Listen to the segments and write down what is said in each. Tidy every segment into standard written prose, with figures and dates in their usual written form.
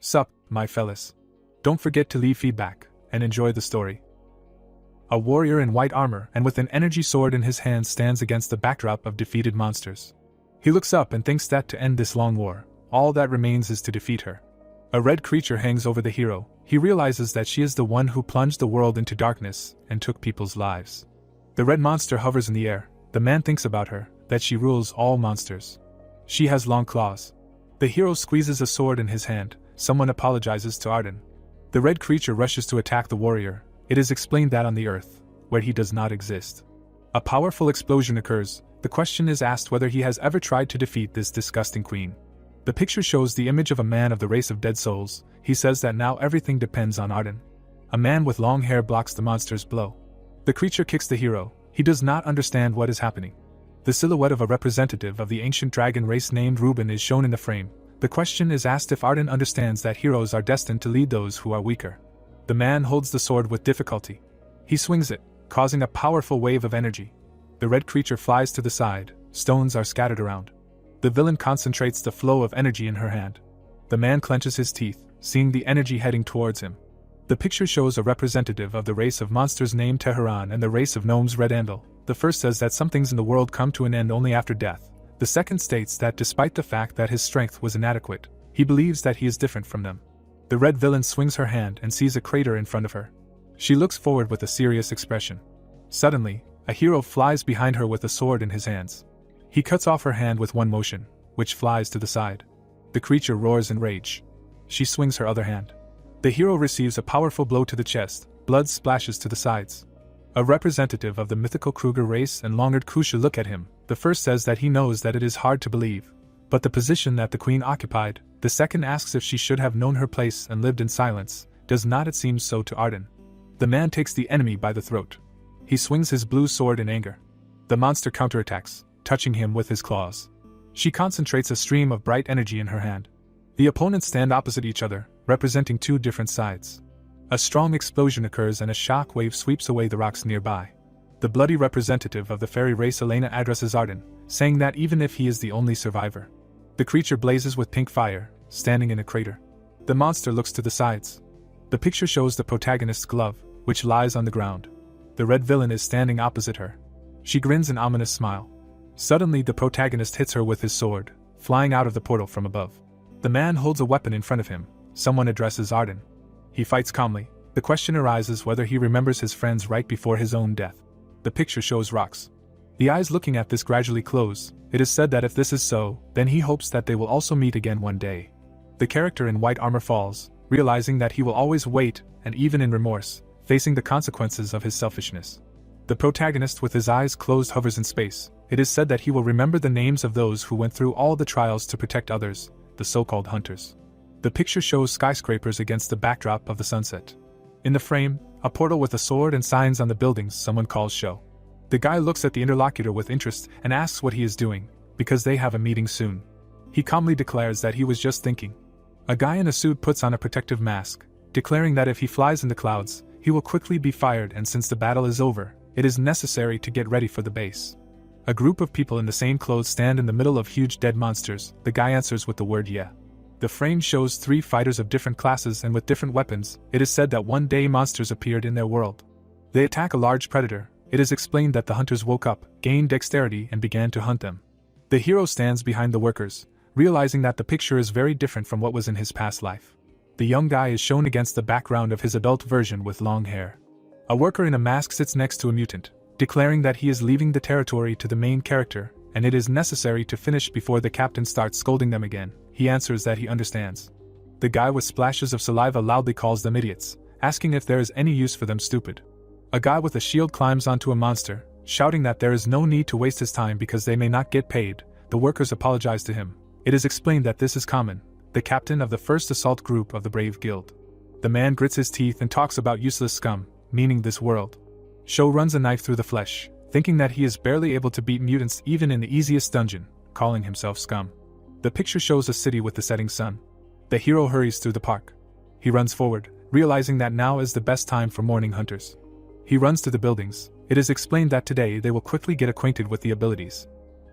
Sup, my fellas. Don't forget to leave feedback, and enjoy the story. A warrior in white armor and with an energy sword in his hand stands against the backdrop of defeated monsters. He looks up and thinks that to end this long war, all that remains is to defeat her. A red creature hangs over the hero. He realizes that she is the one who plunged the world into darkness and took people's lives. The red monster hovers in the air. The man thinks about her, that she rules all monsters. She has long claws. The hero squeezes a sword in his hand. Someone apologizes to Arden. The red creature rushes to attack the warrior. It is explained that on the earth, where he does not exist. A powerful explosion occurs. The question is asked whether he has ever tried to defeat this disgusting queen. The picture shows the image of a man of the race of dead souls. He says that now everything depends on Arden. A man with long hair blocks the monster's blow. The creature kicks the hero. He does not understand what is happening. The silhouette of a representative of the ancient dragon race named Reuben is shown in the frame. The question is asked if Arden understands that heroes are destined to lead those who are weaker. The man holds the sword with difficulty. He swings it, causing a powerful wave of energy. The red creature flies to the side. Stones are scattered around. The villain concentrates the flow of energy in her hand. The man clenches his teeth, seeing the energy heading towards him. The picture shows a representative of the race of monsters named Tehran and the race of gnomes Red Andal. The first says that some things in the world come to an end only after death. The second states that despite the fact that his strength was inadequate, he believes that he is different from them. The red villain swings her hand and sees a crater in front of her. She looks forward with a serious expression. Suddenly, a hero flies behind her with a sword in his hands. He cuts off her hand with one motion, which flies to the side. The creature roars in rage. She swings her other hand. The hero receives a powerful blow to the chest. Blood splashes to the sides. A representative of the mythical Kruger race and Longard Kusha look at him. The first says that he knows that it is hard to believe, but the position that the queen occupied. The second asks if she should have known her place and lived in silence. Does not it seem so to Arden? The man takes the enemy by the throat. He swings his blue sword in anger. The monster counterattacks, touching him with his claws. She concentrates a stream of bright energy in her hand. The opponents stand opposite each other, representing two different sides. A strong explosion occurs and a shock wave sweeps away the rocks nearby. The bloody representative of the fairy race Elena addresses Arden, saying that even if he is the only survivor. The creature blazes with pink fire, standing in a crater. The monster looks to the sides. The picture shows the protagonist's glove, which lies on the ground. The red villain is standing opposite her. She grins an ominous smile. Suddenly the protagonist hits her with his sword, flying out of the portal from above. The man holds a weapon in front of him. Someone addresses Arden. He fights calmly. The question arises whether he remembers his friends right before his own death. The picture shows rocks. The eyes looking at this gradually close. It is said that if this is so, then he hopes that they will also meet again one day. The character in white armor falls, realizing that he will always wait, and even in remorse, facing the consequences of his selfishness. The protagonist with his eyes closed hovers in space. It is said that he will remember the names of those who went through all the trials to protect others, the so-called hunters. The picture shows skyscrapers against the backdrop of the sunset. In the frame, a portal with a sword and signs on the buildings someone calls show. The guy looks at the interlocutor with interest and asks what he is doing, because they have a meeting soon. He calmly declares that he was just thinking. A guy in a suit puts on a protective mask, declaring that if he flies in the clouds, he will quickly be fired, and since the battle is over, it is necessary to get ready for the base. A group of people in the same clothes stand in the middle of huge dead monsters. The guy answers with the word yeah. The frame shows 3 fighters of different classes and with different weapons. It is said that one day monsters appeared in their world. They attack a large predator. It is explained that the hunters woke up, gained dexterity and began to hunt them. The hero stands behind the workers, realizing that the picture is very different from what was in his past life. The young guy is shown against the background of his adult version with long hair. A worker in a mask sits next to a mutant, declaring that he is leaving the territory to the main character, and it is necessary to finish before the captain starts scolding them again. He answers that he understands. The guy with splashes of saliva loudly calls them idiots, asking if there is any use for them stupid. A guy with a shield climbs onto a monster, shouting that there is no need to waste his time because they may not get paid. The workers apologize to him. It is explained that this is common. The captain of the first assault group of the Brave Guild. The man grits his teeth and talks about useless scum, meaning this world. Sho runs a knife through the flesh, thinking that he is barely able to beat mutants even in the easiest dungeon, calling himself scum. The picture shows a city with the setting sun. The hero hurries through the park. He runs forward, realizing that now is the best time for morning hunters. He runs to the buildings. It is explained that today they will quickly get acquainted with the abilities.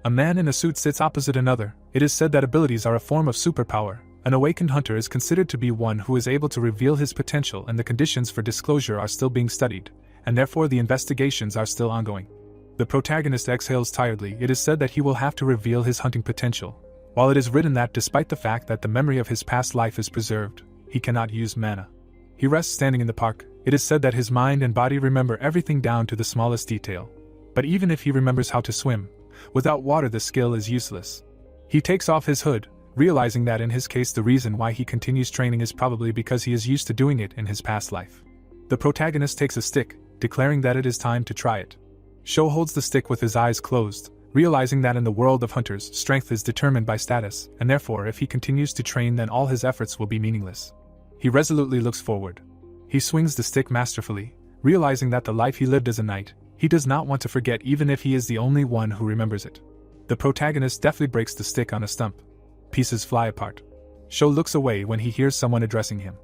A man in a suit sits opposite another. It is said that abilities are a form of superpower. An awakened hunter is considered to be one who is able to reveal his potential, and the conditions for disclosure are still being studied, and therefore the investigations are still ongoing. The protagonist exhales tiredly. It is said that he will have to reveal his hunting potential, while it is written that despite the fact that the memory of his past life is preserved, he cannot use mana. He rests standing in the park. It is said that his mind and body remember everything down to the smallest detail. But even if he remembers how to swim, without water the skill is useless. He takes off his hood, realizing that in his case the reason why he continues training is probably because he is used to doing it in his past life. The protagonist takes a stick, declaring that it is time to try it. Sho holds the stick with his eyes closed, realizing that in the world of hunters, strength is determined by status, and therefore if he continues to train then all his efforts will be meaningless. He resolutely looks forward. He swings the stick masterfully, realizing that the life he lived as a knight, he does not want to forget even if he is the only one who remembers it. The protagonist deftly breaks the stick on a stump. Pieces fly apart. Sho looks away when he hears someone addressing him.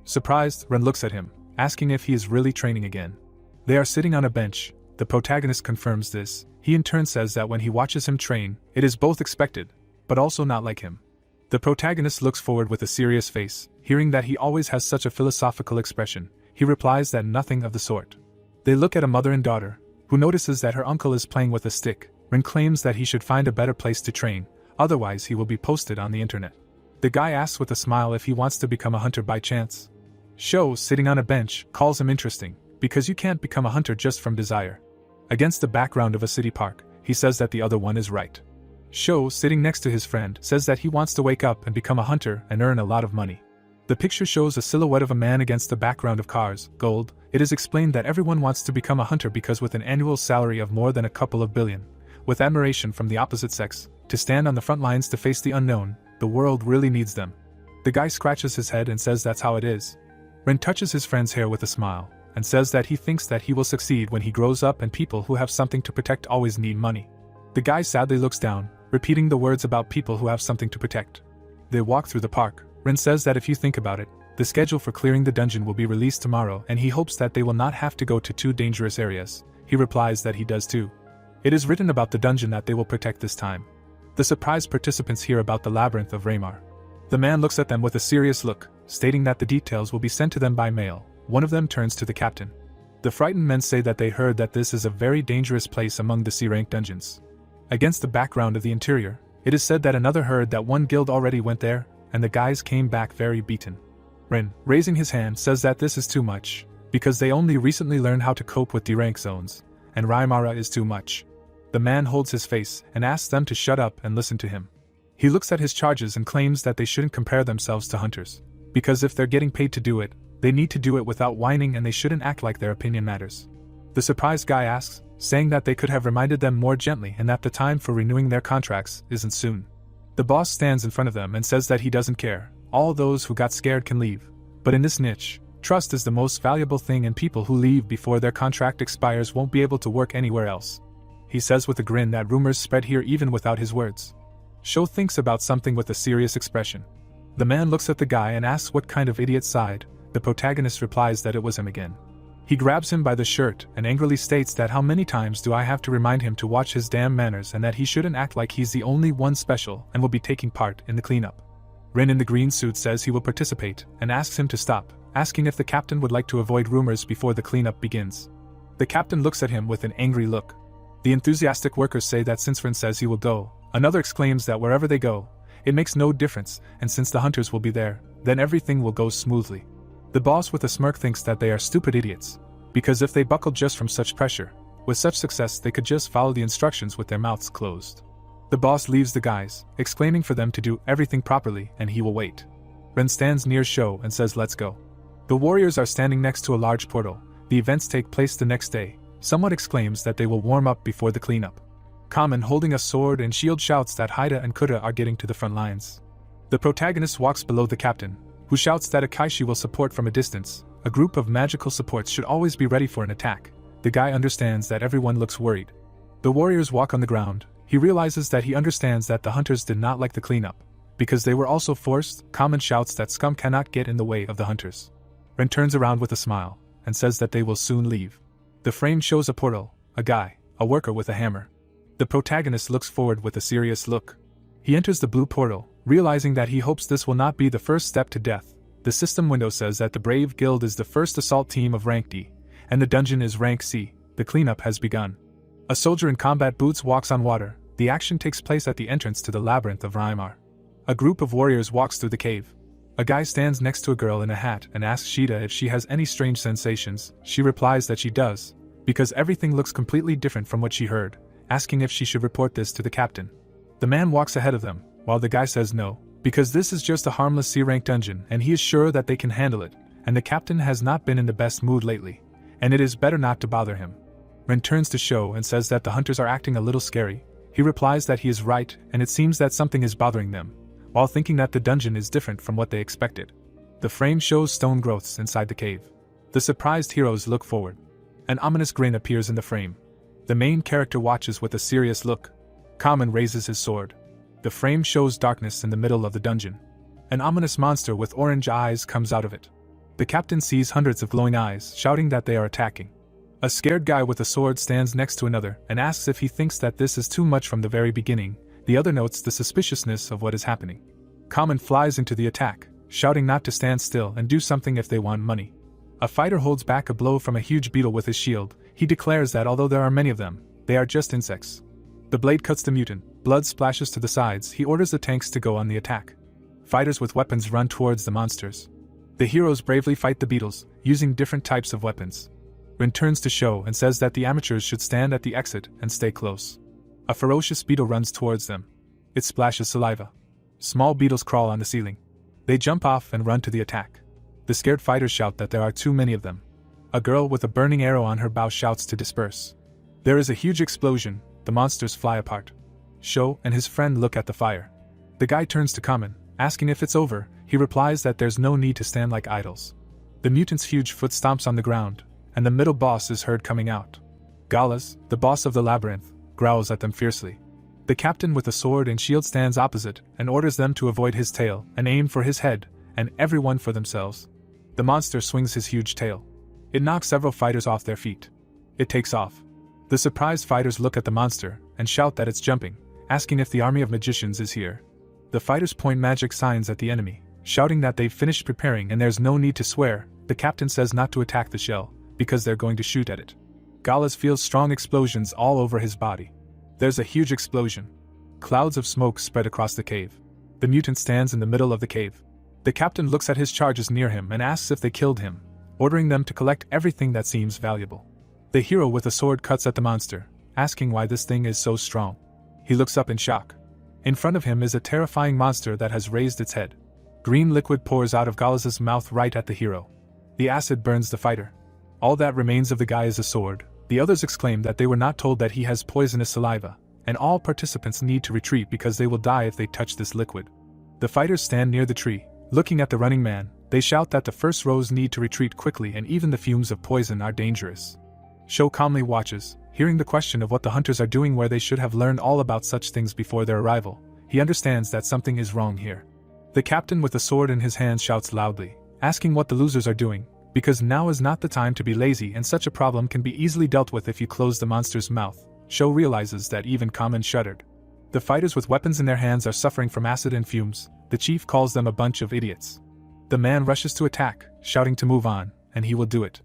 Surprised, Ren looks at him, asking if he is really training again. They are sitting on a bench. The protagonist confirms this. He in turn says that when he watches him train, it is both expected, but also not like him. The protagonist looks forward with a serious face. Hearing that he always has such a philosophical expression, he replies that nothing of the sort. They look at a mother and daughter, who notices that her uncle is playing with a stick. Ren claims that he should find a better place to train, otherwise he will be posted on the internet. The guy asks with a smile if he wants to become a hunter by chance. Sho, sitting on a bench, calls him interesting, because you can't become a hunter just from desire. Against the background of a city park, he says that the other one is right. Sho, sitting next to his friend, says that he wants to wake up and become a hunter and earn a lot of money. The picture shows a silhouette of a man against the background of cars, gold. It is explained that everyone wants to become a hunter because with an annual salary of more than a couple of billion, with admiration from the opposite sex, to stand on the front lines to face the unknown, the world really needs them. The guy scratches his head and says that's how it is. Ren touches his friend's hair with a smile, and says that he thinks that he will succeed when he grows up and people who have something to protect always need money. The guy sadly looks down, repeating the words about people who have something to protect. They walk through the park. Ren says that if you think about it, the schedule for clearing the dungeon will be released tomorrow and he hopes that they will not have to go to too dangerous areas. He replies that he does too. It is written about the dungeon that they will protect this time. The surprised participants hear about the labyrinth of Raymar. The man looks at them with a serious look, stating that the details will be sent to them by mail. One of them turns to the captain. The frightened men say that they heard that this is a very dangerous place among the C-rank dungeons. Against the background of the interior, it is said that another heard that one guild already went there, and the guys came back very beaten. Ren, raising his hand, says that this is too much, because they only recently learned how to cope with D-rank zones, and Raimara is too much. The man holds his face and asks them to shut up and listen to him. He looks at his charges and claims that they shouldn't compare themselves to hunters, because if they're getting paid to do it, they need to do it without whining and they shouldn't act like their opinion matters. The surprised guy asks, saying that they could have reminded them more gently and that the time for renewing their contracts isn't soon. The boss stands in front of them and says that he doesn't care. All those who got scared can leave. But in this niche, trust is the most valuable thing and people who leave before their contract expires won't be able to work anywhere else. He says with a grin that rumors spread here even without his words. Sho thinks about something with a serious expression. The man looks at the guy and asks what kind of idiot sighed. The protagonist replies that it was him again. He grabs him by the shirt and angrily states that how many times do I have to remind him to watch his damn manners and that he shouldn't act like he's the only one special and will be taking part in the cleanup. Ren in the green suit says he will participate and asks him to stop, asking if the captain would like to avoid rumors before the cleanup begins. The captain looks at him with an angry look. The enthusiastic workers say that since Ren says he will go, another exclaims that wherever they go, it makes no difference, and since the hunters will be there, then everything will go smoothly. The boss with a smirk thinks that they are stupid idiots, because if they buckled just from such pressure, with such success they could just follow the instructions with their mouths closed. The boss leaves the guys, exclaiming for them to do everything properly and he will wait. Ren stands near Sho and says let's go. The warriors are standing next to a large portal. The events take place the next day. Someone exclaims that they will warm up before the cleanup. Kamen holding a sword and shield shouts that Haida and Kuta are getting to the front lines. The protagonist walks below the captain, who shouts that Akaishi will support from a distance. A group of magical supports should always be ready for an attack. The guy understands that everyone looks worried. The warriors walk on the ground. He realizes that he understands that the hunters did not like the cleanup. Because they were also forced, Kamen shouts that scum cannot get in the way of the hunters. Ren turns around with a smile, and says that they will soon leave. The frame shows a portal, a guy, a worker with a hammer. The protagonist looks forward with a serious look. He enters the blue portal, Realizing that he hopes this will not be the first step to death, the system window says that the Brave Guild is the first assault team of rank D, and the dungeon is rank C. The cleanup has begun. A soldier in combat boots walks on water. The action takes place at the entrance to the labyrinth of Rymar. A group of warriors walks through the cave. A guy stands next to a girl in a hat and asks Sheeta if she has any strange sensations. She replies that she does, because everything looks completely different from what she heard, asking if she should report this to the captain. The man walks ahead of them, while the guy says no, because this is just a harmless C-rank dungeon and he is sure that they can handle it, and the captain has not been in the best mood lately, and it is better not to bother him. Ren turns to Sho and says that the hunters are acting a little scary. He replies that he is right and it seems that something is bothering them, while thinking that the dungeon is different from what they expected. The frame shows stone growths inside the cave. The surprised heroes look forward. An ominous grin appears in the frame. The main character watches with a serious look. Kamen raises his sword. The frame shows darkness in the middle of the dungeon. An ominous monster with orange eyes comes out of it. The captain sees hundreds of glowing eyes, shouting that they are attacking. A scared guy with a sword stands next to another and asks if he thinks that this is too much from the very beginning. The other notes the suspiciousness of what is happening. Kamen flies into the attack, shouting not to stand still and do something if they want money. A fighter holds back a blow from a huge beetle with his shield. He declares that although there are many of them, they are just insects. The blade cuts the mutant, blood splashes to the sides. He orders the tanks to go on the attack. Fighters with weapons run towards the monsters. The heroes bravely fight the beetles, using different types of weapons. Ren turns to Sho and says that the amateurs should stand at the exit and stay close. A ferocious beetle runs towards them. It splashes saliva. Small beetles crawl on the ceiling. They jump off and run to the attack. The scared fighters shout that there are too many of them. A girl with a burning arrow on her bow shouts to disperse. There is a huge explosion. The monsters fly apart. Sho and his friend look at the fire. The guy turns to Kamen, asking if it's over. He replies that there's no need to stand like idols. The mutant's huge foot stomps on the ground, and the middle boss is heard coming out. Galas, the boss of the labyrinth, growls at them fiercely. The captain with a sword and shield stands opposite and orders them to avoid his tail and aim for his head, and everyone for themselves. The monster swings his huge tail. It knocks several fighters off their feet. It takes off. The surprised fighters look at the monster and shout that it's jumping, asking if the army of magicians is here. The fighters point magic signs at the enemy, shouting that they've finished preparing and there's no need to swear. The captain says not to attack the shell, because they're going to shoot at it. Galas feels strong explosions all over his body. There's a huge explosion. Clouds of smoke spread across the cave. The mutant stands in the middle of the cave. The captain looks at his charges near him and asks if they killed him, ordering them to collect everything that seems valuable. The hero with a sword cuts at the monster, asking why this thing is so strong. He looks up in shock. In front of him is a terrifying monster that has raised its head. Green liquid pours out of Galas's mouth right at the hero. The acid burns the fighter. All that remains of the guy is a sword. The others exclaim that they were not told that he has poisonous saliva, and all participants need to retreat because they will die if they touch this liquid. The fighters stand near the tree, looking at the running man. They shout that the first rows need to retreat quickly and even the fumes of poison are dangerous. Sho calmly watches, hearing the question of what the hunters are doing where they should have learned all about such things before their arrival. He understands that something is wrong here. The captain with a sword in his hand shouts loudly, asking what the losers are doing, because now is not the time to be lazy and such a problem can be easily dealt with if you close the monster's mouth. Sho realizes that even Kamen shuddered. The fighters with weapons in their hands are suffering from acid and fumes. The chief calls them a bunch of idiots. The man rushes to attack, shouting to move on, and he will do it.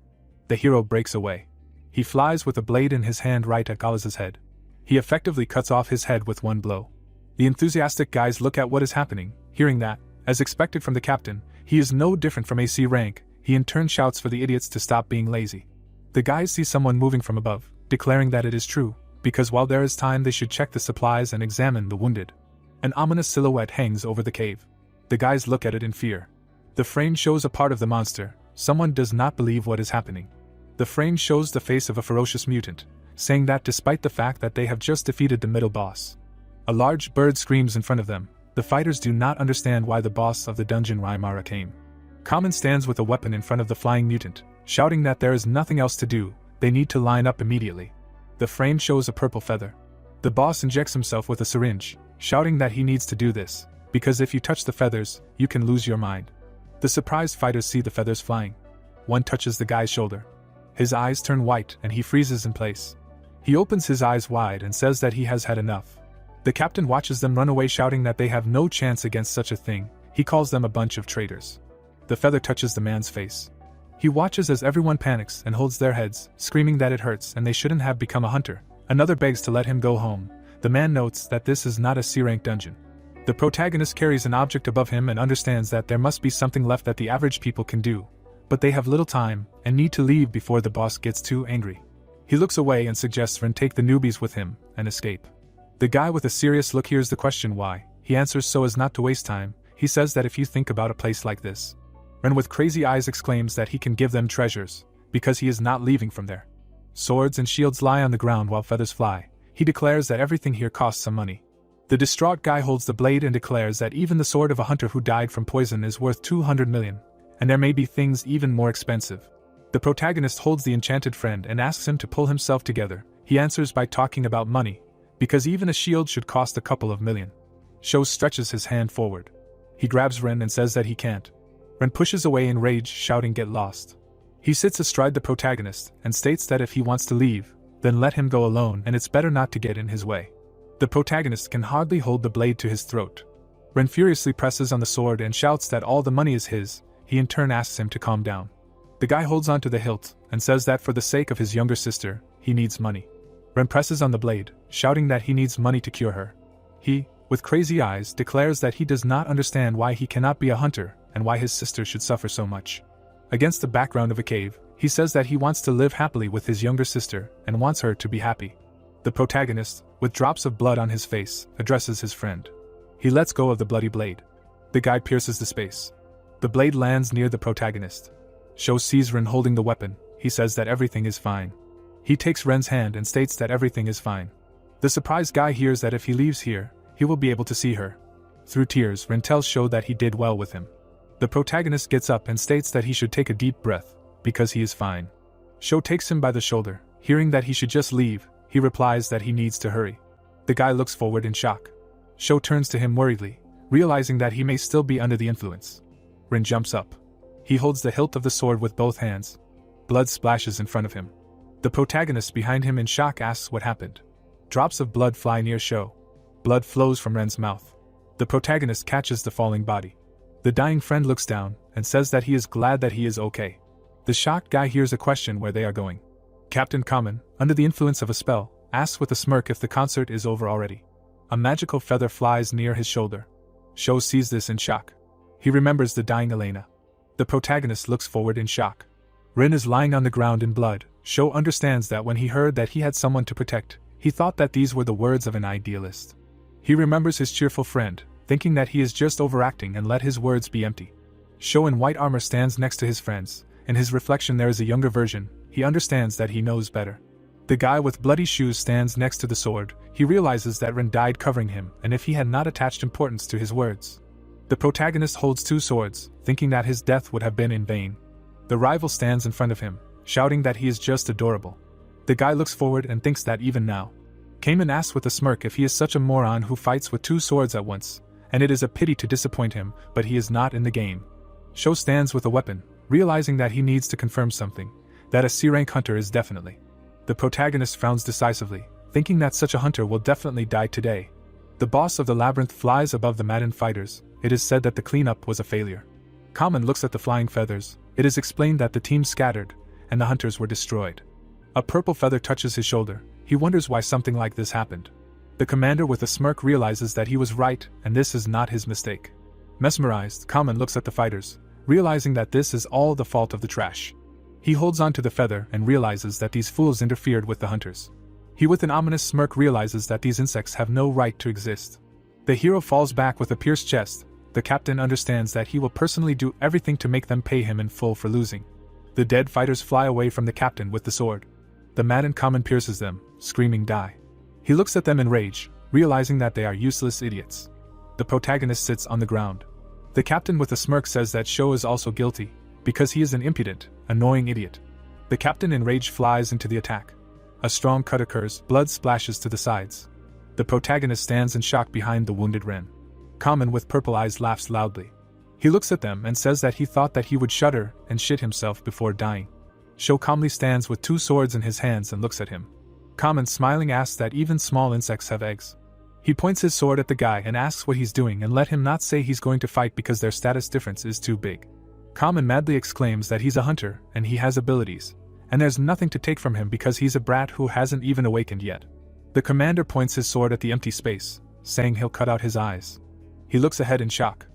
The hero breaks away. He flies with a blade in his hand right at Galas's head. He effectively cuts off his head with one blow. The enthusiastic guys look at what is happening, hearing that, as expected from the captain, he is no different from AC rank. He in turn shouts for the idiots to stop being lazy. The guys see someone moving from above, declaring that it is true, because while there is time they should check the supplies and examine the wounded. An ominous silhouette hangs over the cave. The guys look at it in fear. The frame shows a part of the monster. Someone does not believe what is happening. The frame shows the face of a ferocious mutant, saying that despite the fact that they have just defeated the middle boss. A large bird screams in front of them. The fighters do not understand why the boss of the dungeon Rymara came. Kamen stands with a weapon in front of the flying mutant, shouting that there is nothing else to do, they need to line up immediately. The frame shows a purple feather. The boss injects himself with a syringe, shouting that he needs to do this, because if you touch the feathers, you can lose your mind. The surprised fighters see the feathers flying. One touches the guy's shoulder. His eyes turn white and he freezes in place. He opens his eyes wide and says that he has had enough. The captain watches them run away, shouting that they have no chance against such a thing. He calls them a bunch of traitors. The feather touches the man's face. He watches as everyone panics and holds their heads, screaming that it hurts and they shouldn't have become a hunter. Another begs to let him go home. The man notes that this is not a C-rank dungeon. The protagonist carries an object above him and understands that there must be something left that the average people can do, but they have little time and need to leave before the boss gets too angry. He looks away and suggests Ren take the newbies with him and escape. The guy with a serious look hears the question why. He answers so as not to waste time. He says that if you think about a place like this. Ren with crazy eyes exclaims that he can give them treasures, because he is not leaving from there. Swords and shields lie on the ground while feathers fly. He declares that everything here costs some money. The distraught guy holds the blade and declares that even the sword of a hunter who died from poison is worth 200 million, and there may be things even more expensive. The protagonist holds the enchanted friend and asks him to pull himself together. He answers by talking about money, because even a shield should cost a couple of million. Sho stretches his hand forward. He grabs Ren and says that he can't. Ren pushes away in rage, shouting, "Get lost." He sits astride the protagonist and states that if he wants to leave, then let him go alone and it's better not to get in his way. The protagonist can hardly hold the blade to his throat. Ren furiously presses on the sword and shouts that all the money is his. He in turn asks him to calm down. The guy holds onto the hilt and says that for the sake of his younger sister, he needs money. Ren presses on the blade, shouting that he needs money to cure her. He, with crazy eyes, declares that he does not understand why he cannot be a hunter and why his sister should suffer so much. Against the background of a cave, he says that he wants to live happily with his younger sister and wants her to be happy. The protagonist, with drops of blood on his face, addresses his friend. He lets go of the bloody blade. The guy pierces the space. The blade lands near the protagonist. Sho sees Ren holding the weapon. He says that everything is fine. He takes Ren's hand and states that everything is fine. The surprised guy hears that if he leaves here, he will be able to see her. Through tears, Ren tells Sho that he did well with him. The protagonist gets up and states that he should take a deep breath, because he is fine. Sho takes him by the shoulder. Hearing that he should just leave, he replies that he needs to hurry. The guy looks forward in shock. Sho turns to him worriedly, realizing that he may still be under the influence. Ren jumps up. He holds the hilt of the sword with both hands. Blood splashes in front of him. The protagonist behind him in shock asks what happened. Drops of blood fly near Sho. Blood flows from Ren's mouth. The protagonist catches the falling body. The dying friend looks down and says that he is glad that he is okay. The shocked guy hears a question where they are going. Captain Common, under the influence of a spell, asks with a smirk if the concert is over already. A magical feather flies near his shoulder. Sho sees this in shock. He remembers the dying Elena. The protagonist looks forward in shock. Ren is lying on the ground in blood. Sho understands that when he heard that he had someone to protect, he thought that these were the words of an idealist. He remembers his cheerful friend, thinking that he is just overacting and let his words be empty. Sho in white armor stands next to his friends. In his reflection there is a younger version. He understands that he knows better. The guy with bloody shoes stands next to the sword. He realizes that Ren died covering him, and if he had not attached importance to his words. The protagonist holds two swords, thinking that his death would have been in vain. The rival stands in front of him, shouting that he is just adorable. The guy looks forward and thinks that even now. Kamen asks with a smirk if he is such a moron who fights with two swords at once, and it is a pity to disappoint him, but he is not in the game. Sho stands with a weapon, realizing that he needs to confirm something, that a C-rank hunter is definitely. The protagonist frowns decisively, thinking that such a hunter will definitely die today. The boss of the labyrinth flies above the maddened fighters. It is said that the cleanup was a failure. Kamen looks at the flying feathers. It is explained that the team scattered, and the hunters were destroyed. A purple feather touches his shoulder. He wonders why something like this happened. The commander with a smirk realizes that he was right, and this is not his mistake. Mesmerized, Kamen looks at the fighters, realizing that this is all the fault of the trash. He holds on to the feather and realizes that these fools interfered with the hunters. He with an ominous smirk realizes that these insects have no right to exist. The hero falls back with a pierced chest. The captain understands that he will personally do everything to make them pay him in full for losing. The dead fighters fly away from the captain with the sword. The maddened Kamen pierces them, screaming die. He looks at them in rage, realizing that they are useless idiots. The protagonist sits on the ground. The captain with a smirk says that Sho is also guilty, because he is an impudent, annoying idiot. The captain in rage flies into the attack. A strong cut occurs, blood splashes to the sides. The protagonist stands in shock behind the wounded Ren. Kamen with purple eyes laughs loudly. He looks at them and says that he thought that he would shudder and shit himself before dying. Sho calmly stands with two swords in his hands and looks at him. Kamen smiling asks that even small insects have eggs. He points his sword at the guy and asks what he's doing and let him not say he's going to fight because their status difference is too big. Kamen madly exclaims that he's a hunter and he has abilities, and there's nothing to take from him because he's a brat who hasn't even awakened yet. The commander points his sword at the empty space, saying he'll cut out his eyes. He looks ahead in shock.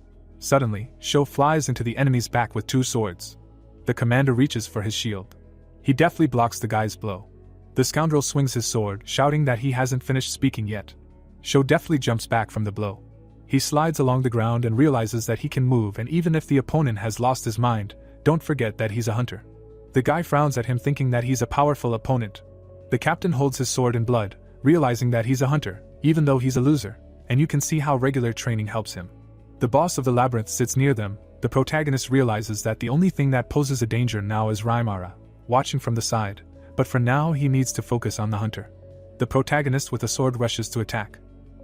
Suddenly, Sho flies into the enemy's back with 2 swords. The commander reaches for his shield. He deftly blocks the guy's blow. The scoundrel swings his sword, shouting that he hasn't finished speaking yet. Sho deftly jumps back from the blow. He slides along the ground and realizes that he can move, and even if the opponent has lost his mind, don't forget that he's a hunter. The guy frowns at him thinking that he's a powerful opponent. The captain holds his sword in blood, realizing that he's a hunter, even though he's a loser, and you can see how regular training helps him. The boss of the labyrinth sits near them. The protagonist realizes that the only thing that poses a danger now is Raimara, watching from the side, but for now he needs to focus on the hunter. The protagonist with a sword rushes to attack.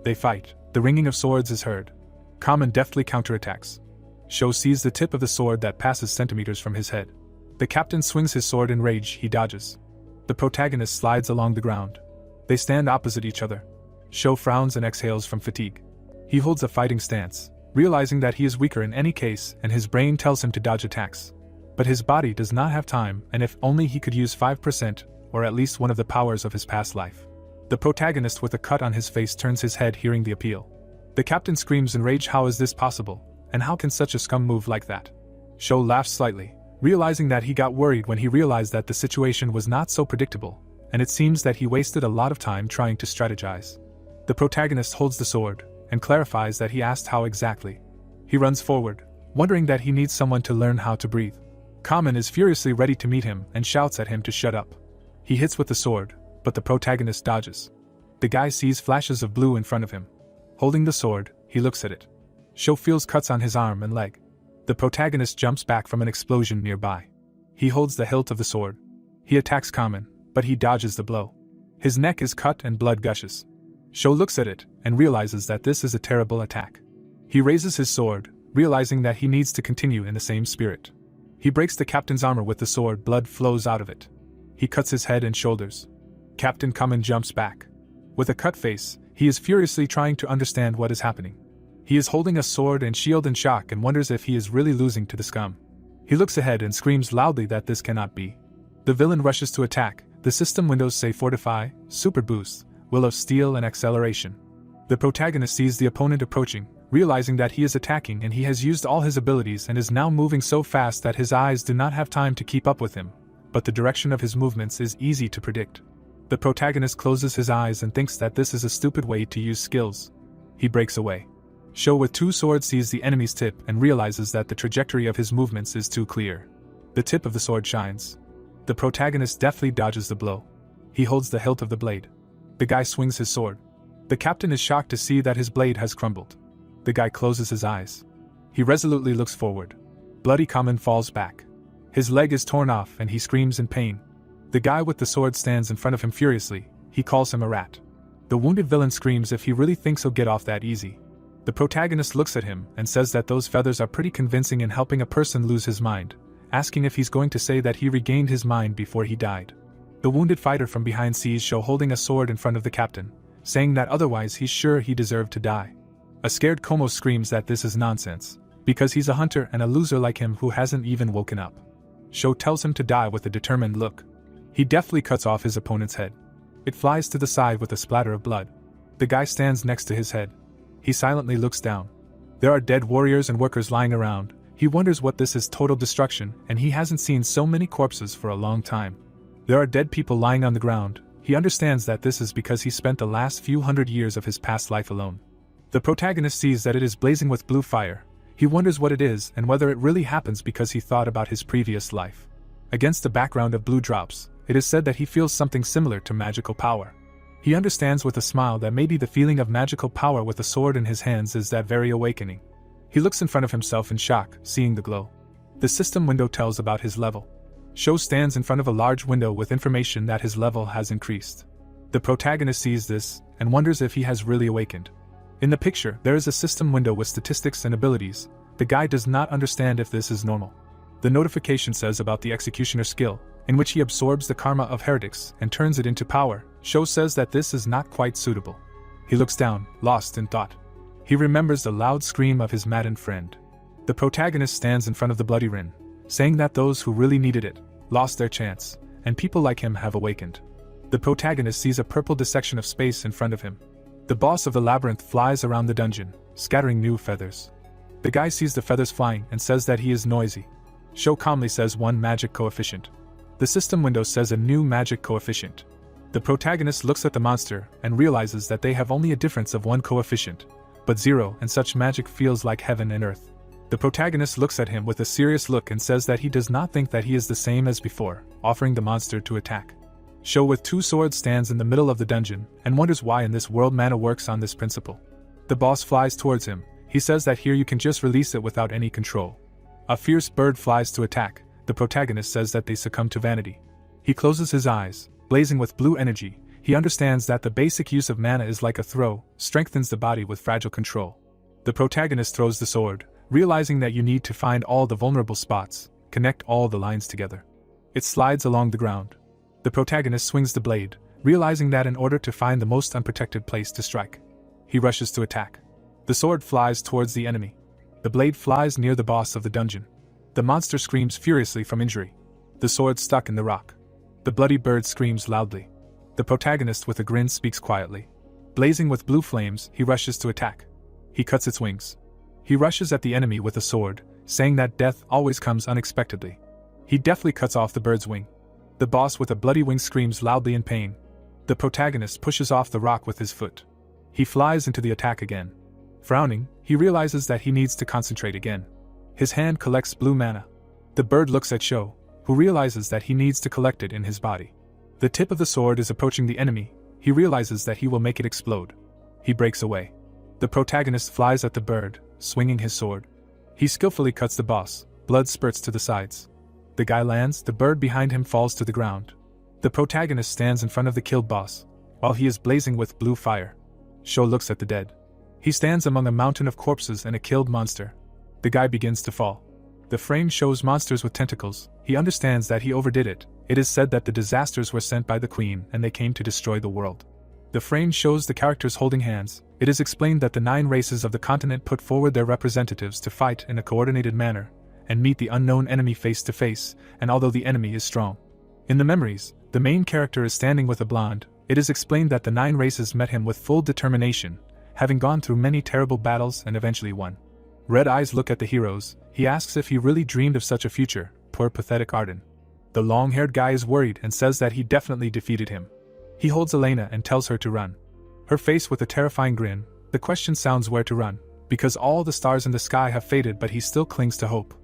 They fight. The ringing of swords is heard. Kamen deftly counterattacks. Sho sees the tip of the sword that passes centimeters from his head. The captain swings his sword in rage. He dodges. The protagonist slides along the ground. They stand opposite each other. Sho frowns and exhales from fatigue. He holds a fighting stance, realizing that he is weaker in any case, and his brain tells him to dodge attacks. But his body does not have time, and if only he could use 5%, or at least one of the powers of his past life. The protagonist with a cut on his face turns his head hearing the appeal. The captain screams in rage, how is this possible, and how can such a scum move like that? Sho laughs slightly, realizing that he got worried when he realized that the situation was not so predictable, and it seems that he wasted a lot of time trying to strategize. The protagonist holds the sword, and clarifies that he asked how exactly. He runs forward, wondering that he needs someone to learn how to breathe. Kamen is furiously ready to meet him and shouts at him to shut up. He hits with the sword, but the protagonist dodges. The guy sees flashes of blue in front of him. Holding the sword, he looks at it. Sho feels cuts on his arm and leg. The protagonist jumps back from an explosion nearby. He holds the hilt of the sword. He attacks Kamen, but he dodges the blow. His neck is cut and blood gushes. Sho looks at it and realizes that this is a terrible attack. He raises his sword, realizing that he needs to continue in the same spirit. He breaks the captain's armor with the sword. Blood flows out of it. He cuts his head and shoulders. Captain Kamen jumps back. With a cut face, he is furiously trying to understand what is happening. He is holding a sword and shield in shock and wonders if he is really losing to the scum. He looks ahead and screams loudly that this cannot be. The villain rushes to attack. The system windows say Fortify, Super Boost, Will of Steel and Acceleration. The protagonist sees the opponent approaching, realizing that he is attacking and he has used all his abilities and is now moving so fast that his eyes do not have time to keep up with him, but the direction of his movements is easy to predict. The protagonist closes his eyes and thinks that this is a stupid way to use skills. He breaks away. Sho with 2 swords sees the enemy's tip and realizes that the trajectory of his movements is too clear. The tip of the sword shines. The protagonist deftly dodges the blow. He holds the hilt of the blade. The guy swings his sword. The captain is shocked to see that his blade has crumbled. The guy closes his eyes. He resolutely looks forward. Bloody Kamen falls back. His leg is torn off and he screams in pain. The guy with the sword stands in front of him furiously. He calls him a rat. The wounded villain screams if he really thinks he'll get off that easy. The protagonist looks at him and says that those feathers are pretty convincing in helping a person lose his mind, asking if he's going to say that he regained his mind before he died. The wounded fighter from behind sees Sho holding a sword in front of the captain, saying that otherwise he's sure he deserved to die. A scared Como screams that this is nonsense, because he's a hunter and a loser like him who hasn't even woken up. Sho tells him to die with a determined look. He deftly cuts off his opponent's head. It flies to the side with a splatter of blood. The guy stands next to his head. He silently looks down. There are dead warriors and workers lying around. He wonders what this is, total destruction, and he hasn't seen so many corpses for a long time. There are dead people lying on the ground. He understands that this is because he spent the last few hundred years of his past life alone. The protagonist sees that it is blazing with blue fire. He wonders what it is and whether it really happens because he thought about his previous life. Against the background of blue drops, it is said that he feels something similar to magical power. He understands with a smile that maybe the feeling of magical power with a sword in his hands is that very awakening. He looks in front of himself in shock, seeing the glow. The system window tells about his level. Sho stands in front of a large window with information that his level has increased. The protagonist sees this and wonders if he has really awakened. In the picture, there is a system window with statistics and abilities. The guy does not understand if this is normal. The notification says about the executioner skill, in which he absorbs the karma of heretics and turns it into power. Sho says that this is not quite suitable. He looks down, lost in thought. He remembers the loud scream of his maddened friend. The protagonist stands in front of the bloody Rin, saying that those who really needed it lost their chance, and people like him have awakened. The protagonist sees a purple dissection of space in front of him. The boss of the labyrinth flies around the dungeon, scattering new feathers. The guy sees the feathers flying and says that he is noisy. Sho calmly says 1 magic coefficient. The system window says a new magic coefficient. The protagonist looks at the monster and realizes that they have only a difference of 1 coefficient, but 0, and such magic feels like heaven and earth. The protagonist looks at him with a serious look and says that he does not think that he is the same as before, offering the monster to attack. Sho with 2 swords stands in the middle of the dungeon and wonders why in this world mana works on this principle. The boss flies towards him. He says that here you can just release it without any control. A fierce bird flies to attack. The protagonist says that they succumb to vanity. He closes his eyes, blazing with blue energy. He understands that the basic use of mana is like a throw, strengthens the body with fragile control. The protagonist throws the sword, realizing that you need to find all the vulnerable spots, connect all the lines together. It slides along the ground. The protagonist swings the blade, realizing that in order to find the most unprotected place to strike, he rushes to attack. The sword flies towards the enemy. The blade flies near the boss of the dungeon. The monster screams furiously from injury. The sword stuck in the rock. The bloody bird screams loudly. The protagonist with a grin speaks quietly. Blazing with blue flames, he rushes to attack. He cuts its wings. He rushes at the enemy with a sword, saying that death always comes unexpectedly. He deftly cuts off the bird's wing. The boss with a bloody wing screams loudly in pain. The protagonist pushes off the rock with his foot. He flies into the attack again. Frowning, he realizes that he needs to concentrate again. His hand collects blue mana. The bird looks at Sho, who realizes that he needs to collect it in his body. The tip of the sword is approaching the enemy. He realizes that he will make it explode. He breaks away. The protagonist flies at the bird, swinging his sword. He skillfully cuts the boss. Blood spurts to the sides. The guy lands. The bird behind him falls to the ground. The protagonist stands in front of the killed boss, while he is blazing with blue fire. Sho looks at the dead. He stands among a mountain of corpses and a killed monster. The guy begins to fall. The frame shows monsters with tentacles. He understands that he overdid it. It is said that the disasters were sent by the queen and they came to destroy the world. The frame shows the characters holding hands. It is explained that the 9 races of the continent put forward their representatives to fight in a coordinated manner and meet the unknown enemy face to face, and although the enemy is strong. In the memories, the main character is standing with a blonde. It is explained that the 9 races met him with full determination, having gone through many terrible battles and eventually won. Red eyes look at the heroes. He asks if he really dreamed of such a future. Poor pathetic Arden. The long-haired guy is worried and says that he definitely defeated him. He holds Elena and tells her to run. Her face with a terrifying grin. The question sounds where to run, because all the stars in the sky have faded, but he still clings to hope.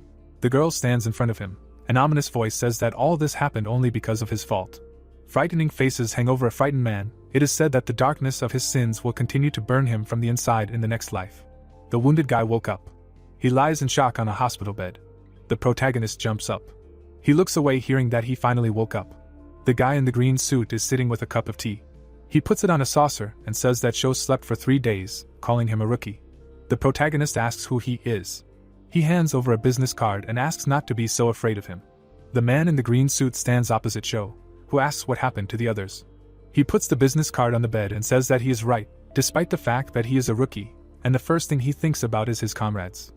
The girl stands in front of him. An ominous voice says that all this happened only because of his fault. Frightening faces hang over a frightened man. It is said that the darkness of his sins will continue to burn him from the inside in the next life. The wounded guy woke up. He lies in shock on a hospital bed. The protagonist jumps up. He looks away, hearing that he finally woke up. The guy in the green suit is sitting with a cup of tea. He puts it on a saucer and says that Sho slept for 3 days, calling him a rookie. The protagonist asks who he is. He hands over a business card and asks not to be so afraid of him. The man in the green suit stands opposite Sho, who asks what happened to the others. He puts the business card on the bed and says that he is right, despite the fact that he is a rookie, and the first thing he thinks about is his comrades.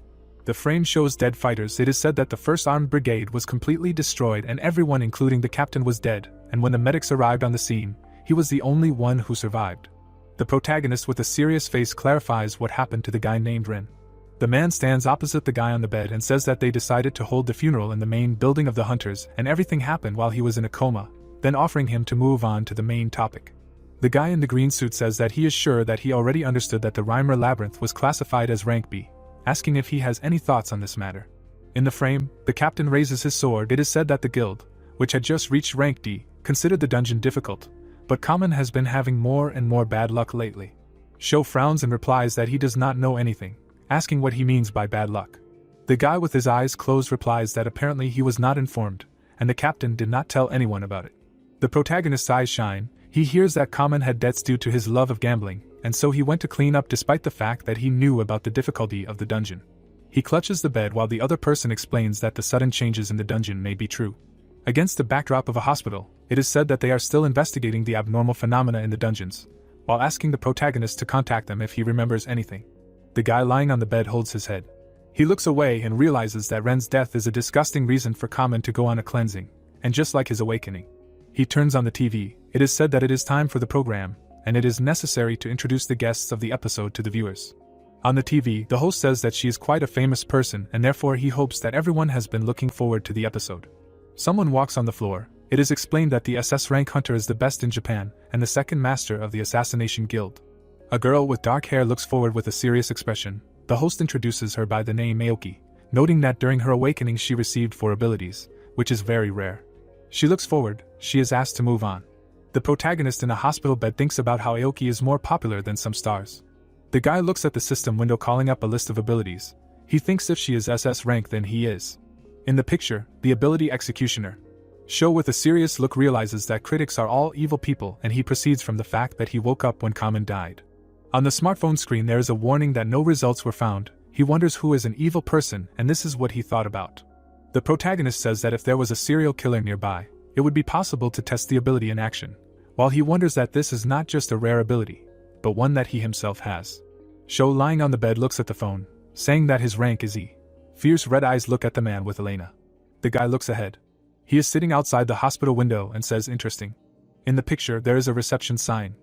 The frame shows dead fighters. It is said that the first armed brigade was completely destroyed and everyone including the captain was dead, and when the medics arrived on the scene, he was the only one who survived. The protagonist with a serious face clarifies what happened to the guy named Ren. The man stands opposite the guy on the bed and says that they decided to hold the funeral in the main building of the hunters and everything happened while he was in a coma, then offering him to move on to the main topic. The guy in the green suit says that he is sure that he already understood that the Rhymer Labyrinth was classified as rank B, asking if he has any thoughts on this matter. In the frame, the captain raises his sword. It is said that the guild, which had just reached rank D, considered the dungeon difficult, but Kamen has been having more and more bad luck lately. Sho frowns and replies that he does not know anything, asking what he means by bad luck. The guy with his eyes closed replies that apparently he was not informed, and the captain did not tell anyone about it. The protagonist's eyes shine. He hears that Kamen had debts due to his love of gambling, and so he went to clean up despite the fact that he knew about the difficulty of the dungeon. He clutches the bed while the other person explains that the sudden changes in the dungeon may be true. Against the backdrop of a hospital, it is said that they are still investigating the abnormal phenomena in the dungeons, while asking the protagonist to contact them if he remembers anything. The guy lying on the bed holds his head. He looks away and realizes that Ren's death is a disgusting reason for Kamen to go on a cleansing, and just like his awakening. He turns on the TV. It is said that it is time for the program, and it is necessary to introduce the guests of the episode to the viewers. On the TV, the host says that she is quite a famous person and therefore he hopes that everyone has been looking forward to the episode. Someone walks on the floor. It is explained that the SS rank hunter is the best in Japan and the second master of the assassination guild. A girl with dark hair looks forward with a serious expression. The host introduces her by the name Aoki, noting that during her awakening she received 4 abilities, which is very rare. She looks forward. She is asked to move on. The protagonist in a hospital bed thinks about how Aoki is more popular than some stars. The guy looks at the system window calling up a list of abilities. He thinks if she is SS rank then he is. In the picture, the ability Executioner. Sho with a serious look realizes that critics are all evil people and he proceeds from the fact that he woke up when Kamen died. On the smartphone screen there is a warning that no results were found. He wonders who is an evil person and this is what he thought about. The protagonist says that if there was a serial killer nearby, it would be possible to test the ability in action, while he wonders that this is not just a rare ability, but one that he himself has. Sho lying on the bed looks at the phone, saying that his rank is E. Fierce red eyes look at the man with Elena. The guy looks ahead. He is sitting outside the hospital window and says interesting. In the picture there is a reception sign.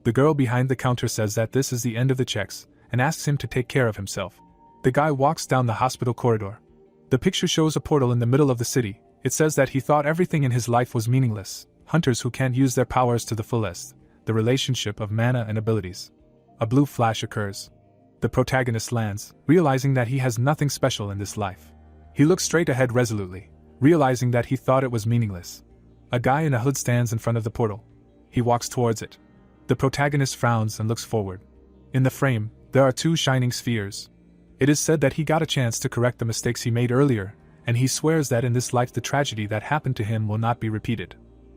The girl behind the counter says that this is the end of the checks and asks him to take care of himself. The guy walks down the hospital corridor. The picture shows a portal in the middle of the city. It says that he thought everything in his life was meaningless. Hunters who can't use their powers to the fullest. The relationship of mana and abilities. A blue flash occurs. The protagonist lands, realizing that he has nothing special in this life. He looks straight ahead resolutely, realizing that he thought it was meaningless. A guy in a hood stands in front of the portal. He walks towards it. The protagonist frowns and looks forward. In the frame, there are 2 shining spheres. It is said that he got a chance to correct the mistakes he made earlier, and he swears that in this life the tragedy that happened to him will not be repeated.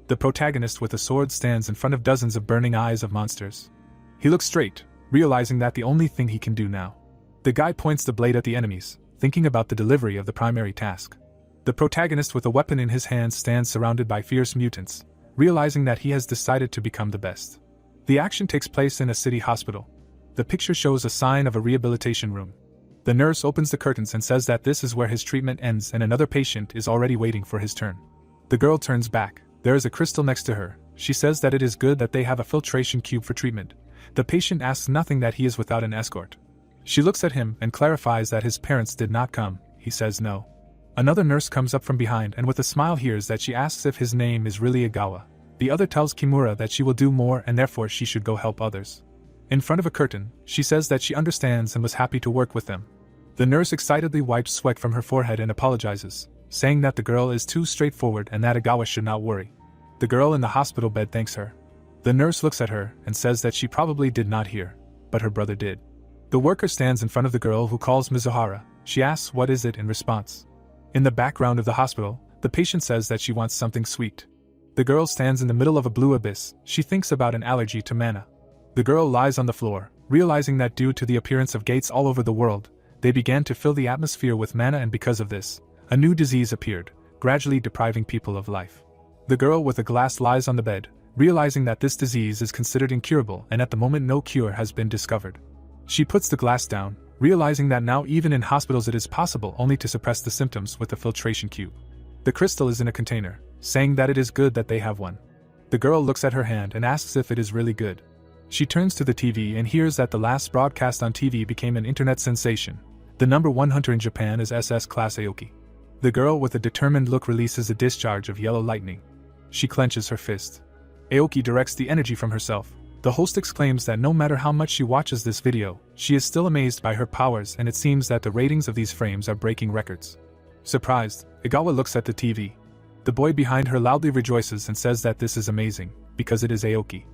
The protagonist with a sword stands in front of dozens of burning eyes of monsters. He looks straight, realizing that the only thing he can do now. The guy points the blade at the enemies, thinking about the delivery of the primary task. The protagonist with a weapon in his hand stands surrounded by fierce mutants, realizing that he has decided to become the best. The action takes place in a city hospital. The picture shows a sign of a rehabilitation room. The nurse opens the curtains and says that this is where his treatment ends and another patient is already waiting for his turn. The girl turns back. There is a crystal next to her. She says that it is good that they have a filtration cube for treatment. The patient asks nothing that he is without an escort. She looks at him and clarifies that his parents did not come. He says no. Another nurse comes up from behind and with a smile hears that she asks if his name is really Igawa. The other tells Kimura that she will do more and therefore she should go help others. In front of a curtain, she says that she understands and was happy to work with them. The nurse excitedly wipes sweat from her forehead and apologizes, saying that the girl is too straightforward and that Igawa should not worry. The girl in the hospital bed thanks her. The nurse looks at her and says that she probably did not hear, but her brother did. The worker stands in front of the girl who calls Mizuhara. She asks what is it in response. In the background of the hospital, the patient says that she wants something sweet. The girl stands in the middle of a blue abyss. She thinks about an allergy to mana. The girl lies on the floor, realizing that due to the appearance of gates all over the world, they began to fill the atmosphere with mana and because of this, a new disease appeared, gradually depriving people of life. The girl with a glass lies on the bed, realizing that this disease is considered incurable and at the moment no cure has been discovered. She puts the glass down, realizing that now even in hospitals it is possible only to suppress the symptoms with the filtration cube. The crystal is in a container, saying that it is good that they have one. The girl looks at her hand and asks if it is really good. She turns to the TV and hears that the last broadcast on TV became an internet sensation. The number 1 hunter in Japan is SS Class Aoki. The girl with a determined look releases a discharge of yellow lightning. She clenches her fist. Aoki directs the energy from herself. The host exclaims that no matter how much she watches this video, she is still amazed by her powers and it seems that the ratings of these frames are breaking records. Surprised, Igawa looks at the TV. The boy behind her loudly rejoices and says that this is amazing, because it is Aoki.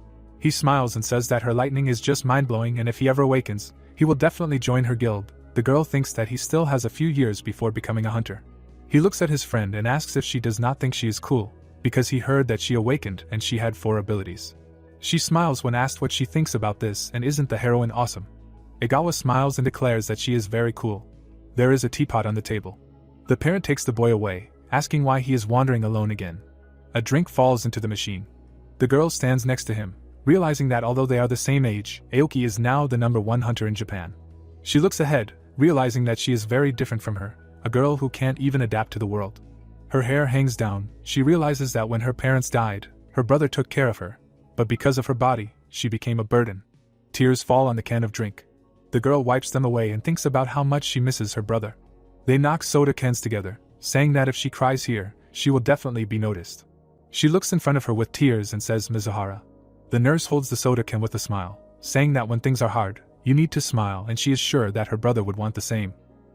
He smiles and says that her lightning is just mind-blowing and if he ever awakens, he will definitely join her guild. The girl thinks that he still has a few years before becoming a hunter. He looks at his friend and asks if she does not think she is cool, because he heard that she awakened and she had 4 abilities. She smiles when asked what she thinks about this and isn't the heroine awesome. Igawa smiles and declares that she is very cool. There is a teapot on the table. The parent takes the boy away, asking why he is wandering alone again. A drink falls into the machine. The girl stands next to him, realizing that although they are the same age, Aoki is now the #1 hunter in Japan. She looks ahead, realizing that she is very different from her, a girl who can't even adapt to the world. Her hair hangs down. She realizes that when her parents died, her brother took care of her, but because of her body, she became a burden. Tears fall on the can of drink. The girl wipes them away and thinks about how much she misses her brother. They knock soda cans together, saying that if she cries here, she will definitely be noticed. She looks in front of her with tears and says, "Mizuhara." The nurse holds the soda can with a smile, saying that when things are hard, you need to smile, and she is sure that her brother would want the same.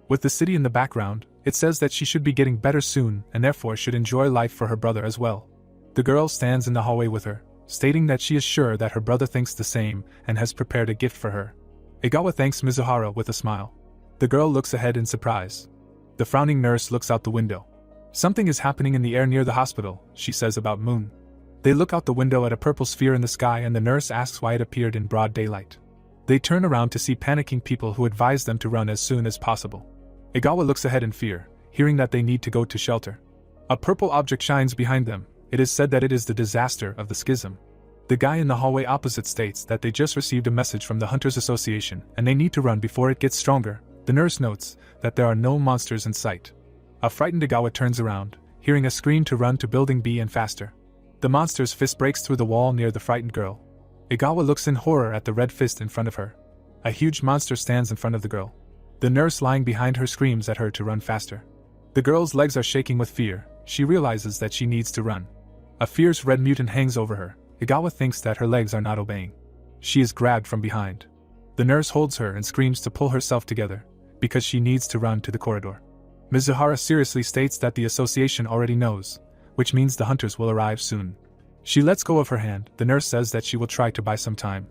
With the city in the background, it says that she should be getting better soon and therefore should enjoy life for her brother as well. The girl stands in the hallway with her, stating that she is sure that her brother thinks the same and has prepared a gift for her. Egawa thanks Mizuhara with a smile. The girl looks ahead in surprise. The frowning nurse looks out the window. "Something is happening in the air near the hospital," she says about Moon. They look out the window at a purple sphere in the sky and the nurse asks why it appeared in broad daylight. They turn around to see panicking people who advise them to run as soon as possible. Egawa looks ahead in fear, hearing that they need to go to shelter. A purple object shines behind them. It is said that it is the disaster of the schism. The guy in the hallway opposite states that they just received a message from the Hunters Association and they need to run before it gets stronger. The nurse notes that there are no monsters in sight. A frightened Egawa turns around, hearing a scream to run to building B and faster. The monster's fist breaks through the wall near the frightened girl. Egawa looks in horror at the red fist in front of her. A huge monster stands in front of the girl. The nurse lying behind her screams at her to run faster. The girl's legs are shaking with fear. She realizes that she needs to run. A fierce red mutant hangs over her. Egawa thinks that her legs are not obeying. She is grabbed from behind. The nurse holds her and screams to pull herself together, because she needs to run to the corridor. Mizuhara seriously states that the association already knows, which means the hunters will arrive soon. She lets go of her hand. The nurse says that she will try to buy some time.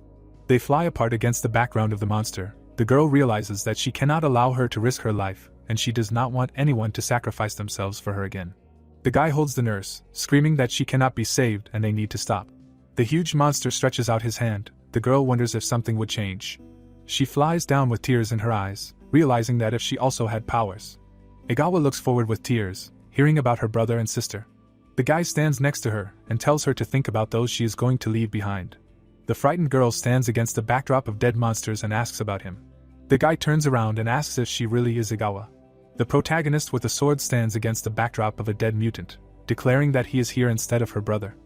They fly apart against the background of the monster. The girl realizes that she cannot allow her to risk her life, and she does not want anyone to sacrifice themselves for her again. The guy holds the nurse, screaming that she cannot be saved and they need to stop. The huge monster stretches out his hand. The girl wonders if something would change. She flies down with tears in her eyes, realizing that if she also had powers. Egawa looks forward with tears, hearing about her brother and sister. The guy stands next to her and tells her to think about those she is going to leave behind. The frightened girl stands against the backdrop of dead monsters and asks about him. The guy turns around and asks if she really is Egawa. The protagonist with the sword stands against the backdrop of a dead mutant, declaring that he is here instead of her brother.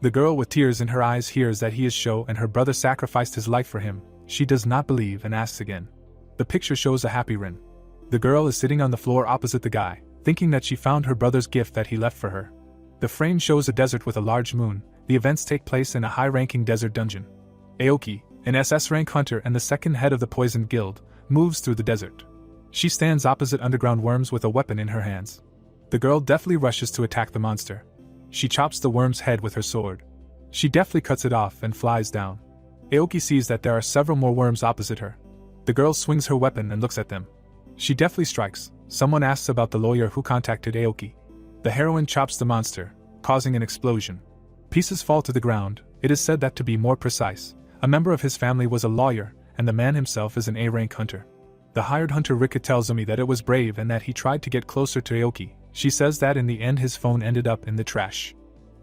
The girl with tears in her eyes hears that he is Sho and her brother sacrificed his life for him. She does not believe and asks again. The picture shows a happy Rin. The girl is sitting on the floor opposite the guy, thinking that she found her brother's gift that he left for her. The frame shows a desert with a large moon. The events take place in a high-ranking desert dungeon. Aoki, an SS rank hunter and the second head of the Poisoned Guild, moves through the desert. She stands opposite underground worms with a weapon in her hands. The girl deftly rushes to attack the monster. She chops the worm's head with her sword. She deftly cuts it off and flies down. Aoki sees that there are several more worms opposite her. The girl swings her weapon and looks at them. She deftly strikes. Someone asks about the lawyer who contacted Aoki. The heroine chops the monster, causing an explosion. Pieces fall to the ground. It is said that, to be more precise, a member of his family was a lawyer, and the man himself is an A-rank hunter. The hired hunter Rika tells Umi that it was brave and that he tried to get closer to Aoki. She says that in the end his phone ended up in the trash.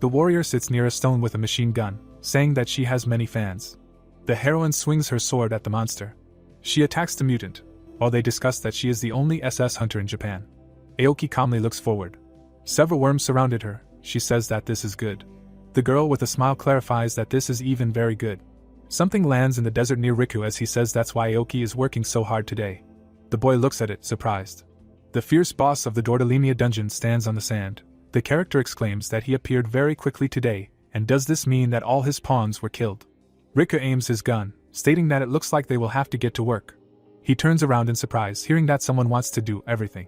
The warrior sits near a stone with a machine gun, saying that she has many fans. The heroine swings her sword at the monster. She attacks the mutant, while they discuss that she is the only SS hunter in Japan. Aoki calmly looks forward. Several worms surrounded her. She says that this is good. The girl with a smile clarifies that this is even very good. Something lands in the desert near Riku as he says that's why Aoki is working so hard today. The boy looks at it, surprised. The fierce boss of the Dordalemia dungeon stands on the sand. The character exclaims that he appeared very quickly today, and does this mean that all his pawns were killed? Rika aims his gun, stating that it looks like they will have to get to work. He turns around in surprise, hearing that someone wants to do everything.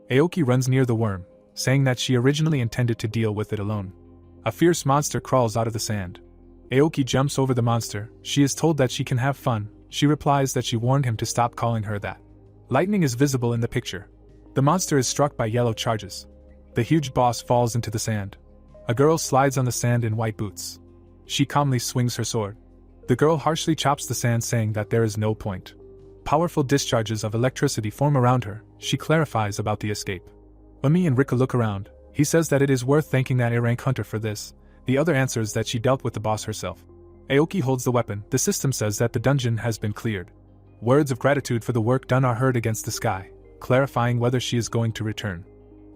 Aoki runs near the worm, saying that she originally intended to deal with it alone. A fierce monster crawls out of the sand. Aoki jumps over the monster. She is told that she can have fun. She replies that she warned him to stop calling her that. Lightning is visible in the picture. The monster is struck by yellow charges. The huge boss falls into the sand. A girl slides on the sand in white boots. She calmly swings her sword. The girl harshly chops the sand, saying that there is no point. Powerful discharges of electricity form around her. She clarifies about the escape. Umi and Rika look around. He says that it is worth thanking that A-rank hunter for this. The other answers that she dealt with the boss herself. Aoki holds the weapon. The system says that the dungeon has been cleared. Words of gratitude for the work done are heard against the sky, clarifying whether she is going to return.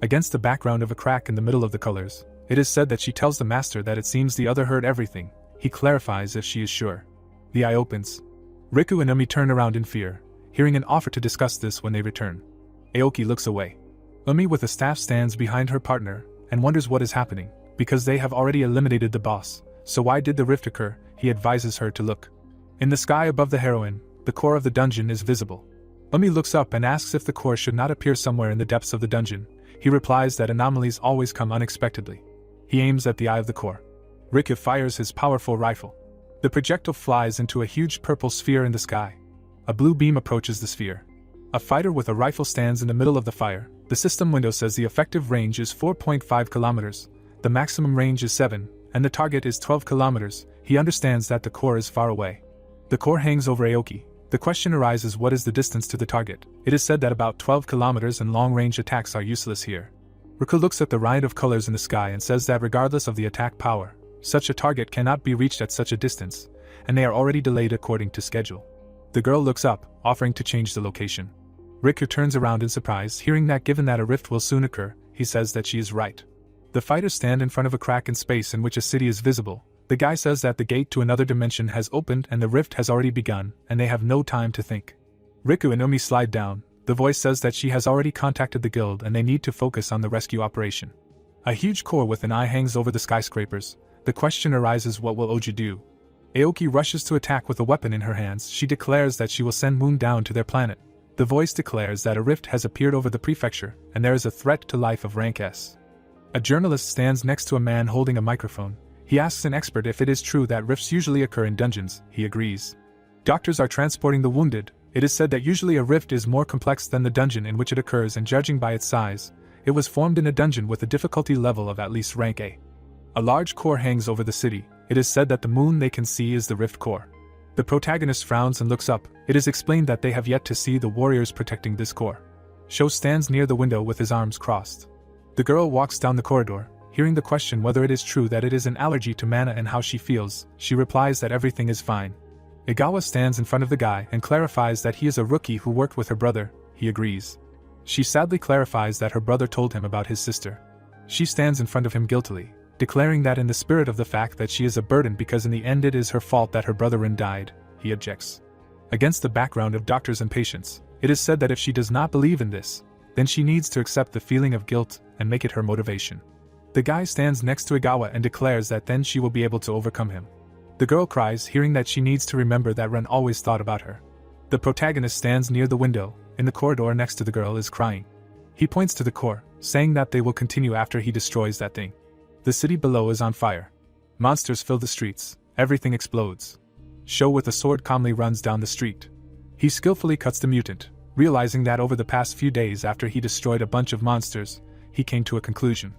Against the background of a crack in the middle of the colors, it is said that she tells the master that it seems the other heard everything. He clarifies if she is sure. The eye opens. Riku and Umi turn around in fear, hearing an offer to discuss this when they return. Aoki looks away. Umi with a staff stands behind her partner and wonders what is happening, because they have already eliminated the boss, so why did the rift occur? He advises her to look. In the sky above the heroine, the core of the dungeon is visible. Umi looks up and asks if the core should not appear somewhere in the depths of the dungeon. He replies that anomalies always come unexpectedly. He aims at the eye of the core. Riku fires his powerful rifle. The projectile flies into a huge purple sphere in the sky. A blue beam approaches the sphere. A fighter with a rifle stands in the middle of the fire. The system window says the effective range is 4.5 kilometers, the maximum range is 7, and the target is 12 kilometers. He understands that the core is far away. The core hangs over Aoki. The question arises, what is the distance to the target? It is said that about 12 kilometers and long-range attacks are useless here. Riku looks at the riot of colors in the sky and says that regardless of the attack power, such a target cannot be reached at such a distance, and they are already delayed according to schedule. The girl looks up, offering to change the location. Riku turns around in surprise, hearing that given that a rift will soon occur, he says that she is right. The fighters stand in front of a crack in space in which a city is visible. The guy says that the gate to another dimension has opened and the rift has already begun, and they have no time to think. Riku and Umi slide down. The voice says that she has already contacted the guild and they need to focus on the rescue operation. A huge core with an eye hangs over the skyscrapers. The question arises, what will Oju do? Aoki rushes to attack with a weapon in her hands. She declares that she will send Moon down to their planet. The voice declares that a rift has appeared over the prefecture, and there is a threat to life of rank S. A journalist stands next to a man holding a microphone. He asks an expert if it is true that rifts usually occur in dungeons. He agrees. Doctors are transporting the wounded. It is said that usually a rift is more complex than the dungeon in which it occurs, and judging by its size, it was formed in a dungeon with a difficulty level of at least rank A. A large core hangs over the city. It is said that the moon they can see is the rift core. The protagonist frowns and looks up. It is explained that they have yet to see the warriors protecting this core. Sho stands near the window with his arms crossed. The girl walks down the corridor. Hearing the question whether it is true that it is an allergy to mana and how she feels, she replies that everything is fine. Igawa stands in front of the guy and clarifies that he is a rookie who worked with her brother. He agrees. She sadly clarifies that her brother told him about his sister. She stands in front of him guiltily, declaring that in the spirit of the fact that she is a burden because in the end it is her fault that her brother Rin died. He objects. Against the background of doctors and patients, it is said that if she does not believe in this, then she needs to accept the feeling of guilt and make it her motivation. The guy stands next to Igawa and declares that then she will be able to overcome him. The girl cries, hearing that she needs to remember that Ren always thought about her. The protagonist stands near the window, in the corridor next to the girl, is crying. He points to the core, saying that they will continue after he destroys that thing. The city below is on fire. Monsters fill the streets, everything explodes. Sho with a sword calmly runs down the street. He skillfully cuts the mutant, realizing that over the past few days after he destroyed a bunch of monsters, he came to a conclusion.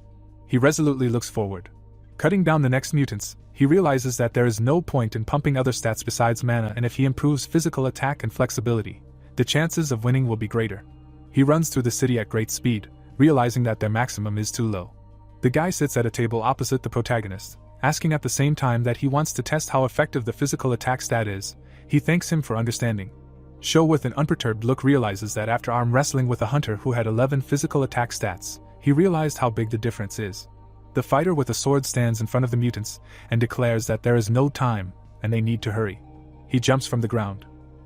He resolutely looks forward. Cutting down the next mutants, he realizes that there is no point in pumping other stats besides mana, and if he improves physical attack and flexibility, the chances of winning will be greater. He runs through the city at great speed, realizing that their maximum is too low. The guy sits at a table opposite the protagonist, asking at the same time that he wants to test how effective the physical attack stat is. He thanks him for understanding. Sho with an unperturbed look realizes that after arm wrestling with a hunter who had 11 physical attack stats, he realized how big the difference is. The fighter with a sword stands in front of the mutants and declares that there is no time and they need to hurry. He jumps from the ground.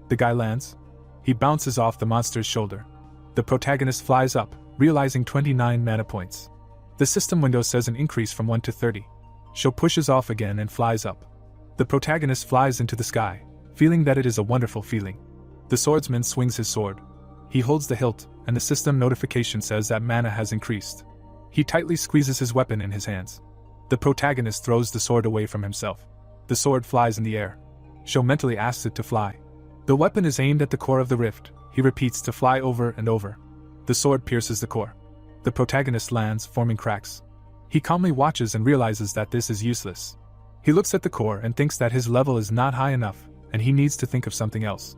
The guy lands. He bounces off the monster's shoulder. The protagonist flies up, realizing 29 mana points. The system window says an increase from 1 to 30. Sho pushes off again and flies up. The protagonist flies into the sky, feeling that it is a wonderful feeling. The swordsman swings his sword. He holds the hilt, and the system notification says that mana has increased. He tightly squeezes his weapon in his hands. The protagonist throws the sword away from himself. The sword flies in the air. Sho mentally asks it to fly. The weapon is aimed at the core of the rift. He repeats to fly over and over. The sword pierces the core. The protagonist lands, forming cracks. He calmly watches and realizes that this is useless. He looks at the core and thinks that his level is not high enough, and he needs to think of something else.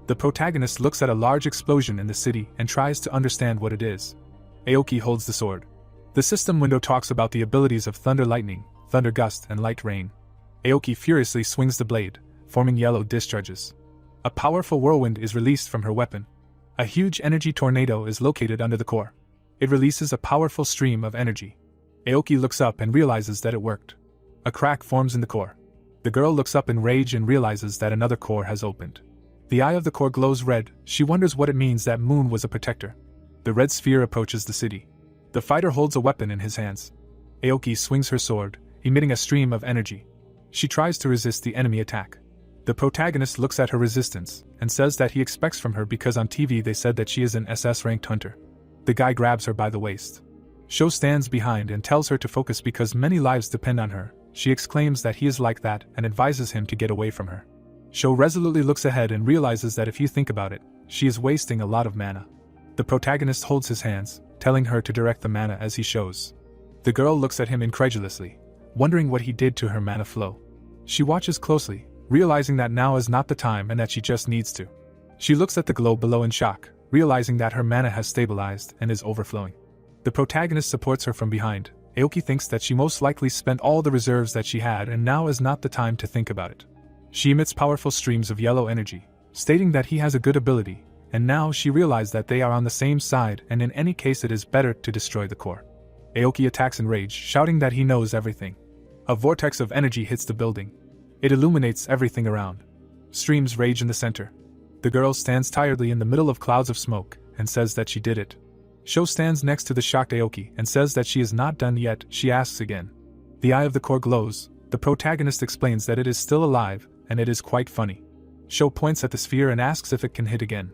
The protagonist looks at a large explosion in the city and tries to understand what it is. Aoki holds the sword. The system window talks about the abilities of thunder lightning, thunder gust, and light rain. Aoki furiously swings the blade, forming yellow discharges. A powerful whirlwind is released from her weapon. A huge energy tornado is located under the core. It releases a powerful stream of energy. Aoki looks up and realizes that it worked. A crack forms in the core. The girl looks up in rage and realizes that another core has opened. The eye of the core glows red. She wonders what it means that Moon was a protector. The red sphere approaches the city. The fighter holds a weapon in his hands. Aoki swings her sword, emitting a stream of energy. She tries to resist the enemy attack. The protagonist looks at her resistance and says that he expects from her because on TV they said that she is an SS-ranked hunter. The guy grabs her by the waist. Sho stands behind and tells her to focus because many lives depend on her. She exclaims that he is like that and advises him to get away from her. Sho resolutely looks ahead and realizes that if you think about it, she is wasting a lot of mana. The protagonist holds his hands, telling her to direct the mana as he shows. The girl looks at him incredulously, wondering what he did to her mana flow. She watches closely, realizing that now is not the time and that she just needs to. She looks at the globe below in shock, realizing that her mana has stabilized and is overflowing. The protagonist supports her from behind. Aoki thinks that she most likely spent all the reserves that she had and now is not the time to think about it. She emits powerful streams of yellow energy, stating that he has a good ability, and now she realizes that they are on the same side and in any case it is better to destroy the core. Aoki attacks in rage, shouting that he knows everything. A vortex of energy hits the building. It illuminates everything around. Streams rage in the center. The girl stands tiredly in the middle of clouds of smoke and says that she did it. Sho stands next to the shocked Aoki and says that she is not done yet. She asks again. The eye of the core glows. The protagonist explains that it is still alive, and it is quite funny. Sho points at the sphere and asks if it can hit again.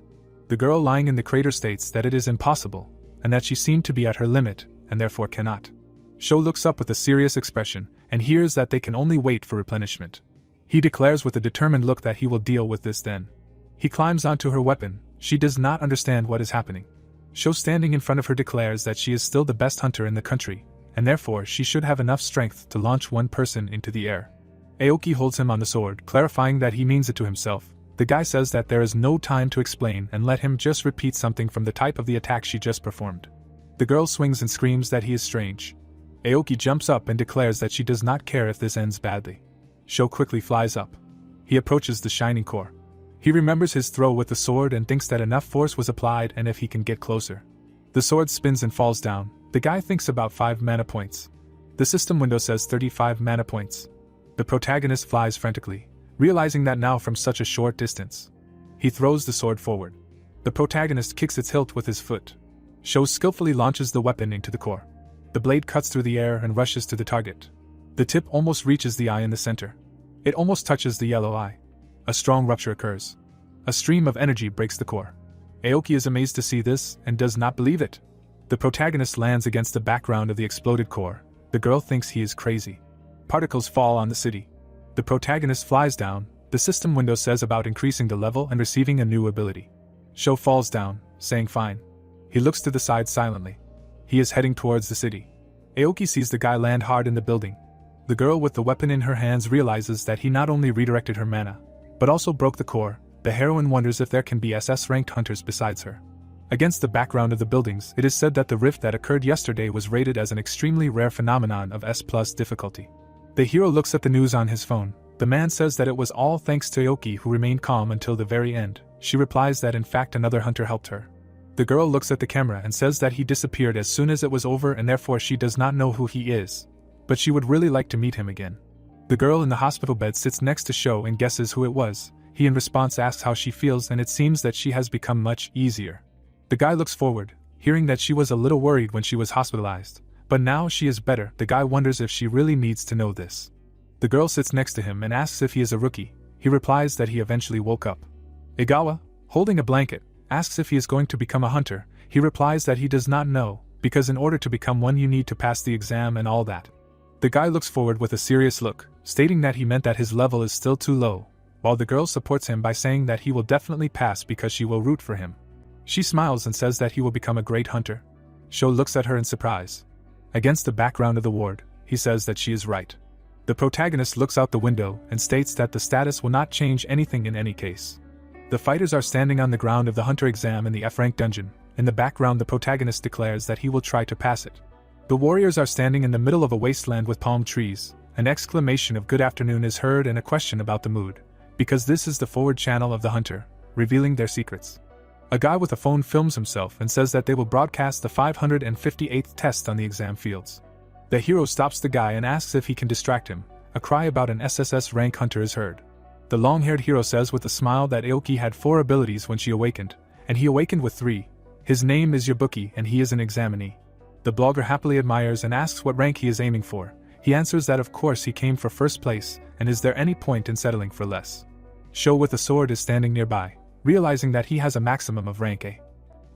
The girl lying in the crater states that it is impossible, and that she seemed to be at her limit, and therefore cannot. Sho looks up with a serious expression, and hears that they can only wait for replenishment. He declares with a determined look that he will deal with this then. He climbs onto her weapon. She does not understand what is happening. Sho standing in front of her declares that she is still the best hunter in the country, and therefore she should have enough strength to launch one person into the air. Aoki holds him on the sword, clarifying that he means it to himself. The guy says that there is no time to explain and let him just repeat something from the type of the attack she just performed. The girl swings and screams that he is strange. Aoki jumps up and declares that she does not care if this ends badly. Sho quickly flies up. He approaches the shining core. He remembers his throw with the sword and thinks that enough force was applied and if he can get closer. The sword spins and falls down. The guy thinks about 5 mana points. The system window says 35 mana points. The protagonist flies frantically, realizing that now from such a short distance. He throws the sword forward. The protagonist kicks its hilt with his foot. Sho skillfully launches the weapon into the core. The blade cuts through the air and rushes to the target. The tip almost reaches the eye in the center. It almost touches the yellow eye. A strong rupture occurs. A stream of energy breaks the core. Aoki is amazed to see this and does not believe it. The protagonist lands against the background of the exploded core. The girl thinks he is crazy. Particles fall on the city. The protagonist flies down. The system window says about increasing the level and receiving a new ability. Sho falls down, saying fine. He looks to the side silently. He is heading towards the city. Aoki sees the guy land hard in the building. The girl with the weapon in her hands realizes that he not only redirected her mana, but also broke the core. The heroine wonders if there can be SS-ranked hunters besides her. Against the background of the buildings, it is said that the rift that occurred yesterday was rated as an extremely rare phenomenon of S+ difficulty. The hero looks at the news on his phone. The man says that it was all thanks to Aoki, who remained calm until the very end. She replies that in fact another hunter helped her. The girl looks at the camera and says that he disappeared as soon as it was over and therefore she does not know who he is. But she would really like to meet him again. The girl in the hospital bed sits next to Sho and guesses who it was. He in response asks how she feels and it seems that she has become much easier. The guy looks forward, hearing that she was a little worried when she was hospitalized. But now she is better. The guy wonders if she really needs to know this. The girl sits next to him and asks if he is a rookie. He replies that he eventually woke up. Igawa, holding a blanket, asks if he is going to become a hunter. He replies that he does not know, because in order to become one you need to pass the exam and all that. The guy looks forward with a serious look, stating that he meant that his level is still too low, while the girl supports him by saying that he will definitely pass because she will root for him. She smiles and says that he will become a great hunter. Sho looks at her in surprise. Against the background of the ward, he says that she is right. The protagonist looks out the window and states that the status will not change anything in any case. The fighters are standing on the ground of the hunter exam in the F-rank dungeon. In the background the protagonist declares that he will try to pass it. The warriors are standing in the middle of a wasteland with palm trees, An exclamation of good afternoon is heard and a question about the mood, because this is the forward channel of the hunter, revealing their secrets. A guy with a phone films himself and says that they will broadcast the 558th test on the exam fields. The hero stops the guy and asks if he can distract him. A cry about an SSS rank hunter is heard. The long-haired hero says with a smile that Aoki had 4 abilities when she awakened, and he awakened with 3. His name is Yabuki and he is an examinee. The blogger happily admires and asks what rank he is aiming for. He answers that of course he came for first place, and is there any point in settling for less. Sho with a sword is standing nearby, realizing that he has a maximum of rank A.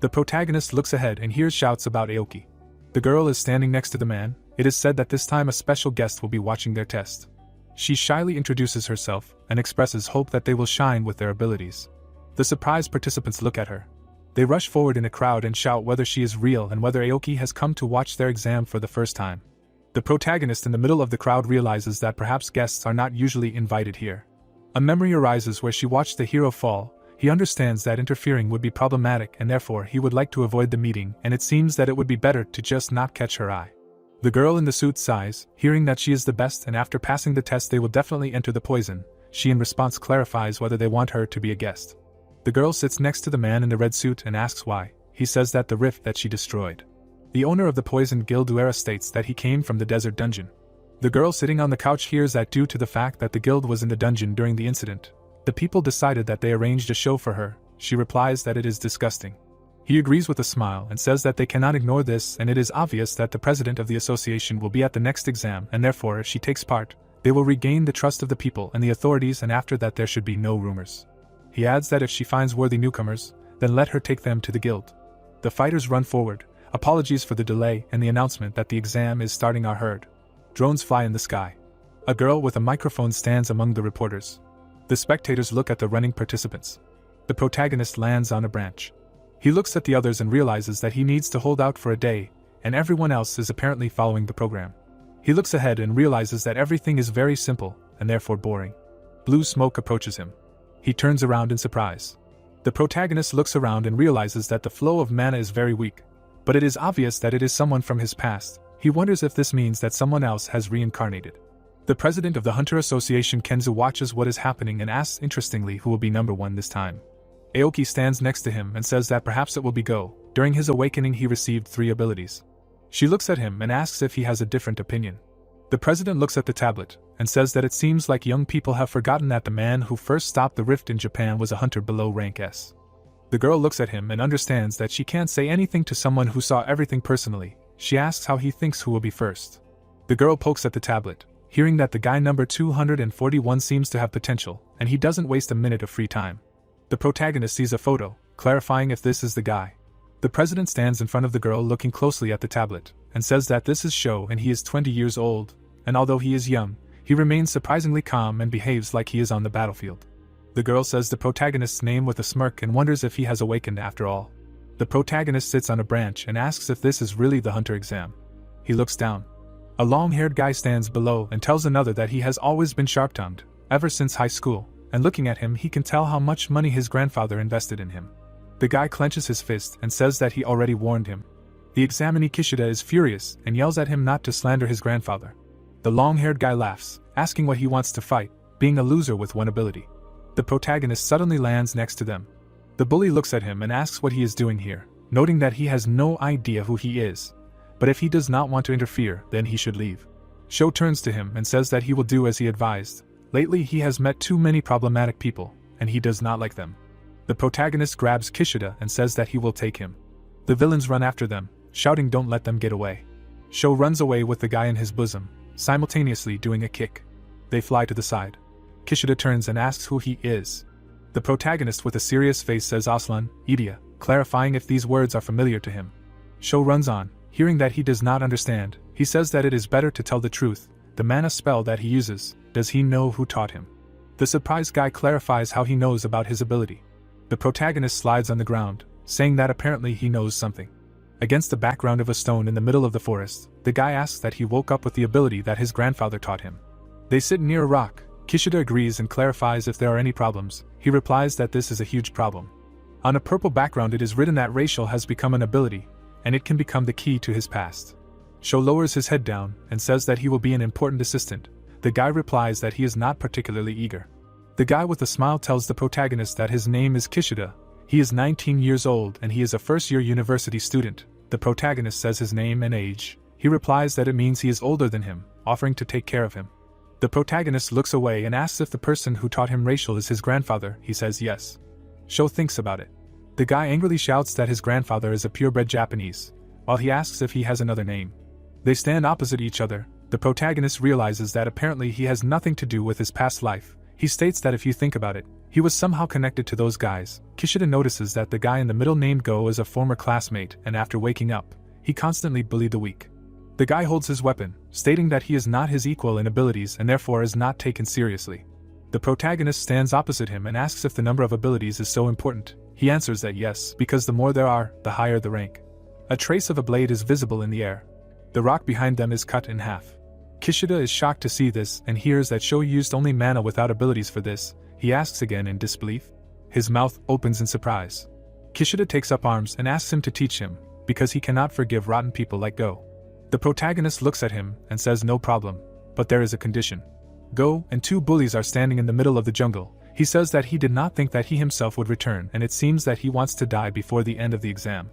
The protagonist looks ahead and hears shouts about Aoki. The girl is standing next to the man. It is said that this time a special guest will be watching their test. She shyly introduces herself and expresses hope that they will shine with their abilities. The surprised participants look at her. They rush forward in a crowd and shout whether she is real and whether Aoki has come to watch their exam for the first time. The protagonist in the middle of the crowd realizes that perhaps guests are not usually invited here. A memory arises where she watched the hero fall. He understands that interfering would be problematic and therefore he would like to avoid the meeting, and it seems that it would be better to just not catch her eye. The girl in the suit sighs, hearing that she is the best and after passing the test they will definitely enter the poison. She in response clarifies whether they want her to be a guest. The girl sits next to the man in the red suit and asks why. He says that the rift that she destroyed. The owner of the poison guild Uera states that he came from the desert dungeon. The girl sitting on the couch hears that due to the fact that the guild was in the dungeon during the incident, the people decided that they arranged a show for her. She replies that it is disgusting. He agrees with a smile and says that they cannot ignore this, and it is obvious that the president of the association will be at the next exam, and therefore if she takes part, they will regain the trust of the people and the authorities, and after that there should be no rumors. He adds that if she finds worthy newcomers, then let her take them to the guild. The fighters run forward. Apologies for the delay and the announcement that the exam is starting are heard. Drones fly in the sky. A girl with a microphone stands among the reporters. The spectators look at the running participants. The protagonist lands on a branch. He looks at the others and realizes that he needs to hold out for a day, and everyone else is apparently following the program. He looks ahead and realizes that everything is very simple, and therefore boring. Blue smoke approaches him. He turns around in surprise. The protagonist looks around and realizes that the flow of mana is very weak. But it is obvious that it is someone from his past. He wonders if this means that someone else has reincarnated. The president of the Hunter Association Kenzu watches what is happening and asks interestingly who will be number 1 this time. Aoki stands next to him and says that perhaps it will be Go. During his awakening he received 3 abilities. She looks at him and asks if he has a different opinion. The president looks at the tablet and says that it seems like young people have forgotten that the man who first stopped the rift in Japan was a hunter below rank S. The girl looks at him and understands that she can't say anything to someone who saw everything personally. She asks how he thinks who will be first. The girl pokes at the tablet, hearing that the guy number 241 seems to have potential, and he doesn't waste a minute of free time. The protagonist sees a photo, clarifying if this is the guy. The president stands in front of the girl looking closely at the tablet, and says that this is Sho and he is 20 years old, and although he is young, he remains surprisingly calm and behaves like he is on the battlefield. The girl says the protagonist's name with a smirk and wonders if he has awakened after all. The protagonist sits on a branch and asks if this is really the hunter exam. He looks down. A long-haired guy stands below and tells another that he has always been sharp-tongued, ever since high school, and looking at him he can tell how much money his grandfather invested in him. The guy clenches his fist and says that he already warned him. The examinee Kishida is furious and yells at him not to slander his grandfather. The long-haired guy laughs, asking what he wants to fight, being a loser with 1 ability. The protagonist suddenly lands next to them. The bully looks at him and asks what he is doing here, noting that he has no idea who he is. But if he does not want to interfere, then he should leave. Sho turns to him and says that he will do as he advised. Lately he has met too many problematic people, and he does not like them. The protagonist grabs Kishida and says that he will take him. The villains run after them, shouting don't let them get away. Sho runs away with the guy in his bosom, simultaneously doing a kick. They fly to the side. Kishida turns and asks who he is. The protagonist with a serious face says Aslan, Idia, clarifying if these words are familiar to him. Sho runs on, hearing that he does not understand. He says that it is better to tell the truth. The mana spell that he uses, does he know who taught him? The surprised guy clarifies how he knows about his ability. The protagonist slides on the ground, saying that apparently he knows something. Against the background of a stone in the middle of the forest, the guy asks that he woke up with the ability that his grandfather taught him. They sit near a rock. Kishida agrees and clarifies if there are any problems. He replies that this is a huge problem. On a purple background it is written that racial has become an ability, and it can become the key to his past. Sho lowers his head down and says that he will be an important assistant, The guy replies that he is not particularly eager. The guy with a smile tells the protagonist that his name is Kishida. He is 19 years old and he is a first-year university student. The protagonist says his name and age. He replies that it means he is older than him, offering to take care of him. The protagonist looks away and asks if the person who taught him racial is his grandfather. He says yes. Sho thinks about it. The guy angrily shouts that his grandfather is a purebred Japanese, while he asks if he has another name. They stand opposite each other. The protagonist realizes that apparently he has nothing to do with his past life. He states that if you think about it, he was somehow connected to those guys. Kishida notices that the guy in the middle named Go is a former classmate, and after waking up, he constantly bullied the weak. The guy holds his weapon, stating that he is not his equal in abilities and therefore is not taken seriously. The protagonist stands opposite him and asks if the number of abilities is so important. He answers that yes, because the more there are, the higher the rank. A trace of a blade is visible in the air. The rock behind them is cut in half. Kishida is shocked to see this and hears that Sho used only mana without abilities for this. He asks again in disbelief. His mouth opens in surprise. Kishida takes up arms and asks him to teach him, because he cannot forgive rotten people like Go. The protagonist looks at him and says no problem, but there is a condition. Go and two bullies are standing in the middle of the jungle. He says that he did not think that he himself would return and it seems that he wants to die before the end of the exam.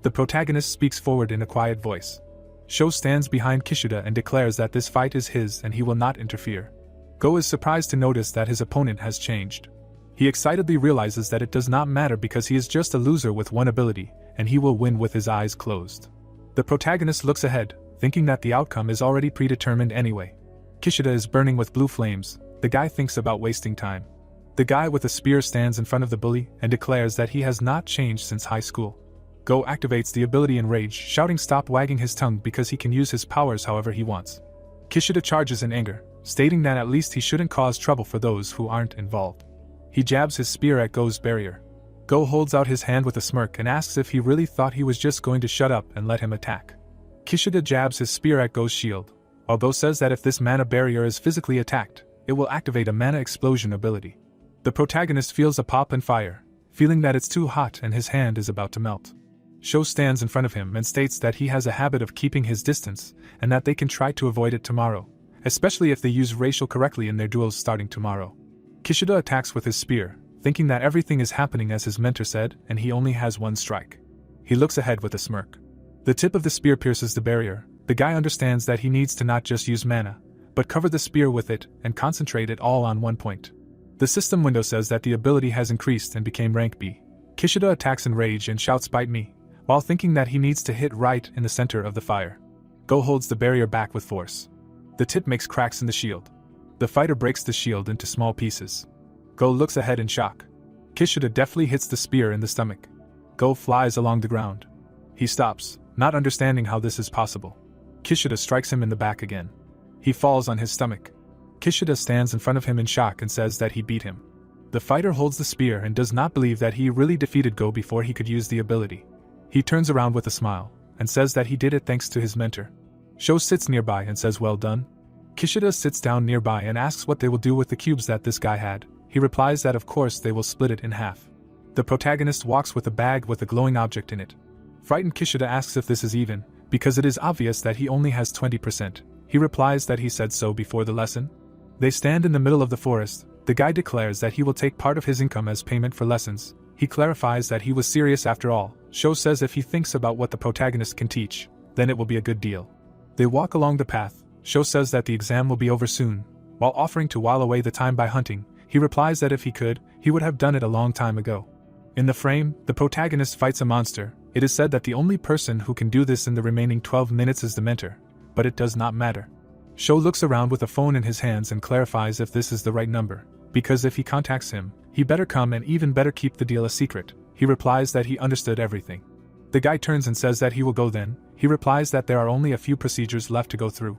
The protagonist speaks forward in a quiet voice. Sho stands behind Kishida and declares that this fight is his and he will not interfere. Go is surprised to notice that his opponent has changed. He excitedly realizes that it does not matter because he is just a loser with one ability, and he will win with his eyes closed. The protagonist looks ahead, thinking that the outcome is already predetermined anyway. Kishida is burning with blue flames. The guy thinks about wasting time. The guy with a spear stands in front of the bully and declares that he has not changed since high school. Go activates the ability Enrage, shouting stop wagging his tongue because he can use his powers however he wants. Kishida charges in anger, stating that at least he shouldn't cause trouble for those who aren't involved. He jabs his spear at Go's barrier. Go holds out his hand with a smirk and asks if he really thought he was just going to shut up and let him attack. Kishida jabs his spear at Go's shield. Go says that if this mana barrier is physically attacked, it will activate a mana explosion ability. The protagonist feels a pop and fire, feeling that it's too hot and his hand is about to melt. Sho stands in front of him and states that he has a habit of keeping his distance and that they can try to avoid it tomorrow, especially if they use racial correctly in their duels starting tomorrow. Kishida attacks with his spear, thinking that everything is happening as his mentor said and he only has one strike. He looks ahead with a smirk. The tip of the spear pierces the barrier. The guy understands that he needs to not just use mana, but cover the spear with it and concentrate it all on one point. The system window says that the ability has increased and became rank B. Kishida attacks in rage and shouts bite me, while thinking that he needs to hit right in the center of the fire. Go holds the barrier back with force. The tip makes cracks in the shield. The fighter breaks the shield into small pieces. Go looks ahead in shock. Kishida deftly hits the spear in the stomach. Go flies along the ground. He stops, not understanding how this is possible. Kishida strikes him in the back again. He falls on his stomach. Kishida stands in front of him in shock and says that he beat him. The fighter holds the spear and does not believe that he really defeated Go before he could use the ability. He turns around with a smile and says that he did it thanks to his mentor. Sho sits nearby and says well done. Kishida sits down nearby and asks what they will do with the cubes that this guy had. He replies that of course they will split it in half. The protagonist walks with a bag with a glowing object in it. Frightened Kishida asks if this is even, because it is obvious that he only has 20%. He replies that he said so before the lesson. They stand in the middle of the forest. The guy declares that he will take part of his income as payment for lessons. He clarifies that he was serious after all. Sho says if he thinks about what the protagonist can teach, then it will be a good deal. They walk along the path. Sho says that the exam will be over soon. While offering to while away the time by hunting, he replies that if he could, he would have done it a long time ago. In the frame, the protagonist fights a monster. It is said that the only person who can do this in the remaining 12 minutes is the mentor, but it does not matter. Sho looks around with a phone in his hands and clarifies if this is the right number, because if he contacts him, he better come and even better keep the deal a secret. He replies that he understood everything. The guy turns and says that he will go then. He replies that there are only a few procedures left to go through.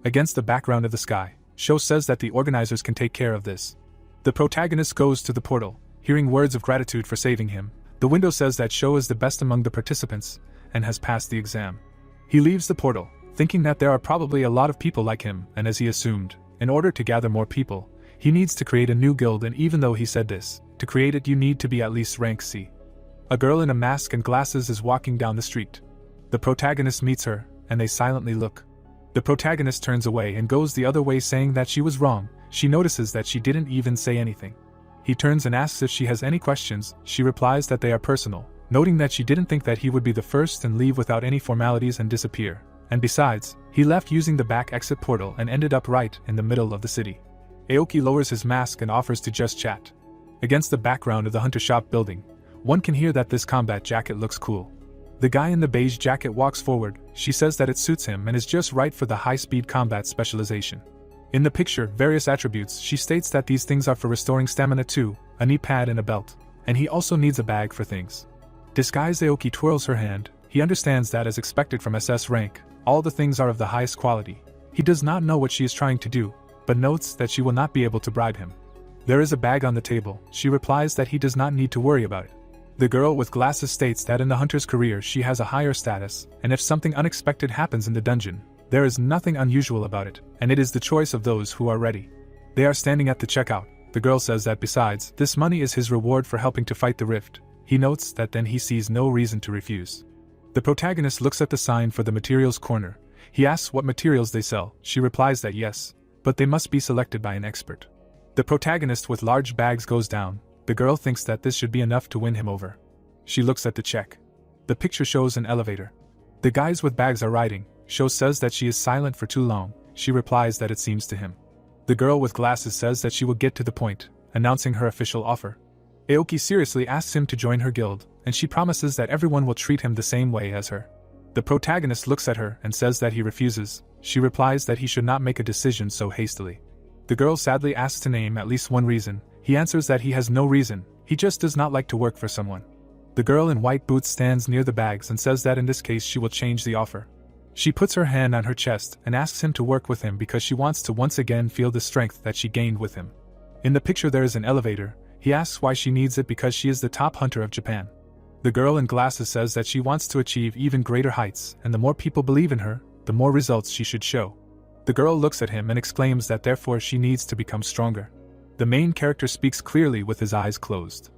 Against the background of the sky, Sho says that the organizers can take care of this. The protagonist goes to the portal, hearing words of gratitude for saving him. The window says that Sho is the best among the participants and has passed the exam. He leaves the portal, thinking that there are probably a lot of people like him, and as he assumed, in order to gather more people, he needs to create a new guild, and even though he said this, to create it you need to be at least rank C. A girl in a mask and glasses is walking down the street. The protagonist meets her, and they silently look. The The protagonist turns away and goes the other way, saying that she was wrong. She notices that she didn't even say anything. He turns and asks if she has any questions. She replies that they are personal, noting that she didn't think that he would be the first and leave without any formalities and disappear. And besides, he left using the back exit portal and ended up right in the middle of the city. Aoki lowers his mask and offers to just chat. Against the background of the hunter shop building, one can hear that this combat jacket looks cool. The guy in the beige jacket walks forward. She says that it suits him and is just right for the high-speed combat specialization. In the picture, various attributes, she states that these things are for restoring stamina too, a knee pad and a belt, and he also needs a bag for things. Disguised Aoki twirls her hand. He understands that as expected from SS rank, all the things are of the highest quality. He does not know what she is trying to do, but notes that she will not be able to bribe him. There is a bag on the table. She replies that he does not need to worry about it. The girl with glasses states that in the hunter's career she has a higher status, and if something unexpected happens in the dungeon, there is nothing unusual about it, and it is the choice of those who are ready. They are standing at the checkout. The girl says that besides, this money is his reward for helping to fight the rift. He notes that then he sees no reason to refuse. The protagonist looks at the sign for the materials corner. He asks what materials they sell. She replies that yes, but they must be selected by an expert. The protagonist with large bags goes down. The girl thinks that this should be enough to win him over. She looks at the check. The picture shows an elevator. The guys with bags are riding. Sho says that she is silent for too long. She replies that it seems to him. The girl with glasses says that she will get to the point, announcing her official offer. Aoki seriously asks him to join her guild, and she promises that everyone will treat him the same way as her. The protagonist looks at her and says that he refuses. She replies that he should not make a decision so hastily. The girl sadly asks to name at least one reason. He answers that he has no reason, he just does not like to work for someone. The girl in white boots stands near the bags and says that in this case she will change the offer. She puts her hand on her chest and asks him to work with him because she wants to once again feel the strength that she gained with him. In the picture there is an elevator. He asks why she needs it because she is the top hunter of Japan. The girl in glasses says that she wants to achieve even greater heights, and the more people believe in her, the more results she should show. The girl looks at him and exclaims that therefore she needs to become stronger. The main character speaks clearly with his eyes closed.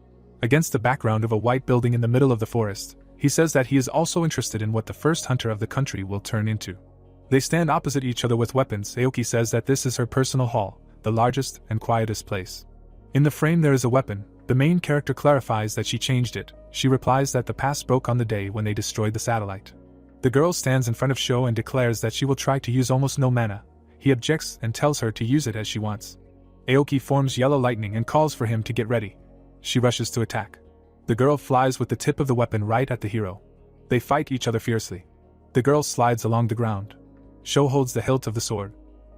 Against the background of a white building in the middle of the forest, he says that he is also interested in what the first hunter of the country will turn into. They stand opposite each other with weapons. Aoki says that this is her personal hall, the largest and quietest place. In the frame there is a weapon. The main character clarifies that she changed it. She replies that the past broke on the day when they destroyed the satellite. The girl stands in front of Sho and declares that she will try to use almost no mana. He objects and tells her to use it as she wants. Aoki forms yellow lightning and calls for him to get ready. She rushes to attack. The girl flies with the tip of the weapon right at the hero. They fight each other fiercely. The girl slides along the ground. Sho holds the hilt of the sword.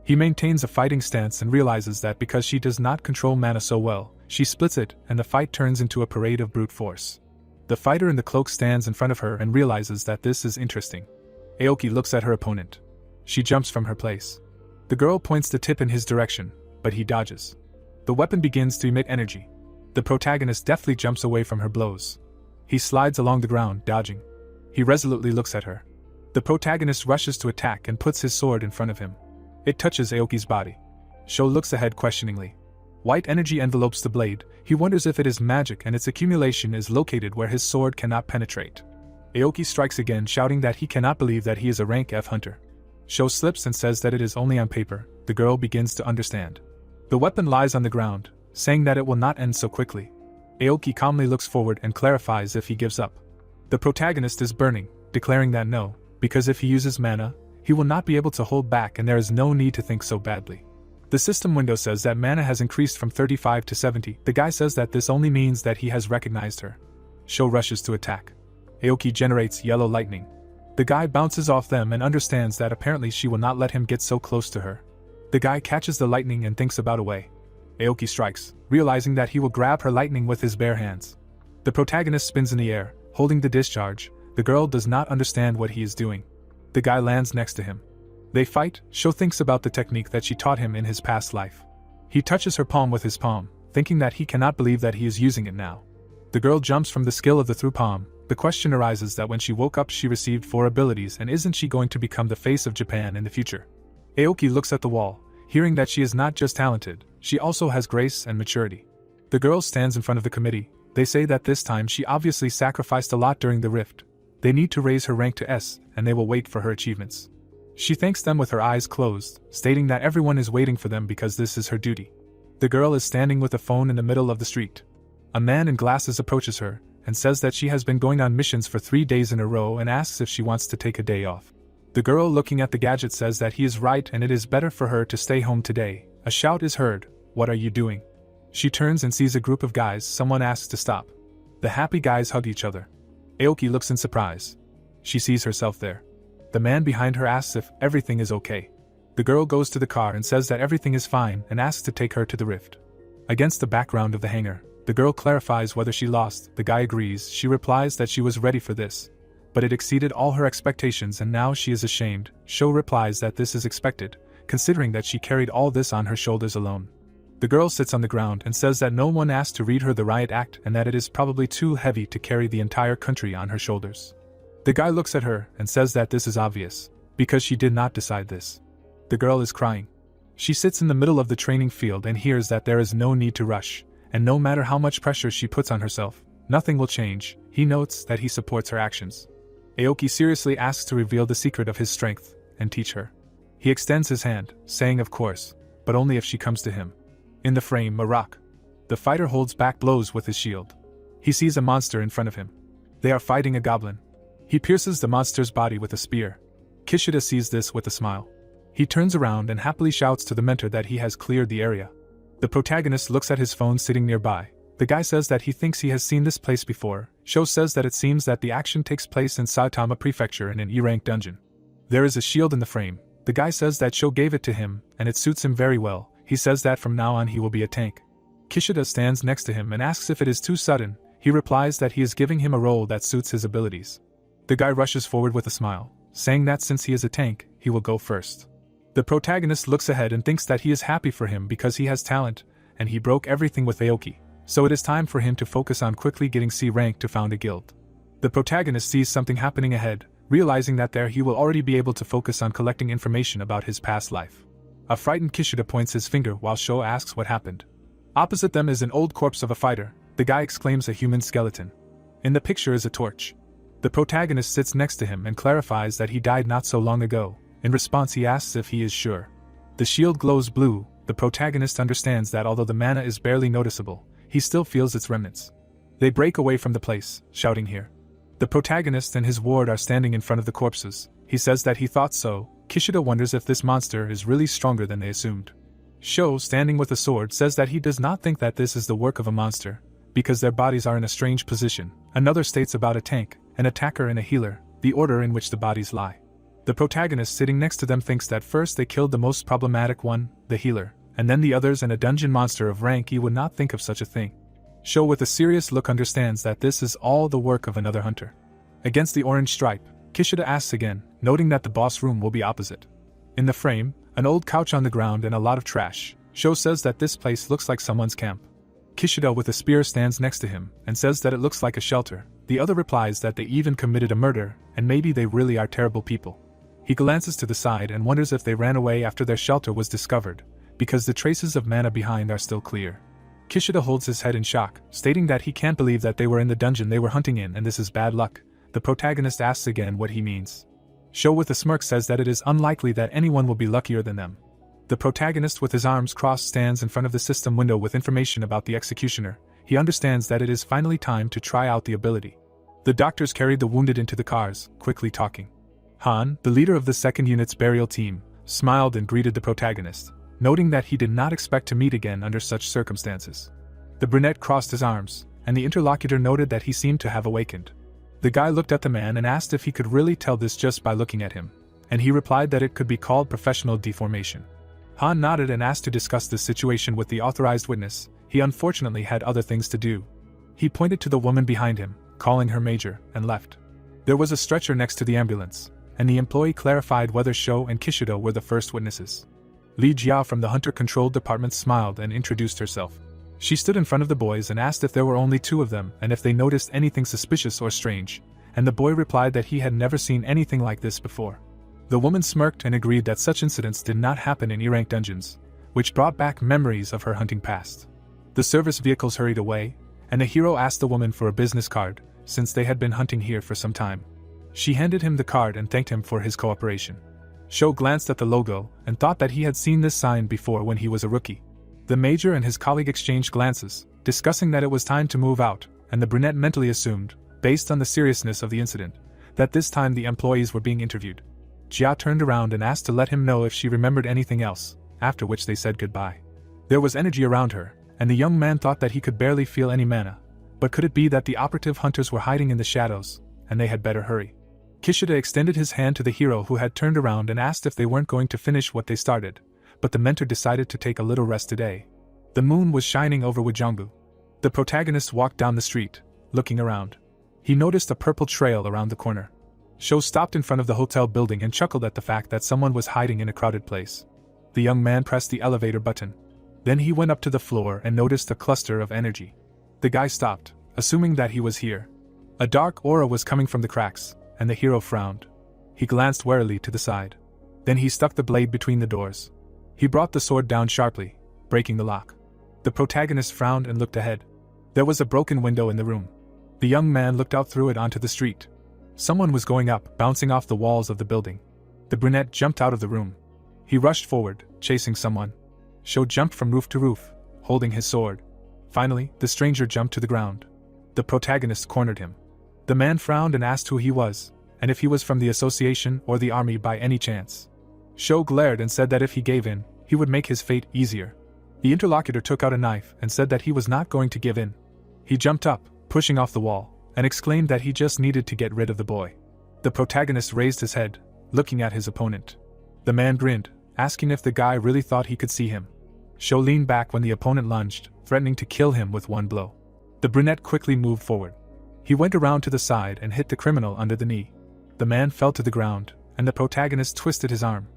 He maintains a fighting stance and realizes that because she does not control mana so well, she splits it and the fight turns into a parade of brute force. The fighter in the cloak stands in front of her and realizes that this is interesting. Aoki looks at her opponent. She jumps from her place. The girl points the tip in his direction, but he dodges. The weapon begins to emit energy. The protagonist deftly jumps away from her blows. He slides along the ground, dodging. He resolutely looks at her. The protagonist rushes to attack and puts his sword in front of him. It touches Aoki's body. Sho looks ahead questioningly. White energy envelopes the blade. He wonders if it is magic and its accumulation is located where his sword cannot penetrate. Aoki strikes again, shouting that he cannot believe that he is a rank F hunter. Sho slips and says that it is only on paper. The girl begins to understand. The weapon lies on the ground, saying that it will not end so quickly. Aoki calmly looks forward and clarifies if he gives up. The protagonist is burning, declaring that no, because if he uses mana, he will not be able to hold back and there is no need to think so badly. The system window says that mana has increased from 35 to 70. The guy says that this only means that he has recognized her. Sho rushes to attack. Aoki generates yellow lightning. The guy bounces off them and understands that apparently she will not let him get so close to her. The guy catches the lightning and thinks about a way. Aoki strikes, realizing that he will grab her lightning with his bare hands. The protagonist spins in the air, holding the discharge. The girl does not understand what he is doing. The guy lands next to him. They fight. Sho thinks about the technique that she taught him in his past life. He touches her palm with his palm, thinking that he cannot believe that he is using it now. The girl jumps from the skill of the through palm. The question arises that when she woke up she received 4 abilities, and isn't she going to become the face of Japan in the future? Aoki looks at the wall, hearing that she is not just talented, she also has grace and maturity. The girl stands in front of the committee. They say that this time she obviously sacrificed a lot during the rift. They need to raise her rank to S, and they will wait for her achievements. She thanks them with her eyes closed, stating that everyone is waiting for them because this is her duty. The girl is standing with a phone in the middle of the street. A man in glasses approaches her and says that she has been going on missions for 3 days in a row and asks if she wants to take a day off. The girl looking at the gadget says that he is right and it is better for her to stay home today. A shout is heard, "What are you doing?" She turns and sees a group of guys. Someone asks to stop. The happy guys hug each other. Aoki looks in surprise. She sees herself there. The man behind her asks if everything is okay. The girl goes to the car and says that everything is fine and asks to take her to the rift. Against the background of the hangar, the girl clarifies whether she lost. The guy agrees. She replies that she was ready for this, but it exceeded all her expectations and now she is ashamed. Sho replies that this is expected, considering that she carried all this on her shoulders alone. The girl sits on the ground and says that no one asked to read her the riot act and that it is probably too heavy to carry the entire country on her shoulders. The guy looks at her and says that this is obvious, because she did not decide this. The girl is crying. She sits in the middle of the training field and hears that there is no need to rush, and no matter how much pressure she puts on herself, nothing will change. He notes that he supports her actions. Aoki seriously asks to reveal the secret of his strength and teach her. He extends his hand, saying of course, but only if she comes to him. In the frame, a rock. The fighter holds back blows with his shield. He sees a monster in front of him. They are fighting a goblin. He pierces the monster's body with a spear. Kishida sees this with a smile. He turns around and happily shouts to the mentor that he has cleared the area. The protagonist looks at his phone sitting nearby. The guy says that he thinks he has seen this place before. Sho says that it seems that the action takes place in Saitama Prefecture in an E-rank dungeon. There is a shield in the frame. The guy says that Sho gave it to him, and it suits him very well. He says that from now on he will be a tank. Kishida stands next to him and asks if it is too sudden. He replies that he is giving him a role that suits his abilities. The guy rushes forward with a smile, saying that since he is a tank, he will go first. The protagonist looks ahead and thinks that he is happy for him because he has talent, and he broke everything with Aoki, so it is time for him to focus on quickly getting C rank to found a guild. The protagonist sees something happening ahead, realizing that there he will already be able to focus on collecting information about his past life. A frightened Kishida points his finger while Sho asks what happened. Opposite them is an old corpse of a fighter. The guy exclaims a human skeleton. In the picture is a torch. The protagonist sits next to him and clarifies that he died not so long ago. In response he asks if he is sure. The shield glows blue. The protagonist understands that although the mana is barely noticeable, he still feels its remnants. They break away from the place, shouting here. The protagonist and his ward are standing in front of the corpses. He says that he thought so. Kishida wonders if this monster is really stronger than they assumed. Sho, standing with a sword, says that he does not think that this is the work of a monster, because their bodies are in a strange position. Another states about a tank, an attacker and a healer, the order in which the bodies lie. The protagonist sitting next to them thinks that first they killed the most problematic one, the healer, and then the others, and a dungeon monster of rank. He would not think of such a thing. Sho with a serious look understands that this is all the work of another hunter. Against the orange stripe, Kishida asks again, noting that the boss room will be opposite. In the frame, an old couch on the ground and a lot of trash. Sho says that this place looks like someone's camp. Kishida with a spear stands next to him and says that it looks like a shelter. The other replies that they even committed a murder, and maybe they really are terrible people. He glances to the side and wonders if they ran away after their shelter was discovered, because the traces of mana behind are still clear. Kishida holds his head in shock, stating that he can't believe that they were in the dungeon they were hunting in and this is bad luck. The protagonist asks again what he means. Sho with a smirk says that it is unlikely that anyone will be luckier than them. The protagonist with his arms crossed stands in front of the system window with information about the executioner. He understands that it is finally time to try out the ability. The doctors carried the wounded into the cars, quickly talking. Han, the leader of the second unit's burial team, smiled and greeted the protagonist, noting that he did not expect to meet again under such circumstances. The brunette crossed his arms, and the interlocutor noted that he seemed to have awakened. The guy looked at the man and asked if he could really tell this just by looking at him, and he replied that it could be called professional deformation. Han nodded and asked to discuss this situation with the authorized witness. He unfortunately had other things to do. He pointed to the woman behind him, calling her Major, and left. There was a stretcher next to the ambulance, and the employee clarified whether Sho and Kishida were the first witnesses. Li Jia from the Hunter Control Department smiled and introduced herself. She stood in front of the boys and asked if there were only two of them and if they noticed anything suspicious or strange, and the boy replied that he had never seen anything like this before. The woman smirked and agreed that such incidents did not happen in E-rank dungeons, which brought back memories of her hunting past. The service vehicles hurried away, and the hero asked the woman for a business card, since they had been hunting here for some time. She handed him the card and thanked him for his cooperation. Sho glanced at the logo and thought that he had seen this sign before when he was a rookie. The major and his colleague exchanged glances, discussing that it was time to move out, and the brunette mentally assumed, based on the seriousness of the incident, that this time the employees were being interviewed. Jia turned around and asked to let him know if she remembered anything else, after which they said goodbye. There was energy around her, and the young man thought that he could barely feel any mana, but could it be that the operative hunters were hiding in the shadows, and they had better hurry? Kishida extended his hand to the hero who had turned around and asked if they weren't going to finish what they started, but the mentor decided to take a little rest today. The moon was shining over Wajongbu. The protagonist walked down the street, looking around. He noticed a purple trail around the corner. Sho stopped in front of the hotel building and chuckled at the fact that someone was hiding in a crowded place. The young man pressed the elevator button. Then he went up to the floor and noticed a cluster of energy. The guy stopped, assuming that he was here. A dark aura was coming from the cracks, and the hero frowned. He glanced warily to the side. Then he stuck the blade between the doors. He brought the sword down sharply, breaking the lock. The protagonist frowned and looked ahead. There was a broken window in the room. The young man looked out through it onto the street. Someone was going up, bouncing off the walls of the building. The brunette jumped out of the room. He rushed forward, chasing someone. Sho jumped from roof to roof, holding his sword. Finally, the stranger jumped to the ground. The protagonist cornered him. The man frowned and asked who he was, and if he was from the association or the army by any chance. Sho glared and said that if he gave in, he would make his fate easier. The interlocutor took out a knife and said that he was not going to give in. He jumped up, pushing off the wall, and exclaimed that he just needed to get rid of the boy. The protagonist raised his head, looking at his opponent. The man grinned, asking if the guy really thought he could see him. Sho leaned back when the opponent lunged, threatening to kill him with one blow. The brunette quickly moved forward. He went around to the side and hit the criminal under the knee. The man fell to the ground, and the protagonist twisted his arm.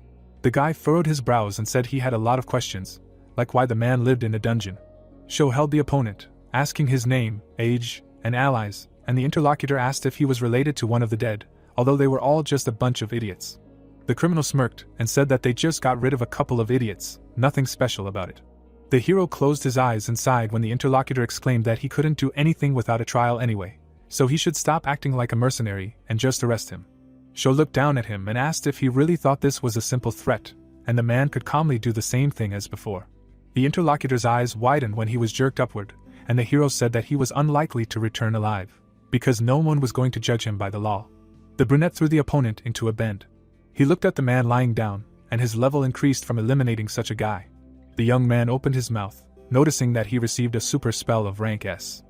The guy furrowed his brows and said he had a lot of questions, like why the man lived in a dungeon. Sho held the opponent, asking his name, age, and allies, and the interlocutor asked if he was related to one of the dead, although they were all just a bunch of idiots. The criminal smirked and said that they just got rid of a couple of idiots, nothing special about it. The hero closed his eyes and sighed when the interlocutor exclaimed that he couldn't do anything without a trial anyway, so he should stop acting like a mercenary and just arrest him. Sho looked down at him and asked if he really thought this was a simple threat, and the man could calmly do the same thing as before. The interlocutor's eyes widened when he was jerked upward, and the hero said that he was unlikely to return alive, because no one was going to judge him by the law. The brunette threw the opponent into a bend. He looked at the man lying down, and his level increased from eliminating such a guy. The young man opened his mouth, noticing that he received a super spell of rank S.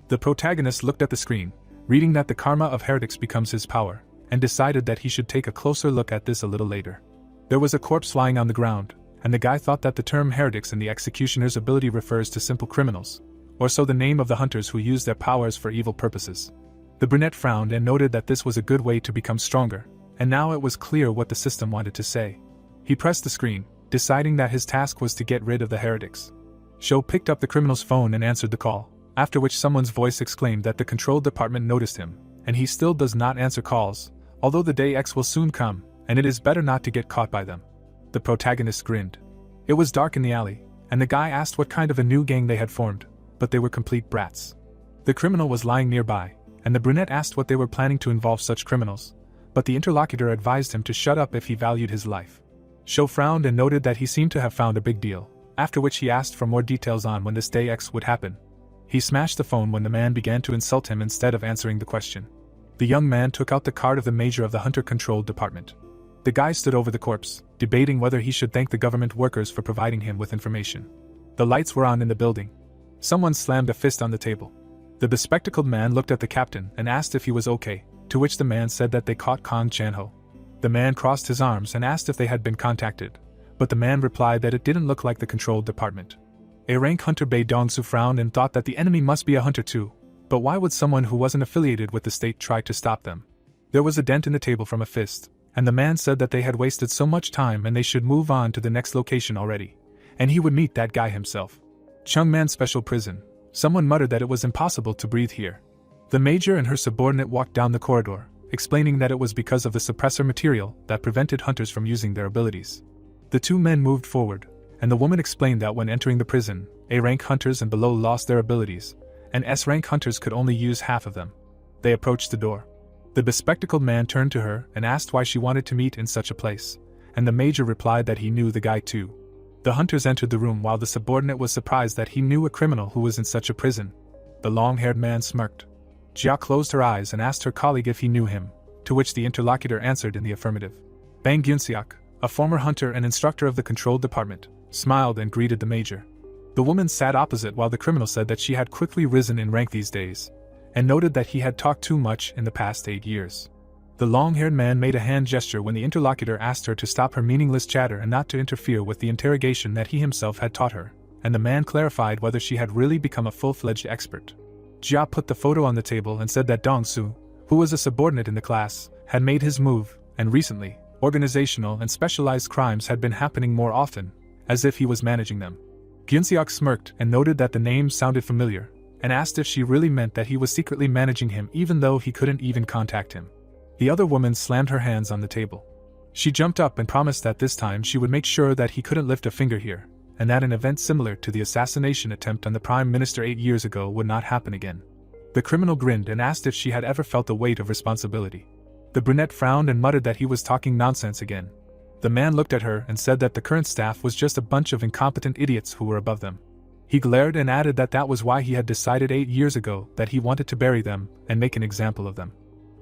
The protagonist looked at the screen, reading that the karma of heretics becomes his power, and decided that he should take a closer look at this a little later. There was a corpse lying on the ground, and the guy thought that the term heretics in the executioner's ability refers to simple criminals, or so the name of the hunters who use their powers for evil purposes. The brunette frowned and noted that this was a good way to become stronger, and now it was clear what the system wanted to say. He pressed the screen, deciding that his task was to get rid of the heretics. Sho picked up the criminal's phone and answered the call, after which someone's voice exclaimed that the control department noticed him, and he still does not answer calls, although the day X will soon come, and it is better not to get caught by them. The protagonist grinned. It was dark in the alley, and the guy asked what kind of a new gang they had formed, but they were complete brats. The criminal was lying nearby, and the brunette asked what they were planning to involve such criminals, but the interlocutor advised him to shut up if he valued his life. Sho frowned and noted that he seemed to have found a big deal, after which he asked for more details on when this day X would happen. He smashed the phone when the man began to insult him instead of answering the question. The young man took out the card of the major of the hunter-controlled department. The guy stood over the corpse, debating whether he should thank the government workers for providing him with information. The lights were on in the building. Someone slammed a fist on the table. The bespectacled man looked at the captain and asked if he was okay, to which the man said that they caught Kong Chanho. The man crossed his arms and asked if they had been contacted, but the man replied that it didn't look like the controlled department. A rank hunter Bei Dongsu frowned and thought that the enemy must be a hunter too, but why would someone who wasn't affiliated with the state try to stop them? There was a dent in the table from a fist, and the man said that they had wasted so much time and they should move on to the next location already, and he would meet that guy himself. Chungman Special Prison. Someone muttered that it was impossible to breathe here. The major and her subordinate walked down the corridor, explaining that it was because of the suppressor material that prevented hunters from using their abilities. The two men moved forward, and the woman explained that when entering the prison, A-rank hunters and below lost their abilities, and S-rank hunters could only use half of them. They approached the door. The bespectacled man turned to her and asked why she wanted to meet in such a place, and the major replied that he knew the guy too. The hunters entered the room while the subordinate was surprised that he knew a criminal who was in such a prison. The long-haired man smirked. Jia closed her eyes and asked her colleague if he knew him, to which the interlocutor answered in the affirmative. Bang Gyunseok, a former hunter and instructor of the control department, smiled and greeted the major. The woman sat opposite while the criminal said that she had quickly risen in rank these days, and noted that he had talked too much in the past 8 years. The long-haired man made a hand gesture when the interlocutor asked her to stop her meaningless chatter and not to interfere with the interrogation that he himself had taught her, and the man clarified whether she had really become a full-fledged expert. Jia put the photo on the table and said that Dong-su, who was a subordinate in the class, had made his move, and recently, organizational and specialized crimes had been happening more often, as if he was managing them. Gyunseok smirked and noted that the name sounded familiar, and asked if she really meant that he was secretly managing him even though he couldn't even contact him. The other woman slammed her hands on the table. She jumped up and promised that this time she would make sure that he couldn't lift a finger here, and that an event similar to the assassination attempt on the Prime Minister 8 years ago would not happen again. The criminal grinned and asked if she had ever felt the weight of responsibility. The brunette frowned and muttered that he was talking nonsense again. The man looked at her and said that the current staff was just a bunch of incompetent idiots who were above them. He glared and added that that was why he had decided 8 years ago that he wanted to bury them and make an example of them.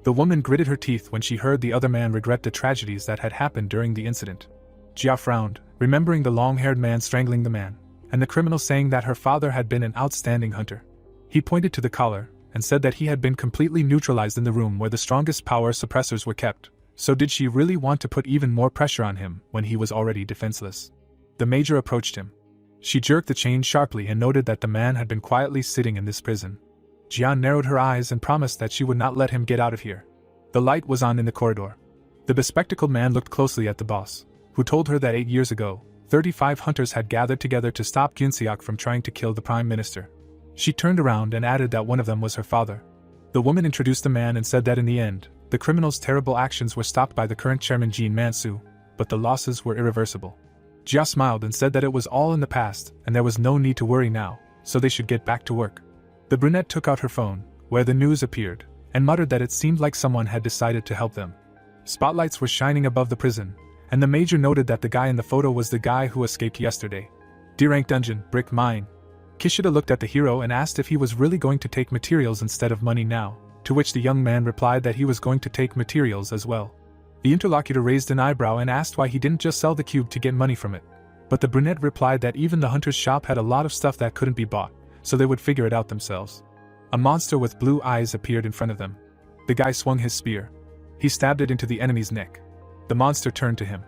The woman gritted her teeth when she heard the other man regret the tragedies that had happened during the incident. Jia frowned, remembering the long-haired man strangling the man, and the criminal saying that her father had been an outstanding hunter. He pointed to the collar and said that he had been completely neutralized in the room where the strongest power suppressors were kept, so did she really want to put even more pressure on him when he was already defenseless? The major approached him. She jerked the chain sharply and noted that the man had been quietly sitting in this prison. Jia narrowed her eyes and promised that she would not let him get out of here. The light was on in the corridor. The bespectacled man looked closely at the boss, who told her that 8 years ago, 35 hunters had gathered together to stop Gyunseok from trying to kill the Prime Minister. She turned around and added that one of them was her father. The woman introduced the man and said that in the end, the criminal's terrible actions were stopped by the current chairman Jin Mansu, but the losses were irreversible. Jia smiled and said that it was all in the past and there was no need to worry now, so they should get back to work. The brunette took out her phone, where the news appeared, and muttered that it seemed like someone had decided to help them. Spotlights were shining above the prison, and the major noted that the guy in the photo was the guy who escaped yesterday. D-rank dungeon, brick mine. Kishida looked at the hero and asked if he was really going to take materials instead of money now, to which the young man replied that he was going to take materials as well. The interlocutor raised an eyebrow and asked why he didn't just sell the cube to get money from it. But the brunette replied that even the hunter's shop had a lot of stuff that couldn't be bought, so they would figure it out themselves. A monster with blue eyes appeared in front of them. The guy swung his spear. He stabbed it into the enemy's neck. The monster turned to him.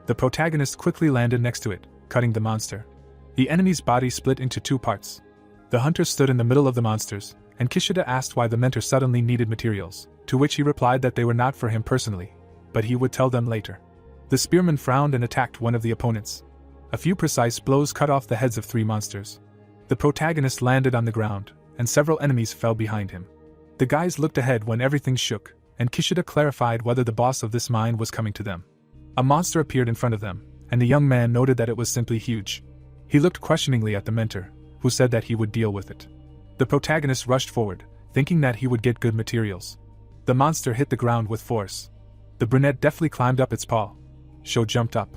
The protagonist quickly landed next to it, cutting the monster. The enemy's body split into 2 parts. The hunter stood in the middle of the monsters, and Kishida asked why the mentor suddenly needed materials, to which he replied that they were not for him personally, but he would tell them later. The spearman frowned and attacked one of the opponents. A few precise blows cut off the heads of 3 monsters. The protagonist landed on the ground, and several enemies fell behind him. The guys looked ahead when everything shook, and Kishida clarified whether the boss of this mine was coming to them. A monster appeared in front of them, and the young man noted that it was simply huge. He looked questioningly at the mentor, who said that he would deal with it. The protagonist rushed forward, thinking that he would get good materials. The monster hit the ground with force. The brunette deftly climbed up its paw. Sho jumped up.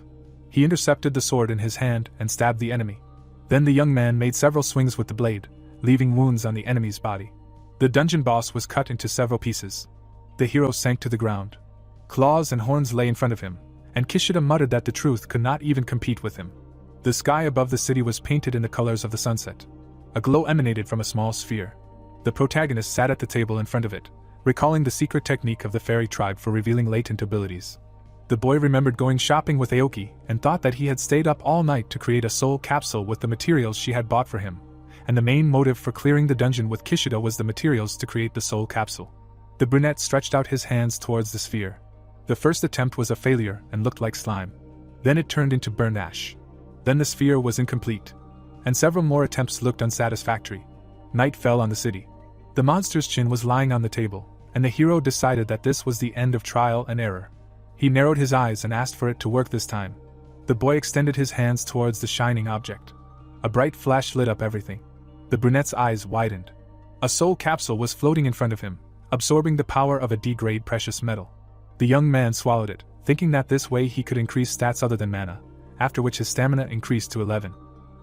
He intercepted the sword in his hand and stabbed the enemy. Then the young man made several swings with the blade, leaving wounds on the enemy's body. The dungeon boss was cut into several pieces. The hero sank to the ground. Claws and horns lay in front of him, and Kishida muttered that the truth could not even compete with him. The sky above the city was painted in the colors of the sunset. A glow emanated from a small sphere. The protagonist sat at the table in front of it, recalling the secret technique of the fairy tribe for revealing latent abilities. The boy remembered going shopping with Aoki and thought that he had stayed up all night to create a soul capsule with the materials she had bought for him, and the main motive for clearing the dungeon with Kishida was the materials to create the soul capsule. The brunette stretched out his hands towards the sphere. The first attempt was a failure and looked like slime. Then it turned into burnt ash. Then the sphere was incomplete, and several more attempts looked unsatisfactory. Night fell on the city. The monster's chin was lying on the table, and the hero decided that this was the end of trial and error. He narrowed his eyes and asked for it to work this time. The boy extended his hands towards the shining object. A bright flash lit up everything. The brunette's eyes widened. A soul capsule was floating in front of him, absorbing the power of a D-grade precious metal. The young man swallowed it, thinking that this way he could increase stats other than mana, after which his stamina increased to 11.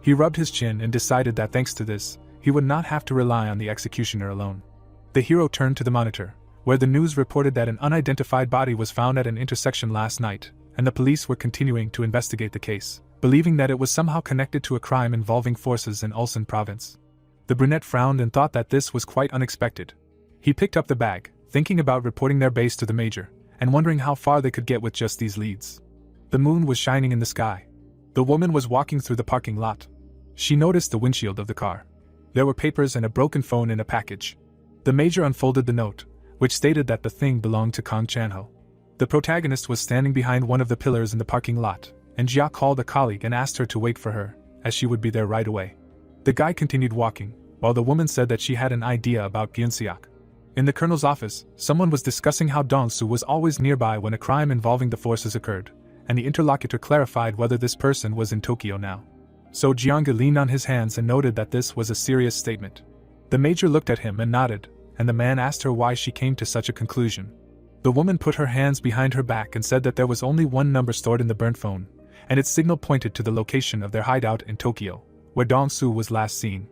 He rubbed his chin and decided that thanks to this, he would not have to rely on the executioner alone. The hero turned to the monitor, where the news reported that an unidentified body was found at an intersection last night, and the police were continuing to investigate the case, believing that it was somehow connected to a crime involving forces in Ulsan province. The brunette frowned and thought that this was quite unexpected. He picked up the bag, thinking about reporting their base to the major, and wondering how far they could get with just these leads. The moon was shining in the sky. The woman was walking through the parking lot. She noticed the windshield of the car. There were papers and a broken phone in a package. The major unfolded the note, which stated that the thing belonged to Kang Chanho. The protagonist was standing behind one of the pillars in the parking lot, and Jia called a colleague and asked her to wait for her, as she would be there right away. The guy continued walking, while the woman said that she had an idea about Gyunseok. In the colonel's office, someone was discussing how Dong-soo was always nearby when a crime involving the forces occurred, and the interlocutor clarified whether this person was in Tokyo now. So Jianga leaned on his hands and noted that this was a serious statement. The major looked at him and nodded, and the man asked her why she came to such a conclusion. The woman put her hands behind her back and said that there was only one number stored in the burnt phone, and its signal pointed to the location of their hideout in Tokyo, where Dong-soo was last seen.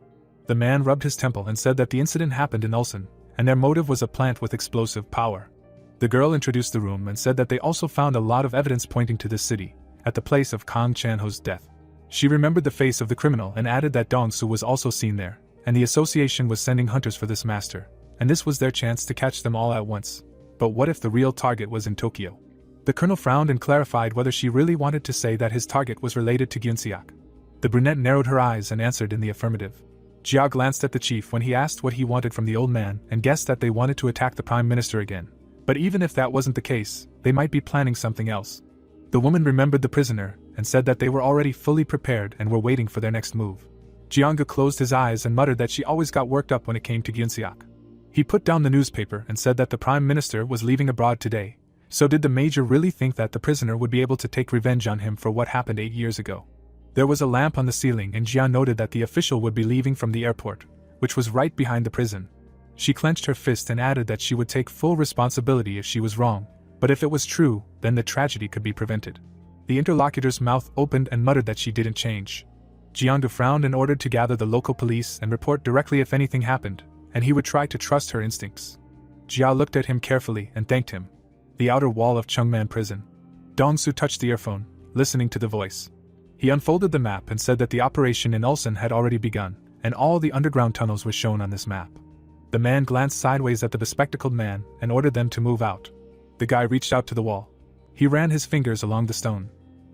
The man rubbed his temple and said that the incident happened in Ulsan, and their motive was a plant with explosive power. The girl introduced the room and said that they also found a lot of evidence pointing to this city, at the place of Kang Chanho's death. She remembered the face of the criminal and added that Dong-soo was also seen there, and the association was sending hunters for this master, and this was their chance to catch them all at once. But what if the real target was in Tokyo? The colonel frowned and clarified whether she really wanted to say that his target was related to Gyunseok. The brunette narrowed her eyes and answered in the affirmative. Jia glanced at the chief when he asked what he wanted from the old man and guessed that they wanted to attack the prime minister again. But even if that wasn't the case, they might be planning something else. The woman remembered the prisoner and said that they were already fully prepared and were waiting for their next move. Jianga closed his eyes and muttered that she always got worked up when it came to Gyunseok. He put down the newspaper and said that the prime minister was leaving abroad today. So did the major really think that the prisoner would be able to take revenge on him for what happened 8 years ago? There was a lamp on the ceiling and Jia noted that the official would be leaving from the airport, which was right behind the prison. She clenched her fist and added that she would take full responsibility if she was wrong, but if it was true, then the tragedy could be prevented. The interlocutor's mouth opened and muttered that she didn't change. Jiangdu frowned and ordered to gather the local police and report directly if anything happened, and he would try to trust her instincts. Jia looked at him carefully and thanked him. The outer wall of Chungman prison. Dong-soo touched the earphone, listening to the voice. He unfolded the map and said that the operation in Ulsan had already begun, and all the underground tunnels were shown on this map. The man glanced sideways at the bespectacled man and ordered them to move out. The guy reached out to the wall. He ran his fingers along the stone.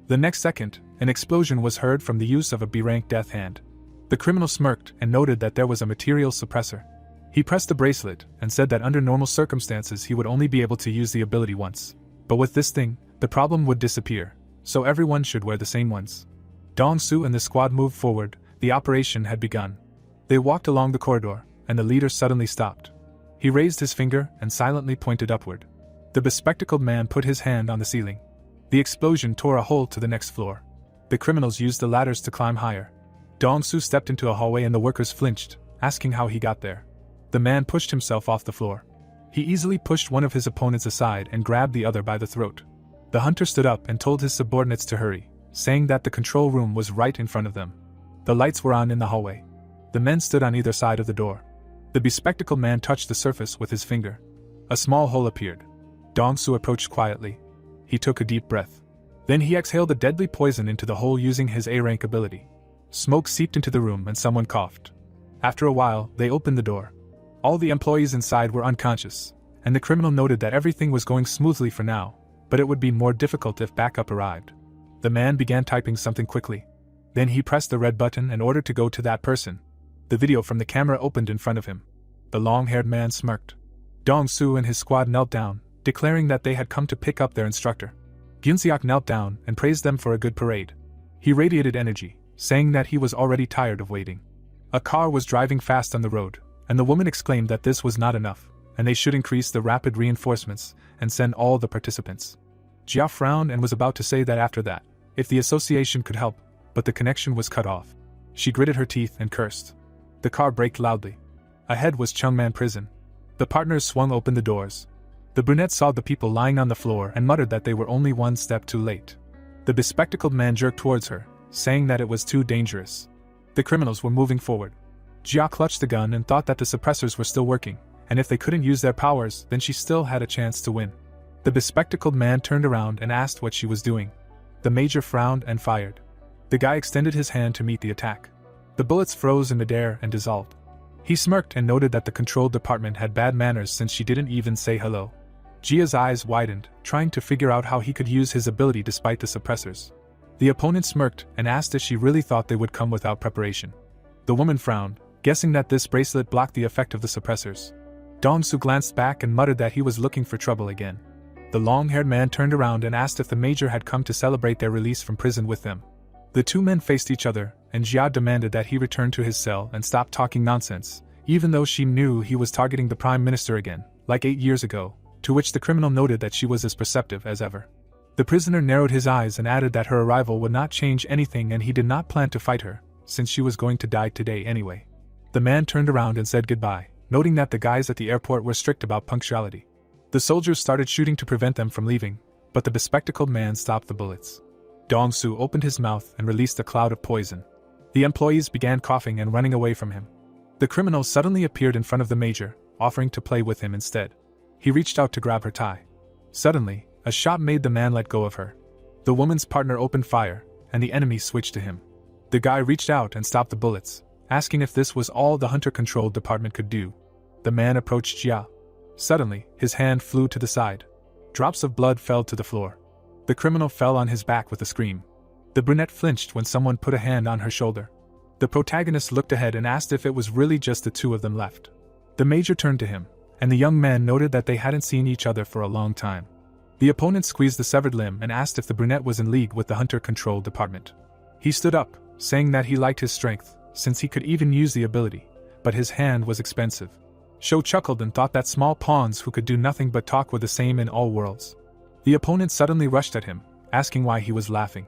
The next second, an explosion was heard from the use of a B-rank death hand. The criminal smirked and noted that there was a material suppressor. He pressed the bracelet and said that under normal circumstances he would only be able to use the ability once. But with this thing, the problem would disappear, so everyone should wear the same ones. Dong-soo and the squad moved forward. The operation had begun. They walked along the corridor, and the leader suddenly stopped. He raised his finger and silently pointed upward. The bespectacled man put his hand on the ceiling. The explosion tore a hole to the next floor. The criminals used the ladders to climb higher. Dong-soo stepped into a hallway and the workers flinched, asking how he got there. The man pushed himself off the floor. He easily pushed one of his opponents aside and grabbed the other by the throat. The hunter stood up and told his subordinates to hurry, saying that the control room was right in front of them. The lights were on in the hallway. The men stood on either side of the door. The bespectacled man touched the surface with his finger. A small hole appeared. Dong-soo approached quietly. He took a deep breath. Then he exhaled the deadly poison into the hole using his A-rank ability. Smoke seeped into the room and someone coughed. After a while, they opened the door. All the employees inside were unconscious, and the criminal noted that everything was going smoothly for now, but it would be more difficult if backup arrived. The man began typing something quickly. Then he pressed the red button and ordered to go to that person. The video from the camera opened in front of him. The long-haired man smirked. Dong-soo and his squad knelt down, declaring that they had come to pick up their instructor. Gyunseok knelt down and praised them for a good parade. He radiated energy, saying that he was already tired of waiting. A car was driving fast on the road, and the woman exclaimed that this was not enough, and they should increase the rapid reinforcements and send all the participants. Jia frowned and was about to say that after that, if the association could help, but the connection was cut off. She gritted her teeth and cursed. The car braked loudly. Ahead was Chungman prison. The partners swung open the doors. The brunette saw the people lying on the floor and muttered that they were only one step too late. The bespectacled man jerked towards her, saying that it was too dangerous. The criminals were moving forward. Jia clutched the gun and thought that the suppressors were still working, and if they couldn't use their powers, then she still had a chance to win. The bespectacled man turned around and asked what she was doing. The major frowned and fired. The guy extended his hand to meet the attack. The bullets froze in midair and dissolved. He smirked and noted that the control department had bad manners since she didn't even say hello. Jia's eyes widened, trying to figure out how he could use his ability despite the suppressors. The opponent smirked and asked if she really thought they would come without preparation. The woman frowned, guessing that this bracelet blocked the effect of the suppressors. Dong-su glanced back and muttered that he was looking for trouble again. The long-haired man turned around and asked if the major had come to celebrate their release from prison with them. The two men faced each other, and Jia demanded that he return to his cell and stop talking nonsense, even though she knew he was targeting the prime minister again, like 8 years ago, to which the criminal noted that she was as perceptive as ever. The prisoner narrowed his eyes and added that her arrival would not change anything and he did not plan to fight her, since she was going to die today anyway. The man turned around and said goodbye, noting that the guys at the airport were strict about punctuality. The soldiers started shooting to prevent them from leaving, but the bespectacled man stopped the bullets. Dong-su opened his mouth and released a cloud of poison. The employees began coughing and running away from him. The criminal suddenly appeared in front of the major, offering to play with him instead. He reached out to grab her tie. Suddenly, a shot made the man let go of her. The woman's partner opened fire, and the enemy switched to him. The guy reached out and stopped the bullets, asking if this was all the hunter-controlled department could do. The man approached Jia. Suddenly, his hand flew to the side. Drops of blood fell to the floor. The criminal fell on his back with a scream. The brunette flinched when someone put a hand on her shoulder. The protagonist looked ahead and asked if it was really just the two of them left. The major turned to him, and the young man noted that they hadn't seen each other for a long time. The opponent squeezed the severed limb and asked if the brunette was in league with the hunter-controlled department. He stood up, saying that he liked his strength, since he could even use the ability, but his hand was expensive. Sho chuckled and thought that small pawns who could do nothing but talk were the same in all worlds. The opponent suddenly rushed at him, asking why he was laughing.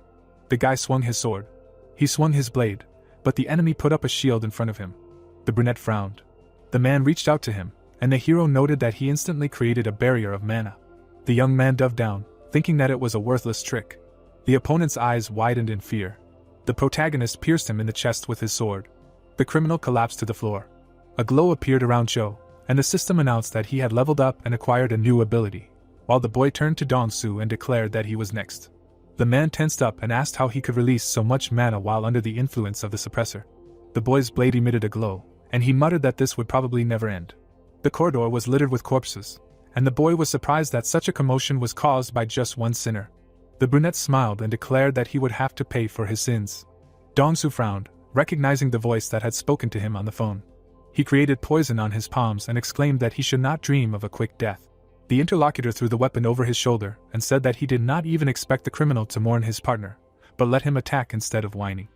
The guy swung his sword. He swung his blade, but the enemy put up a shield in front of him. The brunette frowned. The man reached out to him, and the hero noted that he instantly created a barrier of mana. The young man dove down, thinking that it was a worthless trick. The opponent's eyes widened in fear. The protagonist pierced him in the chest with his sword. The criminal collapsed to the floor. A glow appeared around Cho, and the system announced that he had leveled up and acquired a new ability, while the boy turned to Dong-su and declared that he was next. The man tensed up and asked how he could release so much mana while under the influence of the suppressor. The boy's blade emitted a glow, and he muttered that this would probably never end. The corridor was littered with corpses, and the boy was surprised that such a commotion was caused by just one sinner. The brunette smiled and declared that he would have to pay for his sins. Dong-su frowned, recognizing the voice that had spoken to him on the phone. He created poison on his palms and exclaimed that he should not dream of a quick death. The interlocutor threw the weapon over his shoulder and said that he did not even expect the criminal to mourn his partner, but let him attack instead of whining.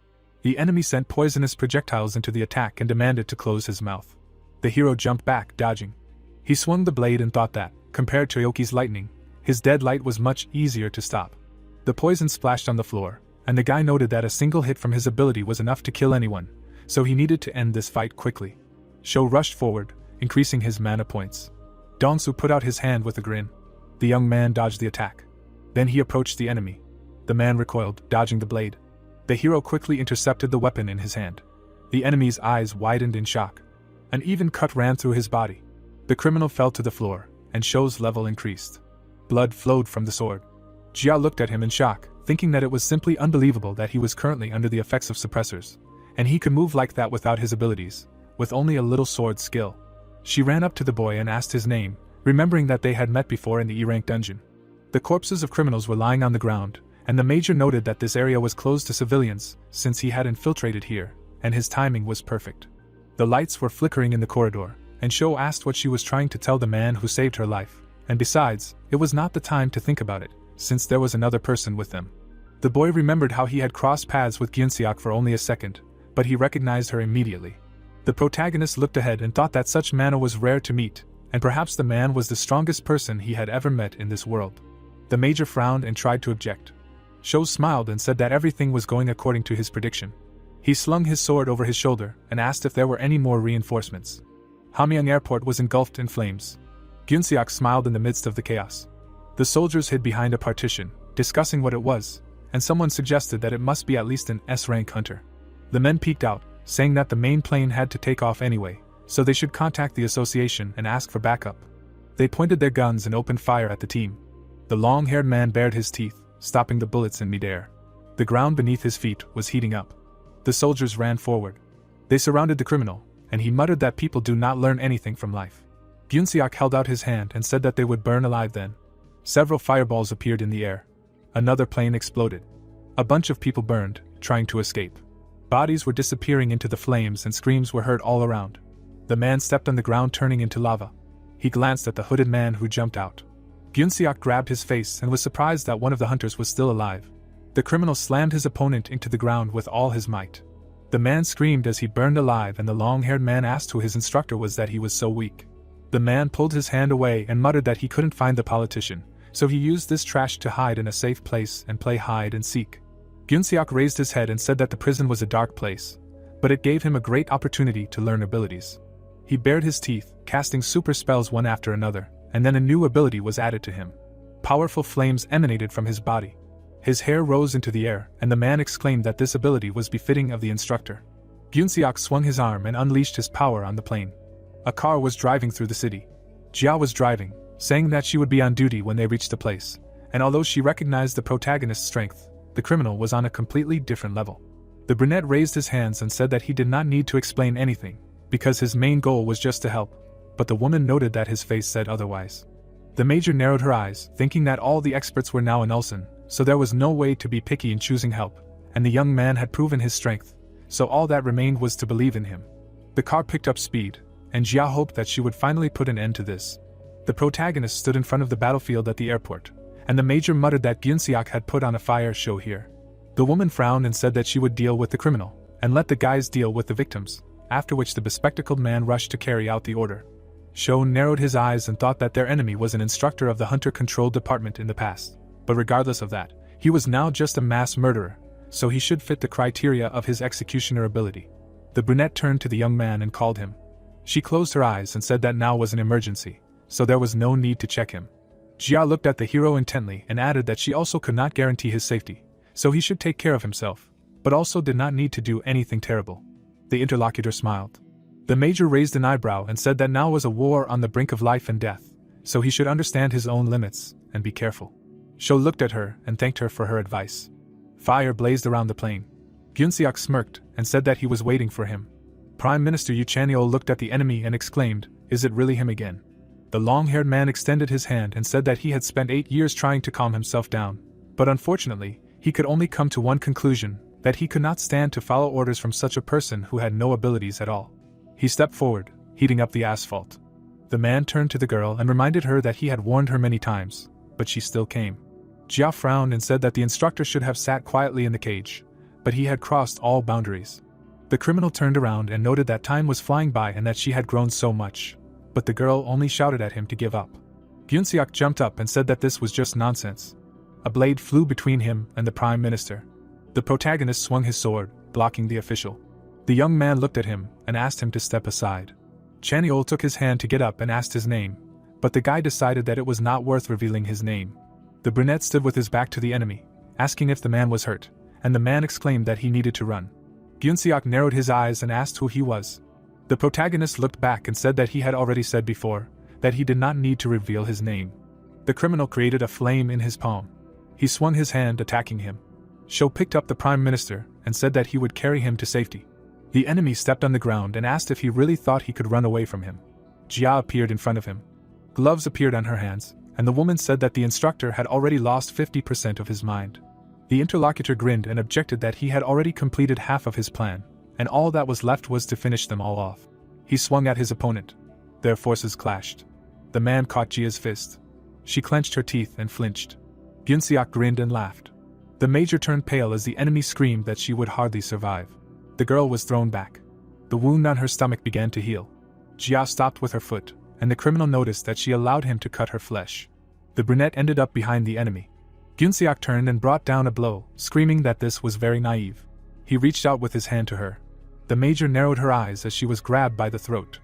The enemy sent poisonous projectiles into the attack and demanded to close his mouth. The hero jumped back, dodging. He swung the blade and thought that, compared to Yoki's lightning, his dead light was much easier to stop. The poison splashed on the floor, and the guy noted that a single hit from his ability was enough to kill anyone, so he needed to end this fight quickly. Sho rushed forward, increasing his mana points. Dong-su put out his hand with a grin. The young man dodged the attack. Then he approached the enemy. The man recoiled, dodging the blade. The hero quickly intercepted the weapon in his hand. The enemy's eyes widened in shock. An even cut ran through his body. The criminal fell to the floor, and Sho's level increased. Blood flowed from the sword. Jia looked at him in shock, thinking that it was simply unbelievable that he was currently under the effects of suppressors, and he could move like that without his abilities, with only a little sword skill. She ran up to the boy and asked his name, remembering that they had met before in the E-rank dungeon. The corpses of criminals were lying on the ground, and the major noted that this area was closed to civilians, since he had infiltrated here, and his timing was perfect. The lights were flickering in the corridor, and Sho asked what she was trying to tell the man who saved her life, and besides, it was not the time to think about it, since there was another person with them. The boy remembered how he had crossed paths with Gyunseok for only a second, but he recognized her immediately. The protagonist looked ahead and thought that such mana was rare to meet, and perhaps the man was the strongest person he had ever met in this world. The major frowned and tried to object. Sho smiled and said that everything was going according to his prediction. He slung his sword over his shoulder and asked if there were any more reinforcements. Hamyang Airport was engulfed in flames. Gyunseok smiled in the midst of the chaos. The soldiers hid behind a partition, discussing what it was, and someone suggested that it must be at least an S-rank hunter. The men peeked out, saying that the main plane had to take off anyway, so they should contact the association and ask for backup. They pointed their guns and opened fire at the team. The long-haired man bared his teeth, stopping the bullets in midair. The ground beneath his feet was heating up. The soldiers ran forward. They surrounded the criminal, and he muttered that people do not learn anything from life. Gyunseok held out his hand and said that they would burn alive then. Several fireballs appeared in the air. Another plane exploded. A bunch of people burned, trying to escape. Bodies were disappearing into the flames and screams were heard all around. The man stepped on the ground, turning into lava. He glanced at the hooded man who jumped out. Gyunseok grabbed his face and was surprised that one of the hunters was still alive. The criminal slammed his opponent into the ground with all his might. The man screamed as he burned alive, and the long-haired man asked who his instructor was that he was so weak. The man pulled his hand away and muttered that he couldn't find the politician, so he used this trash to hide in a safe place and play hide and seek. Gyunseok raised his head and said that the prison was a dark place, but it gave him a great opportunity to learn abilities. He bared his teeth, casting super spells one after another, and then a new ability was added to him. Powerful flames emanated from his body. His hair rose into the air, and the man exclaimed that this ability was befitting of the instructor. Gyunseok swung his arm and unleashed his power on the plane. A car was driving through the city. Jia was driving, saying that she would be on duty when they reached the place, and although she recognized the protagonist's strength, the criminal was on a completely different level. The brunette raised his hands and said that he did not need to explain anything, because his main goal was just to help, but the woman noted that his face said otherwise. The major narrowed her eyes, thinking that all the experts were now in Ulsan, so there was no way to be picky in choosing help, and the young man had proven his strength, so all that remained was to believe in him. The car picked up speed, and Jia hoped that she would finally put an end to this. The protagonist stood in front of the battlefield at the airport, and the major muttered that Gyunseok had put on a fire show here. The woman frowned and said that she would deal with the criminal, and let the guys deal with the victims, after which the bespectacled man rushed to carry out the order. Sho narrowed his eyes and thought that their enemy was an instructor of the hunter-controlled department in the past, but regardless of that, he was now just a mass murderer, so he should fit the criteria of his executioner ability. The brunette turned to the young man and called him. She closed her eyes and said that now was an emergency, so there was no need to check him. Jia looked at the hero intently and added that she also could not guarantee his safety, so he should take care of himself, but also did not need to do anything terrible. The interlocutor smiled. The major raised an eyebrow and said that now was a war on the brink of life and death, so he should understand his own limits and be careful. Sho looked at her and thanked her for her advice. Fire blazed around the plane. Gyunseok smirked and said that he was waiting for him. Prime Minister Yu Chanyeol looked at the enemy and exclaimed, "Is it really him again?" The long-haired man extended his hand and said that he had spent 8 years trying to calm himself down, but unfortunately, he could only come to one conclusion, that he could not stand to follow orders from such a person who had no abilities at all. He stepped forward, heating up the asphalt. The man turned to the girl and reminded her that he had warned her many times, but she still came. Jia frowned and said that the instructor should have sat quietly in the cage, but he had crossed all boundaries. The criminal turned around and noted that time was flying by and that she had grown so much, but the girl only shouted at him to give up. Gyunseok jumped up and said that this was just nonsense. A blade flew between him and the Prime Minister. The protagonist swung his sword, blocking the official. The young man looked at him and asked him to step aside. Chanyeol took his hand to get up and asked his name, but the guy decided that it was not worth revealing his name. The brunette stood with his back to the enemy, asking if the man was hurt, and the man exclaimed that he needed to run. Gyunseok narrowed his eyes and asked who he was. The protagonist looked back and said that he had already said before, that he did not need to reveal his name. The criminal created a flame in his palm. He swung his hand, attacking him. Sho picked up the Prime Minister and said that he would carry him to safety. The enemy stepped on the ground and asked if he really thought he could run away from him. Jia appeared in front of him. Gloves appeared on her hands, and the woman said that the instructor had already lost 50% of his mind. The interlocutor grinned and objected that he had already completed half of his plan, and all that was left was to finish them all off. He swung at his opponent. Their forces clashed. The man caught Jia's fist. She clenched her teeth and flinched. Gyunseok grinned and laughed. The major turned pale as the enemy screamed that she would hardly survive. The girl was thrown back. The wound on her stomach began to heal. Jia stopped with her foot, and the criminal noticed that she allowed him to cut her flesh. The brunette ended up behind the enemy. Gyunseok turned and brought down a blow, screaming that this was very naive. He reached out with his hand to her. The major narrowed her eyes as she was grabbed by the throat.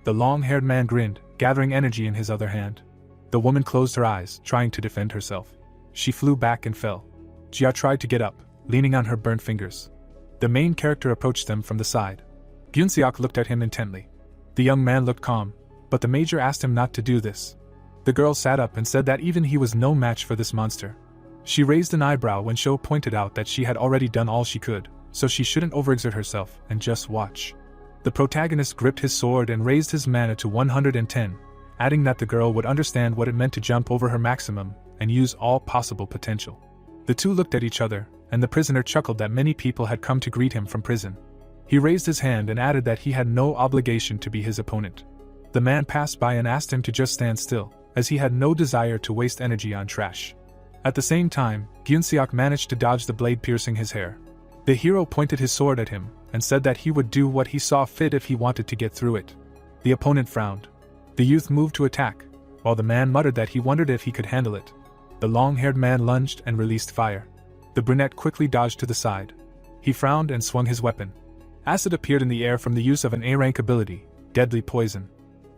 The long-haired man grinned, gathering energy in his other hand. The woman closed her eyes, trying to defend herself. She flew back and fell. Jia tried to get up, leaning on her burnt fingers. The main character approached them from the side. Gyunseok looked at him intently. The young man looked calm, but the major asked him not to do this. The girl sat up and said that even he was no match for this monster. She raised an eyebrow when Sho pointed out that she had already done all she could, so she shouldn't overexert herself and just watch. The protagonist gripped his sword and raised his mana to 110, adding that the girl would understand what it meant to jump over her maximum and use all possible potential. The two looked at each other, and the prisoner chuckled that many people had come to greet him from prison. He raised his hand and added that he had no obligation to be his opponent. The man passed by and asked him to just stand still, as he had no desire to waste energy on trash. At the same time, Gyunseok managed to dodge the blade piercing his hair. The hero pointed his sword at him and said that he would do what he saw fit if he wanted to get through it. The opponent frowned. The youth moved to attack, while the man muttered that he wondered if he could handle it. The long-haired man lunged and released fire. The brunette quickly dodged to the side. He frowned and swung his weapon. Acid appeared in the air from the use of an A-rank ability, Deadly Poison.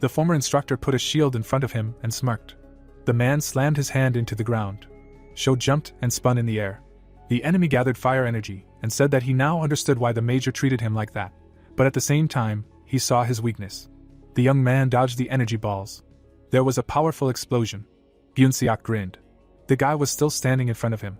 The former instructor put a shield in front of him and smirked. The man slammed his hand into the ground. Sho jumped and spun in the air. The enemy gathered fire energy and said that he now understood why the major treated him like that, but at the same time, he saw his weakness. The young man dodged the energy balls. There was a powerful explosion. Gyunseok grinned. The guy was still standing in front of him.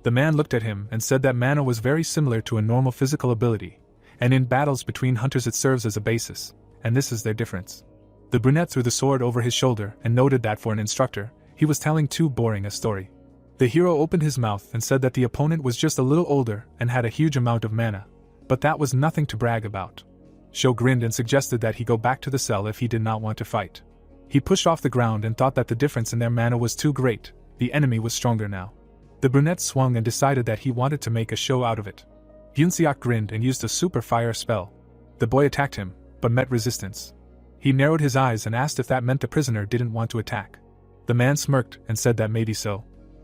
The man looked at him and said that mana was very similar to a normal physical ability, and in battles between hunters it serves as a basis, and this is their difference. The brunette threw the sword over his shoulder and noted that for an instructor, he was telling too boring a story. The hero opened his mouth and said that the opponent was just a little older and had a huge amount of mana, but that was nothing to brag about. Sho grinned and suggested that he go back to the cell if he did not want to fight. He pushed off the ground and thought that the difference in their mana was too great. The enemy was stronger now. The brunette swung and decided that he wanted to make a show out of it. Gyunseok grinned and used a super fire spell. The boy attacked him, but met resistance. He narrowed his eyes and asked if that meant the prisoner didn't want to attack. The man smirked and said that maybe so.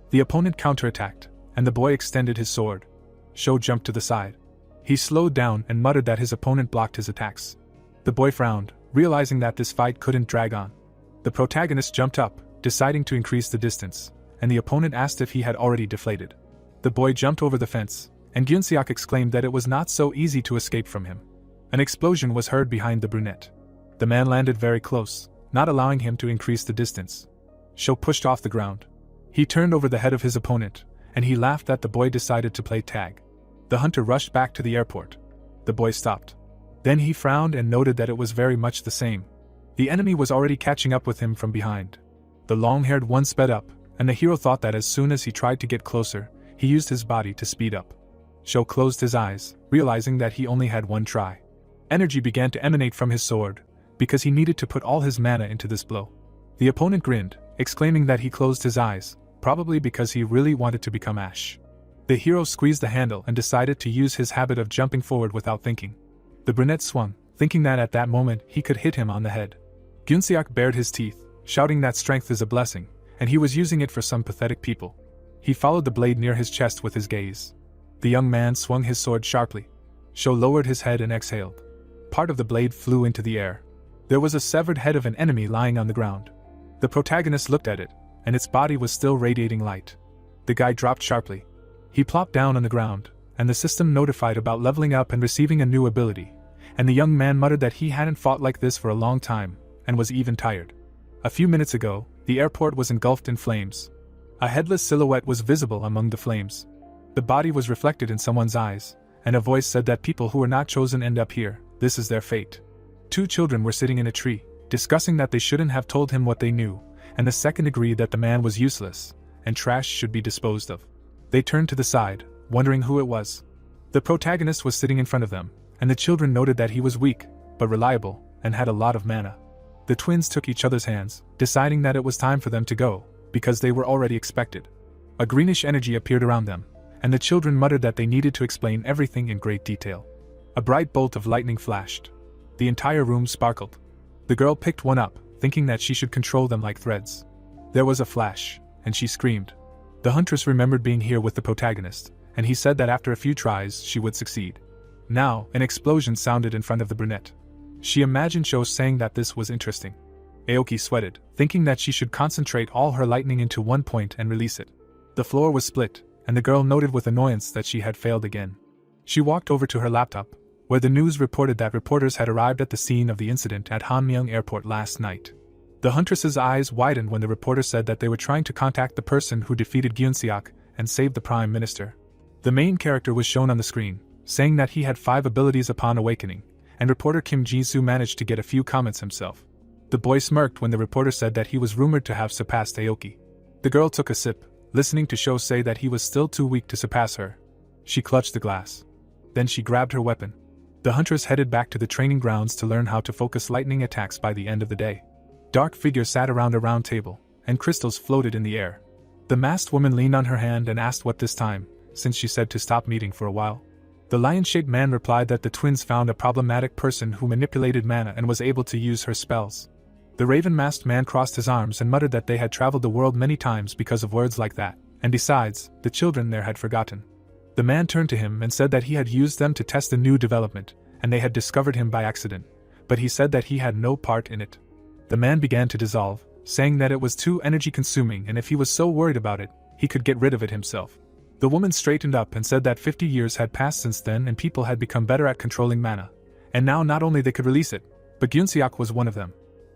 The opponent counterattacked, and the boy extended his sword. Sho jumped to the side. He slowed down and muttered that his opponent blocked his attacks. The boy frowned, realizing that this fight couldn't drag on. The protagonist jumped up, deciding to increase the distance, and the opponent asked if he had already deflated. The boy jumped over the fence, and Gyunseok exclaimed that it was not so easy to escape from him. An explosion was heard behind the brunette. The man landed very close, not allowing him to increase the distance. Sho pushed off the ground. He turned over the head of his opponent, and he laughed that the boy decided to play tag. The hunter rushed back to the airport. The boy stopped. Then he frowned and noted that it was very much the same. The enemy was already catching up with him from behind. The long-haired one sped up, and the hero thought that as soon as he tried to get closer, he used his body to speed up. Sho closed his eyes, realizing that he only had one try. Energy began to emanate from his sword, because he needed to put all his mana into this blow. The opponent grinned, exclaiming that he closed his eyes, probably because he really wanted to become Ash. The hero squeezed the handle and decided to use his habit of jumping forward without thinking. The brunette swung, thinking that at that moment he could hit him on the head. Gyunseok bared his teeth, shouting that strength is a blessing, and he was using it for some pathetic people. He followed the blade near his chest with his gaze. The young man swung his sword sharply. Sho lowered his head and exhaled. Part of the blade flew into the air. There was a severed head of an enemy lying on the ground. The protagonist looked at it, and its body was still radiating light. The guy dropped sharply. He plopped down on the ground, and the system notified about leveling up and receiving a new ability, and the young man muttered that he hadn't fought like this for a long time, and was even tired. A few minutes ago, the airport was engulfed in flames. A headless silhouette was visible among the flames. The body was reflected in someone's eyes, and a voice said that people who are not chosen end up here, this is their fate. Two children were sitting in a tree, discussing that they shouldn't have told him what they knew, and the second agreed that the man was useless, and trash should be disposed of. They turned to the side, wondering who it was. The protagonist was sitting in front of them, and the children noted that he was weak, but reliable, and had a lot of mana. The twins took each other's hands, deciding that it was time for them to go, because they were already expected. A greenish energy appeared around them, and the children muttered that they needed to explain everything in great detail. A bright bolt of lightning flashed. The entire room sparkled. The girl picked one up, thinking that she should control them like threads. There was a flash, and she screamed. The huntress remembered being here with the protagonist, and he said that after a few tries she would succeed. Now, an explosion sounded in front of the brunette. She imagined Sho saying that this was interesting. Aoki sweated, thinking that she should concentrate all her lightning into one point and release it. The floor was split, and the girl noted with annoyance that she had failed again. She walked over to her laptop, where the news reported that reporters had arrived at the scene of the incident at Hanmyeong Airport last night. The huntress's eyes widened when the reporter said that they were trying to contact the person who defeated Gyunseok and saved the Prime Minister. The main character was shown on the screen, saying that he had 5 abilities upon awakening, and reporter Kim Ji-soo managed to get a few comments himself. The boy smirked when the reporter said that he was rumored to have surpassed Aoki. The girl took a sip, listening to Sho say that he was still too weak to surpass her. She clutched the glass. Then she grabbed her weapon. The huntress headed back to the training grounds to learn how to focus lightning attacks by the end of the day. Dark figures sat around a round table, and crystals floated in the air. The masked woman leaned on her hand and asked what this time, since she said to stop meeting for a while. The lion-shaped man replied that the twins found a problematic person who manipulated mana and was able to use her spells. The raven-masked man crossed his arms and muttered that they had traveled the world many times because of words like that, and besides, the children there had forgotten. The man turned to him and said that he had used them to test a new development, and they had discovered him by accident, but he said that he had no part in it. The man began to dissolve, saying that it was too energy-consuming and if he was so worried about it, he could get rid of it himself. The woman straightened up and said that 50 years had passed since then and people had become better at controlling mana, and now not only they could release it, but Gyunseok was one of them.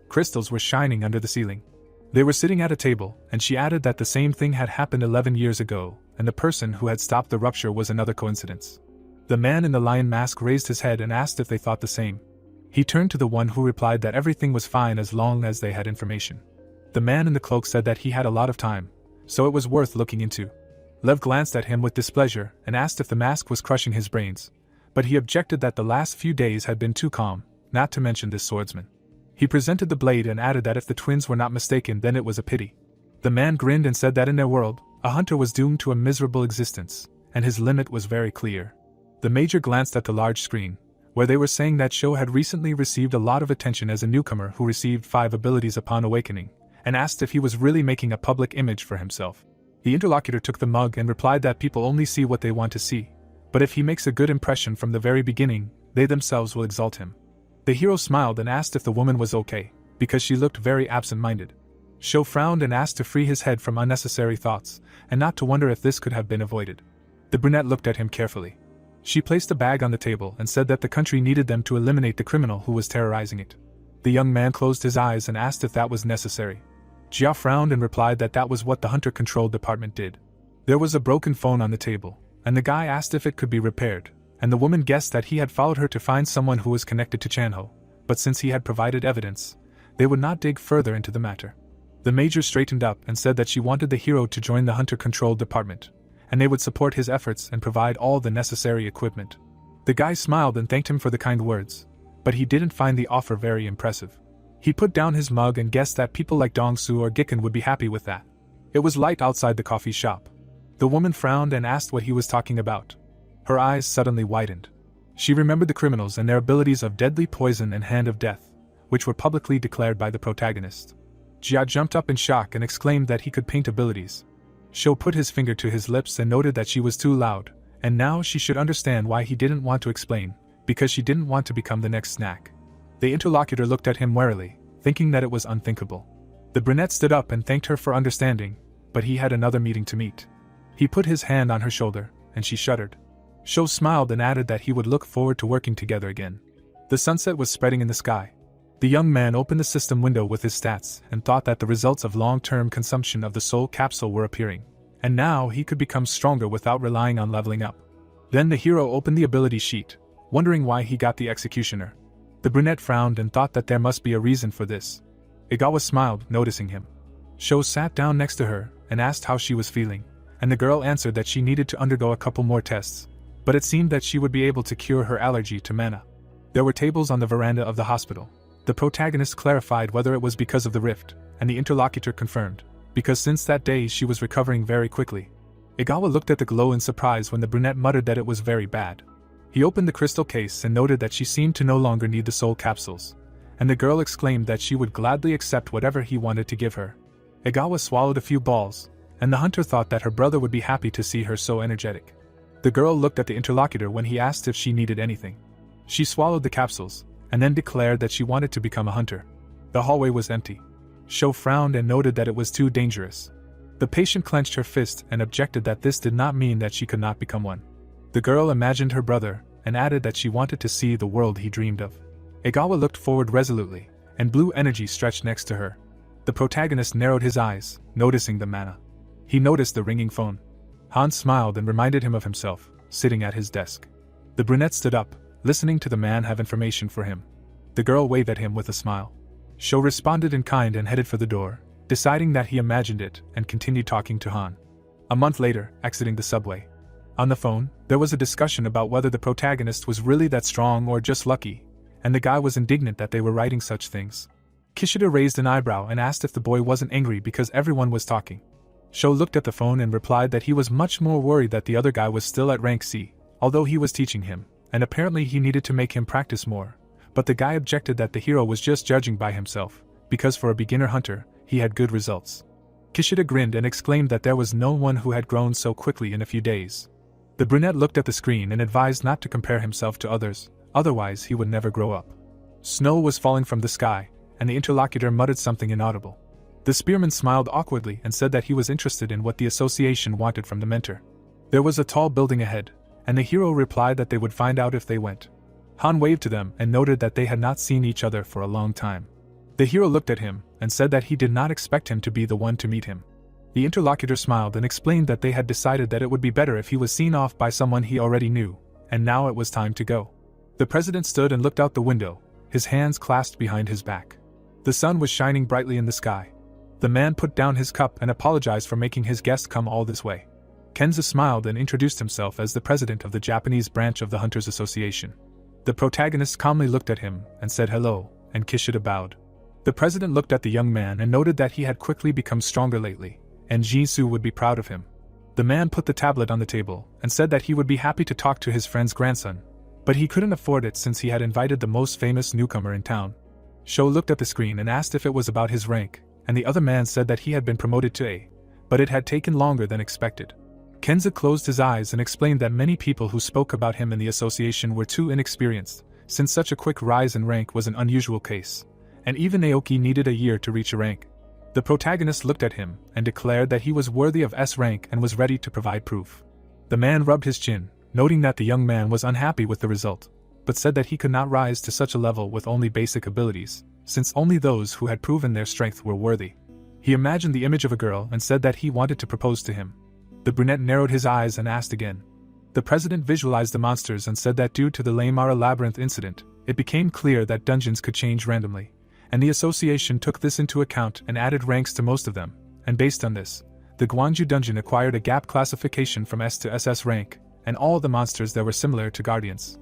Crystals were shining under the ceiling. They were sitting at a table, and she added that the same thing had happened 11 years ago, and the person who had stopped the rupture was another coincidence. The man in the lion mask raised his head and asked if they thought the same. He turned to the one who replied that everything was fine as long as they had information. The man in the cloak said that he had a lot of time, so it was worth looking into. Lev glanced at him with displeasure and asked if the mask was crushing his brains, but he objected that the last few days had been too calm, not to mention this swordsman. He presented the blade and added that if the twins were not mistaken then it was a pity. The man grinned and said that in their world, a hunter was doomed to a miserable existence, and his limit was very clear. The major glanced at the large screen, where they were saying that Sho had recently received a lot of attention as a newcomer who received 5 abilities upon awakening, and asked if he was really making a public image for himself. The interlocutor took the mug and replied that people only see what they want to see, but if he makes a good impression from the very beginning, they themselves will exalt him. The hero smiled and asked if the woman was okay, because she looked very absent-minded. Sho frowned and asked to free his head from unnecessary thoughts, and not to wonder if this could have been avoided. The brunette looked at him carefully. She placed a bag on the table and said that the country needed them to eliminate the criminal who was terrorizing it. The young man closed his eyes and asked if that was necessary. Jia frowned and replied that that was what the hunter control department did. There was a broken phone on the table, and the guy asked if it could be repaired, and the woman guessed that he had followed her to find someone who was connected to Chanho, but since he had provided evidence, they would not dig further into the matter. The major straightened up and said that she wanted the hero to join the hunter control department, and they would support his efforts and provide all the necessary equipment. The guy smiled and thanked him for the kind words, but he didn't find the offer very impressive. He put down his mug and guessed that people like Dongsu or Gikken would be happy with that. It was light outside the coffee shop. The woman frowned and asked what he was talking about. Her eyes suddenly widened. She remembered the criminals and their abilities of deadly poison and hand of death, which were publicly declared by the protagonist. Jia jumped up in shock and exclaimed that he could paint abilities. Sho put his finger to his lips and noted that she was too loud, and now she should understand why he didn't want to explain, because she didn't want to become the next snack. The interlocutor looked at him warily, thinking that it was unthinkable. The brunette stood up and thanked her for understanding, but he had another meeting to meet. He put his hand on her shoulder, and she shuddered. Sho smiled and added that he would look forward to working together again. The sunset was spreading in the sky. The young man opened the system window with his stats and thought that the results of long-term consumption of the soul capsule were appearing, and now he could become stronger without relying on leveling up. Then the hero opened the ability sheet, wondering why he got the executioner. The brunette frowned and thought that there must be a reason for this. Igawa smiled, noticing him. Sho sat down next to her and asked how she was feeling, and the girl answered that she needed to undergo a couple more tests, but it seemed that she would be able to cure her allergy to mana. There were tables on the veranda of the hospital. The protagonist clarified whether it was because of the rift, and the interlocutor confirmed, because since that day she was recovering very quickly. Igawa looked at the glow in surprise when the brunette muttered that it was very bad. He opened the crystal case and noted that she seemed to no longer need the soul capsules, and the girl exclaimed that she would gladly accept whatever he wanted to give her. Igawa swallowed a few balls, and the hunter thought that her brother would be happy to see her so energetic. The girl looked at the interlocutor when he asked if she needed anything. She swallowed the capsules, and then declared that she wanted to become a hunter. The hallway was empty. Sho frowned and noted that it was too dangerous. The patient clenched her fist and objected that this did not mean that she could not become one. The girl imagined her brother, and added that she wanted to see the world he dreamed of. Egawa looked forward resolutely, and blue energy stretched next to her. The protagonist narrowed his eyes, noticing the mana. He noticed the ringing phone. Han smiled and reminded him of himself, sitting at his desk. The brunette stood up, listening to the man have information for him. The girl waved at him with a smile. Sho responded in kind and headed for the door, deciding that he imagined it, and continued talking to Han. A month later, exiting the subway. On the phone, there was a discussion about whether the protagonist was really that strong or just lucky, and the guy was indignant that they were writing such things. Kishida raised an eyebrow and asked if the boy wasn't angry because everyone was talking. Sho looked at the phone and replied that he was much more worried that the other guy was still at rank C, although he was teaching him, and apparently he needed to make him practice more. But the guy objected that the hero was just judging by himself, because for a beginner hunter, he had good results. Kishida grinned and exclaimed that there was no one who had grown so quickly in a few days. The brunette looked at the screen and advised not to compare himself to others, otherwise he would never grow up. Snow was falling from the sky, and the interlocutor muttered something inaudible. The spearman smiled awkwardly and said that he was interested in what the association wanted from the mentor. There was a tall building ahead, and the hero replied that they would find out if they went. Han waved to them and noted that they had not seen each other for a long time. The hero looked at him and said that he did not expect him to be the one to meet him. The interlocutor smiled and explained that they had decided that it would be better if he was seen off by someone he already knew, and now it was time to go. The president stood and looked out the window, his hands clasped behind his back. The sun was shining brightly in the sky. The man put down his cup and apologized for making his guest come all this way. Kenza smiled and introduced himself as the president of the Japanese branch of the Hunters Association. The protagonist calmly looked at him and said hello, and Kishida bowed. The president looked at the young man and noted that he had quickly become stronger lately, and Jisoo would be proud of him. The man put the tablet on the table and said that he would be happy to talk to his friend's grandson, but he couldn't afford it since he had invited the most famous newcomer in town. Sho looked at the screen and asked if it was about his rank, and the other man said that he had been promoted to A, but it had taken longer than expected. Kenza closed his eyes and explained that many people who spoke about him in the association were too inexperienced, since such a quick rise in rank was an unusual case, and even Aoki needed a year to reach a rank. The protagonist looked at him and declared that he was worthy of S rank and was ready to provide proof. The man rubbed his chin, noting that the young man was unhappy with the result, but said that he could not rise to such a level with only basic abilities, since only those who had proven their strength were worthy. He imagined the image of a girl and said that he wanted to propose to him. The brunette narrowed his eyes and asked again. The president visualized the monsters and said that due to the Lamara Labyrinth incident, it became clear that dungeons could change randomly, and the association took this into account and added ranks to most of them, and based on this, the Gwangju dungeon acquired a gap classification from S to SS rank, and all the monsters there were similar to guardians.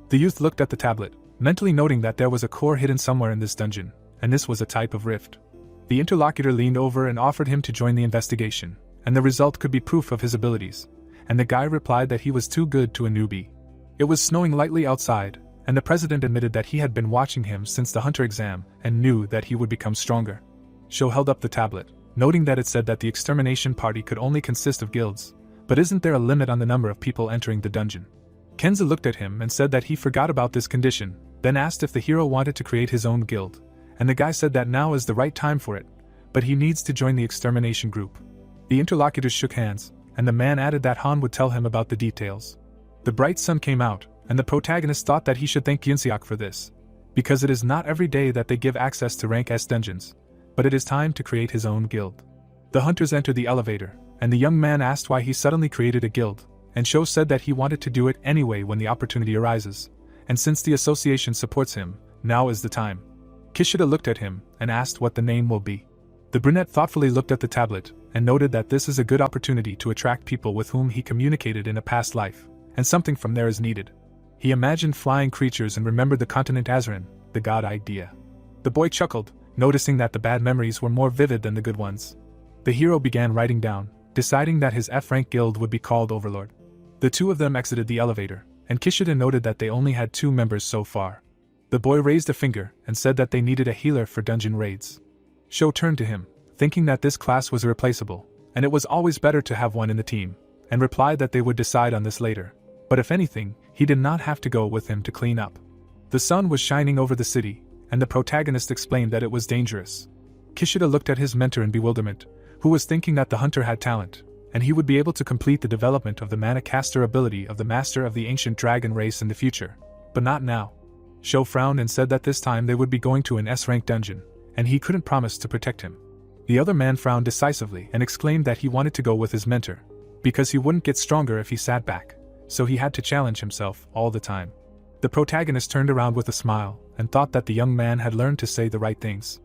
The youth looked at the tablet, mentally noting that there was a core hidden somewhere in this dungeon, and this was a type of rift. The interlocutor leaned over and offered him to join the investigation, and the result could be proof of his abilities, and the guy replied that he was too good to a newbie. It was snowing lightly outside, and the president admitted that he had been watching him since the hunter exam and knew that he would become stronger. Sho held up the tablet, noting that it said that the extermination party could only consist of guilds, but isn't there a limit on the number of people entering the dungeon? Kenza looked at him and said that he forgot about this condition, then asked if the hero wanted to create his own guild, and the guy said that now is the right time for it, but he needs to join the extermination group. The interlocutors shook hands, and the man added that Han would tell him about the details. The bright sun came out, and the protagonist thought that he should thank Yunseok for this, because it is not every day that they give access to rank S dungeons, but it is time to create his own guild. The hunters entered the elevator, and the young man asked why he suddenly created a guild, and Sho said that he wanted to do it anyway when the opportunity arises, and since the association supports him, now is the time. Kishida looked at him and asked what the name will be. The brunette thoughtfully looked at the tablet and noted that this is a good opportunity to attract people with whom he communicated in a past life, and something from there is needed. He imagined flying creatures and remembered the continent Azerin, the god idea. The boy chuckled, noticing that the bad memories were more vivid than the good ones. The hero began writing down, deciding that his F-rank guild would be called Overlord. The two of them exited the elevator, and Kishida noted that they only had 2 members so far. The boy raised a finger and said that they needed a healer for dungeon raids. Sho turned to him, thinking that this class was irreplaceable, and it was always better to have one in the team, and replied that they would decide on this later, but if anything, he did not have to go with him to clean up. The sun was shining over the city, and the protagonist explained that it was dangerous. Kishida looked at his mentor in bewilderment, who was thinking that the hunter had talent, and he would be able to complete the development of the manacaster ability of the master of the ancient dragon race in the future, but not now. Sho frowned and said that this time they would be going to an S-rank dungeon, and he couldn't promise to protect him. The other man frowned decisively and exclaimed that he wanted to go with his mentor, because he wouldn't get stronger if he sat back, so he had to challenge himself all the time. The protagonist turned around with a smile and thought that the young man had learned to say the right things.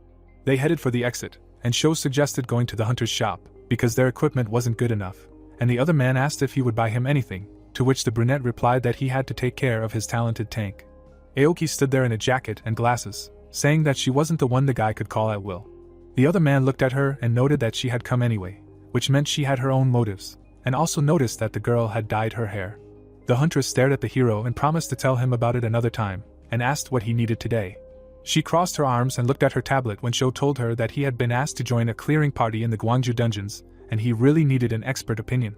They headed for the exit, and Sho suggested going to the hunter's shop, because their equipment wasn't good enough, and the other man asked if he would buy him anything, to which the brunette replied that he had to take care of his talented tank. Aoki stood there in a jacket and glasses, saying that she wasn't the one the guy could call at will. The other man looked at her and noted that she had come anyway, which meant she had her own motives, and also noticed that the girl had dyed her hair. The huntress stared at the hero and promised to tell him about it another time, and asked what he needed today. She crossed her arms and looked at her tablet when Sho told her that he had been asked to join a clearing party in the Gwangju dungeons, and he really needed an expert opinion.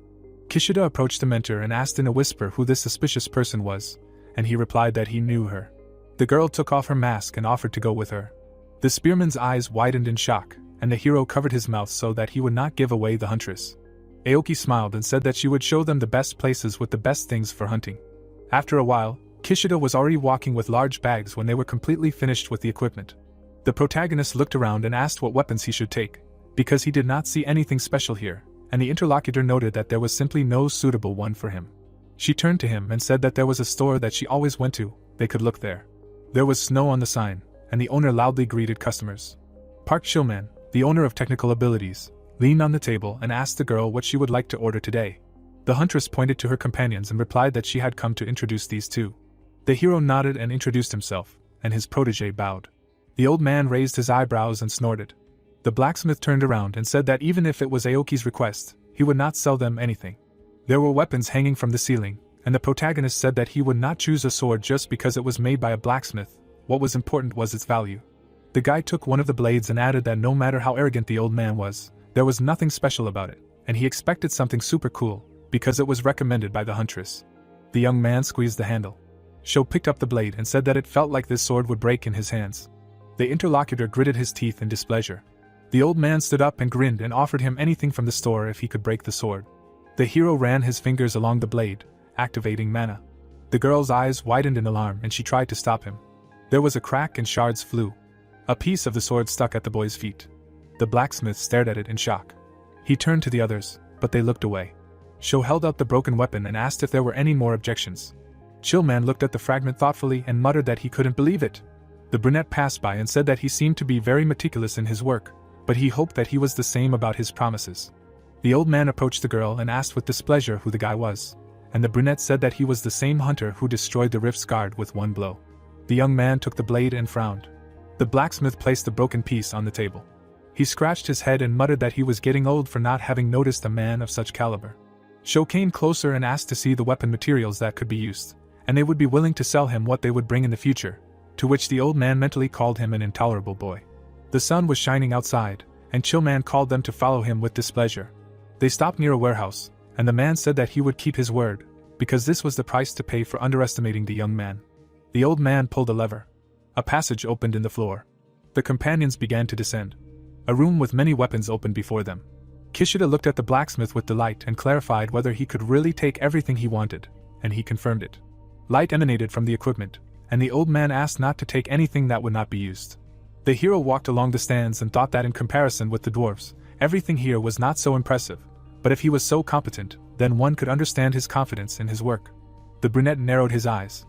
Kishida approached the mentor and asked in a whisper who this suspicious person was, and he replied that he knew her. The girl took off her mask and offered to go with her. The spearman's eyes widened in shock, and the hero covered his mouth so that he would not give away the huntress. Aoki smiled and said that she would show them the best places with the best things for hunting. After a while, Kishida was already walking with large bags when they were completely finished with the equipment. The protagonist looked around and asked what weapons he should take, because he did not see anything special here, and the interlocutor noted that there was simply no suitable one for him. She turned to him and said that there was a store that she always went to, they could look there. There was snow on the sign, and the owner loudly greeted customers. Park Shilman, the owner of technical abilities, leaned on the table and asked the girl what she would like to order today. The huntress pointed to her companions and replied that she had come to introduce these two. The hero nodded and introduced himself, and his protege bowed. The old man raised his eyebrows and snorted. The blacksmith turned around and said that even if it was Aoki's request, he would not sell them anything. There were weapons hanging from the ceiling, and the protagonist said that he would not choose a sword just because it was made by a blacksmith. What was important was its value. The guy took one of the blades and added that no matter how arrogant the old man was, there was nothing special about it, and he expected something super cool, because it was recommended by the huntress. The young man squeezed the handle. Sho picked up the blade and said that it felt like this sword would break in his hands. The interlocutor gritted his teeth in displeasure. The old man stood up and grinned and offered him anything from the store if he could break the sword. The hero ran his fingers along the blade, activating mana. The girl's eyes widened in alarm and she tried to stop him. There was a crack and shards flew. A piece of the sword stuck at the boy's feet. The blacksmith stared at it in shock. He turned to the others, but they looked away. Sho held out the broken weapon and asked if there were any more objections. Chillman looked at the fragment thoughtfully and muttered that he couldn't believe it. The brunette passed by and said that he seemed to be very meticulous in his work, but he hoped that he was the same about his promises. The old man approached the girl and asked with displeasure who the guy was, and the brunette said that he was the same hunter who destroyed the rift's guard with one blow. The young man took the blade and frowned. The blacksmith placed the broken piece on the table. He scratched his head and muttered that he was getting old for not having noticed a man of such caliber. Sho came closer and asked to see the weapon materials that could be used, and they would be willing to sell him what they would bring in the future, to which the old man mentally called him an intolerable boy. The sun was shining outside, and Chillman called them to follow him with displeasure. They stopped near a warehouse, and the man said that he would keep his word, because this was the price to pay for underestimating the young man. The old man pulled a lever. A passage opened in the floor. The companions began to descend. A room with many weapons opened before them. Kishida looked at the blacksmith with delight and clarified whether he could really take everything he wanted, and he confirmed it. Light emanated from the equipment, and the old man asked not to take anything that would not be used. The hero walked along the stands and thought that in comparison with the dwarves, everything here was not so impressive, but if he was so competent, then one could understand his confidence in his work. The brunette narrowed his eyes.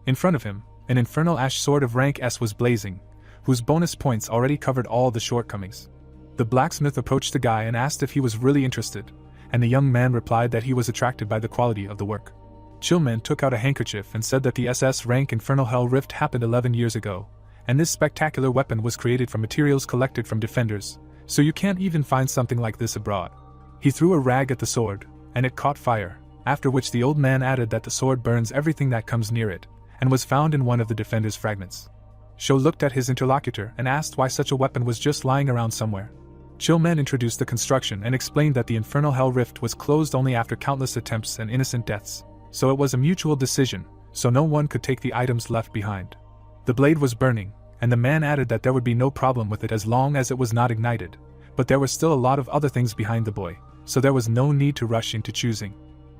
In front of him, an infernal ash sword of rank S was blazing, whose bonus points already covered all the shortcomings. The blacksmith approached the guy and asked if he was really interested, and the young man replied that he was attracted by the quality of the work. Chillman took out a handkerchief and said that the SS rank Infernal Hell Rift happened 11 years ago, and this spectacular weapon was created from materials collected from defenders, so you can't even find something like this abroad. He threw a rag at the sword, and it caught fire, after which the old man added that the sword burns everything that comes near it, and was found in one of the defender's fragments. Sho looked at his interlocutor and asked why such a weapon was just lying around somewhere. Chillman introduced the construction and explained that the Infernal Hell Rift was closed only after countless attempts and innocent deaths, so it was a mutual decision, so no one could take the items left behind. The blade was burning, and the man added that there would be no problem with it as long as it was not ignited, but there were still a lot of other things behind the boy, so there was no need to rush into choosing.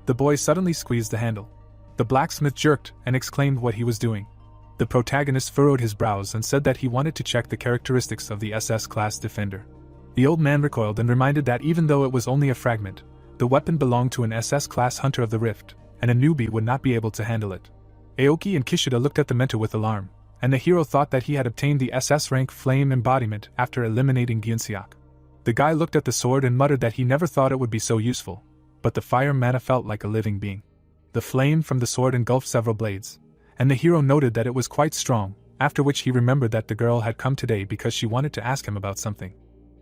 The boy suddenly squeezed the handle. The blacksmith jerked and exclaimed what he was doing. The protagonist furrowed his brows and said that he wanted to check the characteristics of the SS-class defender. The old man recoiled and reminded that even though it was only a fragment, the weapon belonged to an SS-class hunter of the rift, and a newbie would not be able to handle it. Aoki and Kishida looked at the mentor with alarm, and the hero thought that he had obtained the SS rank flame embodiment after eliminating Gyunseok. The guy looked at the sword and muttered that he never thought it would be so useful, but the fire mana felt like a living being. The flame from the sword engulfed several blades, and the hero noted that it was quite strong, after which he remembered that the girl had come today because she wanted to ask him about something.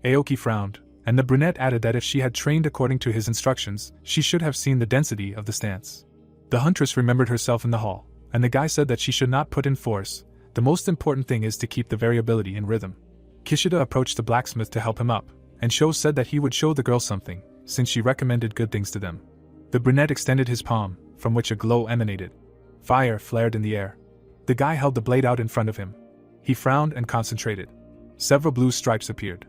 Aoki frowned, and the brunette added that if she had trained according to his instructions, she should have seen the density of the stance. The huntress remembered herself in the hall, and the guy said that she should not put in force. The most important thing is to keep the variability in rhythm. Kishida approached the blacksmith to help him up, and Sho said that he would show the girl something, since she recommended good things to them. The brunette extended his palm, from which a glow emanated. Fire flared in the air. The guy held the blade out in front of him. He frowned and concentrated. Several blue stripes appeared.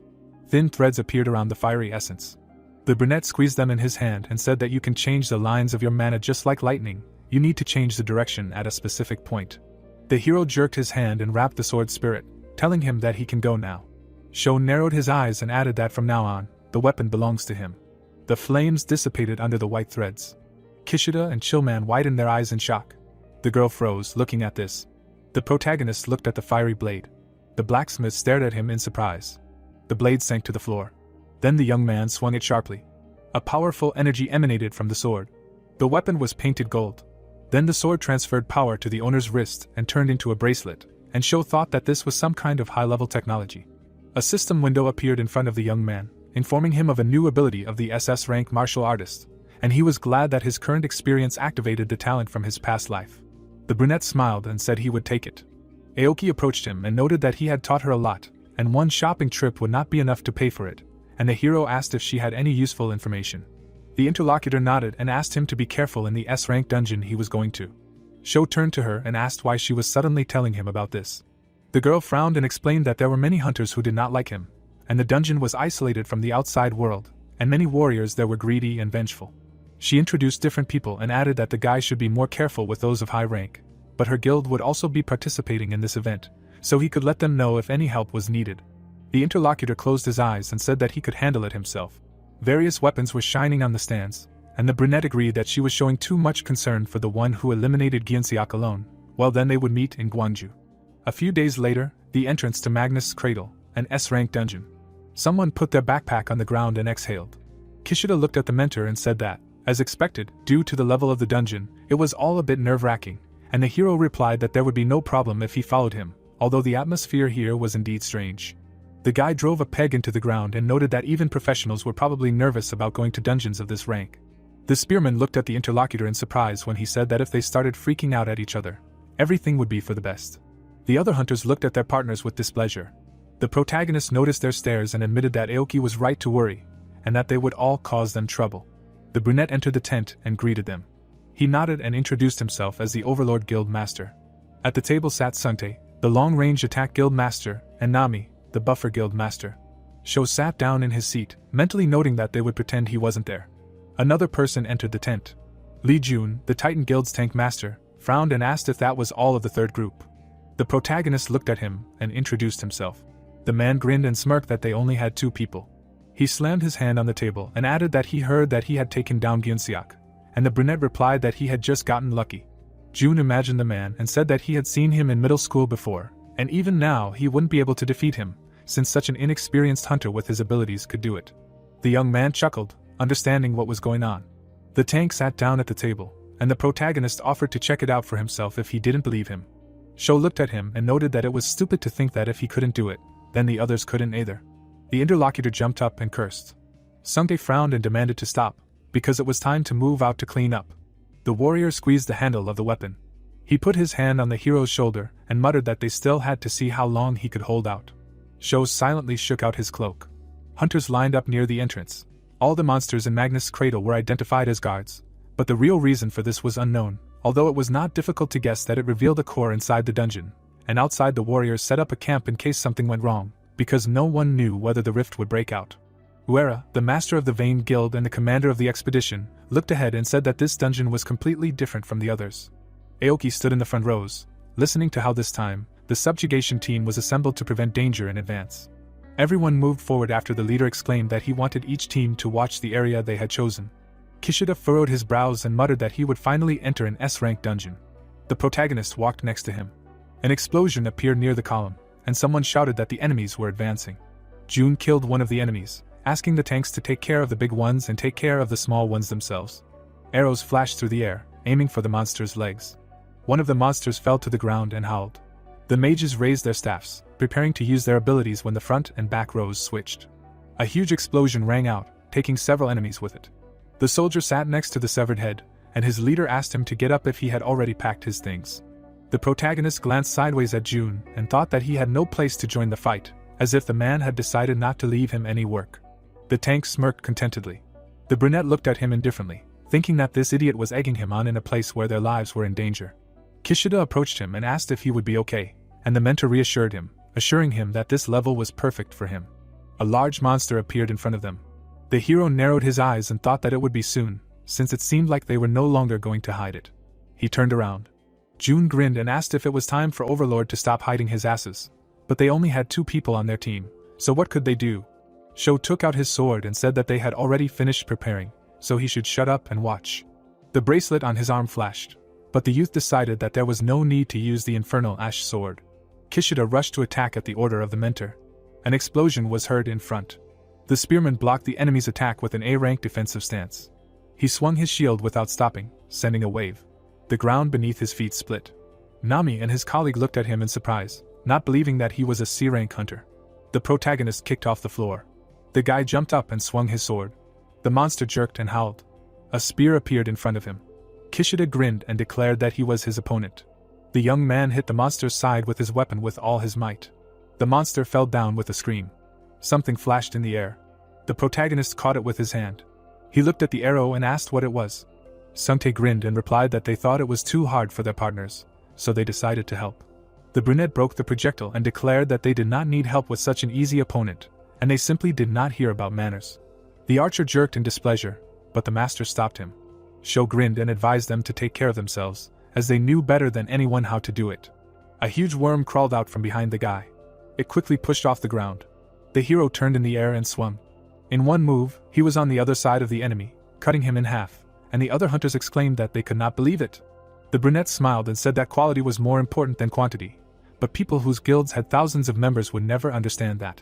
Thin threads appeared around the fiery essence. The brunette squeezed them in his hand and said that you can change the lines of your mana just like lightning. You need to change the direction at a specific point. The hero jerked his hand and rapped the sword spirit, telling him that he can go now. Sho narrowed his eyes and added that from now on, the weapon belongs to him. The flames dissipated under the white threads. Kishida and Chillman widened their eyes in shock. The girl froze, looking at this. The protagonist looked at the fiery blade. The blacksmith stared at him in surprise. The blade sank to the floor. Then the young man swung it sharply. A powerful energy emanated from the sword. The weapon was painted gold. Then the sword transferred power to the owner's wrist and turned into a bracelet, and Sho thought that this was some kind of high-level technology. A system window appeared in front of the young man, informing him of a new ability of the SS rank martial artist, and he was glad that his current experience activated the talent from his past life. The brunette smiled and said he would take it. Aoki approached him and noted that he had taught her a lot, and one shopping trip would not be enough to pay for it, and the hero asked if she had any useful information. The interlocutor nodded and asked him to be careful in the S-rank dungeon he was going to. Sho turned to her and asked why she was suddenly telling him about this. The girl frowned and explained that there were many hunters who did not like him, and the dungeon was isolated from the outside world, and many warriors there were greedy and vengeful. She introduced different people and added that the guy should be more careful with those of high rank, but her guild would also be participating in this event, so he could let them know if any help was needed. The interlocutor closed his eyes and said that he could handle it himself. Various weapons were shining on the stands, and the brunette agreed that she was showing too much concern for the one who eliminated Gyunseok alone. Well, then they would meet in Gwangju. A few days later, the entrance to Magnus' Cradle, an S-rank dungeon. Someone put their backpack on the ground and exhaled. Kishida looked at the mentor and said that, as expected, due to the level of the dungeon, it was all a bit nerve-wracking, and the hero replied that there would be no problem if he followed him, although the atmosphere here was indeed strange. The guy drove a peg into the ground and noted that even professionals were probably nervous about going to dungeons of this rank. The spearman looked at the interlocutor in surprise when he said that if they started freaking out at each other, everything would be for the best. The other hunters looked at their partners with displeasure. The protagonist noticed their stares and admitted that Aoki was right to worry, and that they would all cause them trouble. The brunette entered the tent and greeted them. He nodded and introduced himself as the Overlord Guild Master. At the table sat Sungtae, the long-range attack guild master, and Nami, the buffer guild master. Sho sat down in his seat, mentally noting that they would pretend he wasn't there. Another person entered the tent. Lee Jun, the Titan Guild's tank master, frowned and asked if that was all of the third group. The protagonist looked at him and introduced himself. The man grinned and smirked that they only had 2 people. He slammed his hand on the table and added that he heard that he had taken down Gyunseok, and the brunette replied that he had just gotten lucky. Jun imagined the man and said that he had seen him in middle school before, and even now he wouldn't be able to defeat him, since such an inexperienced hunter with his abilities could do it. The young man chuckled, understanding what was going on. The tank sat down at the table, and the protagonist offered to check it out for himself if he didn't believe him. Sho looked at him and noted that it was stupid to think that if he couldn't do it, then the others couldn't either. The interlocutor jumped up and cursed. Sungtae frowned and demanded to stop, because it was time to move out to clean up. The warrior squeezed the handle of the weapon. He put his hand on the hero's shoulder and muttered that they still had to see how long he could hold out. Sho silently shook out his cloak. Hunters lined up near the entrance. All the monsters in Magnus' Cradle were identified as guards, but the real reason for this was unknown, although it was not difficult to guess that it revealed a core inside the dungeon, and outside the warriors set up a camp in case something went wrong, because no one knew whether the rift would break out. Uera, the master of the Vane Guild and the commander of the expedition, looked ahead and said that this dungeon was completely different from the others. Aoki stood in the front rows, listening to how this time, the subjugation team was assembled to prevent danger in advance. Everyone moved forward after the leader exclaimed that he wanted each team to watch the area they had chosen. Kishida furrowed his brows and muttered that he would finally enter an S-rank dungeon. The protagonist walked next to him. An explosion appeared near the column, and someone shouted that the enemies were advancing. June killed one of the enemies, asking the tanks to take care of the big ones and take care of the small ones themselves. Arrows flashed through the air, aiming for the monster's legs. One of the monsters fell to the ground and howled. The mages raised their staffs, preparing to use their abilities when the front and back rows switched. A huge explosion rang out, taking several enemies with it. The soldier sat next to the severed head, and his leader asked him to get up if he had already packed his things. The protagonist glanced sideways at June and thought that he had no place to join the fight, as if the man had decided not to leave him any work. The tank smirked contentedly. The brunette looked at him indifferently, thinking that this idiot was egging him on in a place where their lives were in danger. Kishida approached him and asked if he would be okay, and the mentor reassured him, assuring him that this level was perfect for him. A large monster appeared in front of them. The hero narrowed his eyes and thought that it would be soon, since it seemed like they were no longer going to hide it. He turned around. June grinned and asked if it was time for Overlord to stop hiding his asses, but they only had 2 people on their team, so what could they do? Sho took out his sword and said that they had already finished preparing, so he should shut up and watch. The bracelet on his arm flashed, but the youth decided that there was no need to use the infernal ash sword. Kishida rushed to attack at the order of the mentor. An explosion was heard in front. The spearman blocked the enemy's attack with an A-rank defensive stance. He swung his shield without stopping, sending a wave. The ground beneath his feet split. Nami and his colleague looked at him in surprise, not believing that he was a C-rank hunter. The protagonist kicked off the floor. The guy jumped up and swung his sword. The monster jerked and howled. A spear appeared in front of him. Kishida grinned and declared that he was his opponent. The young man hit the monster's side with his weapon with all his might. The monster fell down with a scream. Something flashed in the air. The protagonist caught it with his hand. He looked at the arrow and asked what it was. Sungtae grinned and replied that they thought it was too hard for their partners, so they decided to help. The brunette broke the projectile and declared that they did not need help with such an easy opponent, and they simply did not hear about manners. The archer jerked in displeasure, but the master stopped him. Sho grinned and advised them to take care of themselves, as they knew better than anyone how to do it. A huge worm crawled out from behind the guy. It quickly pushed off the ground. The hero turned in the air and swung. In one move, he was on the other side of the enemy, cutting him in half, and the other hunters exclaimed that they could not believe it. The brunette smiled and said that quality was more important than quantity, but people whose guilds had thousands of members would never understand that.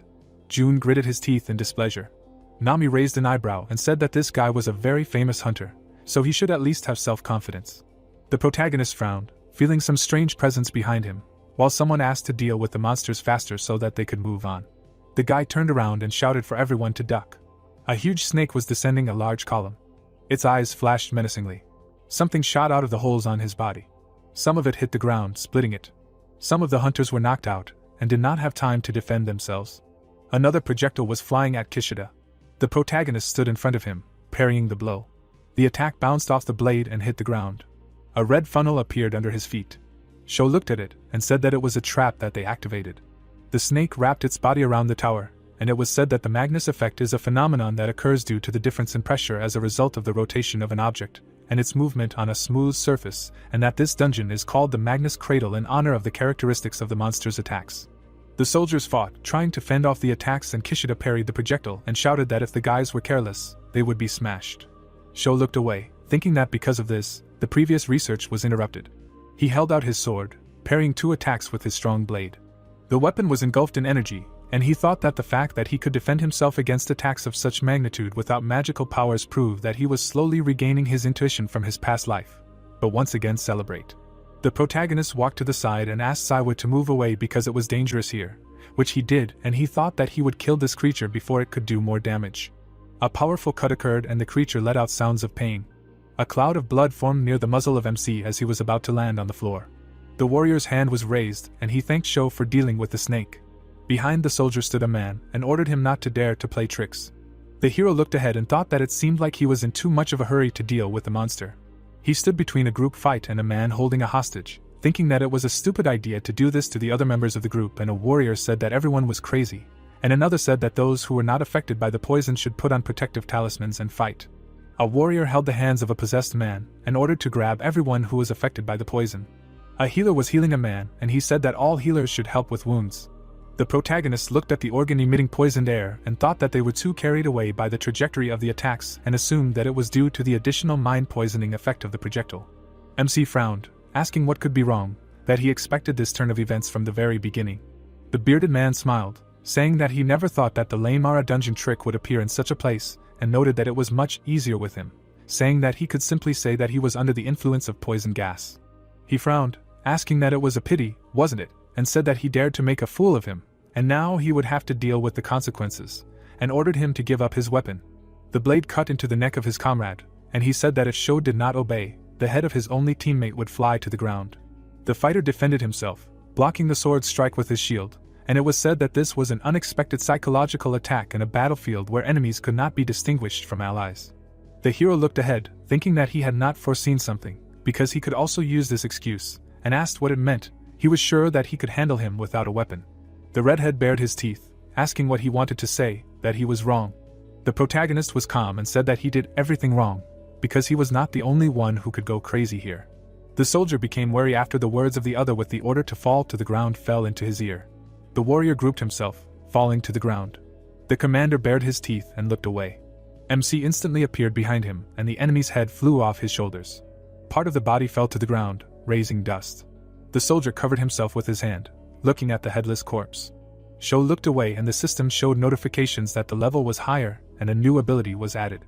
June gritted his teeth in displeasure. Nami raised an eyebrow and said that this guy was a very famous hunter, so he should at least have self-confidence. The protagonist frowned, feeling some strange presence behind him, while someone asked to deal with the monsters faster so that they could move on. The guy turned around and shouted for everyone to duck. A huge snake was descending a large column. Its eyes flashed menacingly. Something shot out of the holes on his body. Some of it hit the ground, splitting it. Some of the hunters were knocked out, and did not have time to defend themselves. Another projectile was flying at Kishida. The protagonist stood in front of him, parrying the blow. The attack bounced off the blade and hit the ground. A red funnel appeared under his feet. Sho looked at it and said that it was a trap that they activated. The snake wrapped its body around the tower, and it was said that the Magnus effect is a phenomenon that occurs due to the difference in pressure as a result of the rotation of an object, and its movement on a smooth surface, and that this dungeon is called the Magnus Cradle in honor of the characteristics of the monster's attacks. The soldiers fought, trying to fend off the attacks, and Kishida parried the projectile and shouted that if the guys were careless, they would be smashed. Sho looked away, thinking that because of this, the previous research was interrupted. He held out his sword, parrying 2 attacks with his strong blade. The weapon was engulfed in energy, and he thought that the fact that he could defend himself against attacks of such magnitude without magical powers proved that he was slowly regaining his intuition from his past life. But once again celebrate. The protagonist walked to the side and asked Saiwa to move away because it was dangerous here, which he did, and he thought that he would kill this creature before it could do more damage. A powerful cut occurred and the creature let out sounds of pain. A cloud of blood formed near the muzzle of MC as he was about to land on the floor. The warrior's hand was raised, and he thanked Sho for dealing with the snake. Behind the soldier stood a man, and ordered him not to dare to play tricks. The hero looked ahead and thought that it seemed like he was in too much of a hurry to deal with the monster. He stood between a group fight and a man holding a hostage, thinking that it was a stupid idea to do this to the other members of the group, and a warrior said that everyone was crazy, and another said that those who were not affected by the poison should put on protective talismans and fight. A warrior held the hands of a possessed man and ordered to grab everyone who was affected by the poison. A healer was healing a man, and he said that all healers should help with wounds. The protagonists looked at the organ emitting poisoned air and thought that they were too carried away by the trajectory of the attacks and assumed that it was due to the additional mind-poisoning effect of the projectile. MC frowned, asking what could be wrong, that he expected this turn of events from the very beginning. The bearded man smiled, saying that he never thought that the Lamara dungeon trick would appear in such a place, and noted that it was much easier with him, saying that he could simply say that he was under the influence of poison gas. He frowned, asking that it was a pity, wasn't it, and said that he dared to make a fool of him, and now he would have to deal with the consequences, and ordered him to give up his weapon. The blade cut into the neck of his comrade, and he said that if Sho did not obey, the head of his only teammate would fly to the ground. The fighter defended himself, blocking the sword's strike with his shield, and it was said that this was an unexpected psychological attack in a battlefield where enemies could not be distinguished from allies. The hero looked ahead, thinking that he had not foreseen something, because he could also use this excuse, and asked what it meant. He was sure that he could handle him without a weapon. The redhead bared his teeth, asking what he wanted to say, that he was wrong. The protagonist was calm and said that he did everything wrong, because he was not the only one who could go crazy here. The soldier became wary after the words of the other with the order to fall to the ground fell into his ear. The warrior grouped himself, falling to the ground. The commander bared his teeth and looked away. MC instantly appeared behind him, and the enemy's head flew off his shoulders. Part of the body fell to the ground, raising dust. The soldier covered himself with his hand, looking at the headless corpse. Sho looked away, and the system showed notifications that the level was higher and a new ability was added.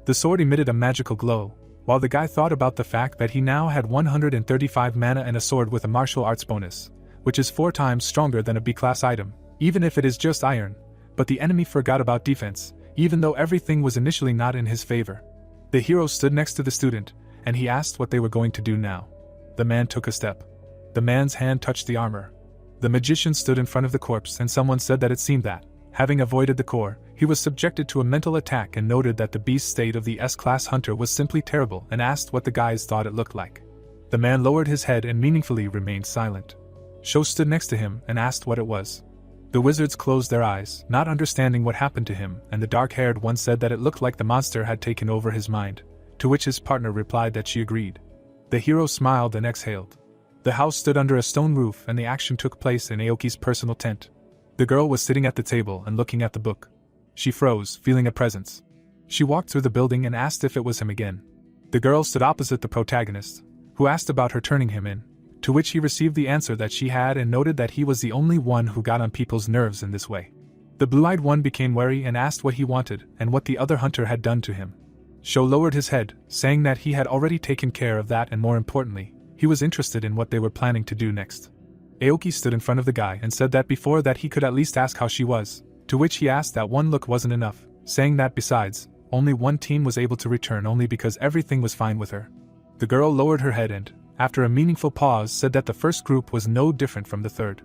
The sword emitted a magical glow, while the guy thought about the fact that he now had 135 mana and a sword with a martial arts bonus, which is 4 times stronger than a B-class item, even if it is just iron. But the enemy forgot about defense, even though everything was initially not in his favor. The hero stood next to the student, and he asked what they were going to do now. The man took a step. The man's hand touched the armor. The magician stood in front of the corpse, and someone said that it seemed that, having avoided the core, he was subjected to a mental attack, and noted that the beast state of the S-class hunter was simply terrible, and asked what the guys thought it looked like. The man lowered his head and meaningfully remained silent. Sho stood next to him and asked what it was. The wizards closed their eyes, not understanding what happened to him, and the dark-haired one said that it looked like the monster had taken over his mind, to which his partner replied that she agreed. The hero smiled and exhaled. The house stood under a stone roof, and the action took place in Aoki's personal tent. The girl was sitting at the table and looking at the book. She froze, feeling a presence. She walked through the building and asked if it was him again. The girl stood opposite the protagonist, who asked about her turning him in, to which he received the answer that she had and noted that he was the only one who got on people's nerves in this way. The blue-eyed one became wary and asked what he wanted and what the other hunter had done to him. Sho lowered his head, saying that he had already taken care of that, and more importantly, he was interested in what they were planning to do next. Aoki stood in front of the guy and said that before that he could at least ask how she was, to which he asked that one look wasn't enough, saying that besides, only one team was able to return only because everything was fine with her. The girl lowered her head and, after a meaningful pause, said that the first group was no different from the third.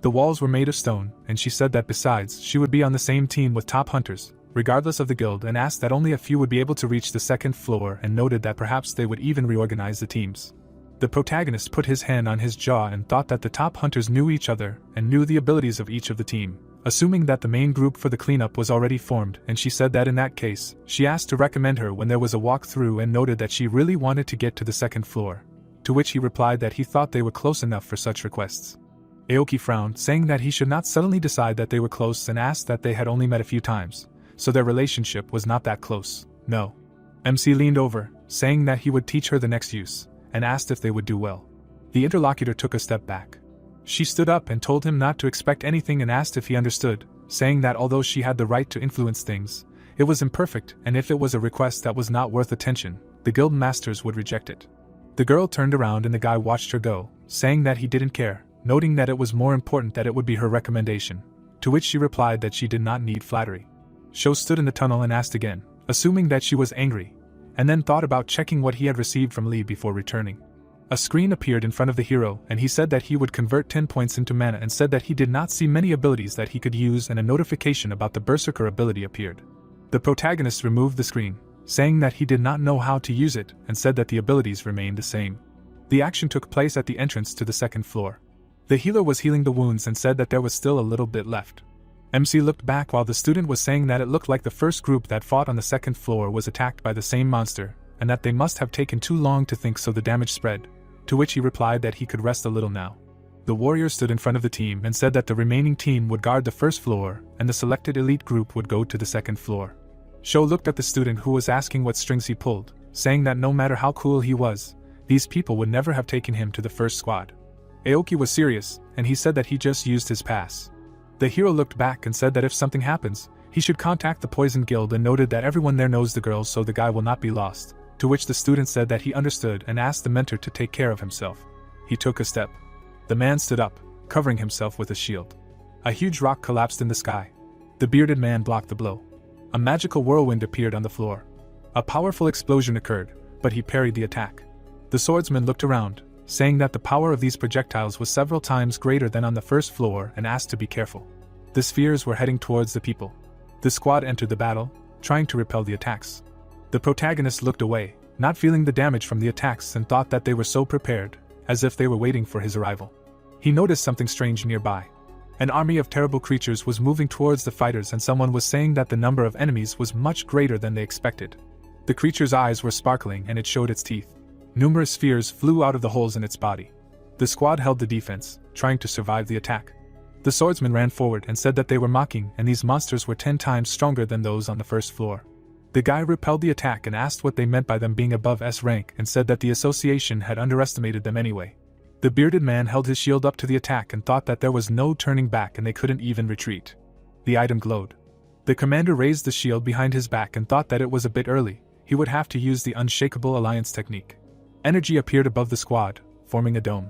The walls were made of stone, and she said that besides, she would be on the same team with top hunters, regardless of the guild, and asked that only a few would be able to reach the second floor, and noted that perhaps they would even reorganize the teams. The protagonist put his hand on his jaw and thought that the top hunters knew each other and knew the abilities of each of the team, assuming that the main group for the cleanup was already formed, and she said that in that case, she asked to recommend her when there was a walk-through, and noted that she really wanted to get to the second floor, to which he replied that he thought they were close enough for such requests. Aoki frowned, saying that he should not suddenly decide that they were close, and asked that they had only met a few times, so their relationship was not that close. No. MC leaned over, saying that he would teach her the next use, and asked if they would do well. The interlocutor took a step back. She stood up and told him not to expect anything and asked if he understood, saying that although she had the right to influence things, it was imperfect, and if it was a request that was not worth attention, the guild masters would reject it. The girl turned around and the guy watched her go, saying that he didn't care, noting that it was more important that it would be her recommendation, to which she replied that she did not need flattery. Sho stood in the tunnel and asked again, assuming that she was angry, and then thought about checking what he had received from Lee before returning. A screen appeared in front of the hero, and he said that he would convert 10 points into mana, and said that he did not see many abilities that he could use, and a notification about the Berserker ability appeared. The protagonist removed the screen, saying that he did not know how to use it, and said that the abilities remained the same. The action took place at the entrance to the second floor. The healer was healing the wounds and said that there was still a little bit left. MC looked back while the student was saying that it looked like the first group that fought on the second floor was attacked by the same monster, and that they must have taken too long to think, so the damage spread, to which he replied that he could rest a little now. The warrior stood in front of the team and said that the remaining team would guard the first floor, and the selected elite group would go to the second floor. Sho looked at the student who was asking what strings he pulled, saying that no matter how cool he was, these people would never have taken him to the first squad. Aoki was serious, and he said that he just used his pass. The hero looked back and said that if something happens, he should contact the Poison Guild, and noted that everyone there knows the girls, so the guy will not be lost, to which the student said that he understood and asked the mentor to take care of himself. He took a step. The man stood up, covering himself with a shield. A huge rock collapsed in the sky. The bearded man blocked the blow. A magical whirlwind appeared on the floor. A powerful explosion occurred, but he parried the attack. The swordsman looked around, saying that the power of these projectiles was several times greater than on the first floor, and asked to be careful. The spheres were heading towards the people. The squad entered the battle, trying to repel the attacks. The protagonist looked away, not feeling the damage from the attacks, and thought that they were so prepared, as if they were waiting for his arrival. He noticed something strange nearby. An army of terrible creatures was moving towards the fighters, and someone was saying that the number of enemies was much greater than they expected. The creature's eyes were sparkling and it showed its teeth. Numerous spheres flew out of the holes in its body. The squad held the defense, trying to survive the attack. The swordsman ran forward and said that they were mocking, and these monsters were 10 times stronger than those on the first floor. The guy repelled the attack and asked what they meant by them being above S rank, and said that the association had underestimated them anyway. The bearded man held his shield up to the attack and thought that there was no turning back and they couldn't even retreat. The item glowed. The commander raised the shield behind his back and thought that it was a bit early, he would have to use the unshakable alliance technique. Energy appeared above the squad, forming a dome.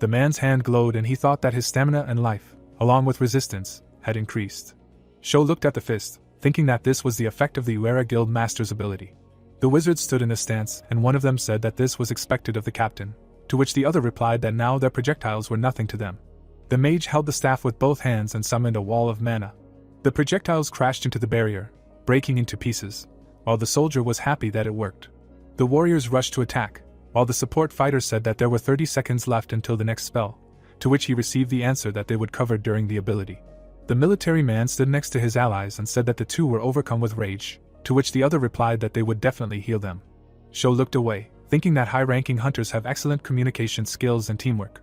The man's hand glowed and he thought that his stamina and life, along with resistance, had increased. Sho looked at the fist, thinking that this was the effect of the Uera Guild Master's ability. The wizards stood in a stance, and one of them said that this was expected of the captain, to which the other replied that now their projectiles were nothing to them. The mage held the staff with both hands and summoned a wall of mana. The projectiles crashed into the barrier, breaking into pieces, while the soldier was happy that it worked. The warriors rushed to attack, while the support fighters said that there were 30 seconds left until the next spell, to which he received the answer that they would cover during the ability. The military man stood next to his allies and said that the two were overcome with rage, to which the other replied that they would definitely heal them. Sho looked away, thinking that high-ranking hunters have excellent communication skills and teamwork.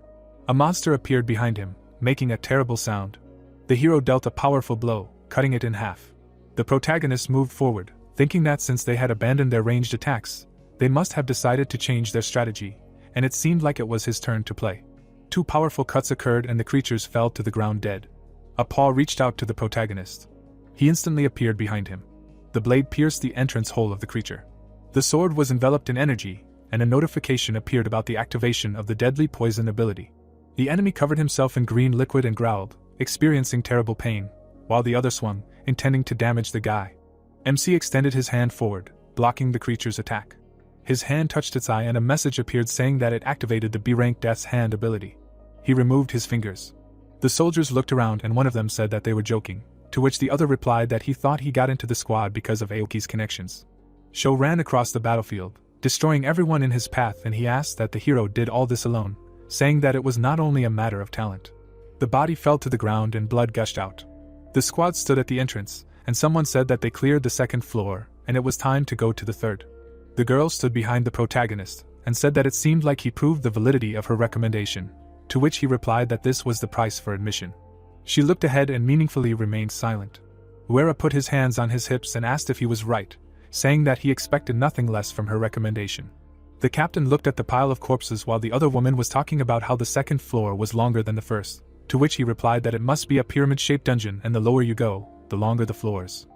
A monster appeared behind him, making a terrible sound. The hero dealt a powerful blow, cutting it in half. The protagonist moved forward, thinking that since they had abandoned their ranged attacks, they must have decided to change their strategy, and it seemed like it was his turn to play. 2 powerful cuts occurred and the creatures fell to the ground dead. A paw reached out to the protagonist. He instantly appeared behind him. The blade pierced the entrance hole of the creature. The sword was enveloped in energy, and a notification appeared about the activation of the deadly poison ability. The enemy covered himself in green liquid and growled, experiencing terrible pain, while the other swung, intending to damage the guy. MC extended his hand forward, blocking the creature's attack. His hand touched its eye and a message appeared saying that it activated the B-rank Death's Hand ability. He removed his fingers. The soldiers looked around and one of them said that they were joking, to which the other replied that he thought he got into the squad because of Aoki's connections. Sho ran across the battlefield, destroying everyone in his path, and he asked that the hero did all this alone, saying that it was not only a matter of talent. The body fell to the ground and blood gushed out. The squad stood at the entrance, and someone said that they cleared the second floor, and it was time to go to the third. The girl stood behind the protagonist, and said that it seemed like he proved the validity of her recommendation, to which he replied that this was the price for admission. She looked ahead and meaningfully remained silent. Uera put his hands on his hips and asked if he was right, saying that he expected nothing less from her recommendation. The captain looked at the pile of corpses while the other woman was talking about how the second floor was longer than the first, to which he replied that it must be a pyramid-shaped dungeon and the lower you go, the longer the floors.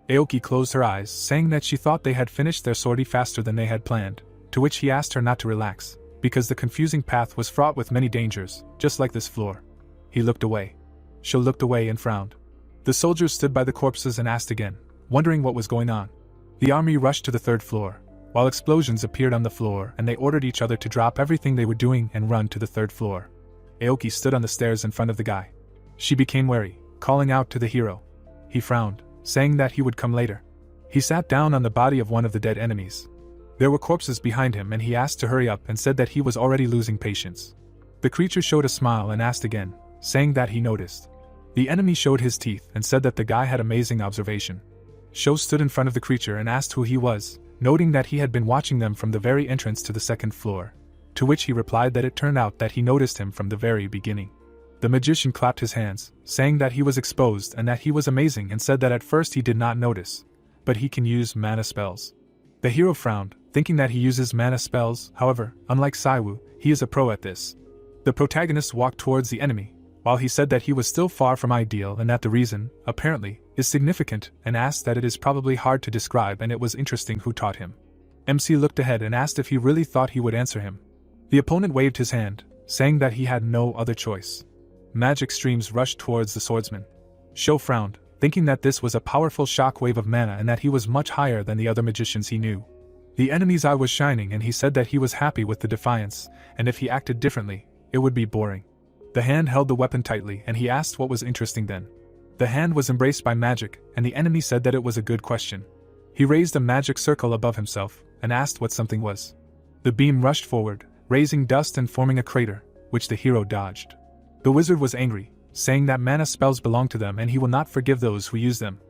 Aoki closed her eyes, saying that she thought they had finished their sortie faster than they had planned, to which he asked her not to relax, because the confusing path was fraught with many dangers, just like this floor. He looked away. Sho looked away and frowned. The soldiers stood by the corpses and asked again, wondering what was going on. The army rushed to the third floor, while explosions appeared on the floor and they ordered each other to drop everything they were doing and run to the third floor. Aoki stood on the stairs in front of the guy. She became wary, calling out to the hero. He frowned, saying that he would come later. He sat down on the body of one of the dead enemies. There were corpses behind him and he asked to hurry up and said that he was already losing patience. The creature showed a smile and asked again, saying that he noticed. The enemy showed his teeth and said that the guy had amazing observation. Sho stood in front of the creature and asked who he was, noting that he had been watching them from the very entrance to the second floor. To which he replied that it turned out that he noticed him from the very beginning. The magician clapped his hands, saying that he was exposed and that he was amazing, and said that at first he did not notice, but he can use mana spells. The hero frowned, thinking that he uses mana spells. However, unlike Saiwu, he is a pro at this. The protagonist walked towards the enemy, while he said that he was still far from ideal and that the reason, apparently, is significant, and asked that it is probably hard to describe and it was interesting who taught him. MC looked ahead and asked if he really thought he would answer him. The opponent waved his hand, saying that he had no other choice. Magic streams rushed towards the swordsman. Sho frowned, thinking that this was a powerful shockwave of mana and that he was much higher than the other magicians he knew. The enemy's eye was shining and he said that he was happy with the defiance, and if he acted differently, it would be boring. The hand held the weapon tightly and he asked what was interesting then. The hand was embraced by magic, and the enemy said that it was a good question. He raised a magic circle above himself, and asked what something was. The beam rushed forward, raising dust and forming a crater, which the hero dodged. The wizard was angry, saying that mana spells belong to them and he will not forgive those who use them.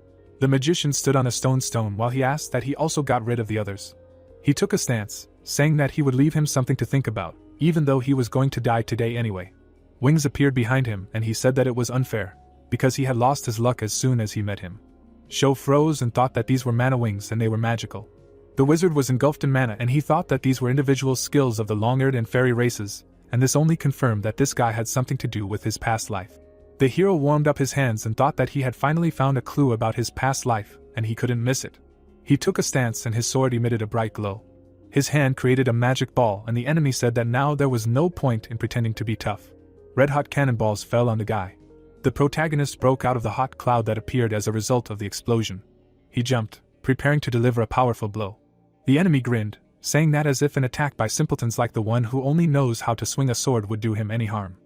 The magician stood on a stone while he asked that he also got rid of the others. He took a stance, saying that he would leave him something to think about, even though he was going to die today anyway. Wings appeared behind him and he said that it was unfair, because he had lost his luck as soon as he met him. Sho froze and thought that these were mana wings and they were magical. The wizard was engulfed in mana and he thought that these were individual skills of the long-eared and fairy races, and this only confirmed that this guy had something to do with his past life. The hero warmed up his hands and thought that he had finally found a clue about his past life, and he couldn't miss it. He took a stance and his sword emitted a bright glow. His hand created a magic ball and the enemy said that now there was no point in pretending to be tough. Red-hot cannonballs fell on the guy. The protagonist broke out of the hot cloud that appeared as a result of the explosion. He jumped, preparing to deliver a powerful blow. The enemy grinned, saying that as if an attack by simpletons like the one who only knows how to swing a sword would do him any harm.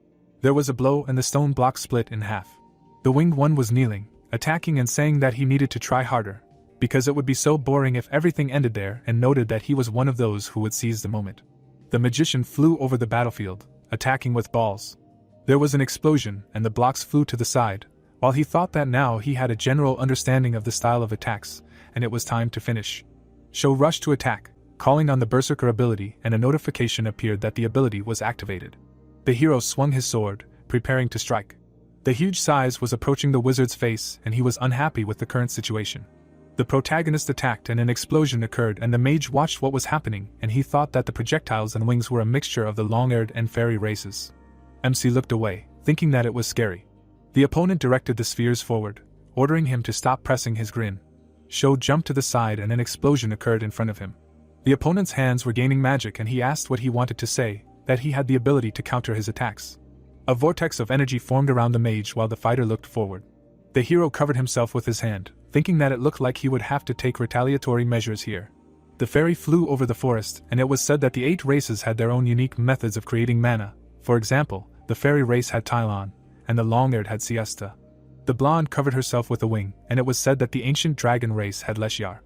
There was a blow and the stone block split in half. The winged one was kneeling, attacking and saying that he needed to try harder, because it would be so boring if everything ended there, and noted that he was one of those who would seize the moment. The magician flew over the battlefield, attacking with balls. There was an explosion and the blocks flew to the side, while he thought that now he had a general understanding of the style of attacks, and it was time to finish. Sho rushed to attack, calling on the Berserker ability, and a notification appeared that the ability was activated. The hero swung his sword, preparing to strike. The huge size was approaching the wizard's face and he was unhappy with the current situation. The protagonist attacked and an explosion occurred and the mage watched what was happening and he thought that the projectiles and wings were a mixture of the long-eared and fairy races. MC looked away, thinking that it was scary. The opponent directed the spheres forward, ordering him to stop pressing his grin. Sho jumped to the side and an explosion occurred in front of him. The opponent's hands were gaining magic and he asked what he wanted to say, that he had the ability to counter his attacks. A vortex of energy formed around the mage while the fighter looked forward. The hero covered himself with his hand, thinking that it looked like he would have to take retaliatory measures here. The fairy flew over the forest and it was said that the 8 races had their own unique methods of creating mana. For example, the fairy race had Tylon, and the long-eared had Siesta. The blonde covered herself with a wing, and it was said that the ancient dragon race had Leshyar.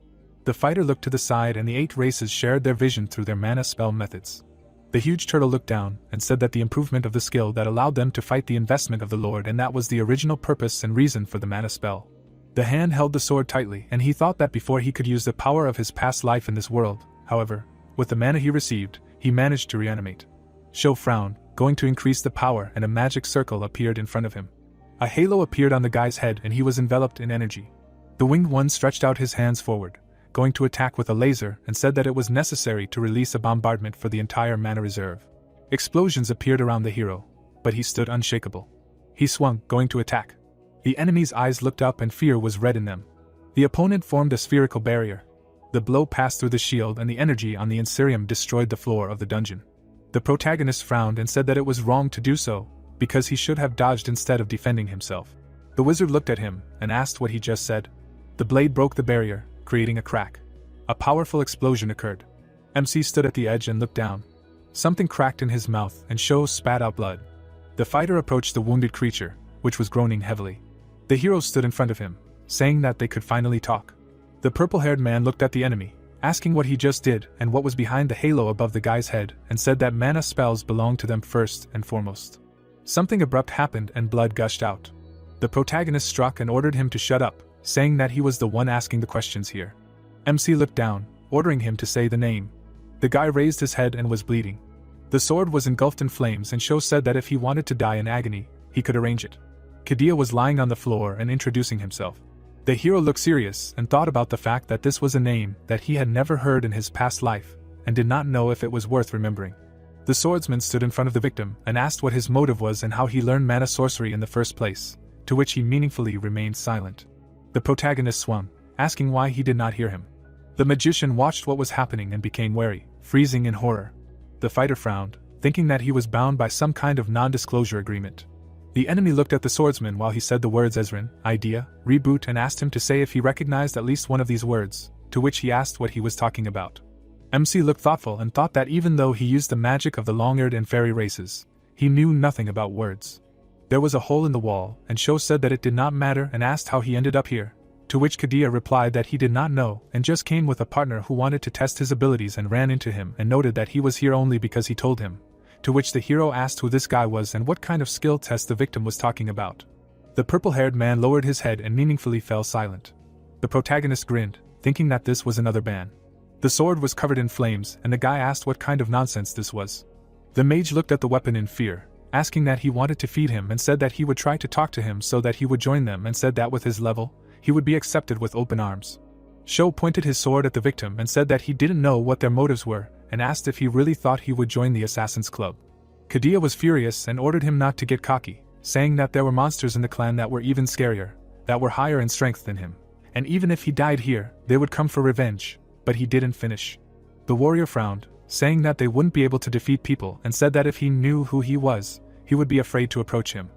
The fighter looked to the side and the 8 races shared their vision through their mana spell methods. The huge turtle looked down and said that the improvement of the skill that allowed them to fight the investment of the Lord, and that was the original purpose and reason for the mana spell. The hand held the sword tightly and he thought that before he could use the power of his past life in this world, however, with the mana he received, he managed to reanimate. Sho frowned, going to increase the power, and a magic circle appeared in front of him. A halo appeared on the guy's head and he was enveloped in energy. The winged one stretched out his hands forward, going to attack with a laser, and said that it was necessary to release a bombardment for the entire mana reserve. Explosions appeared around the hero, but he stood unshakable. He swung, going to attack. The enemy's eyes looked up and fear was red in them. The opponent formed a spherical barrier. The blow passed through the shield and the energy on the Inserium destroyed the floor of the dungeon. The protagonist frowned and said that it was wrong to do so, because he should have dodged instead of defending himself. The wizard looked at him and asked what he just said. The blade broke the barrier, creating a crack. A powerful explosion occurred. MC stood at the edge and looked down. Something cracked in his mouth and Sho spat out blood. The fighter approached the wounded creature, which was groaning heavily. The hero stood in front of him, saying that they could finally talk. The purple-haired man looked at the enemy, asking what he just did and what was behind the halo above the guy's head, and said that mana spells belonged to them first and foremost. Something abrupt happened and blood gushed out. The protagonist struck and ordered him to shut up, saying that he was the one asking the questions here. MC looked down, ordering him to say the name. The guy raised his head and was bleeding. The sword was engulfed in flames, and Sho said that if he wanted to die in agony, he could arrange it. Kadia was lying on the floor and introducing himself. The hero looked serious and thought about the fact that this was a name that he had never heard in his past life, and did not know if it was worth remembering. The swordsman stood in front of the victim and asked what his motive was and how he learned mana sorcery in the first place, to which he meaningfully remained silent. The protagonist swung, asking why he did not hear him. The magician watched what was happening and became wary, freezing in horror. The fighter frowned, thinking that he was bound by some kind of non-disclosure agreement. The enemy looked at the swordsman while he said the words Ezrin, idea, reboot, and asked him to say if he recognized at least one of these words, to which he asked what he was talking about. MC looked thoughtful and thought that even though he used the magic of the long-eared and fairy races, he knew nothing about words. There was a hole in the wall, and Sho said that it did not matter and asked how he ended up here, to which Kadia replied that he did not know and just came with a partner who wanted to test his abilities and ran into him and noted that he was here only because he told him, to which the hero asked who this guy was and what kind of skill test the victim was talking about. The purple-haired man lowered his head and meaningfully fell silent. The protagonist grinned, thinking that this was another ban. The sword was covered in flames, and the guy asked what kind of nonsense this was. The mage looked at the weapon in fear, asking that he wanted to feed him, and said that he would try to talk to him so that he would join them, and said that with his level, he would be accepted with open arms. Sho pointed his sword at the victim and said that he didn't know what their motives were, and asked if he really thought he would join the Assassin's Club. Kadia was furious and ordered him not to get cocky, saying that there were monsters in the clan that were even scarier, that were higher in strength than him, and even if he died here, they would come for revenge, but he didn't finish. The warrior frowned, saying that they wouldn't be able to defeat people, and said that if he knew who he was, he would be afraid to approach him.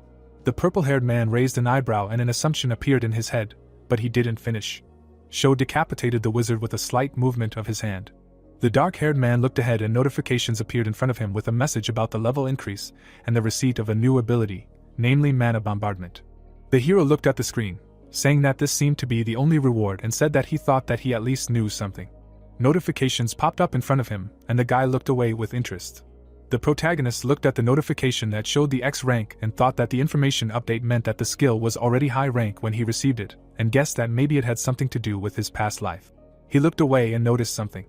The purple-haired man raised an eyebrow and an assumption appeared in his head, but he didn't finish. Sho decapitated the wizard with a slight movement of his hand. The dark-haired man looked ahead and notifications appeared in front of him with a message about the level increase and the receipt of a new ability, namely Mana Bombardment. The hero looked at the screen, saying that this seemed to be the only reward and said that he thought that he at least knew something. Notifications popped up in front of him, and the guy looked away with interest. The protagonist looked at the notification that showed the X rank and thought that the information update meant that the skill was already high rank when he received it, and guessed that maybe it had something to do with his past life. He looked away and noticed something.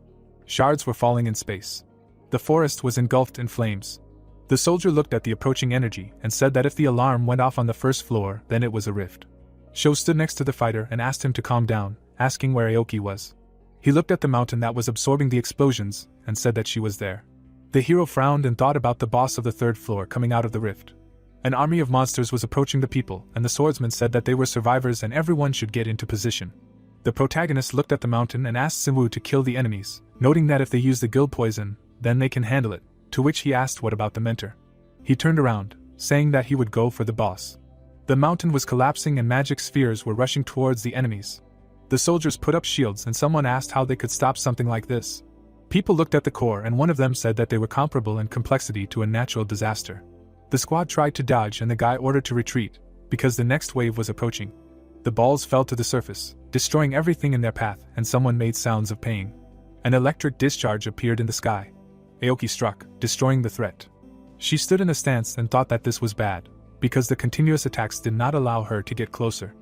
Shards were falling in space. The forest was engulfed in flames. The soldier looked at the approaching energy and said that if the alarm went off on the first floor, then it was a rift. Sho stood next to the fighter and asked him to calm down, asking where Aoki was. He looked at the mountain that was absorbing the explosions and said that she was there. The hero frowned and thought about the boss of the third floor coming out of the rift. An army of monsters was approaching the people, and the swordsman said that they were survivors and everyone should get into position. The protagonist looked at the mountain and asked Simu to kill the enemies, noting that if they use the guild poison, then they can handle it, to which he asked what about the mentor. He turned around, saying that he would go for the boss. The mountain was collapsing and magic spheres were rushing towards the enemies. The soldiers put up shields and someone asked how they could stop something like this. People looked at the core and one of them said that they were comparable in complexity to a natural disaster. The squad tried to dodge and the guy ordered to retreat, because the next wave was approaching. The balls fell to the surface, destroying everything in their path, and someone made sounds of pain. An electric discharge appeared in the sky. Aoki struck, destroying the threat. She stood in a stance and thought that this was bad, because the continuous attacks did not allow her to get closer.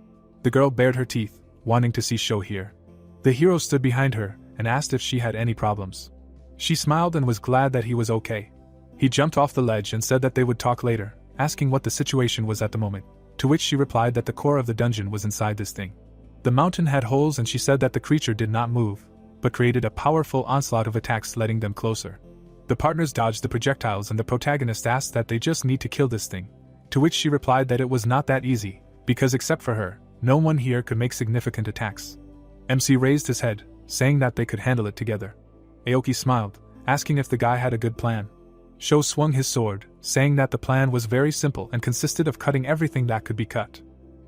The girl bared her teeth, wanting to see Sho here. The hero stood behind her and asked if she had any problems. She smiled and was glad that he was okay. He jumped off the ledge and said that they would talk later, asking what the situation was at the moment, to which she replied that the core of the dungeon was inside this thing. The mountain had holes and she said that the creature did not move, but created a powerful onslaught of attacks letting them closer. The partners dodged the projectiles and the protagonist asked that they just need to kill this thing, to which she replied that it was not that easy, because except for her, no one here could make significant attacks. MC raised his head, saying that they could handle it together. Aoki smiled, asking if the guy had a good plan. Sho swung his sword, saying that the plan was very simple and consisted of cutting everything that could be cut.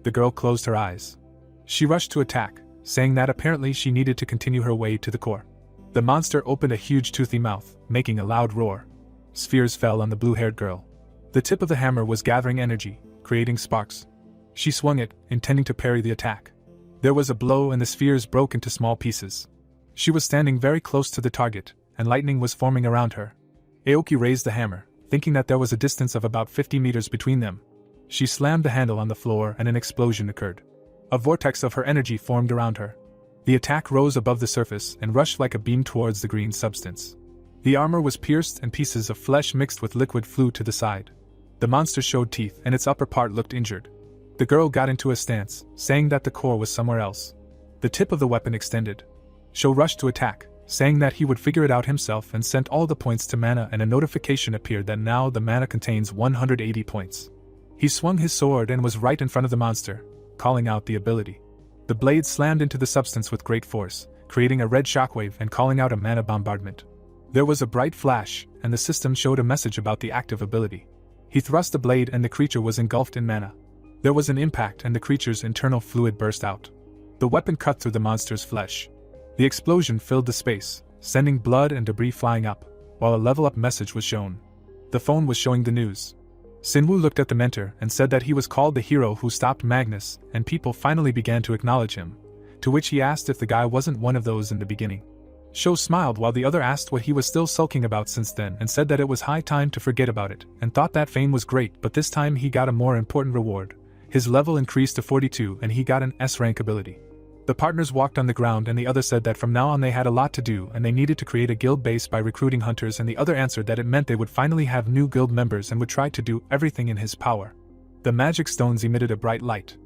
The girl closed her eyes. She rushed to attack, saying that apparently she needed to continue her way to the core. The monster opened a huge toothy mouth, making a loud roar. Spheres fell on the blue-haired girl. The tip of the hammer was gathering energy, creating sparks. She swung it, intending to parry the attack. There was a blow and the spheres broke into small pieces. She was standing very close to the target, and lightning was forming around her. Aoki raised the hammer, thinking that there was a distance of about 50 meters between them. She slammed the handle on the floor and an explosion occurred. A vortex of her energy formed around her. The attack rose above the surface and rushed like a beam towards the green substance. The armor was pierced and pieces of flesh mixed with liquid flew to the side. The monster showed teeth and its upper part looked injured. The girl got into a stance, saying that the core was somewhere else. The tip of the weapon extended. Sho rushed to attack, saying that he would figure it out himself and sent all the points to mana, and a notification appeared that now the mana contains 180 points. He swung his sword and was right in front of the monster, calling out the ability. The blade slammed into the substance with great force, creating a red shockwave and calling out a mana bombardment. There was a bright flash, and the system showed a message about the active ability. He thrust the blade and the creature was engulfed in mana. There was an impact and the creature's internal fluid burst out. The weapon cut through the monster's flesh. The explosion filled the space, sending blood and debris flying up, while a level-up message was shown. The phone was showing the news. Sinwoo looked at the mentor and said that he was called the hero who stopped Magnus, and people finally began to acknowledge him, to which he asked if the guy wasn't one of those in the beginning. Sho smiled while the other asked what he was still sulking about since then and said that it was high time to forget about it, and thought that fame was great, but this time he got a more important reward. His level increased to 42 and he got an S-rank ability. The partners walked on the ground and the other said that from now on they had a lot to do and they needed to create a guild base by recruiting hunters, and the other answered that it meant they would finally have new guild members and would try to do everything in his power. The magic stones emitted a bright light.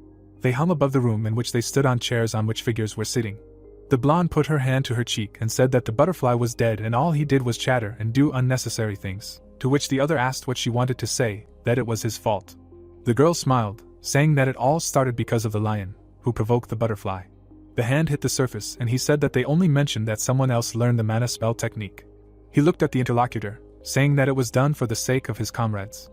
They hung above the room in which they stood on chairs on which figures were sitting. The blonde put her hand to her cheek and said that the butterfly was dead and all he did was chatter and do unnecessary things, to which the other asked what she wanted to say, that it was his fault. The girl smiled, saying that it all started because of the lion, who provoked the butterfly. The hand hit the surface and he said that they only mentioned that someone else learned the mana spell technique. He looked at the interlocutor, saying that it was done for the sake of his comrades.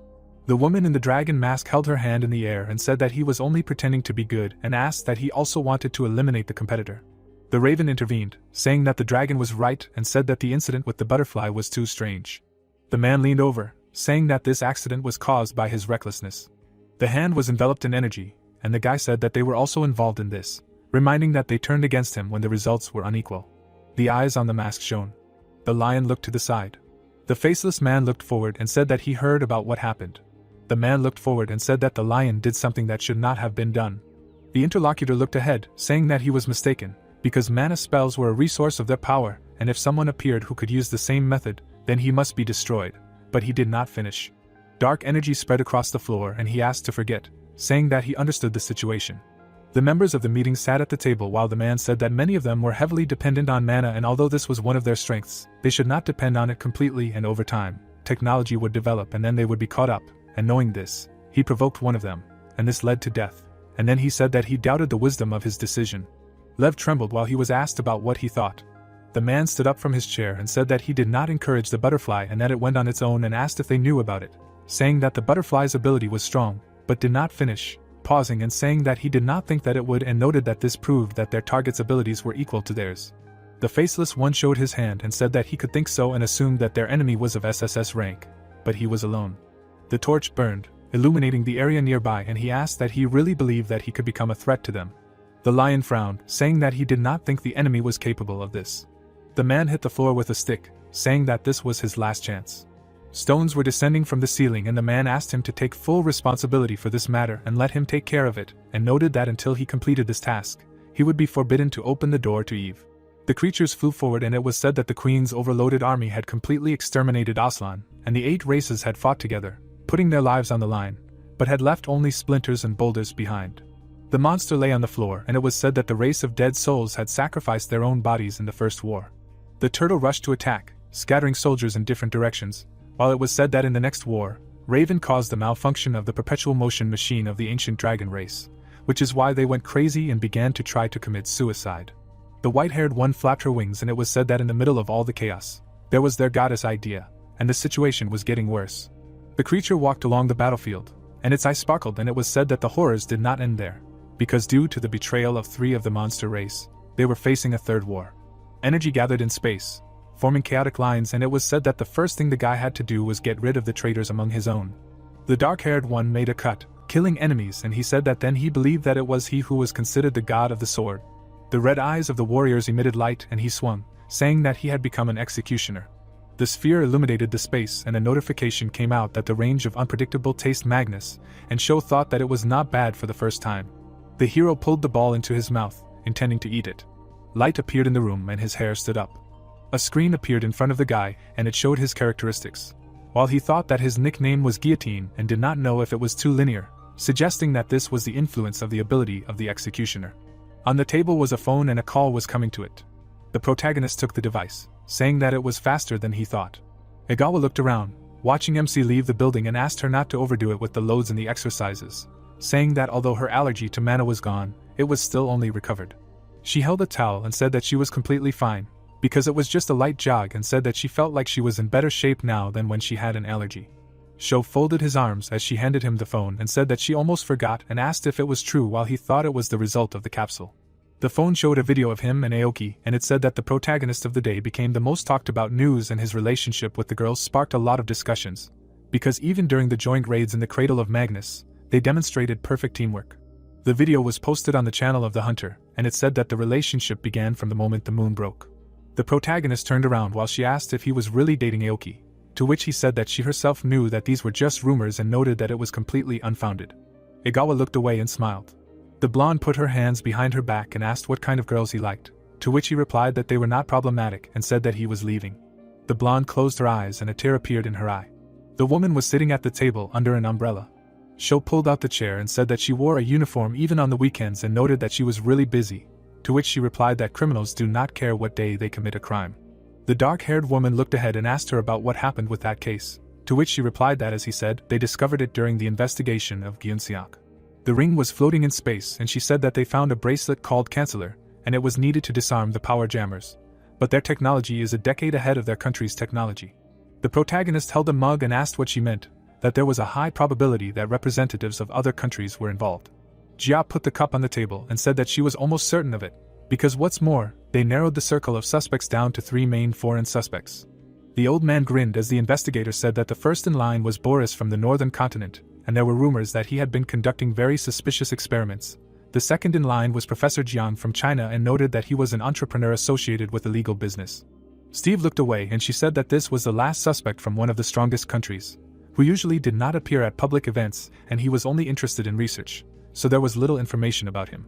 The woman in the dragon mask held her hand in the air and said that he was only pretending to be good and asked that he also wanted to eliminate the competitor. The raven intervened, saying that the dragon was right and said that the incident with the butterfly was too strange. The man leaned over, saying that this accident was caused by his recklessness. The hand was enveloped in energy, and the guy said that they were also involved in this, reminding that they turned against him when the results were unequal. The eyes on the mask shone. The lion looked to the side. The faceless man looked forward and said that he heard about what happened. The man looked forward and said that the lion did something that should not have been done. The interlocutor looked ahead, saying that he was mistaken, because mana spells were a resource of their power, and if someone appeared who could use the same method, then he must be destroyed. But he did not finish. Dark energy spread across the floor and he asked to forget, saying that he understood the situation. The members of the meeting sat at the table while the man said that many of them were heavily dependent on mana, and although this was one of their strengths, they should not depend on it completely, and over time, technology would develop and then they would be caught up, and knowing this, he provoked one of them, and this led to death, and then he said that he doubted the wisdom of his decision. Lev trembled while he was asked about what he thought. The man stood up from his chair and said that he did not encourage the butterfly and that it went on its own, and asked if they knew about it, saying that the butterfly's ability was strong, but did not finish, pausing and saying that he did not think that it would, and noted that this proved that their target's abilities were equal to theirs. The faceless one showed his hand and said that he could think so and assumed that their enemy was of SSS rank, but he was alone. The torch burned, illuminating the area nearby, and he asked that he really believed that he could become a threat to them. The lion frowned, saying that he did not think the enemy was capable of this. The man hit the floor with a stick, saying that this was his last chance. Stones were descending from the ceiling and the man asked him to take full responsibility for this matter and let him take care of it, and noted that until he completed this task, he would be forbidden to open the door to Eve. The creatures flew forward and it was said that the Queen's overloaded army had completely exterminated Aslan, and the 8 races had fought together, putting their lives on the line, but had left only splinters and boulders behind. The monster lay on the floor and it was said that the race of dead souls had sacrificed their own bodies in the first war. The turtle rushed to attack, scattering soldiers in different directions, while it was said that in the next war, Raven caused the malfunction of the perpetual motion machine of the ancient dragon race, which is why they went crazy and began to try to commit suicide. The white-haired one flapped her wings and it was said that in the middle of all the chaos, there was their goddess idea, and the situation was getting worse. The creature walked along the battlefield, and its eyes sparkled, and it was said that the horrors did not end there, because due to the betrayal of 3 of the monster race, they were facing a third war. Energy gathered in space, forming chaotic lines, and it was said that the first thing the guy had to do was get rid of the traitors among his own. The dark-haired one made a cut, killing enemies, and he said that then he believed that it was he who was considered the god of the sword. The red eyes of the warriors emitted light and he swung, saying that he had become an executioner. The sphere illuminated the space and a notification came out that the range of unpredictable taste Magnus, and Sho thought that it was not bad for the first time. The hero pulled the ball into his mouth, intending to eat it. Light appeared in the room and his hair stood up. A screen appeared in front of the guy and it showed his characteristics. While he thought that his nickname was Guillotine and did not know if it was too linear, suggesting that this was the influence of the ability of the executioner. On the table was a phone and a call was coming to it. The protagonist took the device, saying that it was faster than he thought. Egawa looked around, watching MC leave the building and asked her not to overdo it with the loads and the exercises, saying that although her allergy to mana was gone, it was still only recovered. She held a towel and said that she was completely fine, because it was just a light jog, and said that she felt like she was in better shape now than when she had an allergy. Sho folded his arms as she handed him the phone and said that she almost forgot and asked if it was true while he thought it was the result of the capsule. The phone showed a video of him and Aoki and it said that the protagonist of the day became the most talked about news and his relationship with the girls sparked a lot of discussions, because even during the joint raids in the cradle of Magnus, they demonstrated perfect teamwork. The video was posted on the channel of the hunter and it said that the relationship began from the moment the moon broke. The protagonist turned around while she asked if he was really dating Aoki, to which he said that she herself knew that these were just rumors and noted that it was completely unfounded. Egawa looked away and smiled. The blonde put her hands behind her back and asked what kind of girls he liked, to which he replied that they were not problematic and said that he was leaving. The blonde closed her eyes and a tear appeared in her eye. The woman was sitting at the table under an umbrella. Sho pulled out the chair and said that she wore a uniform even on the weekends and noted that she was really busy, to which she replied that criminals do not care what day they commit a crime. The dark-haired woman looked ahead and asked her about what happened with that case, to which she replied that, as he said, they discovered it during the investigation of Gyunseok. The ring was floating in space and she said that they found a bracelet called Canceller, and it was needed to disarm the power jammers, but their technology is a decade ahead of their country's technology. The protagonist held a mug and asked what she meant, that there was a high probability that representatives of other countries were involved. Jia put the cup on the table and said that she was almost certain of it, because what's more, they narrowed the circle of suspects down to 3 main foreign suspects. The old man grinned as the investigator said that the first in line was Boris from the northern continent, and there were rumors that he had been conducting very suspicious experiments. The second in line was Professor Jiang from China and noted that he was an entrepreneur associated with illegal business. Steve looked away and she said that this was the last suspect from one of the strongest countries, who usually did not appear at public events and he was only interested in research, so there was little information about him.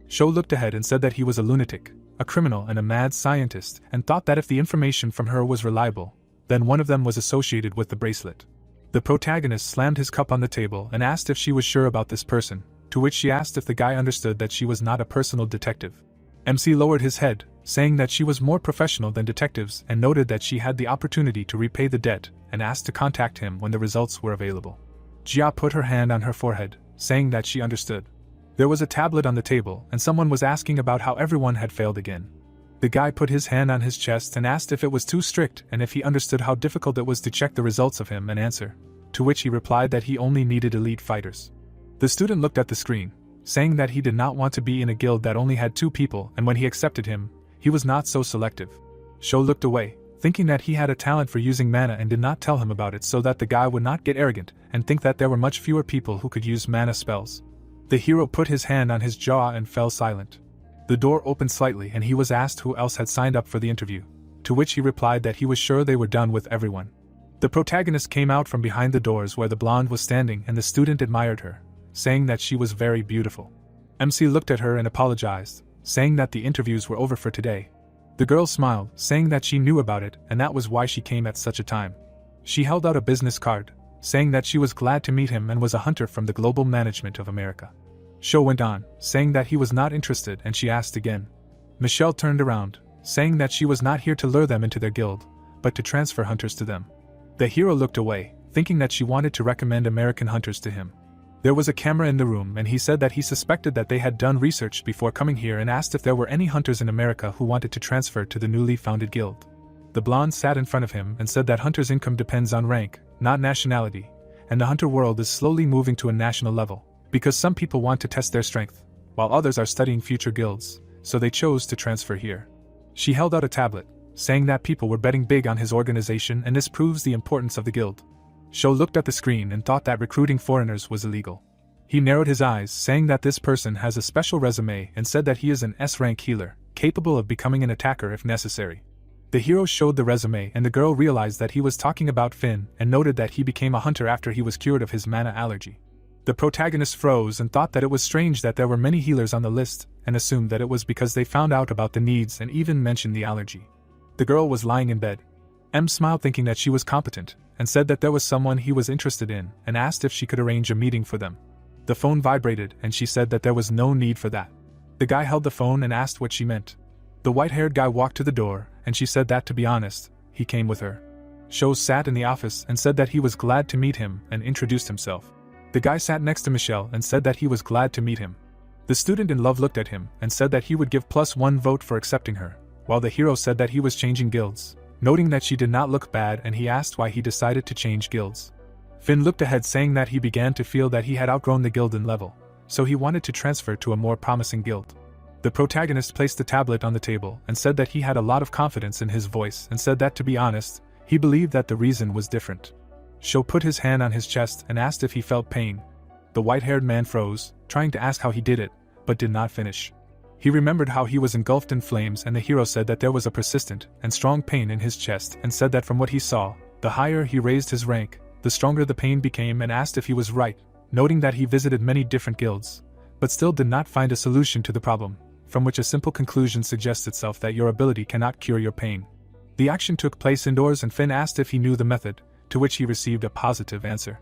Sho looked ahead and said that he was a lunatic, a criminal and a mad scientist, and thought that if the information from her was reliable, then one of them was associated with the bracelet. The protagonist slammed his cup on the table and asked if she was sure about this person, to which she asked if the guy understood that she was not a personal detective. MC lowered his head, saying that she was more professional than detectives and noted that she had the opportunity to repay the debt and asked to contact him when the results were available. Jia put her hand on her forehead, saying that she understood. There was a tablet on the table and someone was asking about how everyone had failed again. The guy put his hand on his chest and asked if it was too strict and if he understood how difficult it was to check the results of him and answer, to which he replied that he only needed elite fighters. The student looked at the screen, saying that he did not want to be in a guild that only had 2 people, and when he accepted him, he was not so selective. Sho looked away, thinking that he had a talent for using mana and did not tell him about it so that the guy would not get arrogant and think that there were much fewer people who could use mana spells. The hero put his hand on his jaw and fell silent. The door opened slightly and he was asked who else had signed up for the interview, to which he replied that he was sure they were done with everyone. The protagonist came out from behind the doors where the blonde was standing and the student admired her, saying that she was very beautiful. MC looked at her and apologized, saying that the interviews were over for today. The girl smiled, saying that she knew about it and that was why she came at such a time. She held out a business card, saying that she was glad to meet him and was a hunter from the global management of America. Sho went on, saying that he was not interested and she asked again. Michelle turned around, saying that she was not here to lure them into their guild, but to transfer hunters to them. The hero looked away, thinking that she wanted to recommend American hunters to him. There was a camera in the room and he said that he suspected that they had done research before coming here and asked if there were any hunters in America who wanted to transfer to the newly founded guild. The blonde sat in front of him and said that hunters' income depends on rank, not nationality, and the hunter world is slowly moving to a national level, because some people want to test their strength, while others are studying future guilds, so they chose to transfer here. She held out a tablet, saying that people were betting big on his organization and this proves the importance of the guild. Sho looked at the screen and thought that recruiting foreigners was illegal. He narrowed his eyes, saying that this person has a special resume and said that he is an S-rank healer, capable of becoming an attacker if necessary. The hero showed the resume and the girl realized that he was talking about Finn and noted that he became a hunter after he was cured of his mana allergy. The protagonist froze and thought that it was strange that there were many healers on the list and assumed that it was because they found out about the needs and even mentioned the allergy. The girl was lying in bed. M smiled thinking that she was competent and said that there was someone he was interested in and asked if she could arrange a meeting for them. The phone vibrated and she said that there was no need for that. The guy held the phone and asked what she meant. The white-haired guy walked to the door and she said that to be honest, he came with her. Sho sat in the office and said that he was glad to meet him and introduced himself. The guy sat next to Michelle and said that he was glad to meet him. The student in love looked at him and said that he would give +1 vote for accepting her, while the hero said that he was changing guilds, noting that she did not look bad and he asked why he decided to change guilds. Finn looked ahead saying that he began to feel that he had outgrown the guild in level, so he wanted to transfer to a more promising guild. The protagonist placed the tablet on the table and said that he had a lot of confidence in his voice and said that to be honest, he believed that the reason was different. Sho put his hand on his chest and asked if he felt pain. The white-haired man froze, trying to ask how he did it, but did not finish. He remembered how he was engulfed in flames and the hero said that there was a persistent and strong pain in his chest and said that from what he saw, the higher he raised his rank, the stronger the pain became and asked if he was right, noting that he visited many different guilds, but still did not find a solution to the problem, from which a simple conclusion suggests itself that your ability cannot cure your pain. The action took place indoors and Finn asked if he knew the method, to which he received a positive answer.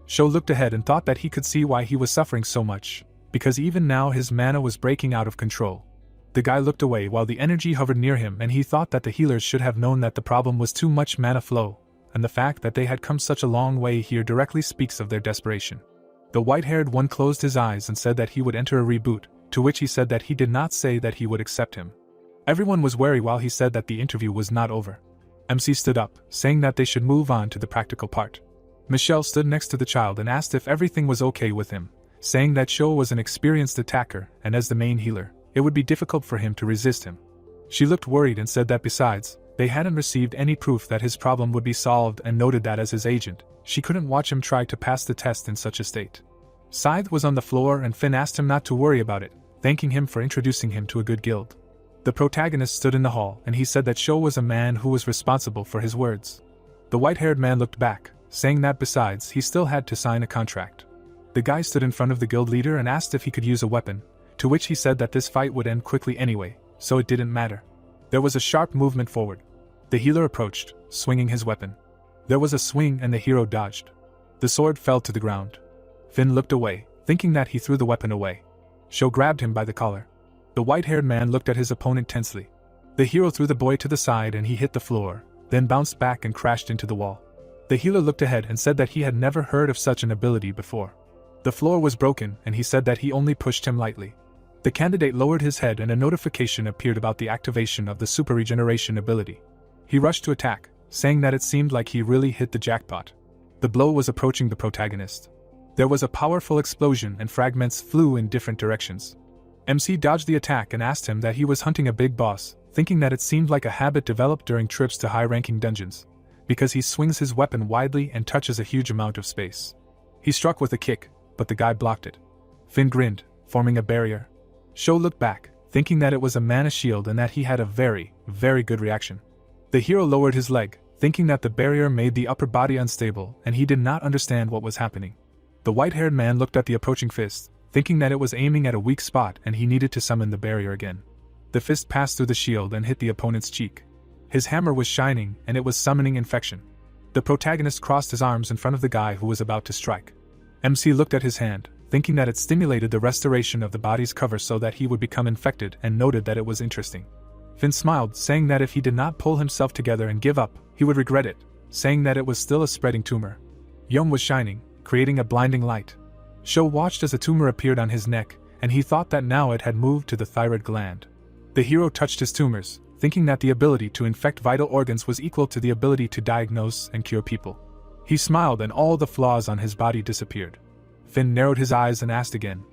Sho looked ahead and thought that he could see why he was suffering so much, because even now his mana was breaking out of control. The guy looked away while the energy hovered near him and he thought that the healers should have known that the problem was too much mana flow, and the fact that they had come such a long way here directly speaks of their desperation. The white-haired one closed his eyes and said that he would enter a reboot, to which he said that he did not say that he would accept him. Everyone was wary while he said that the interview was not over. MC stood up, saying that they should move on to the practical part. Michelle stood next to the child and asked if everything was okay with him, saying that Sho was an experienced attacker and as the main healer, it would be difficult for him to resist him. She looked worried and said that besides, they hadn't received any proof that his problem would be solved and noted that as his agent, she couldn't watch him try to pass the test in such a state. Scythe was on the floor and Finn asked him not to worry about it, thanking him for introducing him to a good guild. The protagonist stood in the hall and he said that Sho was a man who was responsible for his words. The white-haired man looked back, saying that besides he still had to sign a contract. The guy stood in front of the guild leader and asked if he could use a weapon, to which he said that this fight would end quickly anyway, so it didn't matter. There was a sharp movement forward. The healer approached, swinging his weapon. There was a swing and the hero dodged. The sword fell to the ground. Finn looked away, thinking that he threw the weapon away. Sho grabbed him by the collar. The white-haired man looked at his opponent tensely. The hero threw the boy to the side and he hit the floor, then bounced back and crashed into the wall. The healer looked ahead and said that he had never heard of such an ability before. The floor was broken and he said that he only pushed him lightly. The candidate lowered his head and a notification appeared about the activation of the super regeneration ability. He rushed to attack, saying that it seemed like he really hit the jackpot. The blow was approaching the protagonist. There was a powerful explosion and fragments flew in different directions. MC dodged the attack and asked him that he was hunting a big boss, thinking that it seemed like a habit developed during trips to high-ranking dungeons, because he swings his weapon widely and touches a huge amount of space. He struck with a kick, but the guy blocked it. Finn grinned, forming a barrier. Sho looked back, thinking that it was a mana shield and that he had a very, very good reaction. The hero lowered his leg, thinking that the barrier made the upper body unstable and he did not understand what was happening. The white-haired man looked at the approaching fist, thinking that it was aiming at a weak spot and he needed to summon the barrier again. The fist passed through the shield and hit the opponent's cheek. His hammer was shining and it was summoning infection. The protagonist crossed his arms in front of the guy who was about to strike. MC looked at his hand, thinking that it stimulated the restoration of the body's cover so that he would become infected and noted that it was interesting. Finn smiled, saying that if he did not pull himself together and give up, he would regret it, saying that it was still a spreading tumor. Young was shining, creating a blinding light. Sho watched as a tumor appeared on his neck, and he thought that now it had moved to the thyroid gland. The hero touched his tumors, thinking that the ability to infect vital organs was equal to the ability to diagnose and cure people. He smiled and all the flaws on his body disappeared. Finn narrowed his eyes and asked again.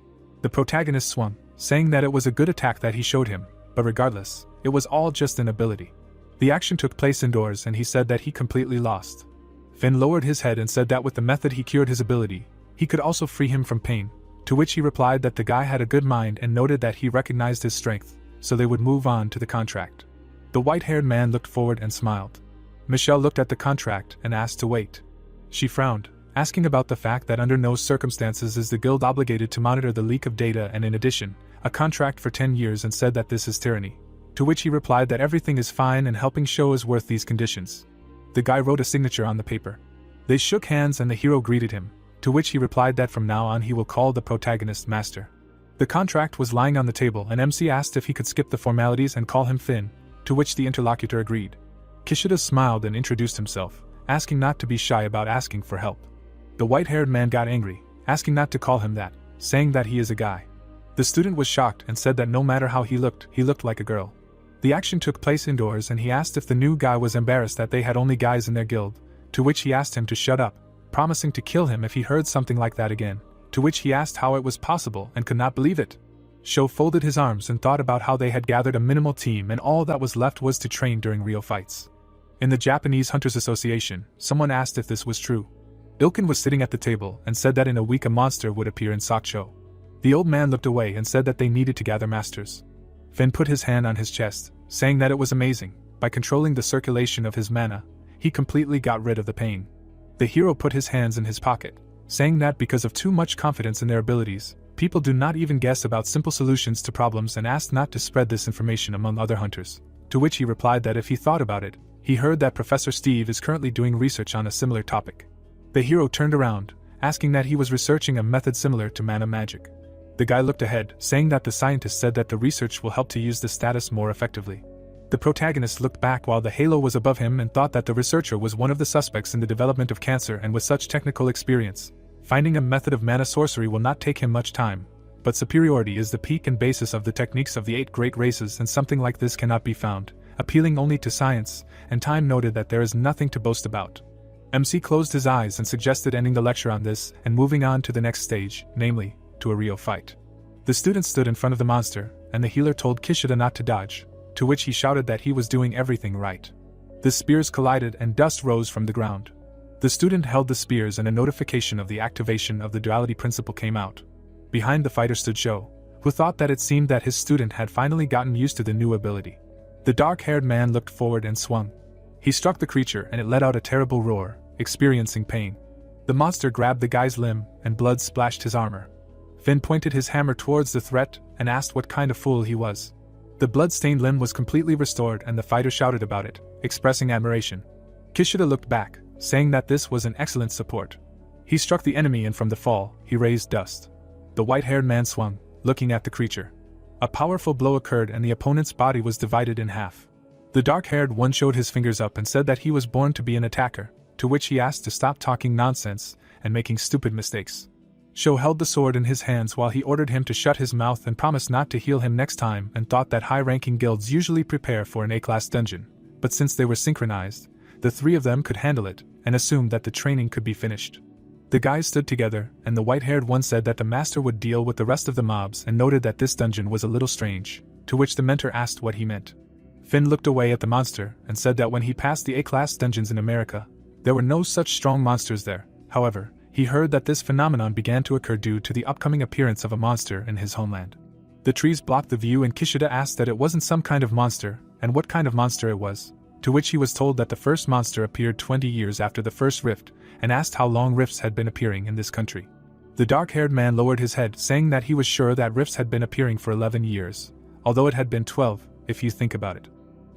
The protagonist swung, saying that it was a good attack that he showed him, but regardless, it was all just an ability. The action took place indoors and he said that he completely lost. Finn lowered his head and said that with the method he cured his ability, he could also free him from pain, to which he replied that the guy had a good mind and noted that he recognized his strength, so they would move on to the contract. The white-haired man looked forward and smiled. Michelle looked at the contract and asked to wait. She frowned, asking about the fact that under no circumstances is the guild obligated to monitor the leak of data and in addition, a contract for 10 years, and said that this is tyranny. To which he replied that everything is fine and helping show is worth these conditions. The guy wrote a signature on the paper. They shook hands and the hero greeted him, to which he replied that from now on he will call the protagonist master. The contract was lying on the table and MC asked if he could skip the formalities and call him Finn, to which the interlocutor agreed. Kishida smiled and introduced himself, asking not to be shy about asking for help. The white-haired man got angry, asking not to call him that, saying that he is a guy. The student was shocked and said that no matter how he looked like a girl. The action took place indoors and he asked if the new guy was embarrassed that they had only guys in their guild, to which he asked him to shut up, promising to kill him if he heard something like that again, to which he asked how it was possible and could not believe it. Sho folded his arms and thought about how they had gathered a minimal team and all that was left was to train during real fights. In the Japanese Hunters Association, someone asked if this was true. Ilkin was sitting at the table and said that in a week a monster would appear in Sakcho. The old man looked away and said that they needed to gather masters. Finn put his hand on his chest, saying that it was amazing. By controlling the circulation of his mana, he completely got rid of the pain. The hero put his hands in his pocket, saying that because of too much confidence in their abilities, people do not even guess about simple solutions to problems and asked not to spread this information among other hunters, to which he replied that if he thought about it, he heard that Professor Steve is currently doing research on a similar topic. The hero turned around, asking that he was researching a method similar to mana magic. The guy looked ahead, saying that the scientist said that the research will help to use the status more effectively. The protagonist looked back while the halo was above him and thought that the researcher was one of the suspects in the development of cancer, and with such technical experience, finding a method of mana sorcery will not take him much time. But superiority is the peak and basis of the techniques of the 8 great races, and something like this cannot be found, appealing only to science, and Time noted that there is nothing to boast about. MC closed his eyes and suggested ending the lecture on this and moving on to the next stage, namely, to a real fight. The student stood in front of the monster, and the healer told Kishida not to dodge, to which he shouted that he was doing everything right. The spears collided and dust rose from the ground. The student held the spears and a notification of the activation of the duality principle came out. Behind the fighter stood Sho, who thought that it seemed that his student had finally gotten used to the new ability. The dark-haired man looked forward and swung. He struck the creature and it let out a terrible roar, experiencing pain. The monster grabbed the guy's limb and blood splashed his armor. Finn pointed his hammer towards the threat and asked what kind of fool he was. The blood-stained limb was completely restored and the fighter shouted about it, expressing admiration. Kishida looked back, saying that this was an excellent support. He struck the enemy and from the fall, he raised dust. The white-haired man swung, looking at the creature. A powerful blow occurred and the opponent's body was divided in half. The dark-haired one showed his fingers up and said that he was born to be an attacker, to which he asked to stop talking nonsense and making stupid mistakes. Sho held the sword in his hands while he ordered him to shut his mouth and promised not to heal him next time, and thought that high-ranking guilds usually prepare for an A-class dungeon, but since they were synchronized, the 3 of them could handle it, and assumed that the training could be finished. The guys stood together, and the white-haired one said that the master would deal with the rest of the mobs and noted that this dungeon was a little strange, to which the mentor asked what he meant. Finn looked away at the monster and said that when he passed the A-class dungeons in America, there were no such strong monsters there. However, he heard that this phenomenon began to occur due to the upcoming appearance of a monster in his homeland. The trees blocked the view and Kishida asked that it wasn't some kind of monster, and what kind of monster it was, to which he was told that the first monster appeared 20 years after the first rift, and asked how long rifts had been appearing in this country. The dark-haired man lowered his head, saying that he was sure that rifts had been appearing for 11 years, although it had been 12, if you think about it.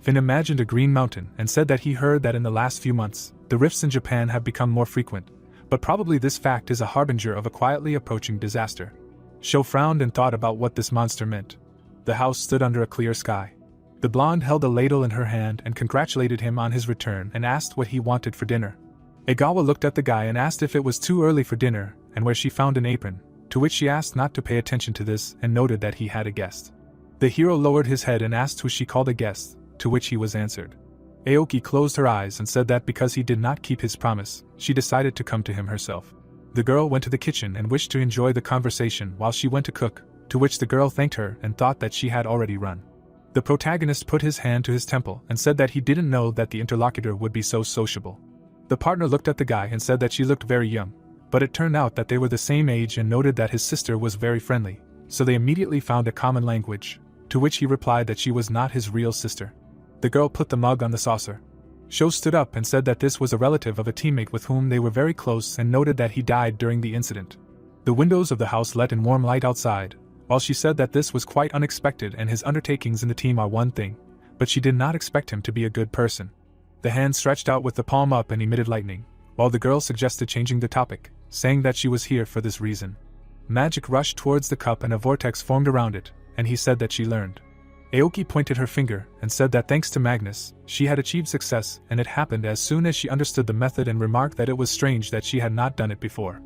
Finn imagined a green mountain and said that he heard that in the last few months, the rifts in Japan have become more frequent, but probably this fact is a harbinger of a quietly approaching disaster. Sho frowned and thought about what this monster meant. The house stood under a clear sky. The blonde held a ladle in her hand and congratulated him on his return and asked what he wanted for dinner. Egawa looked at the guy and asked if it was too early for dinner and where she found an apron, to which she asked not to pay attention to this and noted that he had a guest. The hero lowered his head and asked who she called a guest, to which he was answered. Aoki closed her eyes and said that because he did not keep his promise, she decided to come to him herself. The girl went to the kitchen and wished to enjoy the conversation while she went to cook, to which the girl thanked her and thought that she had already run. The protagonist put his hand to his temple and said that he didn't know that the interlocutor would be so sociable. The partner looked at the guy and said that she looked very young, but it turned out that they were the same age and noted that his sister was very friendly, so they immediately found a common language, to which he replied that she was not his real sister. The girl put the mug on the saucer. Sho stood up and said that this was a relative of a teammate with whom they were very close and noted that he died during the incident. The windows of the house let in warm light outside, while she said that this was quite unexpected and his undertakings in the team are one thing, but she did not expect him to be a good person. The hand stretched out with the palm up and emitted lightning, while the girl suggested changing the topic, saying that she was here for this reason. Magic rushed towards the cup and a vortex formed around it, and he said that she learned. Aoki pointed her finger and said that thanks to Magnus, she had achieved success, and it happened as soon as she understood the method and remarked that it was strange that she had not done it before.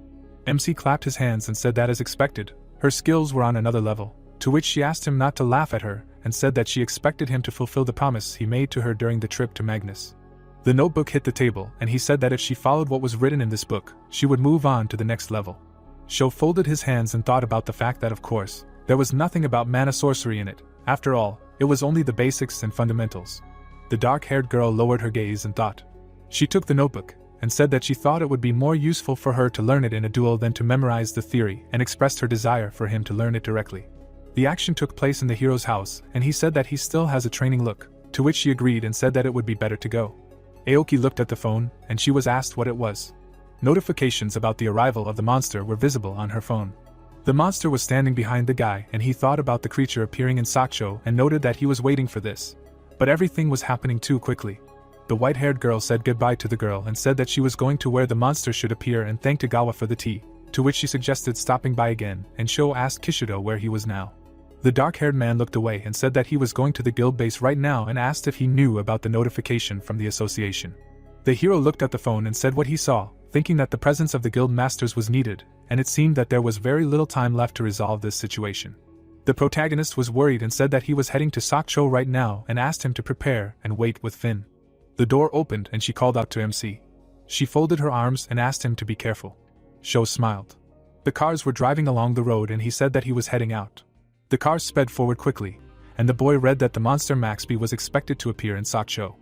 MC clapped his hands and said that as expected, her skills were on another level, to which she asked him not to laugh at her and said that she expected him to fulfill the promise he made to her during the trip to Magnus. The notebook hit the table and he said that if she followed what was written in this book, she would move on to the next level. Sho folded his hands and thought about the fact that of course, there was nothing about mana sorcery in it. After all, it was only the basics and fundamentals. The dark-haired girl lowered her gaze and thought. She took the notebook and said that she thought it would be more useful for her to learn it in a duel than to memorize the theory, and expressed her desire for him to learn it directly. The action took place in the hero's house, and he said that he still has a training look, to which she agreed and said that it would be better to go. Aoki looked at the phone, and she was asked what it was. Notifications about the arrival of the monster were visible on her phone. The monster was standing behind the guy, and he thought about the creature appearing in Sakucho and noted that he was waiting for this. But everything was happening too quickly. The white-haired girl said goodbye to the girl and said that she was going to where the monster should appear and thanked Tagawa for the tea, to which she suggested stopping by again, and Sho asked Kishido where he was now. The dark-haired man looked away and said that he was going to the guild base right now and asked if he knew about the notification from the association. The hero looked at the phone and said what he saw, thinking that the presence of the guild masters was needed, and it seemed that there was very little time left to resolve this situation. The protagonist was worried and said that he was heading to Sakucho right now and asked him to prepare and wait with Finn. The door opened and she called out to MC. She folded her arms and asked him to be careful. Sho smiled. The cars were driving along the road and he said that he was heading out. The cars sped forward quickly, and the boy read that the monster Maxby was expected to appear in Sakucho.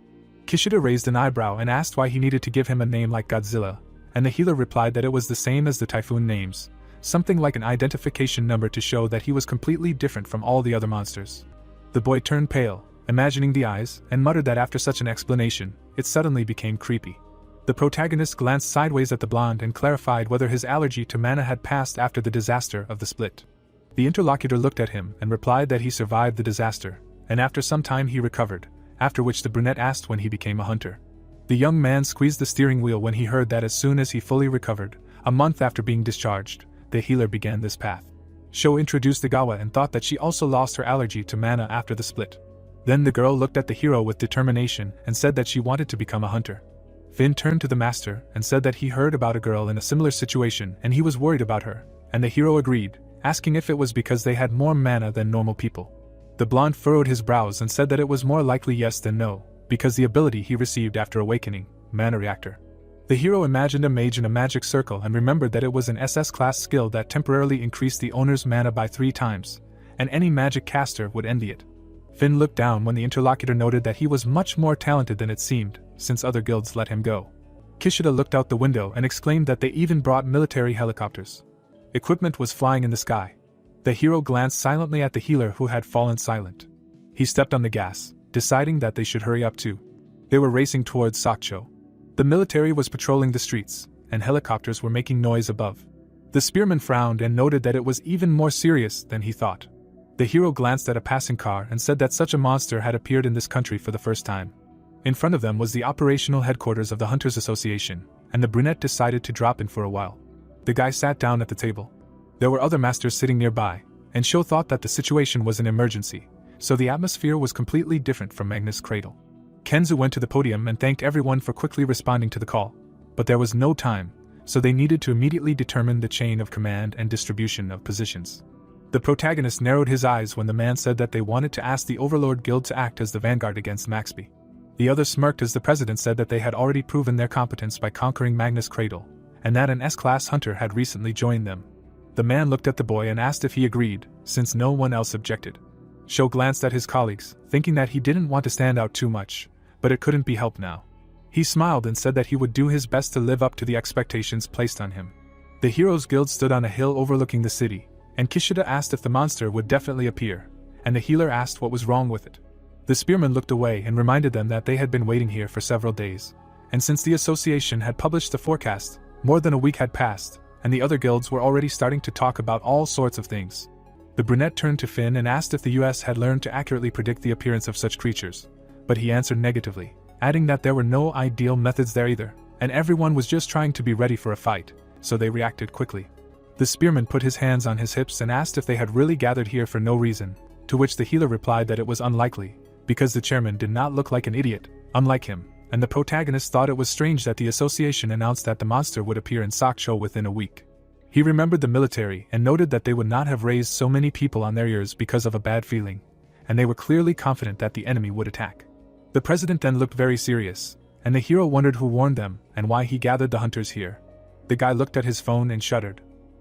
Kishida raised an eyebrow and asked why he needed to give him a name like Godzilla, and the healer replied that it was the same as the typhoon names, something like an identification number to show that he was completely different from all the other monsters. The boy turned pale, imagining the eyes, and muttered that after such an explanation, it suddenly became creepy. The protagonist glanced sideways at the blonde and clarified whether his allergy to mana had passed after the disaster of the split. The interlocutor looked at him and replied that he survived the disaster, and after some time he recovered, after which the brunette asked when he became a hunter. The young man squeezed the steering wheel when he heard that as soon as he fully recovered, a month after being discharged, the healer began this path. Sho introduced Tagawa and thought that she also lost her allergy to mana after the split. Then the girl looked at the hero with determination and said that she wanted to become a hunter. Finn turned to the master and said that he heard about a girl in a similar situation and he was worried about her, and the hero agreed, asking if it was because they had more mana than normal people. The blonde furrowed his brows and said that it was more likely yes than no, because the ability he received after awakening, Mana Reactor. The hero imagined a mage in a magic circle and remembered that it was an SS-class skill that temporarily increased the owner's mana by 3 times, and any magic caster would envy it. Finn looked down when the interlocutor noted that he was much more talented than it seemed, since other guilds let him go. Kishida looked out the window and exclaimed that they even brought military helicopters. Equipment was flying in the sky. The hero glanced silently at the healer who had fallen silent. He stepped on the gas, deciding that they should hurry up too. They were racing towards Sakucho. The military was patrolling the streets, and helicopters were making noise above. The spearman frowned and noted that it was even more serious than he thought. The hero glanced at a passing car and said that such a monster had appeared in this country for the first time. In front of them was the operational headquarters of the Hunters Association, and the brunette decided to drop in for a while. The guy sat down at the table. There were other masters sitting nearby, and Sho thought that the situation was an emergency, so the atmosphere was completely different from Magnus' cradle. Kenzu went to the podium and thanked everyone for quickly responding to the call, but there was no time, so they needed to immediately determine the chain of command and distribution of positions. The protagonist narrowed his eyes when the man said that they wanted to ask the Overlord Guild to act as the vanguard against Maxby. The other smirked as the president said that they had already proven their competence by conquering Magnus' cradle, and that an S-class hunter had recently joined them. The man looked at the boy and asked if he agreed, since no one else objected. Sho glanced at his colleagues, thinking that he didn't want to stand out too much, but it couldn't be helped now. He smiled and said that he would do his best to live up to the expectations placed on him. The Heroes Guild stood on a hill overlooking the city, and Kishida asked if the monster would definitely appear, and the healer asked what was wrong with it. The spearman looked away and reminded them that they had been waiting here for several days, and since the association had published the forecast, more than a week had passed, and the other guilds were already starting to talk about all sorts of things. The brunette turned to Finn and asked if the US had learned to accurately predict the appearance of such creatures, but he answered negatively, adding that there were no ideal methods there either, and everyone was just trying to be ready for a fight, so they reacted quickly. The spearman put his hands on his hips and asked if they had really gathered here for no reason, to which the healer replied that it was unlikely, because the chairman did not look like an idiot, unlike him, and the protagonist thought it was strange that the association announced that the monster would appear in Sakcho within a week. He remembered the military and noted that they would not have raised so many people on their ears because of a bad feeling, and they were clearly confident that the enemy would attack. The president then looked very serious, and the hero wondered who warned them and why he gathered the hunters here. The guy looked at his phone and shuddered.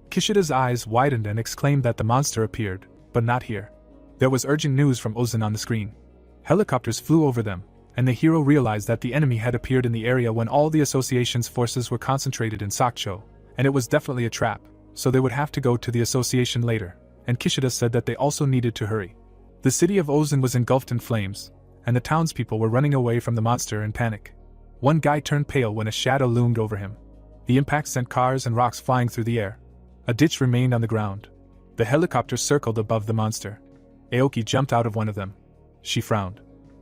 Kishida's eyes widened and exclaimed that the monster appeared, but not here. There was urgent news from Ozan on the screen. Helicopters flew over them, and the hero realized that the enemy had appeared in the area when all the association's forces were concentrated in Sakcho, and it was definitely a trap, so they would have to go to the association later, and Kishida said that they also needed to hurry. The city of Ozan was engulfed in flames, and the townspeople were running away from the monster in panic. One guy turned pale when a shadow loomed over him. The impact sent cars and rocks flying through the air. A ditch remained on the ground. The helicopter circled above the monster. Aoki jumped out of one of them. She frowned.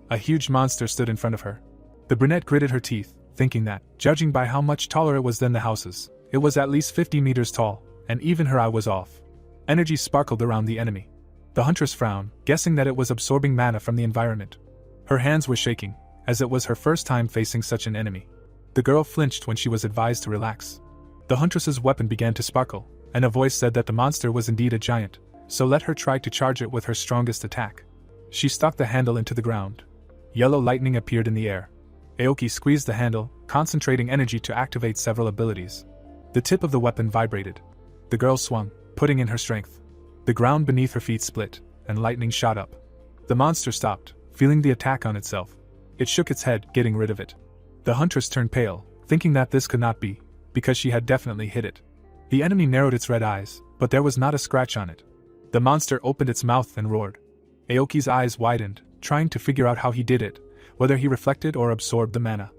A huge monster stood in front of her. The brunette gritted her teeth, thinking that, judging by how much taller it was than the houses, it was at least 50 meters tall, and even her eye was off. Energy sparkled around the enemy. The huntress frowned, guessing that it was absorbing mana from the environment. Her hands were shaking, as it was her first time facing such an enemy. The girl flinched when she was advised to relax. The huntress's weapon began to sparkle, and a voice said that the monster was indeed a giant, so let her try to charge it with her strongest attack. She stuck the handle into the ground. Yellow lightning appeared in the air. Aoki squeezed the handle, concentrating energy to activate several abilities. The tip of the weapon vibrated. The girl swung, putting in her strength. The ground beneath her feet split, and lightning shot up. The monster stopped, feeling the attack on itself. It shook its head, getting rid of it. The huntress turned pale, thinking that this could not be, because she had definitely hit it. The enemy narrowed its red eyes, but there was not a scratch on it. The monster opened its mouth and roared. Aoki's eyes widened, trying to figure out how he did it, whether he reflected or absorbed the mana.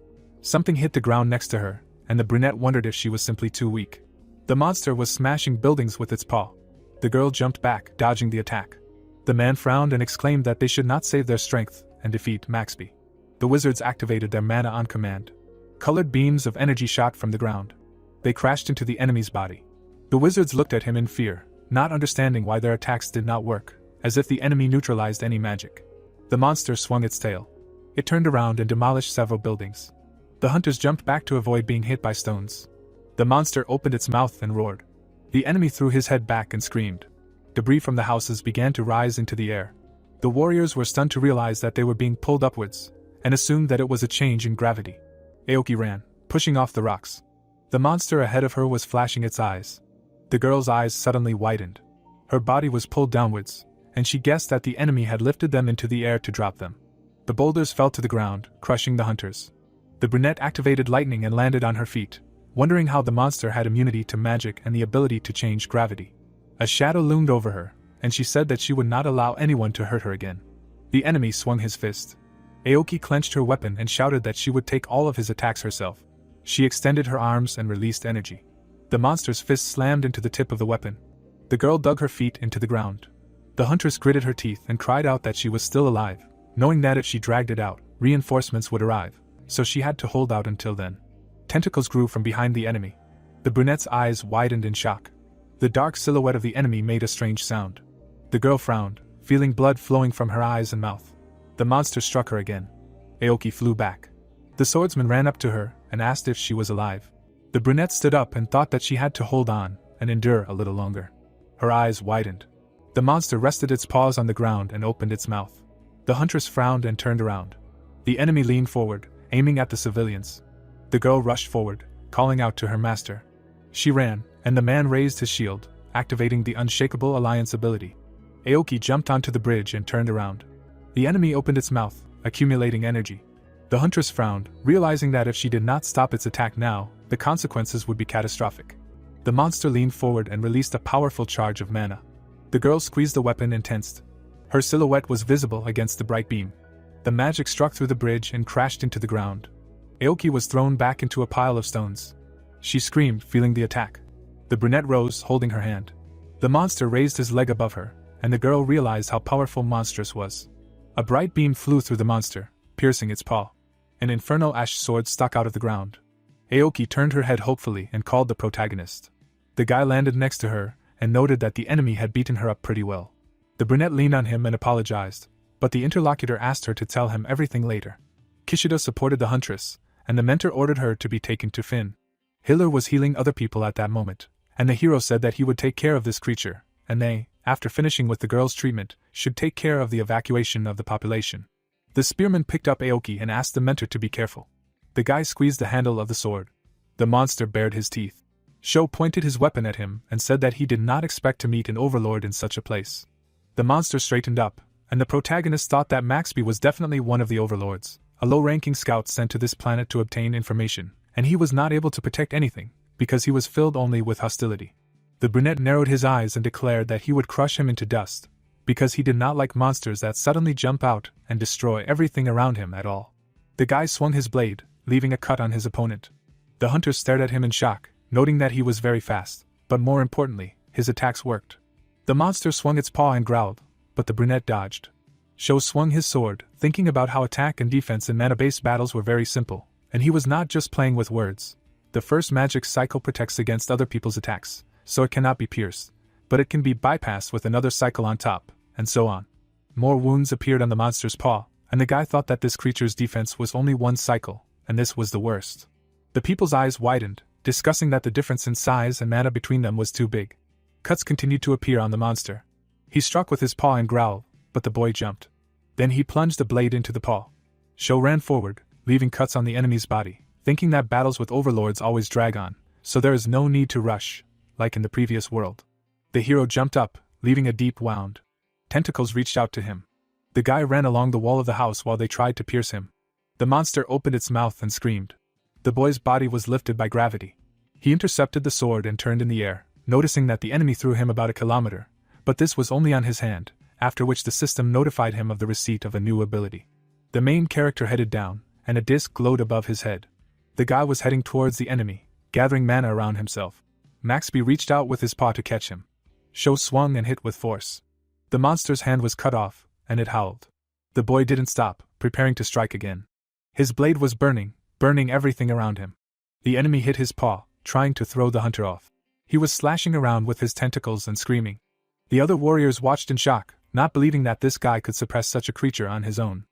Something hit the ground next to her, and the brunette wondered if she was simply too weak. The monster was smashing buildings with its paw. The girl jumped back, dodging the attack. The man frowned and exclaimed that they should not save their strength and defeat Maxby. The wizards activated their mana on command. Colored beams of energy shot from the ground. They crashed into the enemy's body. The wizards looked at him in fear, not understanding why their attacks did not work, as if the enemy neutralized any magic. The monster swung its tail. It turned around and demolished several buildings. The hunters jumped back to avoid being hit by stones. The monster opened its mouth and roared. The enemy threw his head back and screamed. Debris from the houses began to rise into the air. The warriors were stunned to realize that they were being pulled upwards, and assumed that it was a change in gravity. Aoki ran, pushing off the rocks. The monster ahead of her was flashing its eyes. The girl's eyes suddenly widened. Her body was pulled downwards, and she guessed that the enemy had lifted them into the air to drop them. The boulders fell to the ground, crushing the hunters. The brunette activated lightning and landed on her feet, wondering how the monster had immunity to magic and the ability to change gravity. A shadow loomed over her, and she said that she would not allow anyone to hurt her again. The enemy swung his fist. Aoki clenched her weapon and shouted that she would take all of his attacks herself. She extended her arms and released energy. The monster's fist slammed into the tip of the weapon. The girl dug her feet into the ground. The huntress gritted her teeth and cried out that she was still alive, knowing that if she dragged it out, reinforcements would arrive, so she had to hold out until then. Tentacles grew from behind the enemy. The brunette's eyes widened in shock. The dark silhouette of the enemy made a strange sound. The girl frowned, feeling blood flowing from her eyes and mouth. The monster struck her again. Aoki flew back. The swordsman ran up to her and asked if she was alive. The brunette stood up and thought that she had to hold on and endure a little longer. Her eyes widened. The monster rested its paws on the ground and opened its mouth. The huntress frowned and turned around. The enemy leaned forward, aiming at the civilians. The girl rushed forward, calling out to her master. She ran, and the man raised his shield, activating the Unshakable Alliance ability. Aoki jumped onto the bridge and turned around. The enemy opened its mouth, accumulating energy. The huntress frowned, realizing that if she did not stop its attack now, the consequences would be catastrophic. The monster leaned forward and released a powerful charge of mana. The girl squeezed the weapon and tensed. Her silhouette was visible against the bright beam. The magic struck through the bridge and crashed into the ground. Aoki was thrown back into a pile of stones. She screamed, feeling the attack. The brunette rose, holding her hand. The monster raised his leg above her, and the girl realized how powerful Monstrous was. A bright beam flew through the monster, piercing its paw. An infernal ash sword stuck out of the ground. Aoki turned her head hopefully and called the protagonist. The guy landed next to her, and noted that the enemy had beaten her up pretty well. The brunette leaned on him and apologized, but the interlocutor asked her to tell him everything later. Kishida supported the huntress, and the mentor ordered her to be taken to Finn. Hiller was healing other people at that moment, and the hero said that he would take care of this creature, and they, after finishing with the girl's treatment, should take care of the evacuation of the population. The spearman picked up Aoki and asked the mentor to be careful. The guy squeezed the handle of the sword. The monster bared his teeth. Sho pointed his weapon at him and said that he did not expect to meet an overlord in such a place. The monster straightened up, and the protagonist thought that Maxby was definitely one of the overlords, a low-ranking scout sent to this planet to obtain information, and he was not able to protect anything, because he was filled only with hostility. The brunette narrowed his eyes and declared that he would crush him into dust, because he did not like monsters that suddenly jump out and destroy everything around him at all. The guy swung his blade, leaving a cut on his opponent. The hunter stared at him in shock, noting that he was very fast, but more importantly, his attacks worked. The monster swung its paw and growled, but the brunette dodged. Sho swung his sword, thinking about how attack and defense in mana-based battles were very simple, and he was not just playing with words. The first magic cycle protects against other people's attacks, so it cannot be pierced, but it can be bypassed with another cycle on top, and so on. More wounds appeared on the monster's paw, and the guy thought that this creature's defense was only one cycle, and this was the worst. The people's eyes widened, discussing that the difference in size and mana between them was too big. Cuts continued to appear on the monster. He struck with his paw and growled, but the boy jumped. Then he plunged the blade into the paw. Sho ran forward, leaving cuts on the enemy's body, thinking that battles with overlords always drag on, so there is no need to rush, like in the previous world. The hero jumped up, leaving a deep wound. Tentacles reached out to him. The guy ran along the wall of the house while they tried to pierce him. The monster opened its mouth and screamed. The boy's body was lifted by gravity. He intercepted the sword and turned in the air, noticing that the enemy threw him about a kilometer, but this was only on his hand, after which the system notified him of the receipt of a new ability. The main character headed down, and a disc glowed above his head. The guy was heading towards the enemy, gathering mana around himself. Maxby reached out with his paw to catch him. Sho swung and hit with force. The monster's hand was cut off, and it howled. The boy didn't stop, preparing to strike again. His blade was burning everything around him. The enemy hit his paw, trying to throw the hunter off. He was slashing around with his tentacles and screaming. The other warriors watched in shock, not believing that this guy could suppress such a creature on his own.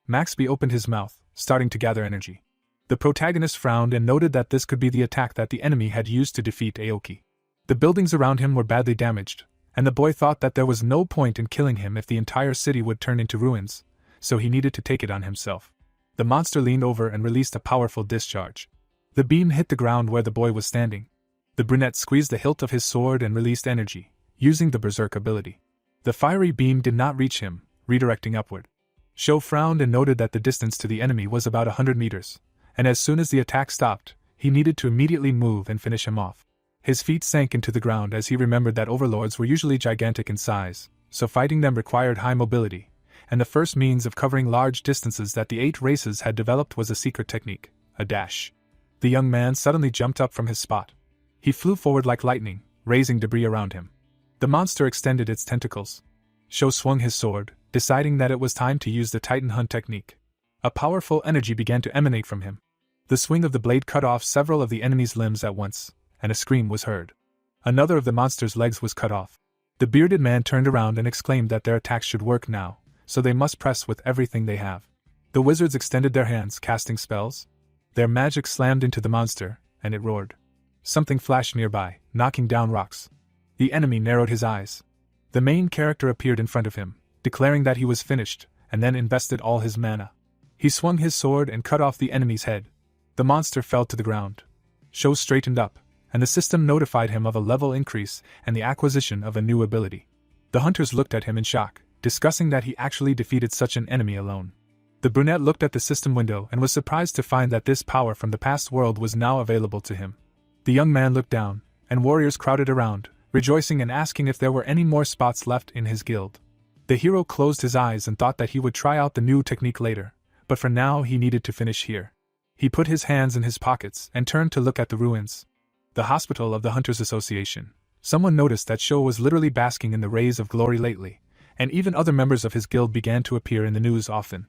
Maxby opened his mouth, starting to gather energy. The protagonist frowned and noted that this could be the attack that the enemy had used to defeat Aoki. The buildings around him were badly damaged, and the boy thought that there was no point in killing him if the entire city would turn into ruins, so he needed to take it on himself. The monster leaned over and released a powerful discharge. The beam hit the ground where the boy was standing. The brunette squeezed the hilt of his sword and released energy, using the berserk ability. The fiery beam did not reach him, redirecting upward. Sho frowned and noted that the distance to the enemy was about 100 meters, and as soon as the attack stopped, he needed to immediately move and finish him off. His feet sank into the ground as he remembered that overlords were usually gigantic in size, so fighting them required high mobility, and the first means of covering large distances that the 8 races had developed was a secret technique, a dash. The young man suddenly jumped up from his spot. He flew forward like lightning, raising debris around him. The monster extended its tentacles. Sho swung his sword, deciding that it was time to use the Titan Hunt technique. A powerful energy began to emanate from him. The swing of the blade cut off several of the enemy's limbs at once, and a scream was heard. Another of the monster's legs was cut off. The bearded man turned around and exclaimed that their attacks should work now, so they must press with everything they have. The wizards extended their hands, casting spells. Their magic slammed into the monster, and it roared. Something flashed nearby, knocking down rocks. The enemy narrowed his eyes. The main character appeared in front of him, declaring that he was finished, and then invested all his mana. He swung his sword and cut off the enemy's head. The monster fell to the ground. Sho straightened up, and the system notified him of a level increase and the acquisition of a new ability. The hunters looked at him in shock, discussing that he actually defeated such an enemy alone. The brunette looked at the system window and was surprised to find that this power from the past world was now available to him. The young man looked down, and warriors crowded around, rejoicing and asking if there were any more spots left in his guild. The hero closed his eyes and thought that he would try out the new technique later, but for now he needed to finish here. He put his hands in his pockets and turned to look at the ruins. The hospital of the Hunters Association. Someone noticed that Sho was literally basking in the rays of glory lately, and even other members of his guild began to appear in the news often.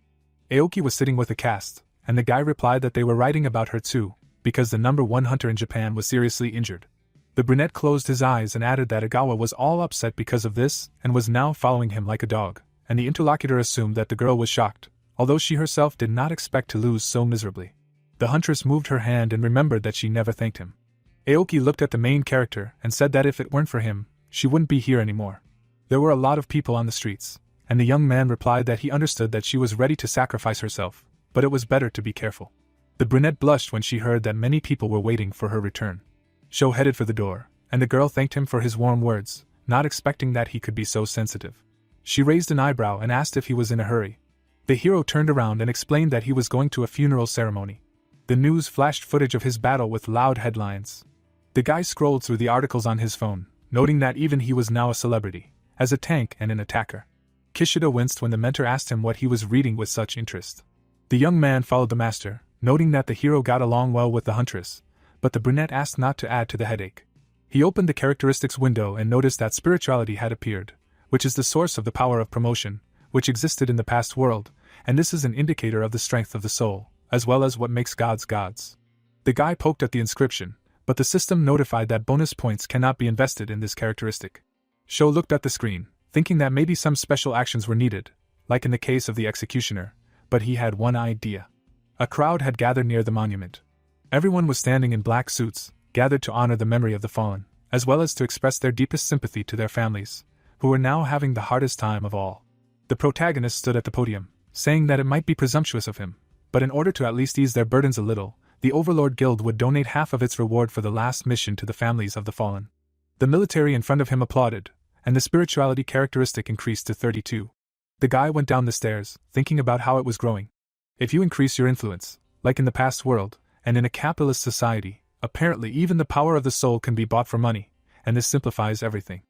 Aoki was sitting with the cast, and the guy replied that they were writing about her too, because the #1 hunter in Japan was seriously injured. The brunette closed his eyes and added that Agawa was all upset because of this and was now following him like a dog, and the interlocutor assumed that the girl was shocked, although she herself did not expect to lose so miserably. The huntress moved her hand and remembered that she never thanked him. Aoki looked at the main character and said that if it weren't for him, she wouldn't be here anymore. There were a lot of people on the streets, and the young man replied that he understood that she was ready to sacrifice herself, but it was better to be careful. The brunette blushed when she heard that many people were waiting for her return. Sho headed for the door, and the girl thanked him for his warm words, not expecting that he could be so sensitive. She raised an eyebrow and asked if he was in a hurry. The hero turned around and explained that he was going to a funeral ceremony. The news flashed footage of his battle with loud headlines. The guy scrolled through the articles on his phone, noting that even he was now a celebrity, as a tank and an attacker. Kishida winced when the mentor asked him what he was reading with such interest. The young man followed the master, noting that the hero got along well with the huntress, but the brunette asked not to add to the headache. He opened the characteristics window and noticed that spirituality had appeared, which is the source of the power of promotion, which existed in the past world, and this is an indicator of the strength of the soul, as well as what makes gods gods. The guy poked at the inscription, but the system notified that bonus points cannot be invested in this characteristic. Sho looked at the screen, thinking that maybe some special actions were needed, like in the case of the executioner, but he had one idea. A crowd had gathered near the monument. Everyone was standing in black suits, gathered to honor the memory of the fallen, as well as to express their deepest sympathy to their families, who were now having the hardest time of all. The protagonist stood at the podium, saying that it might be presumptuous of him, but in order to at least ease their burdens a little, the Overlord Guild would donate half of its reward for the last mission to the families of the fallen. The military in front of him applauded, and the spirituality characteristic increased to 32. The guy went down the stairs, thinking about how it was growing. If you increase your influence, like in the past world, and in a capitalist society, apparently even the power of the soul can be bought for money, and this simplifies everything.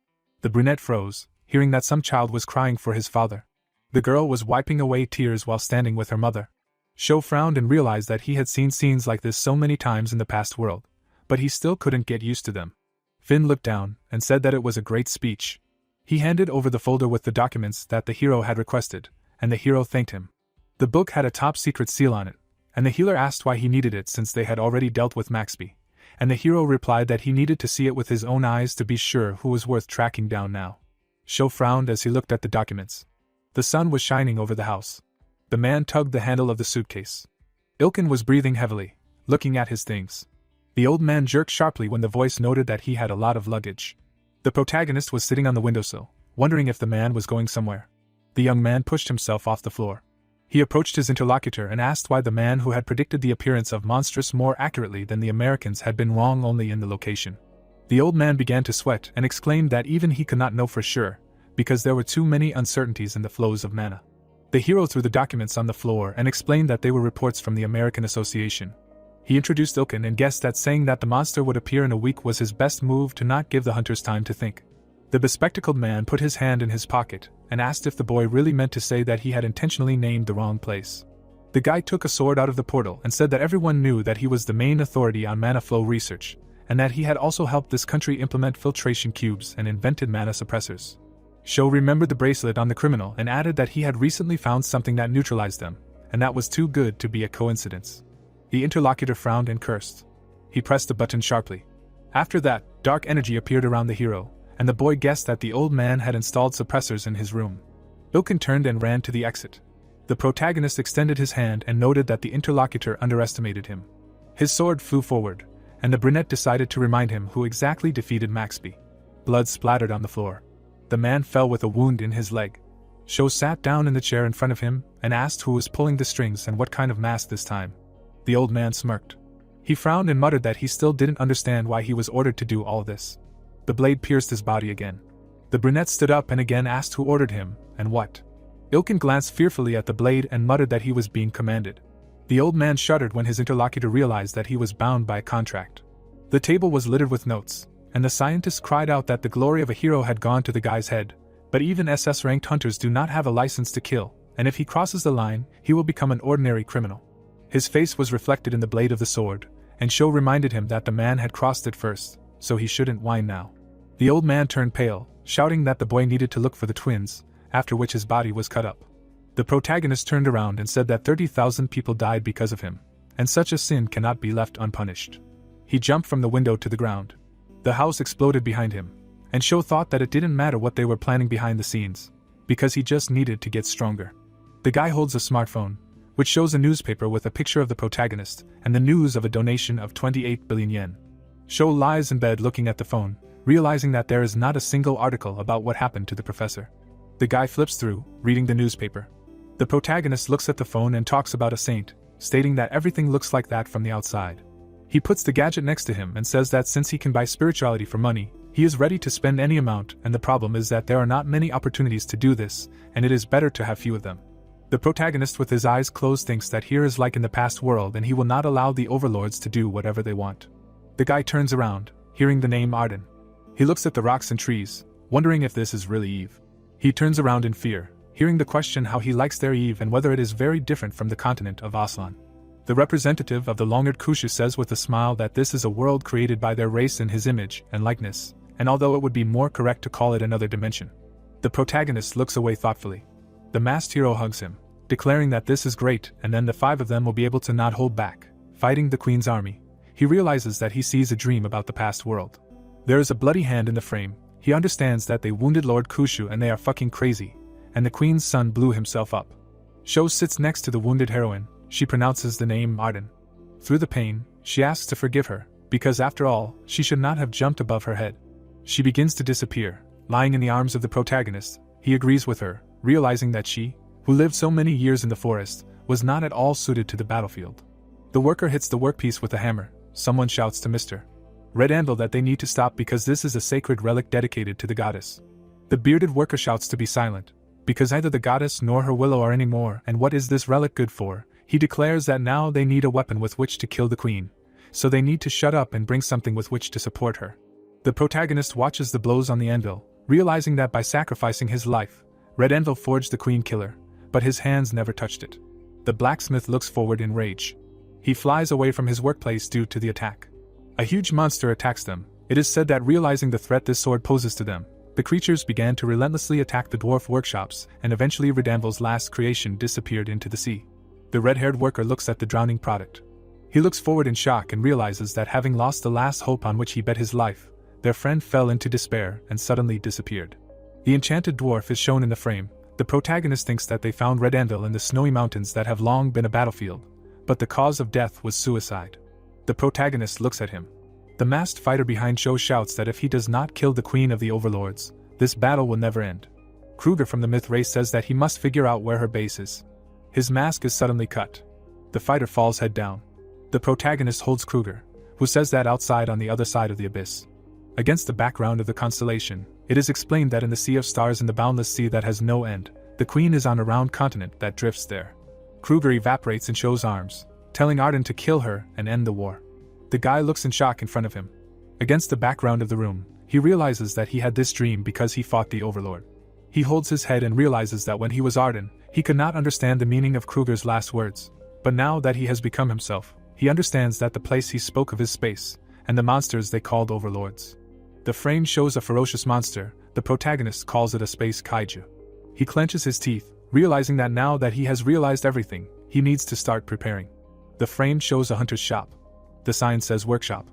The brunette froze, hearing that some child was crying for his father. The girl was wiping away tears while standing with her mother. Sho frowned and realized that he had seen scenes like this so many times in the past world, but he still couldn't get used to them. Finn looked down and said that it was a great speech. He handed over the folder with the documents that the hero had requested, and the hero thanked him. The book had a top-secret seal on it, and the healer asked why he needed it since they had already dealt with Maxby, and the hero replied that he needed to see it with his own eyes to be sure who was worth tracking down now. Sho frowned as he looked at the documents. The sun was shining over the house. The man tugged the handle of the suitcase. Ilkin was breathing heavily, looking at his things. The old man jerked sharply when the voice noted that he had a lot of luggage. The protagonist was sitting on the windowsill, wondering if the man was going somewhere. The young man pushed himself off the floor. He approached his interlocutor and asked why the man who had predicted the appearance of monsters more accurately than the Americans had been wrong only in the location. The old man began to sweat and exclaimed that even he could not know for sure, because there were too many uncertainties in the flows of mana. The hero threw the documents on the floor and explained that they were reports from the American Association. He introduced Ilkin and guessed that saying that the monster would appear in a week was his best move to not give the hunters time to think. The bespectacled man put his hand in his pocket and asked if the boy really meant to say that he had intentionally named the wrong place. The guy took a sword out of the portal and said that everyone knew that he was the main authority on mana flow research, and that he had also helped this country implement filtration cubes and invented mana suppressors. Sho remembered the bracelet on the criminal and added that he had recently found something that neutralized them, and that was too good to be a coincidence. The interlocutor frowned and cursed. He pressed a button sharply. After that, dark energy appeared around the hero, and the boy guessed that the old man had installed suppressors in his room. Ilkin turned and ran to the exit. The protagonist extended his hand and noted that the interlocutor underestimated him. His sword flew forward, and the brunette decided to remind him who exactly defeated Maxby. Blood splattered on the floor. The man fell with a wound in his leg. Sho sat down in the chair in front of him and asked who was pulling the strings and what kind of mask this time. The old man smirked. He frowned and muttered that he still didn't understand why he was ordered to do all this. The blade pierced his body again. The brunette stood up and again asked who ordered him, and what. Ilkin glanced fearfully at the blade and muttered that he was being commanded. The old man shuddered when his interlocutor realized that he was bound by a contract. The table was littered with notes, and the scientist cried out that the glory of a hero had gone to the guy's head, but even SS-ranked hunters do not have a license to kill, and if he crosses the line, he will become an ordinary criminal. His face was reflected in the blade of the sword, and Sho reminded him that the man had crossed it first, so he shouldn't whine now. The old man turned pale, shouting that the boy needed to look for the twins, after which his body was cut up. The protagonist turned around and said that 30,000 people died because of him, and such a sin cannot be left unpunished. He jumped from the window to the ground. The house exploded behind him, and Sho thought that it didn't matter what they were planning behind the scenes, because he just needed to get stronger. The guy holds a smartphone, which shows a newspaper with a picture of the protagonist and the news of a donation of 28 billion yen. Sho lies in bed looking at the phone, realizing that there is not a single article about what happened to the professor. The guy flips through, reading the newspaper. The protagonist looks at the phone and talks about a saint, stating that everything looks like that from the outside. He puts the gadget next to him and says that since he can buy spirituality for money, he is ready to spend any amount, and the problem is that there are not many opportunities to do this, and it is better to have few of them. The protagonist with his eyes closed thinks that here is like in the past world and he will not allow the overlords to do whatever they want. The guy turns around, hearing the name Arden. He looks at the rocks and trees, wondering if this is really Eve. He turns around in fear, hearing the question how he likes their Eve and whether it is very different from the continent of Aslan. The representative of the Longered Kushu says with a smile that this is a world created by their race in his image and likeness, and although it would be more correct to call it another dimension. The protagonist looks away thoughtfully. The masked hero hugs him, declaring that this is great, and then the five of them will be able to not hold back, fighting the Queen's army. He realizes that he sees a dream about the past world. There is a bloody hand in the frame. He understands that they wounded Lord Kushu and they are fucking crazy, and the Queen's son blew himself up. Sho sits next to the wounded heroine. She pronounces the name Arden. Through the pain, she asks to forgive her, because after all, she should not have jumped above her head. She begins to disappear, lying in the arms of the protagonist. He agrees with her, realizing that she, who lived so many years in the forest, was not at all suited to the battlefield. The worker hits the workpiece with a hammer. Someone shouts to Mr. Red Anvil that they need to stop because this is a sacred relic dedicated to the goddess. The bearded worker shouts to be silent, because neither the goddess nor her willow are anymore, and what is this relic good for? He declares that now they need a weapon with which to kill the queen, so they need to shut up and bring something with which to support her. The protagonist watches the blows on the anvil, realizing that by sacrificing his life, Red Anvil forged the queen killer, but his hands never touched it. The blacksmith looks forward in rage. He flies away from his workplace due to the attack. A huge monster attacks them. It is said that realizing the threat this sword poses to them, the creatures began to relentlessly attack the dwarf workshops, and eventually Red Anvil's last creation disappeared into the sea. The red-haired worker looks at the drowning product. He looks forward in shock and realizes that having lost the last hope on which he bet his life, their friend fell into despair and suddenly disappeared. The enchanted dwarf is shown in the frame. The protagonist thinks that they found Red Anvil in the snowy mountains that have long been a battlefield, but the cause of death was suicide. The protagonist looks at him. The masked fighter behind Sho shouts that if he does not kill the queen of the overlords, this battle will never end. Kruger from the myth race says that he must figure out where her base is. His mask is suddenly cut. The fighter falls head down. The protagonist holds Kruger, who says that outside on the other side of the abyss. Against the background of the constellation, it is explained that in the sea of stars in the boundless sea that has no end, the queen is on a round continent that drifts there. Kruger evaporates in Sho's arms, telling Arden to kill her and end the war. The guy looks in shock in front of him. Against the background of the room, he realizes that he had this dream because he fought the overlord. He holds his head and realizes that when he was Arden, he could not understand the meaning of Kruger's last words. But now that he has become himself, he understands that the place he spoke of is space, and the monsters they called overlords. The frame shows a ferocious monster. The protagonist calls it a space kaiju. He clenches his teeth, realizing that now that he has realized everything, he needs to start preparing. The frame shows a hunter's shop. The sign says workshop.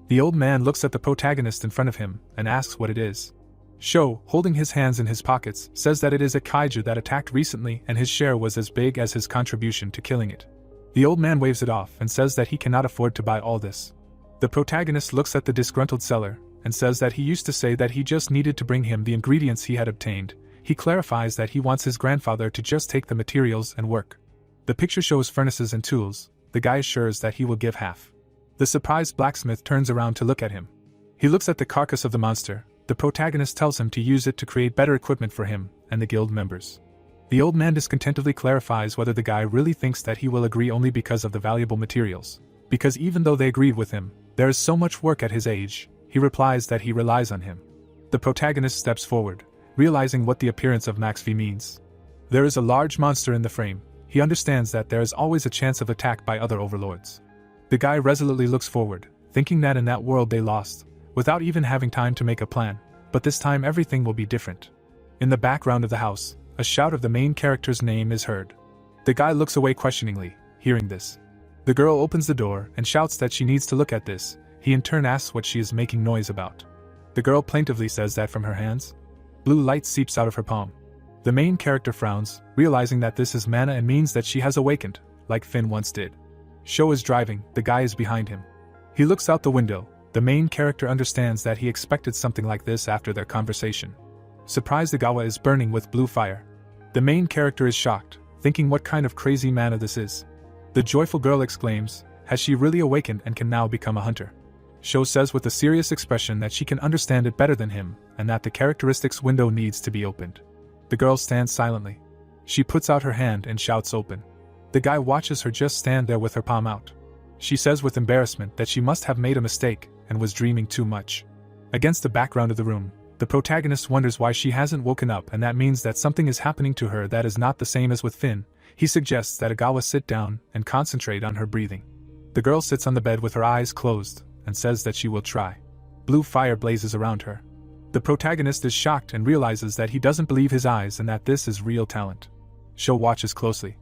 The old man looks at the protagonist in front of him and asks what it is. Sho, holding his hands in his pockets, says that it is a kaiju that attacked recently and his share was as big as his contribution to killing it. The old man waves it off and says that he cannot afford to buy all this. The protagonist looks at the disgruntled seller and says that he used to say that he just needed to bring him the ingredients he had obtained. He clarifies that he wants his grandfather to just take the materials and work. The picture shows furnaces and tools. The guy assures that he will give half. The surprised blacksmith turns around to look at him. He looks at the carcass of the monster. The protagonist tells him to use it to create better equipment for him and the guild members. The old man discontentedly clarifies whether the guy really thinks that he will agree only because of the valuable materials. Because even though they agreed with him, there is so much work at his age. He He replies that he relies on him. The protagonist steps forward, realizing what the appearance of Max V means. There is a large monster in the frame. He understands that there is always a chance of attack by other overlords. The guy resolutely looks forward, thinking that in that world they lost, without even having time to make a plan, but this time everything will be different. In the background of the house, a shout of the main character's name is heard. The guy looks away questioningly, hearing this. The girl opens the door and shouts that she needs to look at this. He in turn asks what she is making noise about. The girl plaintively says that from her hands, blue light seeps out of her palm. The main character frowns, realizing that this is mana and means that she has awakened, like Finn once did. Sho is driving, the guy is behind him. He looks out the window. The main character understands that he expected something like this after their conversation. Surprised, the gawa is burning with blue fire. The main character is shocked, thinking what kind of crazy mana this is. The joyful girl exclaims, has she really awakened and can now become a hunter? Sho says with a serious expression that she can understand it better than him, and that the characteristics window needs to be opened. The girl stands silently. She puts out her hand and shouts open. The guy watches her just stand there with her palm out. She says with embarrassment that she must have made a mistake and was dreaming too much. Against the background of the room, the protagonist wonders why she hasn't woken up, and that means that something is happening to her that is not the same as with Finn. He suggests that Agawa sit down and concentrate on her breathing. The girl sits on the bed with her eyes closed and says that she will try. Blue fire blazes around her. The protagonist is shocked and realizes that he doesn't believe his eyes and that this is real talent. Sho watches closely.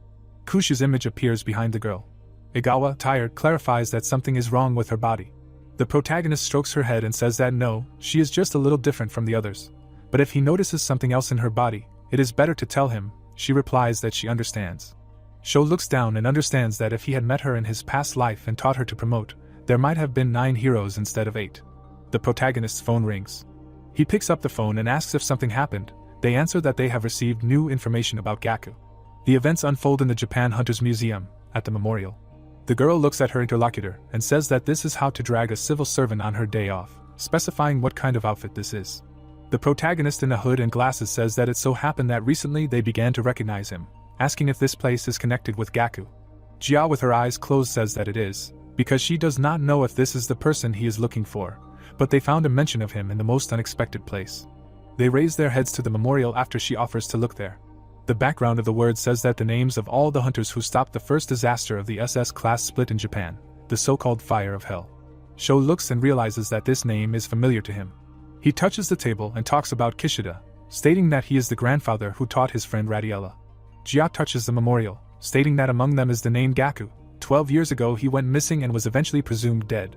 Kushi's image appears behind the girl. Igawa, tired, clarifies that something is wrong with her body. The protagonist strokes her head and says that no, she is just a little different from the others. But if he notices something else in her body, it is better to tell him. She replies that she understands. Sho looks down and understands that if he had met her in his past life and taught her to promote, there might have been 9 heroes instead of 8. The protagonist's phone rings. He picks up the phone and asks if something happened. They answer that they have received new information about Gaku. The events unfold in the Japan Hunters Museum, at the memorial. The girl looks at her interlocutor and says that this is how to drag a civil servant on her day off, specifying what kind of outfit this is. The protagonist in a hood and glasses says that it so happened that recently they began to recognize him, asking if this place is connected with Gaku. Jia with her eyes closed says that it is, because she does not know if this is the person he is looking for, but they found a mention of him in the most unexpected place. They raise their heads to the memorial after she offers to look there. The background of the word says that the names of all the hunters who stopped the first disaster of the SS class split in Japan, the so-called Fire of Hell. Sho looks and realizes that this name is familiar to him. He touches the table and talks about Kishida, stating that he is the grandfather who taught his friend Radiella. Jia touches the memorial, stating that among them is the name Gaku. 12 years ago he went missing and was eventually presumed dead.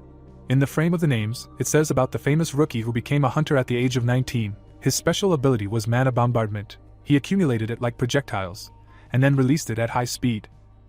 In the frame of the names, it says about the famous rookie who became a hunter at the age of 19. His special ability was mana bombardment. He accumulated it like projectiles, and then released it at high speed.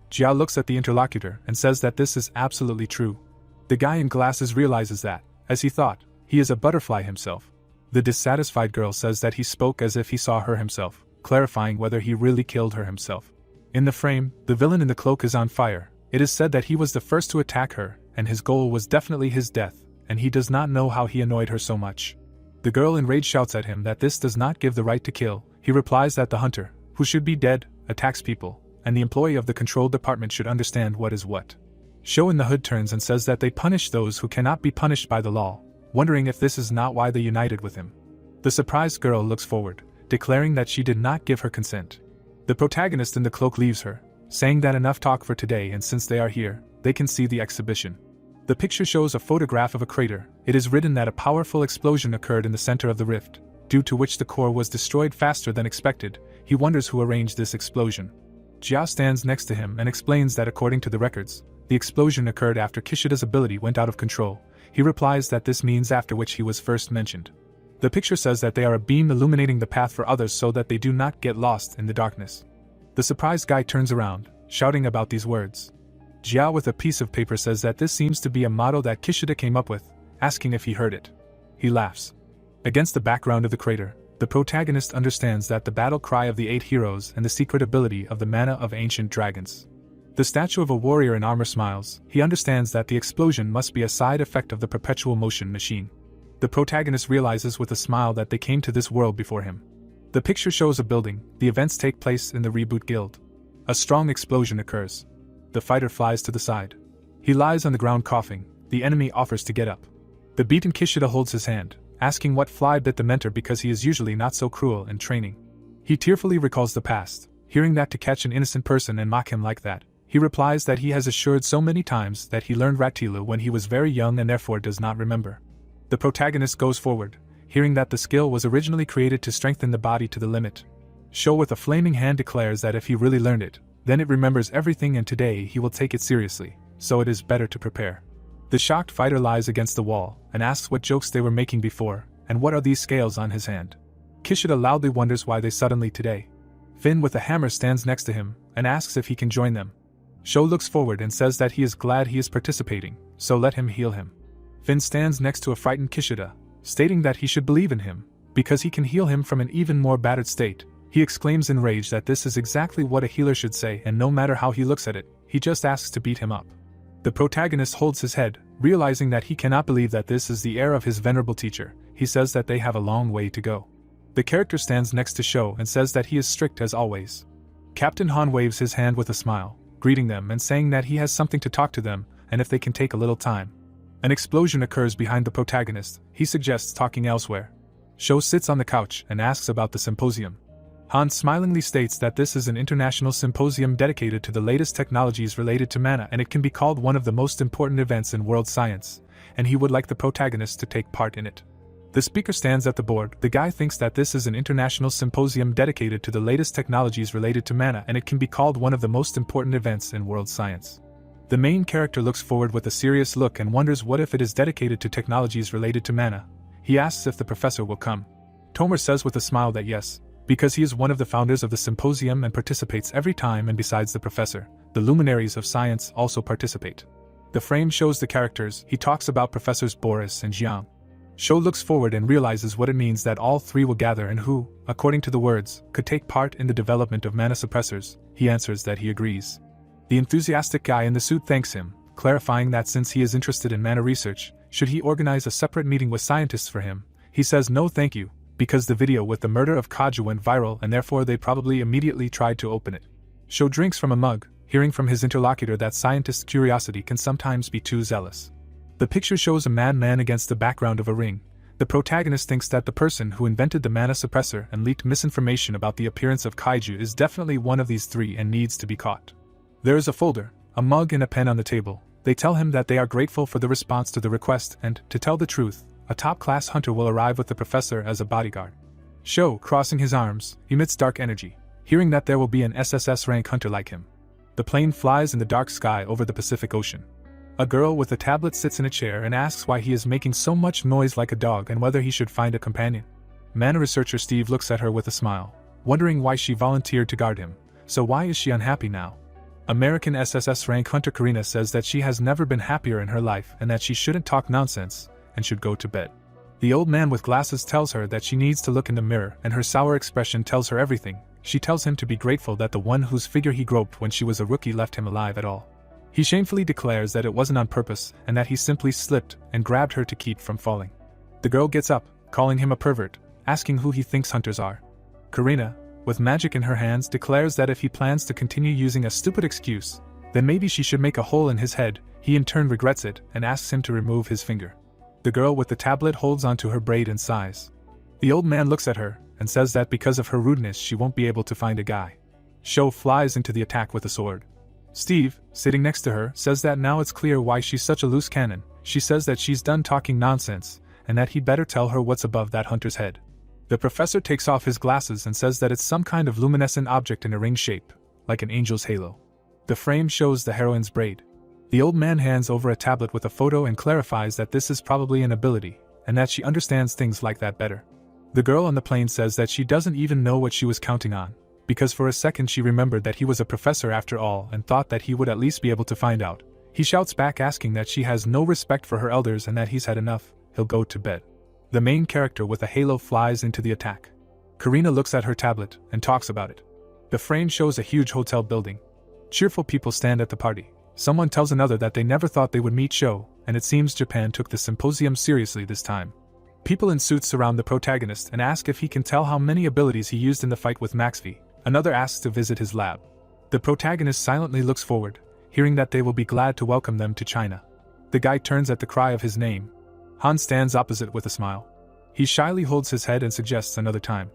Jia looks at the interlocutor and says that this is absolutely true. The guy in glasses realizes that, as he thought, he is a butterfly himself. The dissatisfied girl says that he spoke as if he saw her himself, clarifying whether he really killed her himself. In the frame, the villain in the cloak is on fire. It is said that he was the first to attack her, and his goal was definitely his death, and he does not know how he annoyed her so much. The girl in rage shouts at him that this does not give the right to kill. He replies that the hunter, who should be dead, attacks people, and the employee of the control department should understand what is what. Sho in the hood turns and says that they punish those who cannot be punished by the law, wondering if this is not why they united with him. The surprised girl looks forward, declaring that she did not give her consent. The protagonist in the cloak leaves her, saying that enough talk for today, and since they are here, they can see the exhibition. The picture shows a photograph of a crater. It is written that a powerful explosion occurred in the center of the rift, due to which the core was destroyed faster than expected. He wonders who arranged this explosion. Jia stands next to him and explains that according to the records, the explosion occurred after Kishida's ability went out of control. He replies that this means after which he was first mentioned. The picture says that they are a beam illuminating the path for others so that they do not get lost in the darkness. The surprised guy turns around, shouting about these words. Jia with a piece of paper says that this seems to be a motto that Kishida came up with, asking if he heard it. He laughs. Against the background of the crater, the protagonist understands that the battle cry of the 8 heroes and the secret ability of the mana of ancient dragons. The statue of a warrior in armor smiles. He understands that the explosion must be a side effect of the perpetual motion machine. The protagonist realizes with a smile that they came to this world before him. The picture shows a building. The events take place in the Reboot Guild. A strong explosion occurs. The fighter flies to the side. He lies on the ground coughing. The enemy offers to get up. The beaten Kishida holds his hand, asking what fly bit the mentor because he is usually not so cruel in training. He tearfully recalls the past, hearing that to catch an innocent person and mock him like that. He replies that he has assured so many times that he learned Ratilu when he was very young and therefore does not remember. The protagonist goes forward, hearing that the skill was originally created to strengthen the body to the limit. Sho with a flaming hand declares that if he really learned it, then it remembers everything and today he will take it seriously, so it is better to prepare. The shocked fighter lies against the wall and asks what jokes they were making before, and what are these scales on his hand. Kishida loudly wonders why they suddenly today. Finn with a hammer stands next to him and asks if he can join them. Sho looks forward and says that he is glad he is participating, so let him heal him. Finn stands next to a frightened Kishida, stating that he should believe in him, because he can heal him from an even more battered state. He exclaims in rage that this is exactly what a healer should say, and no matter how he looks at it, he just asks to beat him up. The protagonist holds his head, realizing that he cannot believe that this is the heir of his venerable teacher. He says that they have a long way to go. The character stands next to Sho and says that he is strict as always. Captain Han waves his hand with a smile, greeting them and saying that he has something to talk to them, and if they can take a little time. An explosion occurs behind the protagonist. He suggests talking elsewhere. Sho sits on the couch and asks about the symposium. Han smilingly states that this is an international symposium dedicated to the latest technologies related to mana, and it can be called one of the most important events in world science, and he would like the protagonist to take part in it. The speaker stands at the board. The guy thinks that this is an international symposium dedicated to the latest technologies related to mana, and it can be called one of the most important events in world science. The main character looks forward with a serious look and wonders what if it is dedicated to technologies related to mana. He asks if the professor will come. Tomer says with a smile that yes, because he is one of the founders of the symposium and participates every time, and besides the professor, the luminaries of science also participate. The frame shows the characters. He talks about Professors Boris and Jiang. Sho looks forward and realizes what it means that all three will gather and who, according to the words, could take part in the development of mana suppressors. He answers that he agrees. The enthusiastic guy in the suit thanks him, clarifying that since he is interested in mana research, should he organize a separate meeting with scientists for him. He says no thank you, because the video with the murder of Kaju went viral and therefore they probably immediately tried to open it. Sho drinks from a mug, hearing from his interlocutor that scientists' curiosity can sometimes be too zealous. The picture shows a madman against the background of a ring. The protagonist thinks that the person who invented the mana suppressor and leaked misinformation about the appearance of kaiju is definitely one of these three and needs to be caught. There is a folder, a mug and a pen on the table. They tell him that they are grateful for the response to the request and, to tell the truth, a top-class hunter will arrive with the professor as a bodyguard. Sho, crossing his arms, emits dark energy, hearing that there will be an SSS rank hunter like him. The plane flies in the dark sky over the Pacific Ocean. A girl with a tablet sits in a chair and asks why he is making so much noise like a dog and whether he should find a companion. Mana researcher Steve looks at her with a smile, wondering why she volunteered to guard him. So why is she unhappy now? American SSS rank hunter Karina says that she has never been happier in her life and that she shouldn't talk nonsense and should go to bed. The old man with glasses tells her that she needs to look in the mirror, and her sour expression tells her everything. She tells him to be grateful that the one whose figure he groped when she was a rookie left him alive at all. He shamefully declares that it wasn't on purpose and that he simply slipped and grabbed her to keep from falling. The girl gets up, calling him a pervert, asking who he thinks hunters are. Karina, with magic in her hands, declares that if he plans to continue using a stupid excuse, then maybe she should make a hole in his head. He in turn regrets it and asks him to remove his finger. The girl with the tablet holds onto her braid and sighs. The old man looks at her and says that because of her rudeness she won't be able to find a guy. Sho flies into the attack with a sword. Steve, sitting next to her, says that now it's clear why she's such a loose cannon. She says that she's done talking nonsense, and that he'd better tell her what's above that hunter's head. The professor takes off his glasses and says that it's some kind of luminescent object in a ring shape, like an angel's halo. The frame shows the heroine's braid. The old man hands over a tablet with a photo and clarifies that this is probably an ability, and that she understands things like that better. The girl on the plane says that she doesn't even know what she was counting on, because for a second she remembered that he was a professor after all and thought that he would at least be able to find out. He shouts back asking that she has no respect for her elders and that he's had enough, he'll go to bed. The main character with a halo flies into the attack. Karina looks at her tablet and talks about it. The frame shows a huge hotel building. Cheerful people stand at the party. Someone tells another that they never thought they would meet Sho, and it seems Japan took the symposium seriously this time. People in suits surround the protagonist and ask if he can tell how many abilities he used in the fight with Maxvi. Another asks to visit his lab. The protagonist silently looks forward, hearing that they will be glad to welcome them to China. The guy turns at the cry of his name. Han stands opposite with a smile. He shyly holds his head and suggests another time.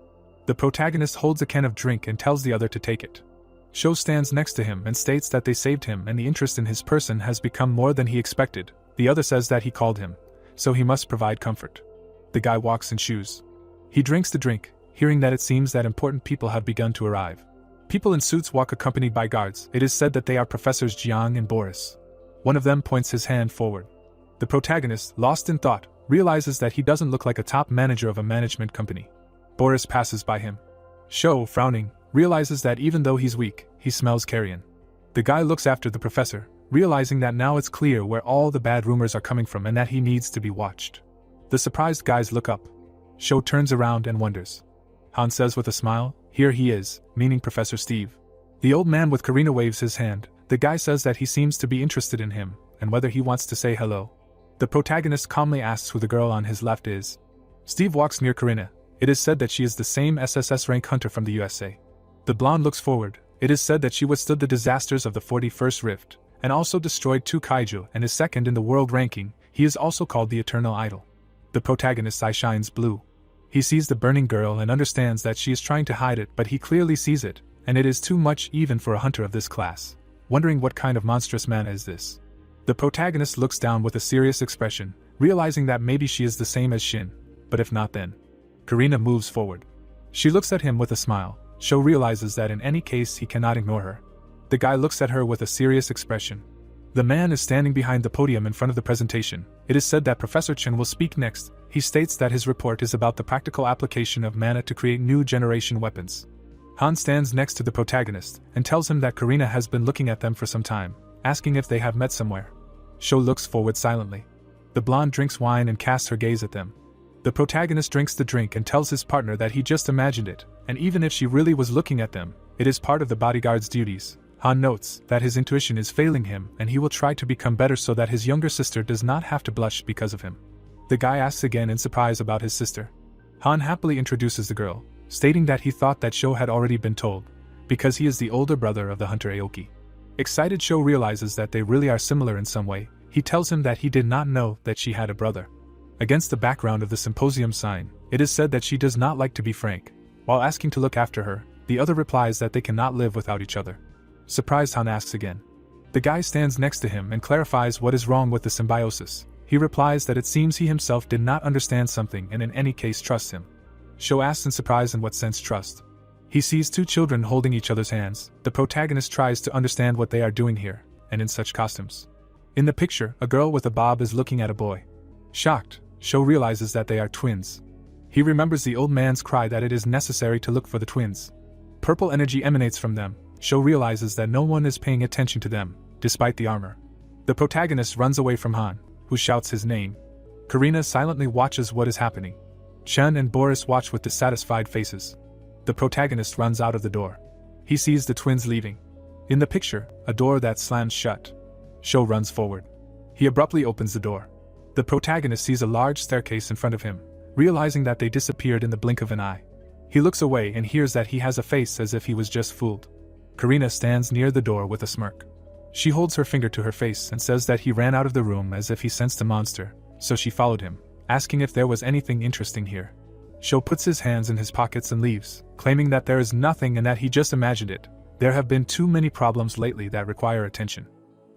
The protagonist holds a can of drink and tells the other to take it. Sho stands next to him and states that they saved him and the interest in his person has become more than he expected. The other says that he called him, so he must provide comfort. The guy walks in shoes. He drinks the drink, hearing that it seems that important people have begun to arrive. People in suits walk accompanied by guards. It is said that they are Professors Jiang and Boris. One of them points his hand forward. The protagonist, lost in thought, realizes that he doesn't look like a top manager of a management company. Boris passes by him. Sho, frowning, realizes that even though he's weak, he smells carrion. The guy looks after the professor, realizing that now it's clear where all the bad rumors are coming from and that he needs to be watched. The surprised guys look up. Sho turns around and wonders. Han says with a smile, "Here he is," meaning Professor Steve. The old man with Karina waves his hand. The guy says that he seems to be interested in him, and whether he wants to say hello. The protagonist calmly asks who the girl on his left is. Steve walks near Karina. It is said that she is the same SSS rank hunter from the USA. The blonde looks forward. It is said that she withstood the disasters of the 41st Rift, and also destroyed 2 kaiju and is second in the world ranking. He is also called the Eternal Idol. The protagonist's eye shines blue. He sees the burning girl and understands that she is trying to hide it, but he clearly sees it, and it is too much even for a hunter of this class. Wondering what kind of monstrous man is this. The protagonist looks down with a serious expression, realizing that maybe she is the same as Shin, but if not then. Karina moves forward. She looks at him with a smile. Sho realizes that in any case he cannot ignore her. The guy looks at her with a serious expression. The man is standing behind the podium in front of the presentation. It is said that Professor Chen will speak next. He states that his report is about the practical application of mana to create new generation weapons. Han stands next to the protagonist and tells him that Karina has been looking at them for some time, asking if they have met somewhere. Sho looks forward silently. The blonde drinks wine and casts her gaze at them. The protagonist drinks the drink and tells his partner that he just imagined it, and even if she really was looking at them, it is part of the bodyguard's duties. Han notes that his intuition is failing him and he will try to become better so that his younger sister does not have to blush because of him. The guy asks again in surprise about his sister. Han happily introduces the girl, stating that he thought that Sho had already been told, because he is the older brother of the hunter Aoki. Excited Sho realizes that they really are similar in some way. He tells him that he did not know that she had a brother. Against the background of the symposium sign, it is said that she does not like to be frank. While asking to look after her, the other replies that they cannot live without each other. Surprised, Han asks again. The guy stands next to him and clarifies what is wrong with the symbiosis. He replies that it seems he himself did not understand something and in any case trusts him. Sho asks in surprise in what sense trust. He sees 2 children holding each other's hands. The protagonist tries to understand what they are doing here, and in such costumes. In the picture, a girl with a bob is looking at a boy. Shocked, Sho realizes that they are twins. He remembers the old man's cry that it is necessary to look for the twins. Purple energy emanates from them. Sho realizes that no one is paying attention to them, despite the armor. The protagonist runs away from Han, who shouts his name. Karina silently watches what is happening. Chen and Boris watch with dissatisfied faces. The protagonist runs out of the door. He sees the twins leaving. In the picture, a door that slams shut. Sho runs forward. He abruptly opens the door. The protagonist sees a large staircase in front of him, realizing that they disappeared in the blink of an eye. He looks away and hears that he has a face as if he was just fooled. Karina stands near the door with a smirk. She holds her finger to her face and says that he ran out of the room as if he sensed a monster, so she followed him, asking if there was anything interesting here. Sho puts his hands in his pockets and leaves, claiming that there is nothing and that he just imagined it. There have been too many problems lately that require attention.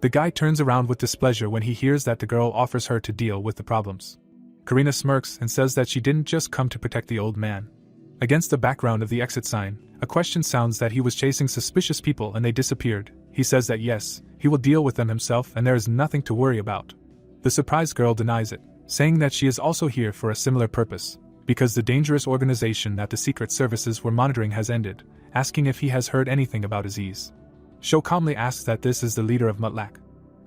The guy turns around with displeasure when he hears that the girl offers her to deal with the problems. Karina smirks and says that she didn't just come to protect the old man. Against the background of the exit sign, a question sounds that he was chasing suspicious people and they disappeared. He says that yes, he will deal with them himself and there is nothing to worry about. The surprised girl denies it, saying that she is also here for a similar purpose, because the dangerous organization that the secret services were monitoring has ended, asking if he has heard anything about Aziz. Sho calmly asks that this is the leader of Mutlak.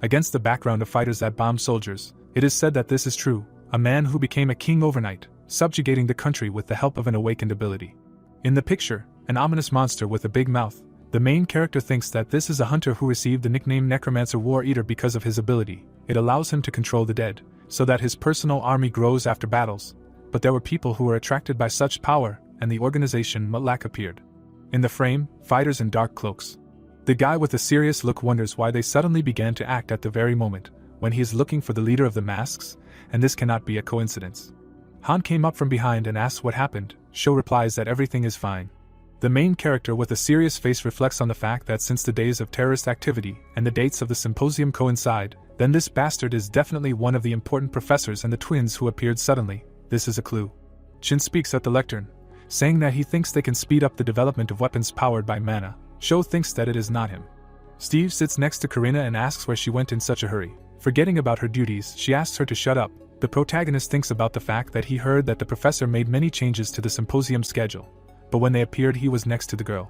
Against the background of fighters that bomb soldiers, it is said that this is true, a man who became a king overnight, subjugating the country with the help of an awakened ability. In the picture, an ominous monster with a big mouth, the main character thinks that this is a hunter who received the nickname Necromancer War Eater because of his ability. It allows him to control the dead, so that his personal army grows after battles. But there were people who were attracted by such power, and the organization Mutlak appeared. In the frame, fighters in dark cloaks. The guy with a serious look wonders why they suddenly began to act at the very moment, when he is looking for the leader of the masks, and this cannot be a coincidence. Han came up from behind and asks what happened. Sho replies that everything is fine. The main character with a serious face reflects on the fact that since the days of terrorist activity and the dates of the symposium coincide, then this bastard is definitely one of the important professors and the twins who appeared suddenly. This is a clue. Jin speaks at the lectern, saying that he thinks they can speed up the development of weapons powered by mana. Sho thinks that it is not him. Steve sits next to Karina and asks where she went in such a hurry. Forgetting about her duties, she asks her to shut up. The protagonist thinks about the fact that he heard that the professor made many changes to the symposium schedule, but when they appeared he was next to the girl.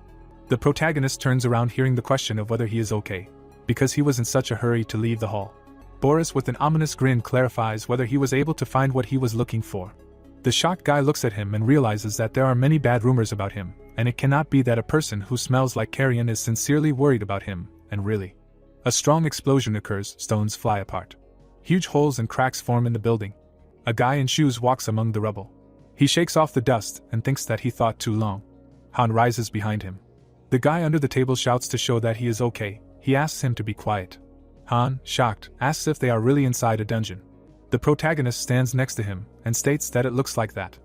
The protagonist turns around hearing the question of whether he is okay, because he was in such a hurry to leave the hall. Boris with an ominous grin clarifies whether he was able to find what he was looking for. The shocked guy looks at him and realizes that there are many bad rumors about him, and it cannot be that a person who smells like carrion is sincerely worried about him, and really. A strong explosion occurs, stones fly apart. Huge holes and cracks form in the building. A guy in shoes walks among the rubble. He shakes off the dust and thinks that he thought too long. Han rises behind him. The guy under the table shouts to show that he is okay. He asks him to be quiet. Han, shocked, asks if they are really inside a dungeon. The protagonist stands next to him and states that it looks like that.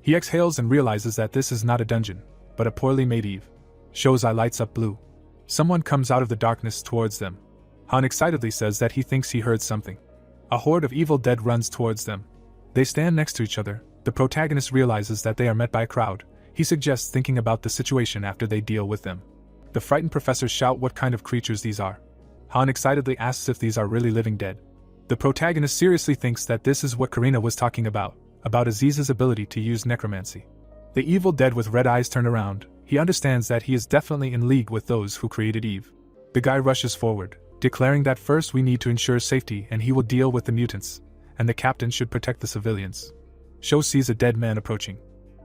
He exhales and realizes that this is not a dungeon, but a poorly made Eve. Sho's eye lights up blue. Someone comes out of the darkness towards them. Han excitedly says that he thinks he heard something. A horde of evil dead runs towards them. They stand next to each other. The protagonist realizes that they are met by a crowd. He suggests thinking about the situation after they deal with them. The frightened professors shout what kind of creatures these are. Han excitedly asks if these are really living dead. The protagonist seriously thinks that this is what Karina was talking about Aziz's ability to use necromancy. The evil dead with red eyes turn around. He understands that he is definitely in league with those who created Eve. The guy rushes forward, declaring that first we need to ensure safety and he will deal with the mutants, and the captain should protect the civilians. Sho sees a dead man approaching.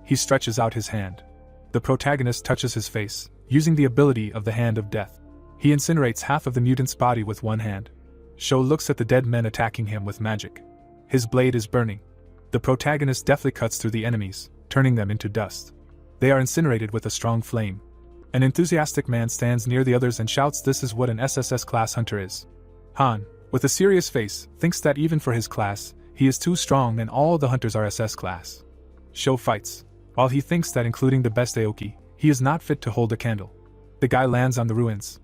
He stretches out his hand. The protagonist touches his face, using the ability of the Hand of Death. He incinerates half of the mutant's body with one hand. Sho looks at the dead men attacking him with magic. His blade is burning. The protagonist deftly cuts through the enemies, turning them into dust. They are incinerated with a strong flame. An enthusiastic man stands near the others and shouts this is what an SSS class hunter is. Han, with a serious face, thinks that even for his class, he is too strong and all the hunters are SS class. Sho fights. While he thinks that including the best Aoki, he is not fit to hold a candle. The guy lands on the ruins.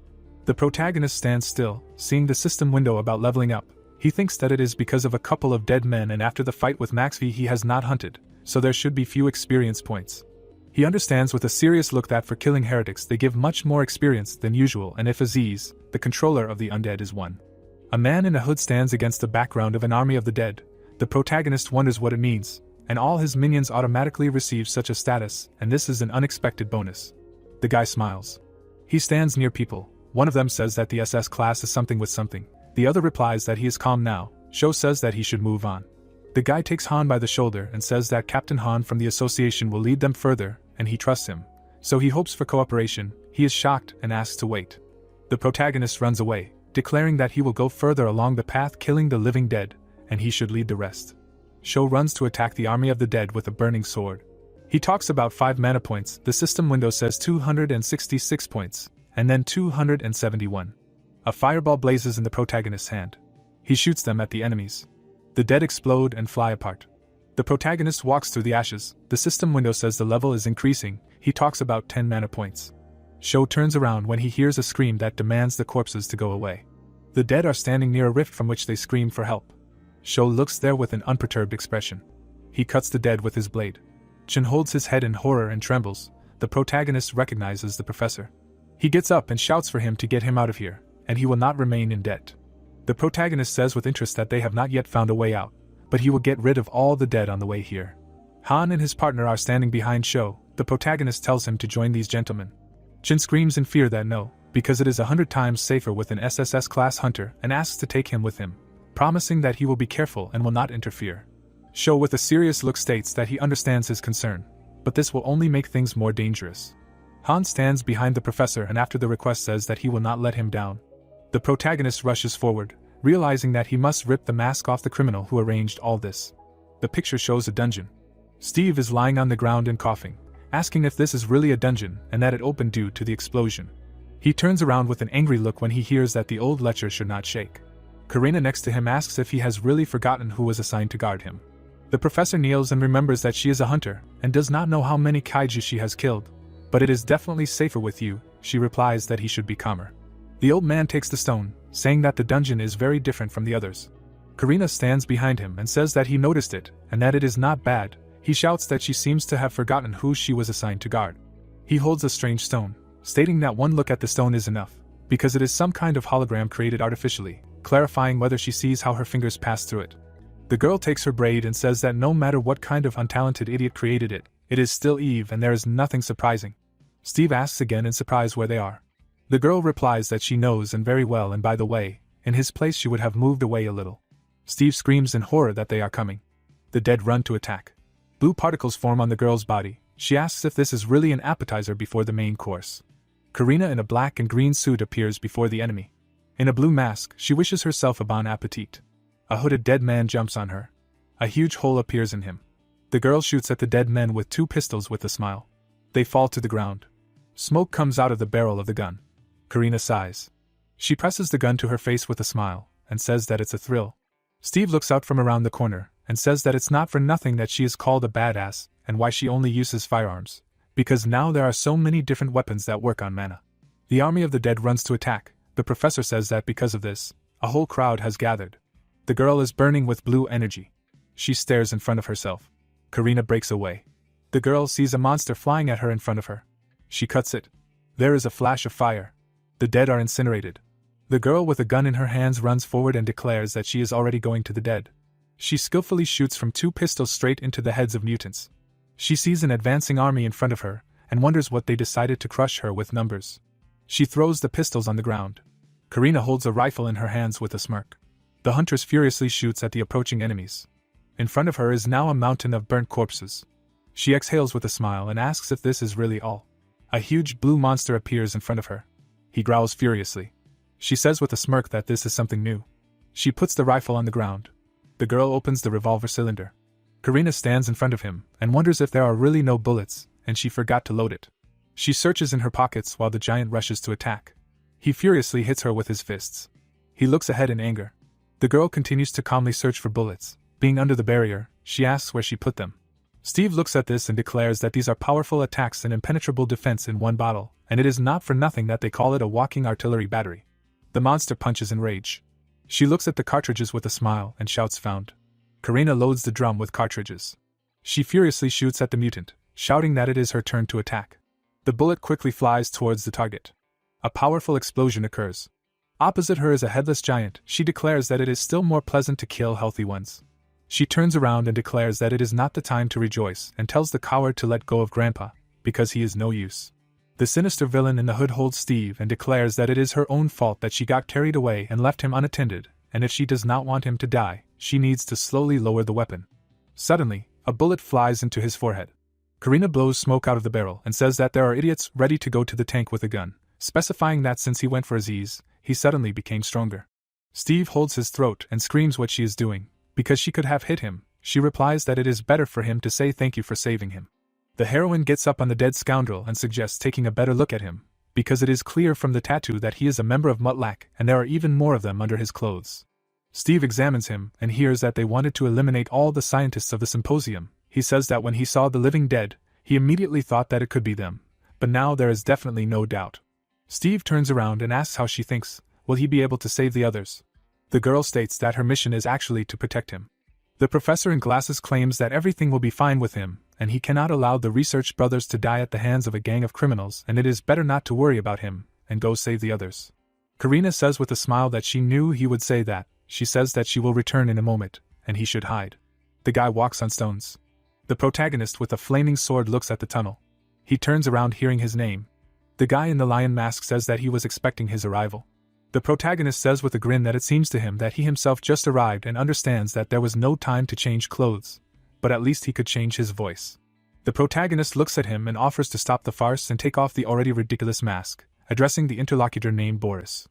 The protagonist stands still, seeing the system window about leveling up. He thinks that it is because of a couple of dead men and after the fight with Max V he has not hunted, so there should be few experience points. He understands with a serious look that for killing heretics they give much more experience than usual and if Aziz, the controller of the undead is one. A man in a hood stands against the background of an army of the dead. The protagonist wonders what it means, and all his minions automatically receive such a status, and this is an unexpected bonus. The guy smiles. He stands near people. One of them says that the SS class is something with something. The other replies that he is calm now. Sho says that he should move on. The guy takes Han by the shoulder and says that Captain Han from the association will lead them further, and he trusts him. So he hopes for cooperation. He is shocked and asks to wait. The protagonist runs away, declaring that he will go further along the path killing the living dead, and he should lead the rest. Sho runs to attack the army of the dead with a burning sword. He talks about 5 mana points. The system window says 266 points, and then 271. A fireball blazes in the protagonist's hand. He shoots them at the enemies. The dead explode and fly apart. The protagonist walks through the ashes. The system window says the level is increasing. He talks about 10 mana points. Sho turns around when he hears a scream that demands the corpses to go away. The dead are standing near a rift from which they scream for help. Sho looks there with an unperturbed expression. He cuts the dead with his blade. Jin holds his head in horror and trembles. The protagonist recognizes the professor. He gets up and shouts for him to get him out of here, and he will not remain in debt. The protagonist says with interest that they have not yet found a way out, but he will get rid of all the dead on the way here. Han and his partner are standing behind Sho. The protagonist tells him to join these gentlemen. Jin screams in fear that no, because it is 100 times safer with an SSS class hunter and asks to take him with him, promising that he will be careful and will not interfere. Sho with a serious look states that he understands his concern, but this will only make things more dangerous. Han stands behind the professor and after the request says that he will not let him down. The protagonist rushes forward, realizing that he must rip the mask off the criminal who arranged all this. The picture shows a dungeon. Steve is lying on the ground and coughing, asking if this is really a dungeon and that it opened due to the explosion. He turns around with an angry look when he hears that the old lecture should not shake. Karina next to him asks if he has really forgotten who was assigned to guard him. The professor kneels and remembers that she is a hunter and does not know how many kaiju she has killed. But it is definitely safer with you, she replies that he should be calmer. The old man takes the stone, saying that the dungeon is very different from the others. Karina stands behind him and says that he noticed it, and that it is not bad. He shouts that she seems to have forgotten who she was assigned to guard. He holds a strange stone, stating that one look at the stone is enough, because it is some kind of hologram created artificially, clarifying whether she sees how her fingers pass through it. The girl takes her braid and says that no matter what kind of untalented idiot created it, it is still Eve and there is nothing surprising. Steve asks again in surprise where they are. The girl replies that she knows and very well, and by the way, in his place she would have moved away a little. Steve screams in horror that they are coming. The dead run to attack. Blue particles form on the girl's body. She asks if this is really an appetizer before the main course. Karina in a black and green suit appears before the enemy. In a blue mask, she wishes herself a bon appetit. A hooded dead man jumps on her. A huge hole appears in him. The girl shoots at the dead men with 2 pistols with a smile. They fall to the ground. Smoke comes out of the barrel of the gun. Karina sighs. She presses the gun to her face with a smile, and says that it's a thrill. Steve looks out from around the corner, and says that it's not for nothing that she is called a badass, and why she only uses firearms. Because now there are so many different weapons that work on mana. The army of the dead runs to attack. The professor says that because of this, a whole crowd has gathered. The girl is burning with blue energy. She stares in front of herself. Karina breaks away. The girl sees a monster flying at her in front of her. She cuts it. There is a flash of fire. The dead are incinerated. The girl with a gun in her hands runs forward and declares that she is already going to the dead. She skillfully shoots from 2 pistols straight into the heads of mutants. She sees an advancing army in front of her, and wonders what they decided to crush her with numbers. She throws the pistols on the ground. Karina holds a rifle in her hands with a smirk. The huntress furiously shoots at the approaching enemies. In front of her is now a mountain of burnt corpses. She exhales with a smile and asks if this is really all. A huge blue monster appears in front of her. He growls furiously. She says with a smirk that this is something new. She puts the rifle on the ground. The girl opens the revolver cylinder. Karina stands in front of him and wonders if there are really no bullets, and she forgot to load it. She searches in her pockets while the giant rushes to attack. He furiously hits her with his fists. He looks ahead in anger. The girl continues to calmly search for bullets. Being under the barrier, she asks where she put them. Steve looks at this and declares that these are powerful attacks and impenetrable defense in one bottle, and it is not for nothing that they call it a walking artillery battery. The monster punches in rage. She looks at the cartridges with a smile and shouts found. Karina loads the drum with cartridges. She furiously shoots at the mutant, shouting that it is her turn to attack. The bullet quickly flies towards the target. A powerful explosion occurs. Opposite her is a headless giant. She declares that it is still more pleasant to kill healthy ones. She turns around and declares that it is not the time to rejoice and tells the coward to let go of Grandpa, because he is no use. The sinister villain in the hood holds Steve and declares that it is her own fault that she got carried away and left him unattended, and if she does not want him to die, she needs to slowly lower the weapon. Suddenly, a bullet flies into his forehead. Karina blows smoke out of the barrel and says that there are idiots ready to go to the tank with a gun, specifying that since he went for his ease, he suddenly became stronger. Steve holds his throat and screams what she is doing. Because she could have hit him, she replies that it is better for him to say thank you for saving him. The heroine gets up on the dead scoundrel and suggests taking a better look at him, because it is clear from the tattoo that he is a member of Mutlak and there are even more of them under his clothes. Steve examines him and hears that they wanted to eliminate all the scientists of the symposium. He says that when he saw the living dead, he immediately thought that it could be them, but now there is definitely no doubt. Steve turns around and asks how she thinks, will he be able to save the others? The girl states that her mission is actually to protect him. The professor in glasses claims that everything will be fine with him, and he cannot allow the research brothers to die at the hands of a gang of criminals, and it is better not to worry about him, and go save the others. Karina says with a smile that she knew he would say that. She says that she will return in a moment, and he should hide. The guy walks on stones. The protagonist with a flaming sword looks at the tunnel. He turns around hearing his name. The guy in the lion mask says that he was expecting his arrival. The protagonist says with a grin that it seems to him that he himself just arrived and understands that there was no time to change clothes, but at least he could change his voice. The protagonist looks at him and offers to stop the farce and take off the already ridiculous mask, addressing the interlocutor named Boris.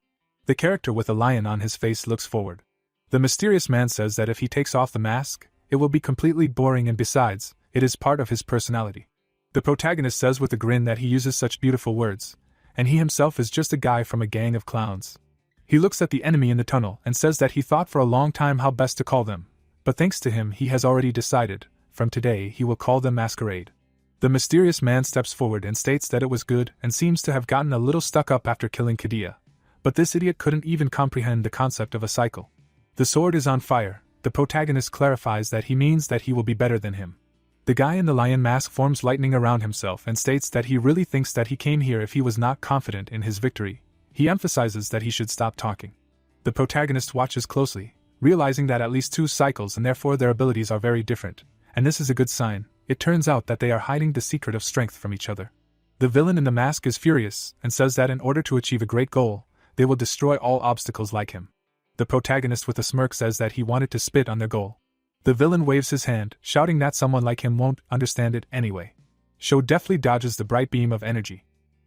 The character with a lion on his face looks forward. The mysterious man says that if he takes off the mask, it will be completely boring and besides, it is part of his personality. The protagonist says with a grin that he uses such beautiful words, and he himself is just a guy from a gang of clowns. He looks at the enemy in the tunnel and says that he thought for a long time how best to call them, but thanks to him he has already decided, from today he will call them Masquerade. The mysterious man steps forward and states that it was good and seems to have gotten a little stuck up after killing Kadia. But this idiot couldn't even comprehend the concept of a cycle. The sword is on fire. The protagonist clarifies that he means that he will be better than him. The guy in the lion mask forms lightning around himself and states that he really thinks that he came here if he was not confident in his victory. He emphasizes that he should stop talking. The protagonist watches closely, realizing that at least 2 cycles and therefore their abilities are very different, and this is a good sign. It turns out that they are hiding the secret of strength from each other. The villain in the mask is furious and says that in order to achieve a great goal, they will destroy all obstacles like him. The protagonist with a smirk says that he wanted to spit on their goal. The villain waves his hand, shouting that someone like him won't understand it anyway. Sho deftly dodges the bright beam of energy.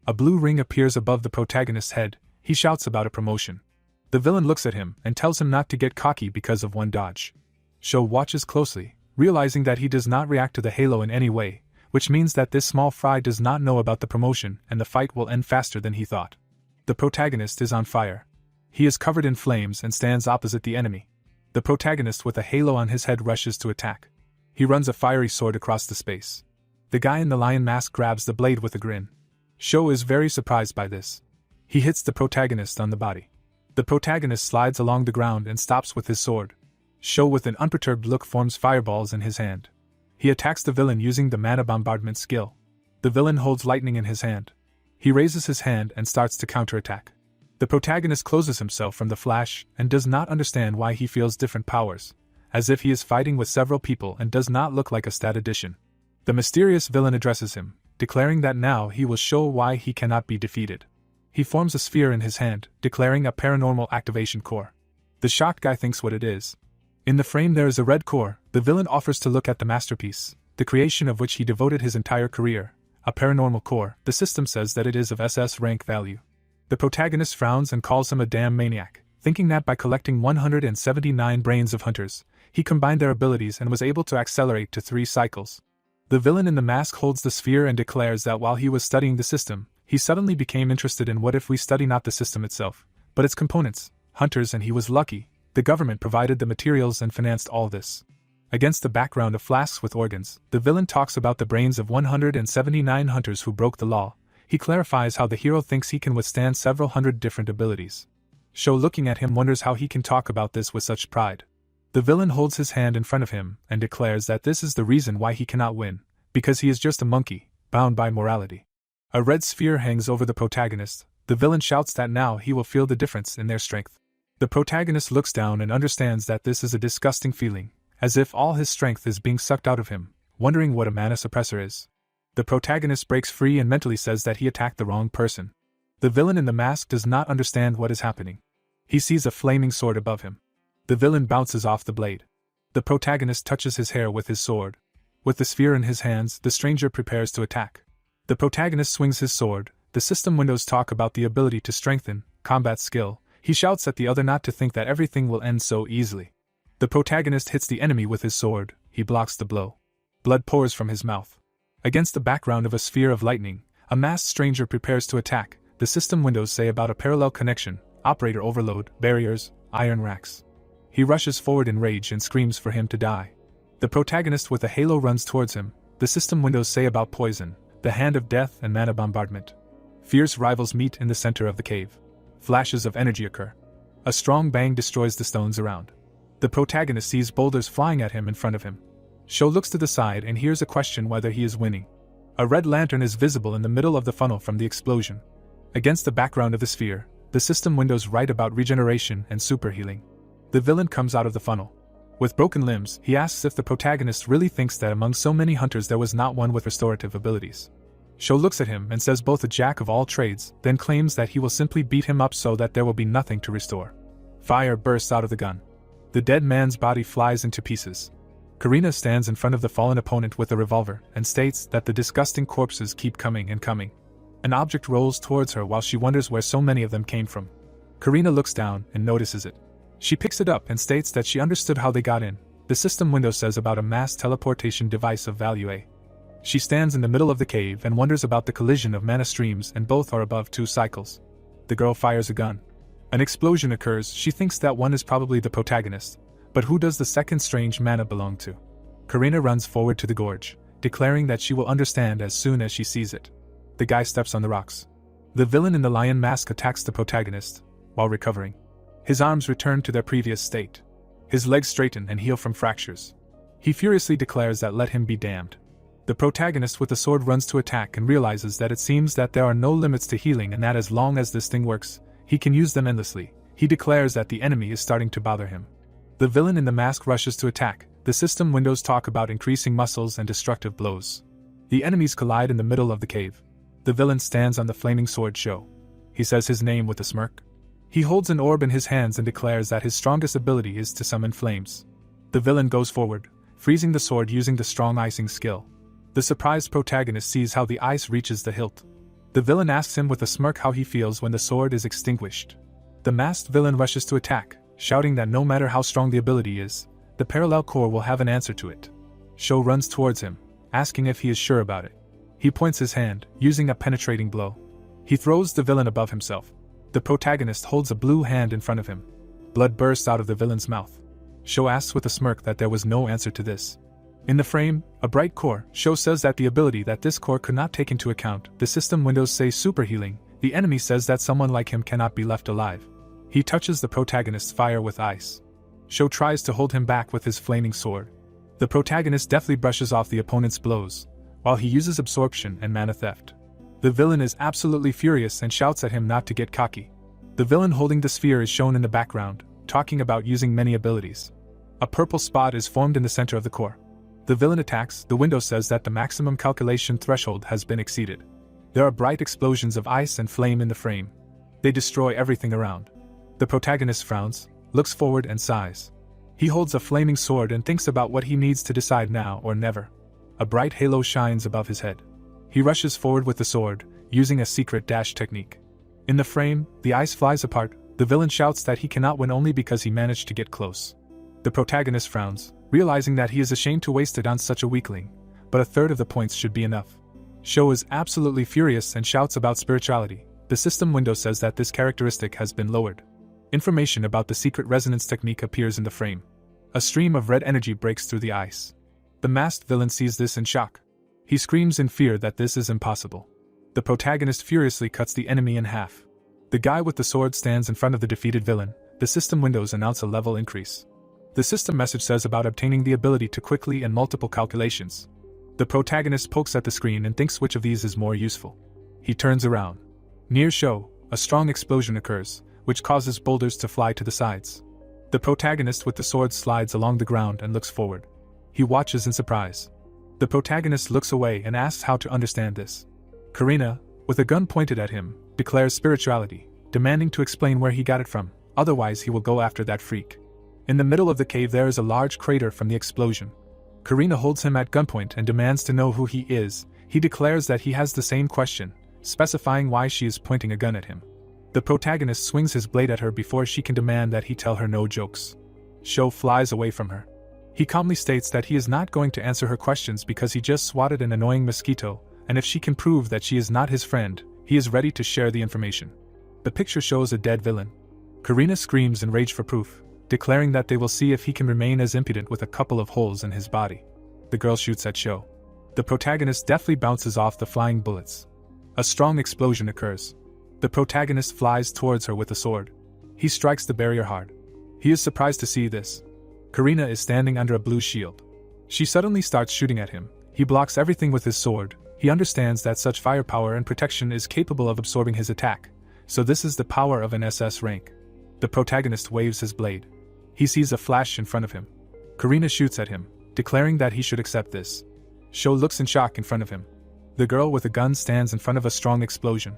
A blue ring appears above the protagonist's head. He shouts about a promotion. The villain looks at him and tells him not to get cocky because of one dodge. Sho watches closely, realizing that he does not react to the halo in any way, which means that this small fry does not know about the promotion and the fight will end faster than he thought. The protagonist is on fire. He is covered in flames and stands opposite the enemy. The protagonist with a halo on his head rushes to attack. He runs a fiery sword across the space. The guy in the lion mask grabs the blade with a grin. Sho is very surprised by this. He hits the protagonist on the body. The protagonist slides along the ground and stops with his sword. Sho with an unperturbed look forms fireballs in his hand. He attacks the villain using the mana bombardment skill. The villain holds lightning in his hand. He raises his hand and starts to counterattack. The protagonist closes himself from the flash and does not understand why he feels different powers, as if he is fighting with several people and does not look like a stat addition. The mysterious villain addresses him, declaring that now he will show why he cannot be defeated. He forms a sphere in his hand, declaring a paranormal activation core. The shocked guy thinks what it is. In the frame there is a red core. The villain offers to look at the masterpiece, the creation of which he devoted his entire career, a paranormal core. The system says that it is of SS rank value. The protagonist frowns and calls him a damn maniac, thinking that by collecting 179 brains of hunters, he combined their abilities and was able to accelerate to 3 cycles. The villain in the mask holds the sphere and declares that while he was studying the system, he suddenly became interested in what if we study not the system itself, but its components, hunters, and he was lucky. The government provided the materials and financed all this. Against the background of flasks with organs, the villain talks about the brains of 179 hunters who broke the law. He clarifies how the hero thinks he can withstand several hundred different abilities. Sho, looking at him, wonders how he can talk about this with such pride. The villain holds his hand in front of him and declares that this is the reason why he cannot win, because he is just a monkey, bound by morality. A red sphere hangs over the protagonist. The villain shouts that now he will feel the difference in their strength. The protagonist looks down and understands that this is a disgusting feeling, as if all his strength is being sucked out of him, wondering what a mana suppressor is. The protagonist breaks free and mentally says that he attacked the wrong person. The villain in the mask does not understand what is happening. He sees a flaming sword above him. The villain bounces off the blade. The protagonist touches his hair with his sword. With the sphere in his hands, the stranger prepares to attack. The protagonist swings his sword. The system windows talk about the ability to strengthen combat skill. He shouts at the other not to think that everything will end so easily. The protagonist hits the enemy with his sword. He blocks the blow. Blood pours from his mouth. Against the background of a sphere of lightning, a masked stranger prepares to attack. The system windows say about a parallel connection, operator overload, barriers, iron racks. He rushes forward in rage and screams for him to die. The protagonist with a halo runs towards him. The system windows say about poison, the hand of death, and mana bombardment. Fierce rivals meet in the center of the cave. Flashes of energy occur. A strong bang destroys the stones around. The protagonist sees boulders flying at him in front of him. Sho looks to the side and hears a question whether he is winning. A red lantern is visible in the middle of the funnel from the explosion. Against the background of the sphere, the system windows write about regeneration and super healing. The villain comes out of the funnel. With broken limbs, he asks if the protagonist really thinks that among so many hunters there was not one with restorative abilities. Sho looks at him and says both a jack of all trades, then claims that he will simply beat him up so that there will be nothing to restore. Fire bursts out of the gun. The dead man's body flies into pieces. Karina stands in front of the fallen opponent with a revolver and states that the disgusting corpses keep coming and coming. An object rolls towards her while she wonders where so many of them came from. Karina looks down and notices it. She picks it up and states that she understood how they got in. The system window says about a mass teleportation device of value A. She stands in the middle of the cave and wonders about the collision of mana streams, and both are above 2 cycles. The girl fires a gun. An explosion occurs. She thinks that one is probably the protagonist, but who does the second strange mana belong to? Karina runs forward to the gorge, declaring that she will understand as soon as she sees it. The guy steps on the rocks. The villain in the lion mask attacks the protagonist, while recovering. His arms return to their previous state. His legs straighten and heal from fractures. He furiously declares that let him be damned. The protagonist with the sword runs to attack and realizes that it seems that there are no limits to healing and that as long as this thing works, he can use them endlessly. He declares that the enemy is starting to bother him. The villain in the mask rushes to attack. The system windows talk about increasing muscles and destructive blows. The enemies collide in the middle of the cave. The villain stands on the flaming sword Sho. He says his name with a smirk. He holds an orb in his hands and declares that his strongest ability is to summon flames. The villain goes forward, freezing the sword using the strong icing skill. The surprised protagonist sees how the ice reaches the hilt. The villain asks him with a smirk how he feels when the sword is extinguished. The masked villain rushes to attack, shouting that no matter how strong the ability is, the parallel core will have an answer to it. Sho runs towards him, asking if he is sure about it. He points his hand, using a penetrating blow. He throws the villain above himself. The protagonist holds a blue hand in front of him. Blood bursts out of the villain's mouth. Sho asks with a smirk that there was no answer to this. In the frame, a bright core, Sho says that the ability that this core could not take into account, the system windows say super healing, the enemy says that someone like him cannot be left alive. He touches the protagonist's fire with ice. Sho tries to hold him back with his flaming sword. The protagonist deftly brushes off the opponent's blows, while he uses absorption and mana theft. The villain is absolutely furious and shouts at him not to get cocky. The villain holding the sphere is shown in the background, talking about using many abilities. A purple spot is formed in the center of the core. The villain attacks. The window says that the maximum calculation threshold has been exceeded. There are bright explosions of ice and flame in the frame. They destroy everything around. The protagonist frowns, looks forward and sighs. He holds a flaming sword and thinks about what he needs to decide now or never. A bright halo shines above his head. He rushes forward with the sword, using a secret dash technique. In the frame, the ice flies apart. The villain shouts that he cannot win only because he managed to get close. The protagonist frowns, realizing that he is ashamed to waste it on such a weakling, but a third of the points should be enough. Sho is absolutely furious and shouts about spirituality. The system window says that this characteristic has been lowered. Information about the secret resonance technique appears in the frame. A stream of red energy breaks through the ice. The masked villain sees this in shock. He screams in fear that this is impossible. The protagonist furiously cuts the enemy in half. The guy with the sword stands in front of the defeated villain. The system windows announce a level increase. The system message says about obtaining the ability to quickly and multiple calculations. The protagonist pokes at the screen and thinks which of these is more useful. He turns around. Near Sho, a strong explosion occurs, which causes boulders to fly to the sides. The protagonist with the sword slides along the ground and looks forward. He watches in surprise. The protagonist looks away and asks how to understand this. Karina, with a gun pointed at him, declares spirituality, demanding to explain where he got it from, otherwise he will go after that freak. In the middle of the cave there is a large crater from the explosion. Karina holds him at gunpoint and demands to know who he is. He declares that he has the same question, specifying why she is pointing a gun at him. The protagonist swings his blade at her before she can demand that he tell her no jokes. Sho flies away from her. He calmly states that he is not going to answer her questions because he just swatted an annoying mosquito, and if she can prove that she is not his friend, he is ready to share the information. The picture shows a dead villain. Karina screams in rage for proof, declaring that they will see if he can remain as impudent with a couple of holes in his body. The girl shoots at Sho. The protagonist deftly bounces off the flying bullets. A strong explosion occurs. The protagonist flies towards her with a sword. He strikes the barrier hard. He is surprised to see this. Karina is standing under a blue shield. She suddenly starts shooting at him. He blocks everything with his sword. He understands that such firepower and protection is capable of absorbing his attack, so this is the power of an SS rank. The protagonist waves his blade. He sees a flash in front of him. Karina shoots at him, declaring that he should accept this. Sho looks in shock in front of him. The girl with a gun stands in front of a strong explosion.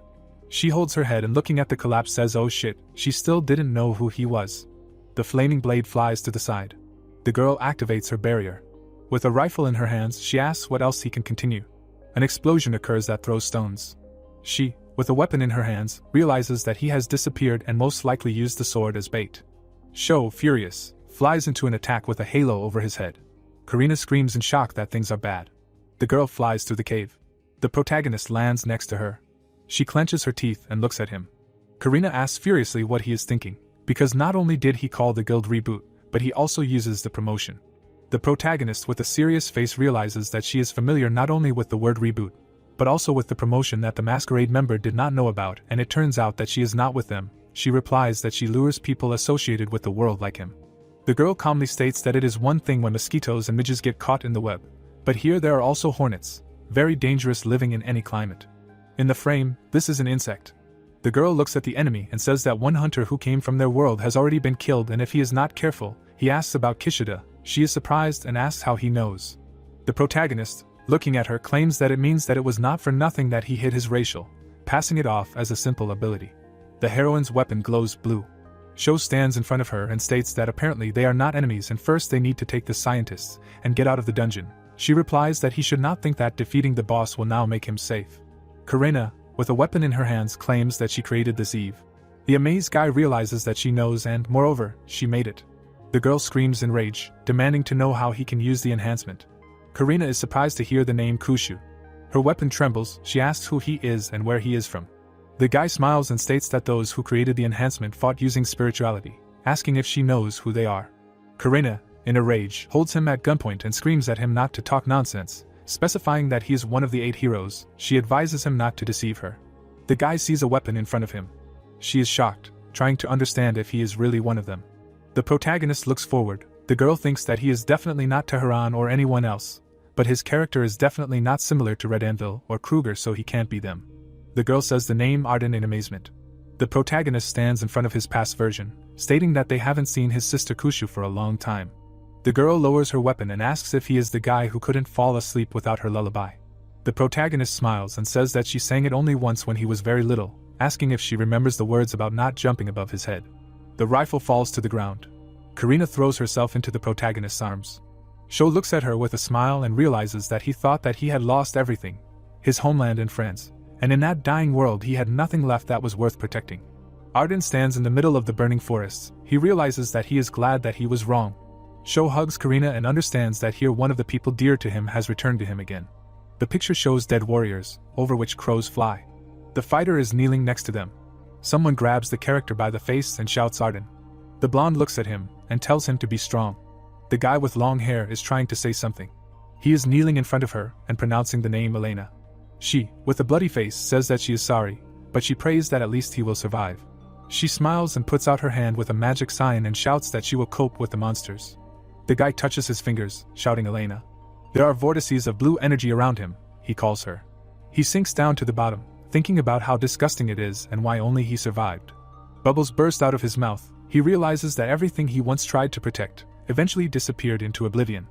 She holds her head and looking at the collapse says oh shit, she still didn't know who he was. The flaming blade flies to the side. The girl activates her barrier. With a rifle in her hands, she asks what else he can continue. An explosion occurs that throws stones. She, with a weapon in her hands, realizes that he has disappeared and most likely used the sword as bait. Sho, furious, flies into an attack with a halo over his head. Karina screams in shock that things are bad. The girl flies through the cave. The protagonist lands next to her. She clenches her teeth and looks at him. Karina asks furiously what he is thinking, because not only did he call the guild reboot, but he also uses the promotion. The protagonist with a serious face realizes that she is familiar not only with the word reboot, but also with the promotion that the masquerade member did not know about, and it turns out that she is not with them. She replies that she lures people associated with the world like him. The girl calmly states that it is one thing when mosquitoes and midges get caught in the web, but here there are also hornets, very dangerous living in any climate. In the frame, this is an insect. The girl looks at the enemy and says that one hunter who came from their world has already been killed, and if he is not careful, he asks about Kishida. She is surprised and asks how he knows. The protagonist, looking at her, claims that it means that it was not for nothing that he hid his racial, passing it off as a simple ability. The heroine's weapon glows blue. Sho stands in front of her and states that apparently they are not enemies and first they need to take the scientists and get out of the dungeon. She replies that he should not think that defeating the boss will now make him safe. Karina, with a weapon in her hands, claims that she created this Eve. The amazed guy realizes that she knows and, moreover, she made it. The girl screams in rage, demanding to know how he can use the enhancement. Karina is surprised to hear the name Kushu. Her weapon trembles. She asks who he is and where he is from. The guy smiles and states that those who created the enhancement fought using spirituality, asking if she knows who they are. Karina, in a rage, holds him at gunpoint and screams at him not to talk nonsense, specifying that he is one of the 8 heroes. She advises him not to deceive her. The guy sees a weapon in front of him. She is shocked, trying to understand if he is really one of them. The protagonist looks forward. The girl thinks that he is definitely not Tehran or anyone else, but his character is definitely not similar to Red Anvil or Kruger, so he can't be them. The girl says the name Arden in amazement. The protagonist stands in front of his past version, stating that they haven't seen his sister Kushu for a long time. The girl lowers her weapon and asks if he is the guy who couldn't fall asleep without her lullaby. The protagonist smiles and says that she sang it only once when he was very little, asking if she remembers the words about not jumping above his head. The rifle falls to the ground. Karina throws herself into the protagonist's arms. Sho looks at her with a smile and realizes that he thought that he had lost everything, his homeland and friends, and in that dying world he had nothing left that was worth protecting. Arden stands in the middle of the burning forests. He realizes that he is glad that he was wrong. Sho hugs Karina and understands that here one of the people dear to him has returned to him again. The picture shows dead warriors, over which crows fly. The fighter is kneeling next to them. Someone grabs the character by the face and shouts Arden. The blonde looks at him and tells him to be strong. The guy with long hair is trying to say something. He is kneeling in front of her and pronouncing the name Elena. She, with a bloody face, says that she is sorry, but she prays that at least he will survive. She smiles and puts out her hand with a magic sign and shouts that she will cope with the monsters. The guy touches his fingers, shouting Elena. There are vortices of blue energy around him, he calls her. He sinks down to the bottom, thinking about how disgusting it is and why only he survived. Bubbles burst out of his mouth. He realizes that everything he once tried to protect eventually disappeared into oblivion.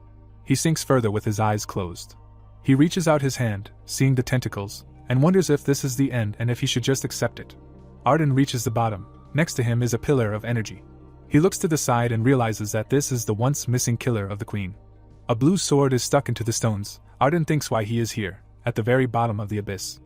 He sinks further with his eyes closed. He reaches out his hand, seeing the tentacles, and wonders if this is the end and if he should just accept it. Arden reaches the bottom. Next to him is a pillar of energy. He looks to the side and realizes that this is the once missing killer of the queen. A blue sword is stuck into the stones. Arden thinks why he is here, at the very bottom of the abyss.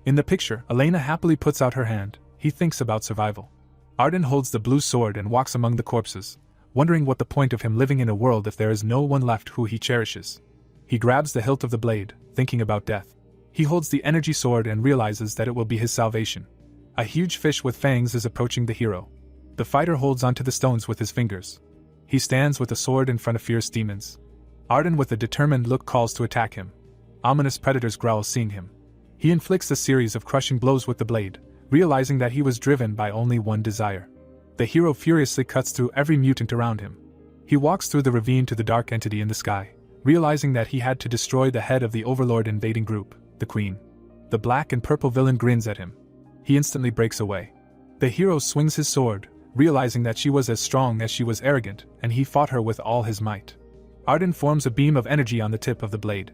In the picture, Elena happily puts out her hand. He thinks about survival. Arden holds the blue sword and walks among the corpses, wondering what the point of him living in a world if there is no one left who he cherishes. He grabs the hilt of the blade, thinking about death. He holds the energy sword and realizes that it will be his salvation. A huge fish with fangs is approaching the hero. The fighter holds onto the stones with his fingers. He stands with a sword in front of fierce demons. Arden with a determined look calls to attack him. Ominous predators growl seeing him. He inflicts a series of crushing blows with the blade, realizing that he was driven by only one desire. The hero furiously cuts through every mutant around him. He walks through the ravine to the dark entity in the sky, realizing that he had to destroy the head of the overlord invading group, the queen. The black and purple villain grins at him. He instantly breaks away. The hero swings his sword, realizing that she was as strong as she was arrogant, and he fought her with all his might. Arden forms a beam of energy on the tip of the blade.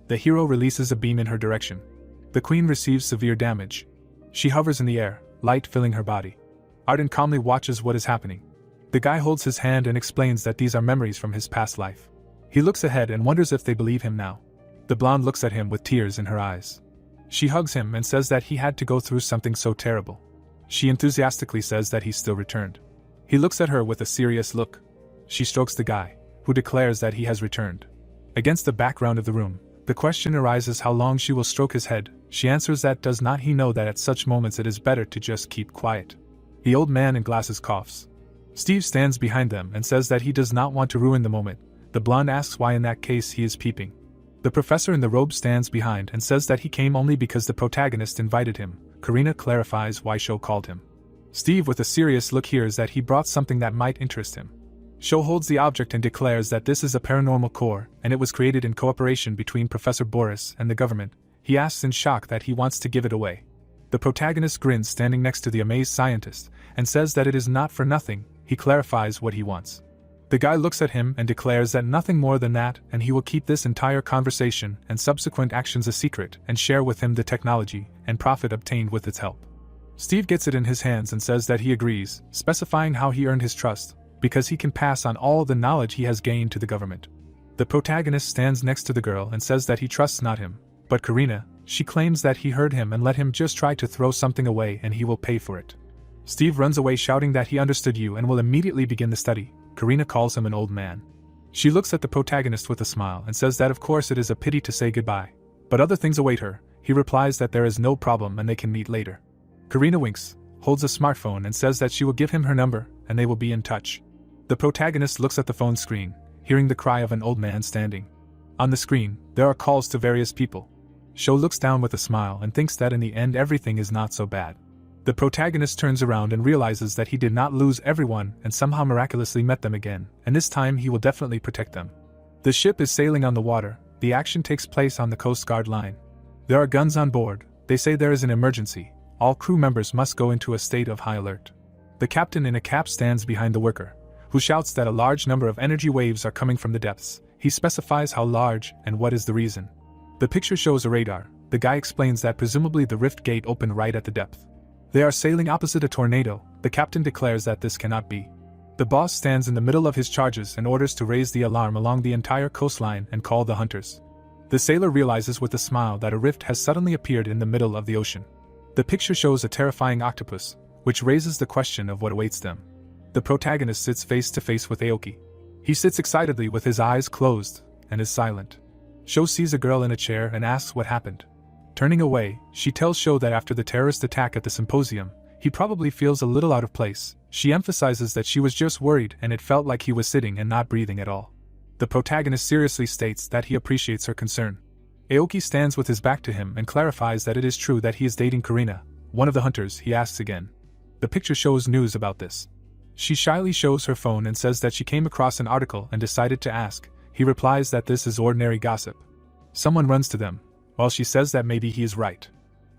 The hero releases a beam in her direction. The queen receives severe damage. She hovers in the air, light filling her body. Arden calmly watches what is happening. The guy holds his hand and explains that these are memories from his past life. He looks ahead and wonders if they believe him now. The blonde looks at him with tears in her eyes. She hugs him and says that he had to go through something so terrible. She enthusiastically says that he still returned. He looks at her with a serious look. She strokes the guy, who declares that he has returned. Against the background of the room, the question arises how long she will stroke his head. She answers that does not he know that at such moments it is better to just keep quiet. The old man in glasses coughs. Steve stands behind them and says that he does not want to ruin the moment. The blonde asks why in that case he is peeping. The professor in the robe stands behind and says that he came only because the protagonist invited him. Karina clarifies why Sho called him. Steve with a serious look hears that he brought something that might interest him. Sho holds the object and declares that this is a paranormal core, and it was created in cooperation between Professor Boris and the government. He asks in shock that he wants to give it away. The protagonist grins standing next to the amazed scientist, and says that it is not for nothing. He clarifies what he wants. The guy looks at him and declares that nothing more than that, and he will keep this entire conversation and subsequent actions a secret and share with him the technology and profit obtained with its help. Steve gets it in his hands and says that he agrees, specifying how he earned his trust, because he can pass on all the knowledge he has gained to the government. The protagonist stands next to the girl and says that he trusts not him, but Karina. She claims that he heard him and let him just try to throw something away and he will pay for it. Steve runs away shouting that he understood you and will immediately begin the study. Karina calls him an old man. She looks at the protagonist with a smile and says that of course it is a pity to say goodbye, but other things await her. He replies that there is no problem and they can meet later. Karina winks, holds a smartphone and says that she will give him her number and they will be in touch. The protagonist looks at the phone screen, hearing the cry of an old man standing. On the screen, there are calls to various people. Sho looks down with a smile and thinks that in the end everything is not so bad. The protagonist turns around and realizes that he did not lose everyone and somehow miraculously met them again, and this time he will definitely protect them. The ship is sailing on the water. The action takes place on the Coast Guard line. There are guns on board. They say there is an emergency. All crew members must go into a state of high alert. The captain in a cap stands behind the worker, who shouts that a large number of energy waves are coming from the depths. He specifies how large and what is the reason. The picture shows a radar. The guy explains that presumably the rift gate opened right at the depth. They are sailing opposite a tornado. The captain declares that this cannot be. The boss stands in the middle of his charges and orders to raise the alarm along the entire coastline and call the hunters. The sailor realizes with a smile that a rift has suddenly appeared in the middle of the ocean. The picture shows a terrifying octopus, which raises the question of what awaits them. The protagonist sits face to face with Aoki. He sits excitedly with his eyes closed and is silent. Sho sees a girl in a chair and asks what happened. Turning away, she tells Sho that after the terrorist attack at the symposium, he probably feels a little out of place. She emphasizes that she was just worried and it felt like he was sitting and not breathing at all. The protagonist seriously states that he appreciates her concern. Aoki stands with his back to him and clarifies that it is true that he is dating Karina, one of the hunters. He asks again. The picture shows news about this. She shyly shows her phone and says that she came across an article and decided to ask. He replies that this is ordinary gossip. Someone runs to them, while she says that maybe he is right.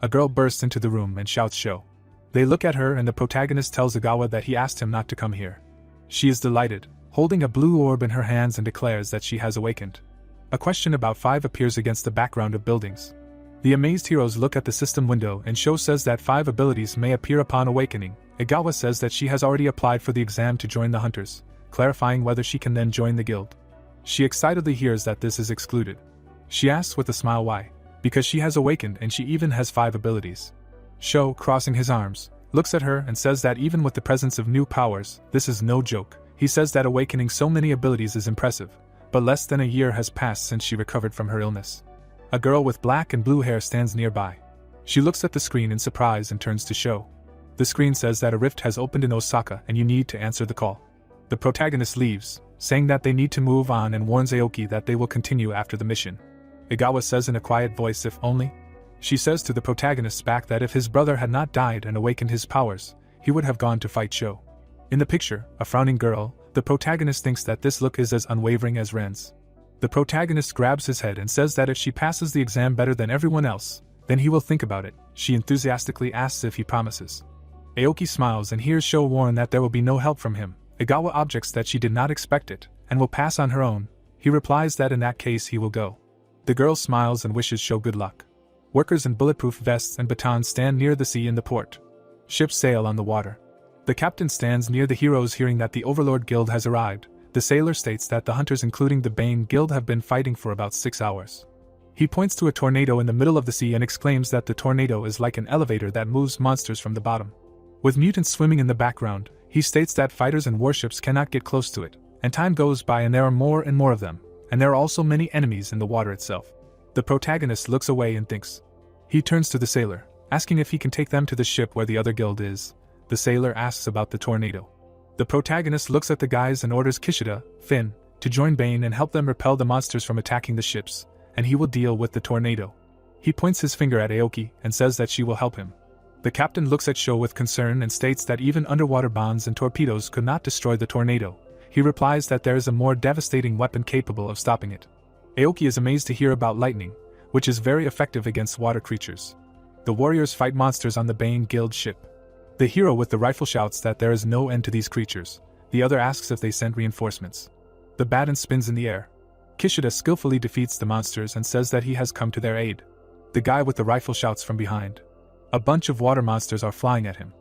A girl bursts into the room and shouts Sho. They look at her and the protagonist tells Ogawa that he asked him not to come here. She is delighted, holding a blue orb in her hands and declares that she has awakened. A question about 5 appears against the background of buildings. The amazed heroes look at the system window and Sho says that 5 abilities may appear upon awakening. Ogawa says that she has already applied for the exam to join the hunters, clarifying whether she can then join the guild. She excitedly hears that this is excluded. She asks with a smile why. Because she has awakened and she even has 5 abilities. Sho, crossing his arms, looks at her and says that even with the presence of new powers, this is no joke. He says that awakening so many abilities is impressive, but less than a year has passed since she recovered from her illness. A girl with black and blue hair stands nearby. She looks at the screen in surprise and turns to Sho. The screen says that a rift has opened in Osaka and you need to answer the call. The protagonist leaves, saying that they need to move on and warns Aoki that they will continue after the mission. Ogawa says in a quiet voice if only. She says to the protagonist's back that if his brother had not died and awakened his powers, he would have gone to fight Sho. In the picture, a frowning girl, the protagonist thinks that this look is as unwavering as Ren's. The protagonist grabs his head and says that if she passes the exam better than everyone else, then he will think about it. She enthusiastically asks if he promises. Aoki smiles and hears Sho warn that there will be no help from him. Ogawa objects that she did not expect it, and will pass on her own. He replies that in that case he will go. The girl smiles and wishes Sho good luck. Workers in bulletproof vests and batons stand near the sea in the port. Ships sail on the water. The captain stands near the heroes hearing that the Overlord Guild has arrived. The sailor states that the hunters including the Bane Guild have been fighting for about 6 hours. He points to a tornado in the middle of the sea and exclaims that the tornado is like an elevator that moves monsters from the bottom. With mutants swimming in the background, he states that fighters and warships cannot get close to it, and time goes by and there are more and more of them, and there are also many enemies in the water itself. The protagonist looks away and thinks. He turns to the sailor, asking if he can take them to the ship where the other guild is. The sailor asks about the tornado. The protagonist looks at the guys and orders Kishida, Finn, to join Bane and help them repel the monsters from attacking the ships, and he will deal with the tornado. He points his finger at Aoki and says that she will help him. The captain looks at Sho with concern and states that even underwater bombs and torpedoes could not destroy the tornado. He replies that there is a more devastating weapon capable of stopping it. Aoki is amazed to hear about lightning, which is very effective against water creatures. The warriors fight monsters on the Bane Guild ship. The hero with the rifle shouts that there is no end to these creatures. The other asks if they sent reinforcements. The baton spins in the air. Kishida skillfully defeats the monsters and says that he has come to their aid. The guy with the rifle shouts from behind. A bunch of water monsters are flying at him.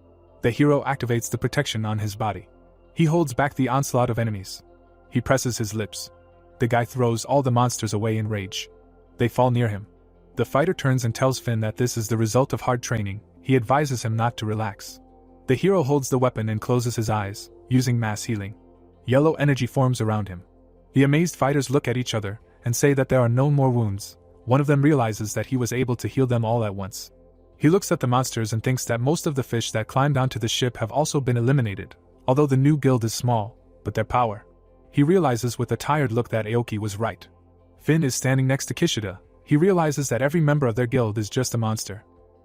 The hero activates the protection on his body. He holds back the onslaught of enemies. He presses his lips. The guy throws all the monsters away in rage. They fall near him. The fighter turns and tells Finn that this is the result of hard training. He advises him not to relax. The hero holds the weapon and closes his eyes, using mass healing. Yellow energy forms around him. The amazed fighters look at each other and say that there are no more wounds. One of them realizes that he was able to heal them all at once. He looks at the monsters and thinks that most of the fish that climbed onto the ship have also been eliminated, although the new guild is small, but their power. He realizes with a tired look that Aoki was right. Finn is standing next to Kishida. He realizes that every member of their guild is just a monster.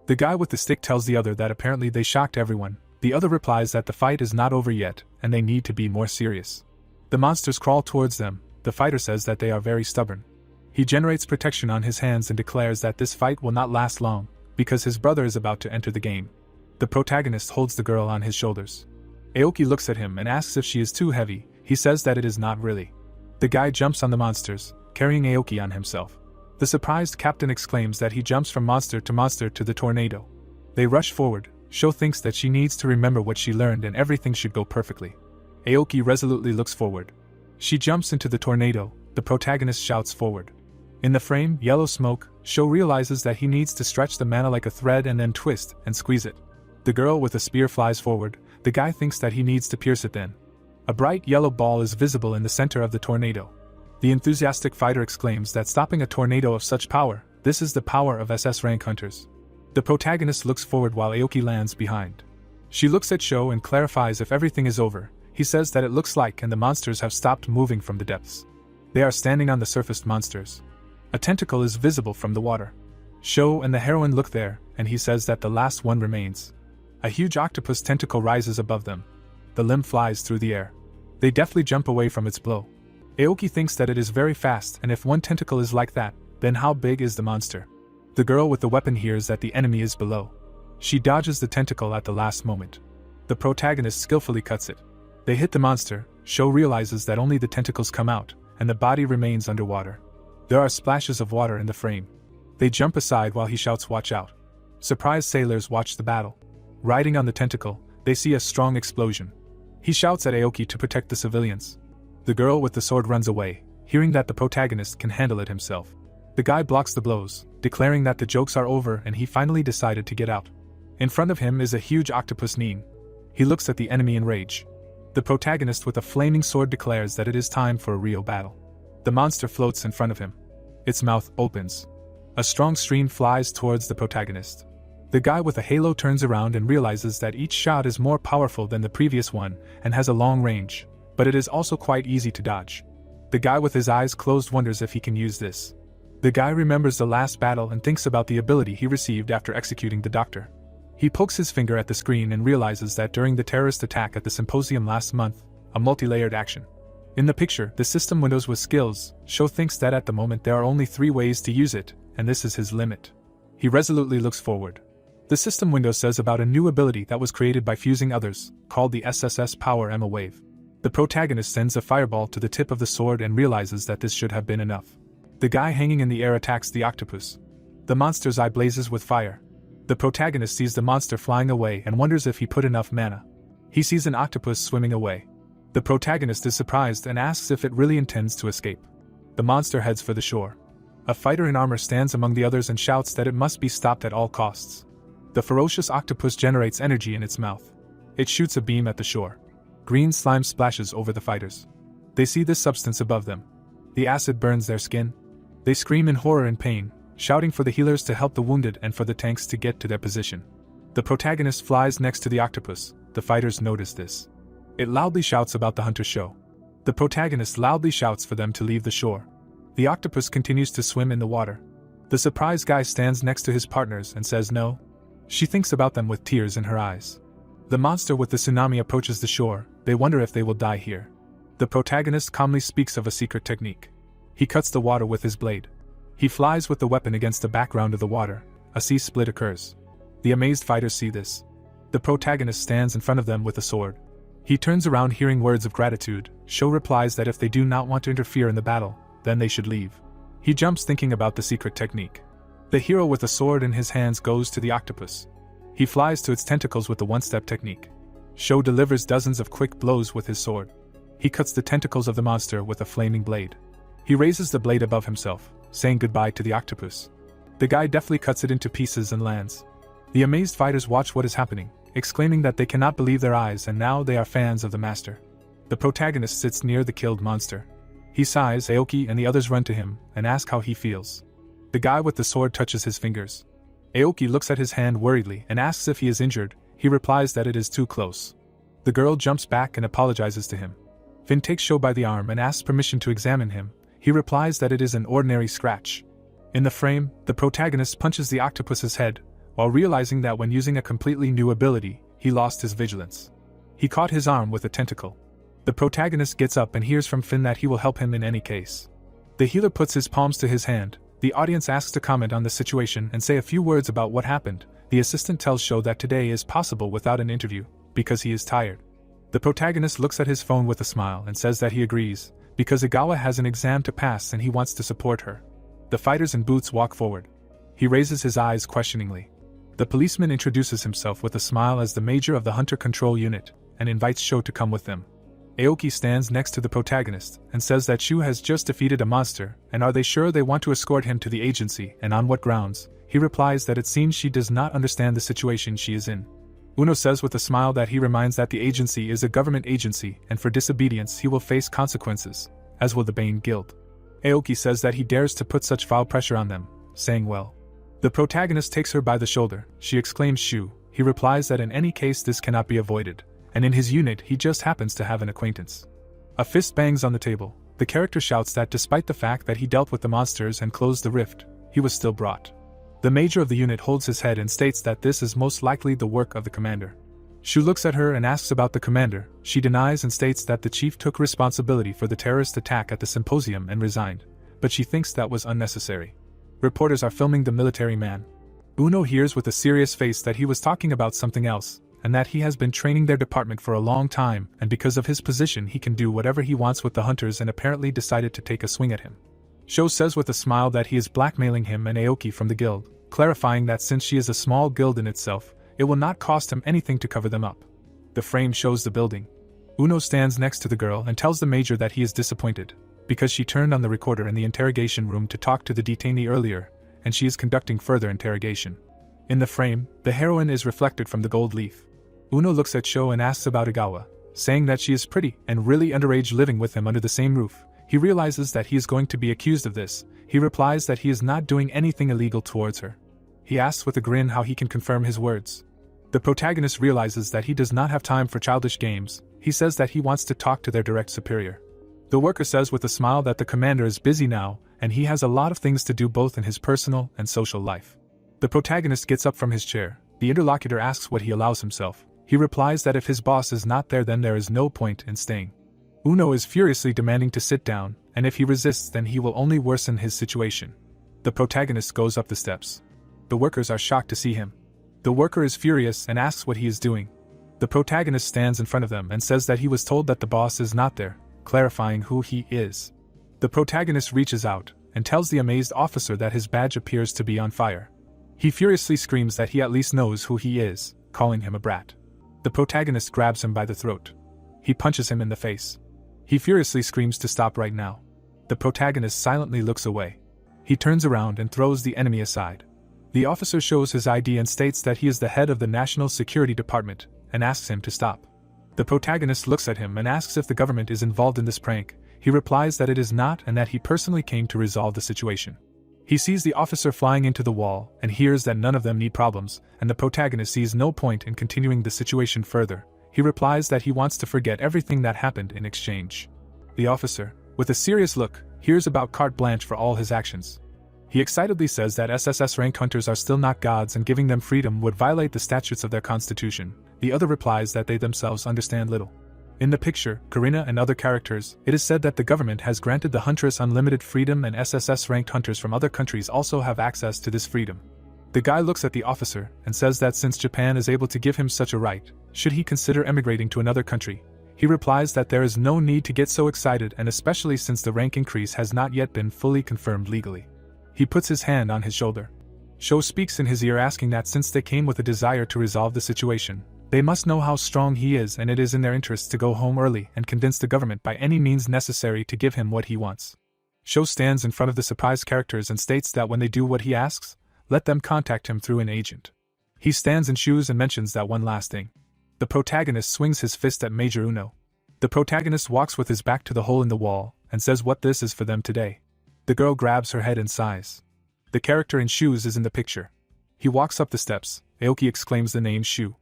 The guy with the stick tells the other that apparently they shocked everyone. The other replies that the fight is not over yet, and they need to be more serious. The monsters crawl towards them. The fighter says that they are very stubborn. He generates protection on his hands and declares that this fight will not last long, because his brother is about to enter the game. The protagonist holds the girl on his shoulders. Aoki looks at him and asks if she is too heavy. He says that it is not really. The guy jumps on the monsters, carrying Aoki on himself. The surprised captain exclaims that he jumps from monster to the tornado. They rush forward. Sho thinks that she needs to remember what she learned and everything should go perfectly. Aoki resolutely looks forward. She jumps into the tornado. The protagonist shouts forward. In the frame, yellow smoke, Sho realizes that he needs to stretch the mana like a thread and then twist and squeeze it. The girl with the spear flies forward. The guy thinks that he needs to pierce it then. A bright yellow ball is visible in the center of the tornado. The enthusiastic fighter exclaims that stopping a tornado of such power, this is the power of SS rank hunters. The protagonist looks forward while Aoki lands behind. She looks at Sho and clarifies if everything is over. He says that it looks like and the monsters have stopped moving from the depths. They are standing on the surfaced monsters. A tentacle is visible from the water. Sho and the heroine look there, and he says that the last one remains. A huge octopus tentacle rises above them. The limb flies through the air. They deftly jump away from its blow. Aoki thinks that it is very fast, and if one tentacle is like that, then how big is the monster? The girl with the weapon hears that the enemy is below. She dodges the tentacle at the last moment. The protagonist skillfully cuts it. They hit the monster. Sho realizes that only the tentacles come out, and the body remains underwater. There are splashes of water in the frame. They jump aside while he shouts "watch out." Surprised sailors watch the battle. Riding on the tentacle, they see a strong explosion. He shouts at Aoki to protect the civilians. The girl with the sword runs away, hearing that the protagonist can handle it himself. The guy blocks the blows, declaring that the jokes are over and he finally decided to get out. In front of him is a huge octopus Neen. He looks at the enemy in rage. The protagonist with a flaming sword declares that it is time for a real battle. The monster floats in front of him. Its mouth opens. A strong stream flies towards the protagonist. The guy with a halo turns around and realizes that each shot is more powerful than the previous one and has a long range, but it is also quite easy to dodge. The guy with his eyes closed wonders if he can use this. The guy remembers the last battle and thinks about the ability he received after executing the doctor. He pokes his finger at the screen and realizes that during the terrorist attack at the symposium last month, a multi-layered action. In the picture, the system windows with skills, Sho thinks that at the moment there are only 3 ways to use it, and this is his limit. He resolutely looks forward. The system window says about a new ability that was created by fusing others, called the SSS Power Emma Wave. The protagonist sends a fireball to the tip of the sword and realizes that this should have been enough. The guy hanging in the air attacks the octopus. The monster's eye blazes with fire. The protagonist sees the monster flying away and wonders if he put enough mana. He sees an octopus swimming away. The protagonist is surprised and asks if it really intends to escape. The monster heads for the shore. A fighter in armor stands among the others and shouts that it must be stopped at all costs. The ferocious octopus generates energy in its mouth. It shoots a beam at the shore. Green slime splashes over the fighters. They see this substance above them. The acid burns their skin. They scream in horror and pain, shouting for the healers to help the wounded and for the tanks to get to their position. The protagonist flies next to the octopus. the fighters notice this. It loudly shouts about the hunter show. The protagonist loudly shouts for them to leave the shore. The octopus continues to swim in the water. The surprised guy stands next to his partners and says no. She thinks about them with tears in her eyes. The monster with the tsunami approaches the shore. They wonder if they will die here. The protagonist calmly speaks of a secret technique. He cuts the water with his blade. He flies with the weapon against the background of the water. A sea split occurs. The amazed fighters see this. The protagonist stands in front of them with a sword. He turns around hearing words of gratitude. Sho replies that if they do not want to interfere in the battle, then they should leave. He jumps thinking about the secret technique. The hero with a sword in his hands goes to the octopus. He flies to its tentacles with the one-step technique. Sho delivers dozens of quick blows with his sword. He cuts the tentacles of the monster with a flaming blade. He raises the blade above himself, saying goodbye to the octopus. The guy deftly cuts it into pieces and lands. The amazed fighters watch what is happening, exclaiming that they cannot believe their eyes and now they are fans of the master. The protagonist sits near the killed monster. He sighs. Aoki and the others run to him and ask how he feels. The guy with the sword touches his fingers. Aoki looks at his hand worriedly and asks if he is injured. He replies that it is too close. The girl jumps back and apologizes to him. Finn takes Sho by the arm and asks permission to examine him. He replies that it is an ordinary scratch. In the frame, the protagonist punches the octopus's head, while realizing that when using a completely new ability, he lost his vigilance. He caught his arm with a tentacle. The protagonist gets up and hears from Finn that he will help him in any case. The healer puts his palms to his hand. The audience asks to comment on the situation and say a few words about what happened. The assistant tells Sho that today is possible without an interview, because he is tired. The protagonist looks at his phone with a smile and says that he agrees, because Igawa has an exam to pass and he wants to support her. The fighters in boots walk forward. He raises his eyes questioningly. The policeman introduces himself with a smile as the major of the Hunter Control Unit, and invites Sho to come with them. Aoki stands next to the protagonist, and says that Shu has just defeated a monster, and are they sure they want to escort him to the agency, and on what grounds? He replies that it seems she does not understand the situation she is in. Uno says with a smile that he reminds that the agency is a government agency, and for disobedience he will face consequences, as will the Bane Guild. Aoki says that he dares to put such foul pressure on them, saying well. The protagonist takes her by the shoulder. She exclaims Shu. He replies that in any case this cannot be avoided, and in his unit he just happens to have an acquaintance. A fist bangs on the table. The character shouts that despite the fact that he dealt with the monsters and closed the rift, he was still brought. The major of the unit holds his head and states that this is most likely the work of the commander. Shu looks at her and asks about the commander. She denies and states that the chief took responsibility for the terrorist attack at the symposium and resigned, but she thinks that was unnecessary. Reporters are filming the military man. Uno hears with a serious face that he was talking about something else, and that he has been training their department for a long time, and because of his position he can do whatever he wants with the hunters, and apparently decided to take a swing at him. Sho says with a smile that he is blackmailing him and Aoki from the guild, clarifying that since she is a small guild in itself, it will not cost him anything to cover them up. The frame shows the building. Uno stands next to the girl and tells the major that he is disappointed, because she turned on the recorder in the interrogation room to talk to the detainee earlier, and she is conducting further interrogation. In the frame, the heroine is reflected from the gold leaf. Uno looks at Sho and asks about Igawa, saying that she is pretty and really underage living with him under the same roof. He realizes that he is going to be accused of this. He replies that he is not doing anything illegal towards her. He asks with a grin how he can confirm his words. The protagonist realizes that he does not have time for childish games. He says that he wants to talk to their direct superior. The worker says with a smile that the commander is busy now, and he has a lot of things to do both in his personal and social life. The protagonist gets up from his chair. The interlocutor asks what he allows himself. He replies that if his boss is not there then there is no point in staying. Uno is furiously demanding to sit down, and if he resists then he will only worsen his situation. The protagonist goes up the steps. The workers are shocked to see him. The worker is furious and asks what he is doing. The protagonist stands in front of them and says that he was told that the boss is not there, clarifying who he is. The protagonist reaches out and tells the amazed officer that his badge appears to be on fire. He furiously screams that he at least knows who he is, calling him a brat. The protagonist grabs him by the throat. He punches him in the face. He furiously screams to stop right now. The protagonist silently looks away. He turns around and throws the enemy aside. The officer shows his ID and states that he is the head of the National Security Department, and asks him to stop. The protagonist looks at him and asks if the government is involved in this prank. He replies that it is not and that he personally came to resolve the situation. He sees the officer flying into the wall and hears that none of them need problems, and the protagonist sees no point in continuing the situation further. He replies that he wants to forget everything that happened in exchange. The officer, with a serious look, hears about carte blanche for all his actions. He excitedly says that SSS-ranked hunters are still not gods and giving them freedom would violate the statutes of their constitution. The other replies that they themselves understand little. In the picture, Karina and other characters, it is said that the government has granted the huntress unlimited freedom and SSS-ranked hunters from other countries also have access to this freedom. The guy looks at the officer and says that since Japan is able to give him such a right, should he consider emigrating to another country? He replies that there is no need to get so excited, and especially since the rank increase has not yet been fully confirmed legally. He puts his hand on his shoulder. Sho speaks in his ear asking that since they came with a desire to resolve the situation, they must know how strong he is, and it is in their interests to go home early and convince the government by any means necessary to give him what he wants. Sho stands in front of the surprised characters and states that when they do what he asks, let them contact him through an agent. He stands in shoes and mentions that one last thing. The protagonist swings his fist at Major Uno. The protagonist walks with his back to the hole in the wall and says what this is for them today. The girl grabs her head and sighs. The character in shoes is in the picture. He walks up the steps. Aoki exclaims the name Shu.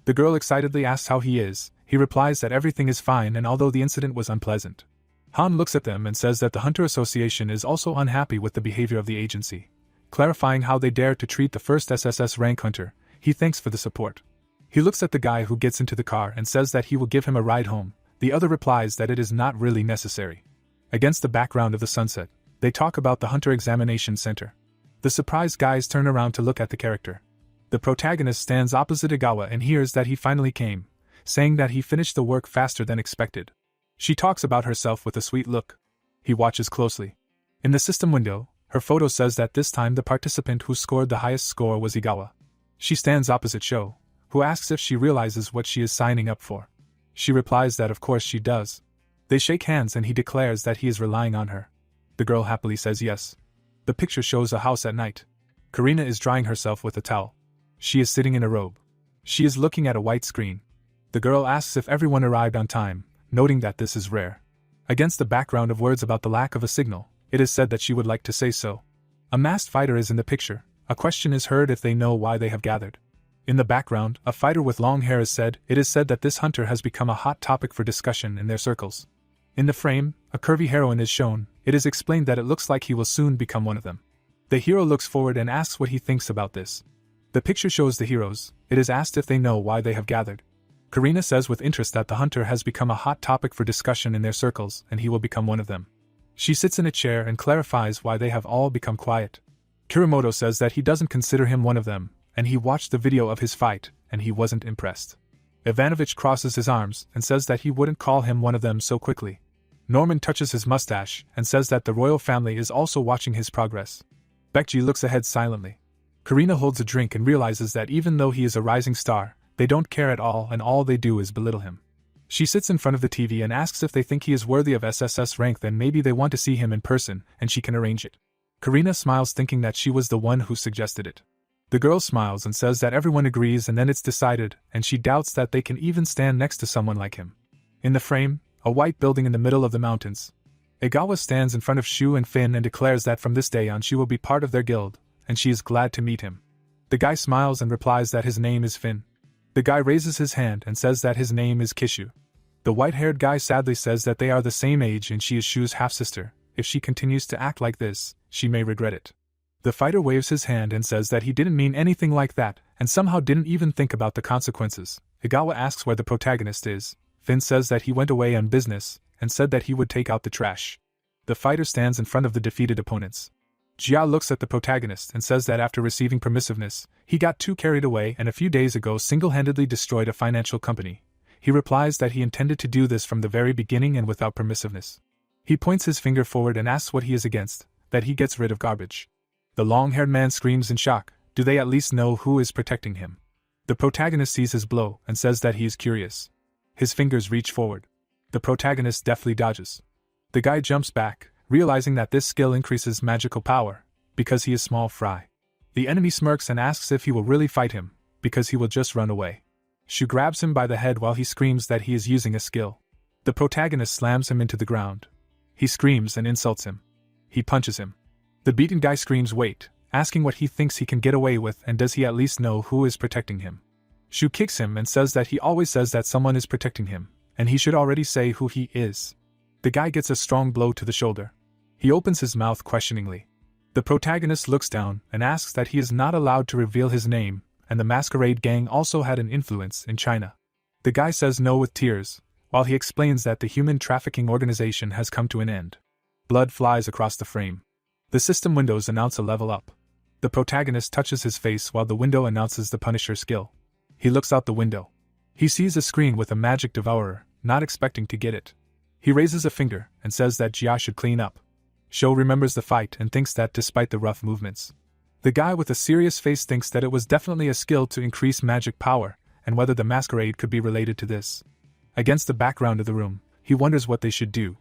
The girl excitedly asks how he is. He replies that everything is fine, and although the incident was unpleasant. Han looks at them and says that the Hunter Association is also unhappy with the behavior of the agency. Clarifying how they dared to treat the first SSS rank hunter, he thanks for the support. He looks at the guy who gets into the car and says that he will give him a ride home. The other replies that it is not really necessary. Against the background of the sunset, they talk about the Hunter Examination Center. The surprised guys turn around to look at the character. The protagonist stands opposite Igawa and hears that he finally came, saying that he finished the work faster than expected. She talks about herself with a sweet look. He watches closely. In the system window, her photo says that this time the participant who scored the highest score was Igawa. She stands opposite Sho, who asks if she realizes what she is signing up for. She replies that of course she does. They shake hands and he declares that he is relying on her. The girl happily says yes. The picture shows a house at night. Karina is drying herself with a towel. She is sitting in a robe. She is looking at a white screen. The girl asks if everyone arrived on time, noting that this is rare. Against the background of words about the lack of a signal, it is said that she would like to say so. A masked fighter is in the picture. A question is heard if they know why they have gathered. In the background, a fighter with long hair is said. It is said that this hunter has become a hot topic for discussion in their circles. In the frame, a curvy heroine is shown. It is explained that it looks like he will soon become one of them. The hero looks forward and asks what he thinks about this. The picture shows the heroes. It is asked if they know why they have gathered. Karina says with interest that the hunter has become a hot topic for discussion in their circles and he will become one of them. She sits in a chair and clarifies why they have all become quiet. Kuramoto says that he doesn't consider him one of them, and he watched the video of his fight, and he wasn't impressed. Ivanovich crosses his arms and says that he wouldn't call him one of them so quickly. Norman touches his mustache and says that the royal family is also watching his progress. Bekji looks ahead silently. Karina holds a drink and realizes that even though he is a rising star, they don't care at all and all they do is belittle him. She sits in front of the TV and asks if they think he is worthy of SSS rank, then maybe they want to see him in person and she can arrange it. Karina smiles thinking that she was the one who suggested it. The girl smiles and says that everyone agrees and then it's decided, and she doubts that they can even stand next to someone like him. In the frame, a white building in the middle of the mountains. Igawa stands in front of Shu and Finn and declares that from this day on she will be part of their guild, and she is glad to meet him. The guy smiles and replies that his name is Finn. The guy raises his hand and says that his name is Kishu. The white-haired guy sadly says that they are the same age and she is Shu's half-sister. If she continues to act like this, she may regret it. The fighter waves his hand and says that he didn't mean anything like that, and somehow didn't even think about the consequences. Igawa asks where the protagonist is. Finn says that he went away on business, and said that he would take out the trash. The fighter stands in front of the defeated opponents. Jia looks at the protagonist and says that after receiving permissiveness, he got too carried away and a few days ago single-handedly destroyed a financial company. He replies that he intended to do this from the very beginning and without permissiveness. He points his finger forward and asks what he is against, that he gets rid of garbage. The long-haired man screams in shock. Do they at least know who is protecting him? The protagonist sees his blow and says that he is curious. His fingers reach forward. The protagonist deftly dodges. The guy jumps back, realizing that this skill increases magical power, because he is small fry. The enemy smirks and asks if he will really fight him, because he will just run away. Shu grabs him by the head while he screams that he is using a skill. The protagonist slams him into the ground. He screams and insults him. He punches him. The beaten guy screams wait, asking what he thinks he can get away with and does he at least know who is protecting him. Shu kicks him and says that he always says that someone is protecting him, and he should already say who he is. The guy gets a strong blow to the shoulder. He opens his mouth questioningly. The protagonist looks down and asks that he is not allowed to reveal his name, and the masquerade gang also had an influence in China. The guy says no with tears, while he explains that the human trafficking organization has come to an end. Blood flies across the frame. The system windows announce a level up. The protagonist touches his face while the window announces the Punisher skill. He looks out the window. He sees a screen with a magic devourer, not expecting to get it. He raises a finger and says that Jia should clean up. Shou remembers the fight and thinks that despite the rough movements, the guy with a serious face thinks that it was definitely a skill to increase magic power, and whether the masquerade could be related to this. Against the background of the room, he wonders what they should do.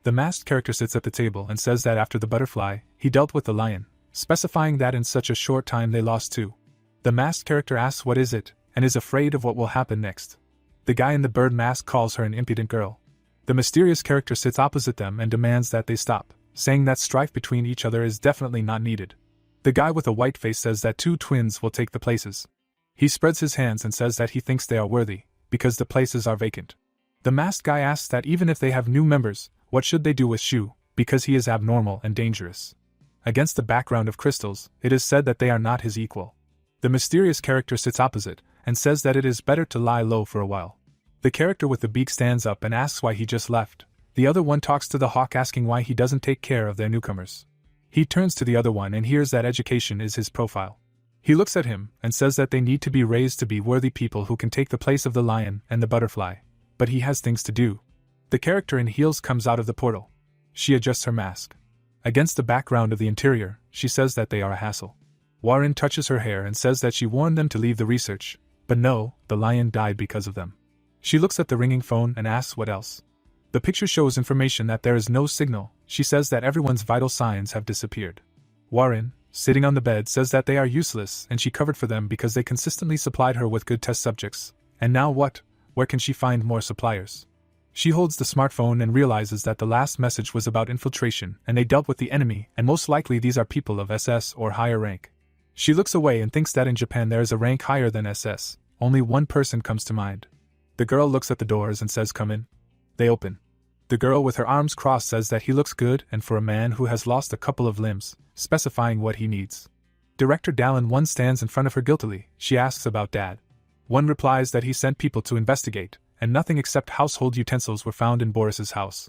The masked character sits at the table and says that after the butterfly, he dealt with the lion, specifying that in such a short time they lost two. The masked character asks what is it, and is afraid of what will happen next. The guy in the bird mask calls her an impudent girl. The mysterious character sits opposite them and demands that they stop, saying that strife between each other is definitely not needed. The guy with a white face says that two twins will take the places. He spreads his hands and says that he thinks they are worthy, because the places are vacant. The masked guy asks that even if they have new members, what should they do with Shu, because he is abnormal and dangerous. Against the background of crystals, it is said that they are not his equal. The mysterious character sits opposite, and says that it is better to lie low for a while. The character with the beak stands up and asks why he just left. The other one talks to the hawk asking why he doesn't take care of their newcomers. He turns to the other one and hears that education is his profile. He looks at him and says that they need to be raised to be worthy people who can take the place of the lion and the butterfly, but he has things to do. The character in heels comes out of the portal. She adjusts her mask. Against the background of the interior, she says that they are a hassle. Warren touches her hair and says that she warned them to leave the research, but no, the lion died because of them. She looks at the ringing phone and asks what else. The picture shows information that there is no signal. She says that everyone's vital signs have disappeared. Warren, sitting on the bed, says that they are useless and she covered for them because they consistently supplied her with good test subjects. And now what? Where can she find more suppliers? She holds the smartphone and realizes that the last message was about infiltration and they dealt with the enemy, and most likely these are people of SS or higher rank. She looks away and thinks that in Japan there is a rank higher than SS. Only one person comes to mind. The girl looks at the doors and says come in. They open. The girl with her arms crossed says that he looks good and for a man who has lost a couple of limbs, specifying what he needs. Director Dallin One stands in front of her guiltily. She asks about Dad. One replies that he sent people to investigate, and nothing except household utensils were found in Boris's house.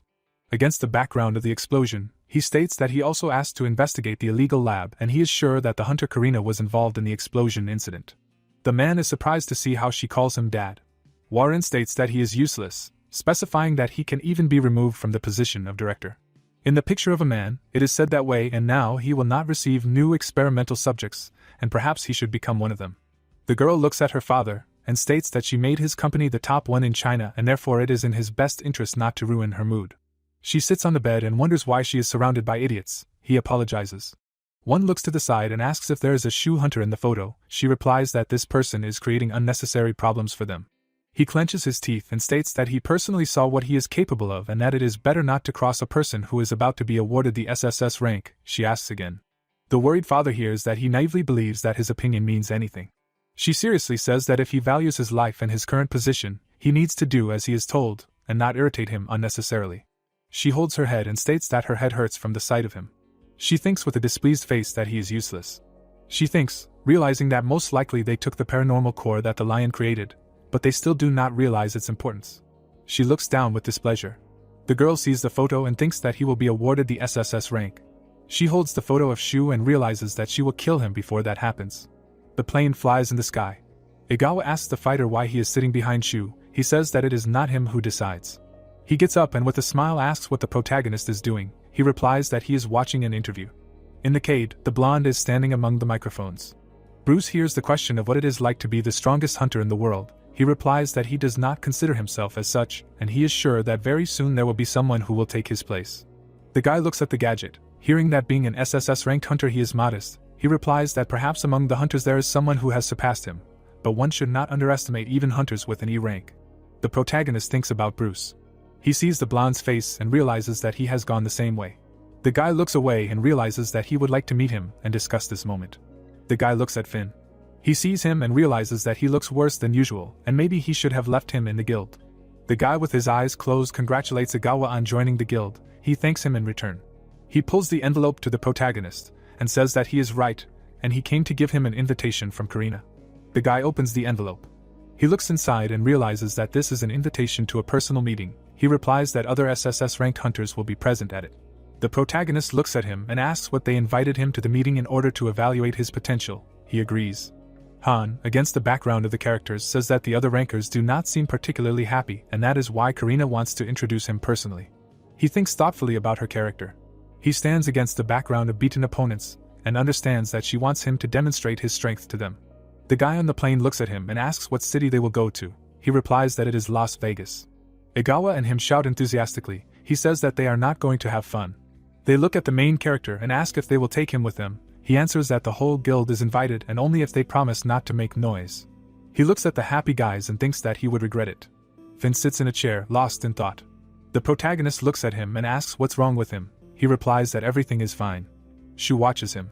Against the background of the explosion, he states that he also asked to investigate the illegal lab and he is sure that the hunter Karina was involved in the explosion incident. The man is surprised to see how she calls him Dad. Warren states that he is useless, specifying that he can even be removed from the position of director. In the picture of a man, it is said that way and now he will not receive new experimental subjects, and perhaps he should become one of them. The girl looks at her father, and states that she made his company the top one in China and therefore it is in his best interest not to ruin her mood. She sits on the bed and wonders why she is surrounded by idiots. He apologizes. One looks to the side and asks if there is a shoe hunter in the photo. She replies that this person is creating unnecessary problems for them. He clenches his teeth and states that he personally saw what he is capable of and that it is better not to cross a person who is about to be awarded the SSS rank. She asks again. The worried father hears that he naively believes that his opinion means anything. She seriously says that if he values his life and his current position, he needs to do as he is told, and not irritate him unnecessarily. She holds her head and states that her head hurts from the sight of him. She thinks with a displeased face that he is useless. She thinks, realizing that most likely they took the paranormal core that the lion created, but they still do not realize its importance. She looks down with displeasure. The girl sees the photo and thinks that he will be awarded the SSS rank. She holds the photo of Shu and realizes that she will kill him before that happens. The plane flies in the sky. Igawa asks the fighter why he is sitting behind Shu. He says that it is not him who decides. He gets up and with a smile asks what the protagonist is doing. He replies that he is watching an interview. In the cave, the blonde is standing among the microphones. Bruce hears the question of what it is like to be the strongest hunter in the world. He replies that he does not consider himself as such, and he is sure that very soon there will be someone who will take his place. The guy looks at the gadget. Hearing that being an SSS ranked hunter he is modest, he replies that perhaps among the hunters there is someone who has surpassed him, but one should not underestimate even hunters with an E rank. The protagonist thinks about Bruce. He sees the blonde's face and realizes that he has gone the same way. The guy looks away and realizes that he would like to meet him and discuss this moment. The guy looks at Finn. He sees him and realizes that he looks worse than usual, and maybe he should have left him in the guild. The guy with his eyes closed congratulates Egawa on joining the guild. He thanks him in return. He pulls the envelope to the protagonist, and says that he is right, and he came to give him an invitation from Karina. The guy opens the envelope. He looks inside and realizes that this is an invitation to a personal meeting. He replies that other SSS-ranked hunters will be present at it. The protagonist looks at him and asks what they invited him to the meeting in order to evaluate his potential. He agrees. Han, against the background of the characters, says that the other rankers do not seem particularly happy, and that is why Karina wants to introduce him personally. He thinks thoughtfully about her character. He stands against the background of beaten opponents, and understands that she wants him to demonstrate his strength to them. The guy on the plane looks at him and asks what city they will go to. He replies that it is Las Vegas. Egawa and him shout enthusiastically. He says that they are not going to have fun. They look at the main character and ask if they will take him with them. He answers that the whole guild is invited and only if they promise not to make noise. He looks at the happy guys and thinks that he would regret it. Finn sits in a chair, lost in thought. The protagonist looks at him and asks what's wrong with him. He replies that everything is fine. Shu watches him.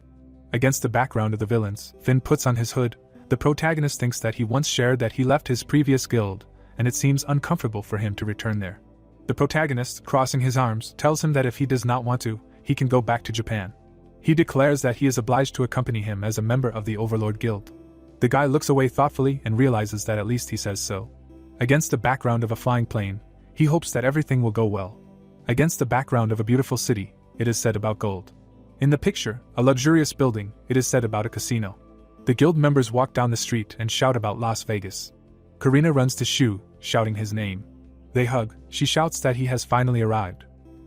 Against the background of the villains, Finn puts on his hood. The protagonist thinks that he once shared that he left his previous guild, and it seems uncomfortable for him to return there. The protagonist, crossing his arms, tells him that if he does not want to, he can go back to Japan. He declares that he is obliged to accompany him as a member of the Overlord Guild. The guy looks away thoughtfully and realizes that at least he says so. Against the background of a flying plane, he hopes that everything will go well. Against the background of a beautiful city, it is said about gold. In the picture, a luxurious building, it is said about a casino. The guild members walk down the street and shout about Las Vegas. Karina runs to Shu, shouting his name. They hug. She shouts that he has finally arrived.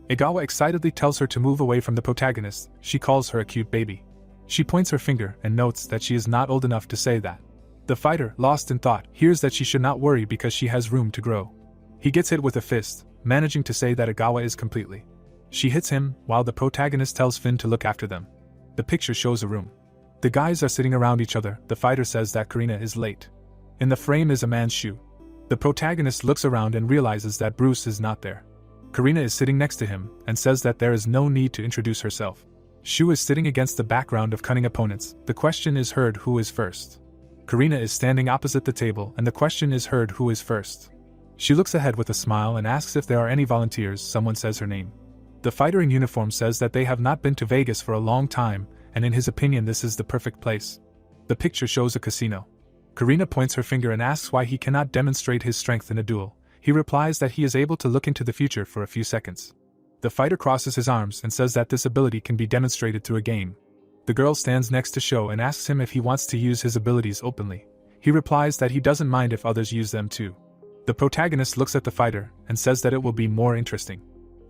Egawa excitedly tells her to move away from the protagonist. She calls her a cute baby. She points her finger and notes that she is not old enough to say that. The fighter, lost in thought, hears that she should not worry because she has room to grow. He gets hit with a fist, managing to say that Egawa is completely. She hits him, while the protagonist tells Finn to look after them. The picture shows a room. The guys are sitting around each other. The fighter says that Karina is late. In the frame is a man's shoe. The protagonist looks around and realizes that Bruce is not there. Karina is sitting next to him, and says that there is no need to introduce herself. Shu is sitting against the background of cunning opponents. The question is heard who is first. Karina is standing opposite the table, and the question is heard who is first. She looks ahead with a smile and asks if there are any volunteers. Someone says her name. The fighter in uniform says that they have not been to Vegas for a long time, and in his opinion this is the perfect place. The picture shows a casino. Karina points her finger and asks why he cannot demonstrate his strength in a duel. He replies that he is able to look into the future for a few seconds. The fighter crosses his arms and says that this ability can be demonstrated through a game. The girl stands next to Sho and asks him if he wants to use his abilities openly. He replies that he doesn't mind if others use them too. The protagonist looks at the fighter and says that it will be more interesting.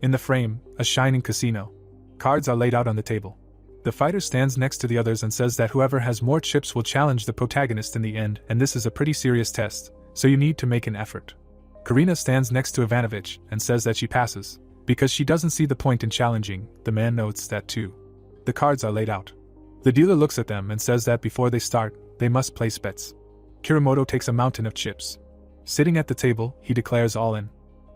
In the frame, a shining casino. Cards are laid out on the table. The fighter stands next to the others and says that whoever has more chips will challenge the protagonist in the end, and this is a pretty serious test, so you need to make an effort. Karina stands next to Ivanovich and says that she passes, because she doesn't see the point in challenging. The man notes that too. The cards are laid out. The dealer looks at them and says that before they start, they must place bets. Kiramoto takes a mountain of chips. Sitting at the table, he declares all in.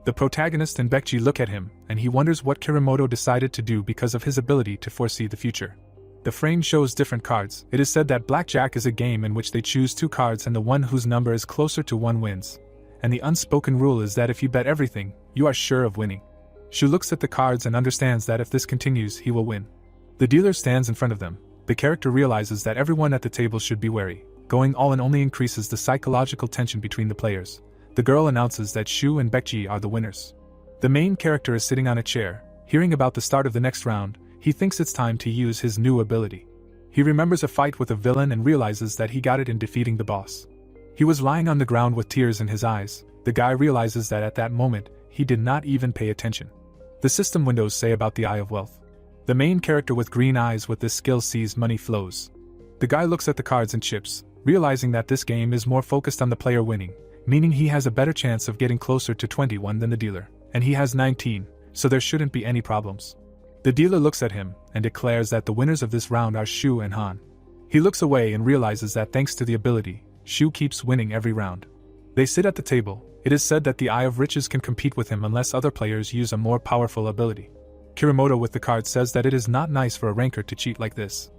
The protagonist and Bekji look at him, and he wonders what Kiramoto decided to do because of his ability to foresee the future. The frame shows different cards. It is said that blackjack is a game in which they choose 2 cards and the one whose number is closer to 1 wins. And the unspoken rule is that if you bet everything, you are sure of winning. Shu looks at the cards and understands that if this continues, he will win. The dealer stands in front of them. The character realizes that everyone at the table should be wary. Going all in only increases the psychological tension between the players. The girl announces that Shu and Bekji are the winners. The main character is sitting on a chair. Hearing about the start of the next round, he thinks it's time to use his new ability. He remembers a fight with a villain and realizes that he got it in defeating the boss. He was lying on the ground with tears in his eyes. The guy realizes that at that moment, he did not even pay attention. The system windows say about the Eye of Wealth. The main character with green eyes with this skill sees money flows. The guy looks at the cards and chips, realizing that this game is more focused on the player winning, meaning he has a better chance of getting closer to 21 than the dealer, and he has 19, so there shouldn't be any problems. The dealer looks at him and declares that the winners of this round are Shu and Han. He looks away and realizes that thanks to the ability, Shu keeps winning every round. They sit at the table. It is said that the Eye of Riches can compete with him unless other players use a more powerful ability. Kiramoto with the card says that it is not nice for a ranker to cheat like this.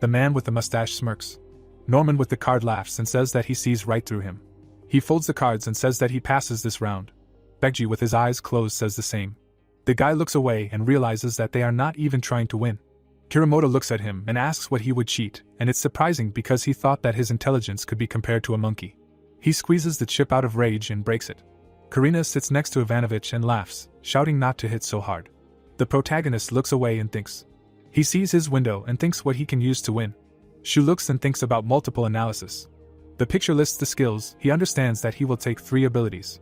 The man with the mustache smirks. Norman with the card laughs and says that he sees right through him. He folds the cards and says that he passes this round. Baekji with his eyes closed says the same. The guy looks away and realizes that they are not even trying to win. Kiramoto looks at him and asks what he would cheat, and it's surprising because he thought that his intelligence could be compared to a monkey. He squeezes the chip out of rage and breaks it. Karina sits next to Ivanovich and laughs, shouting not to hit so hard. The protagonist looks away and thinks. He sees his window and thinks what he can use to win. Shu looks and thinks about multiple analysis. The picture lists the skills. He understands that he will take 3 abilities.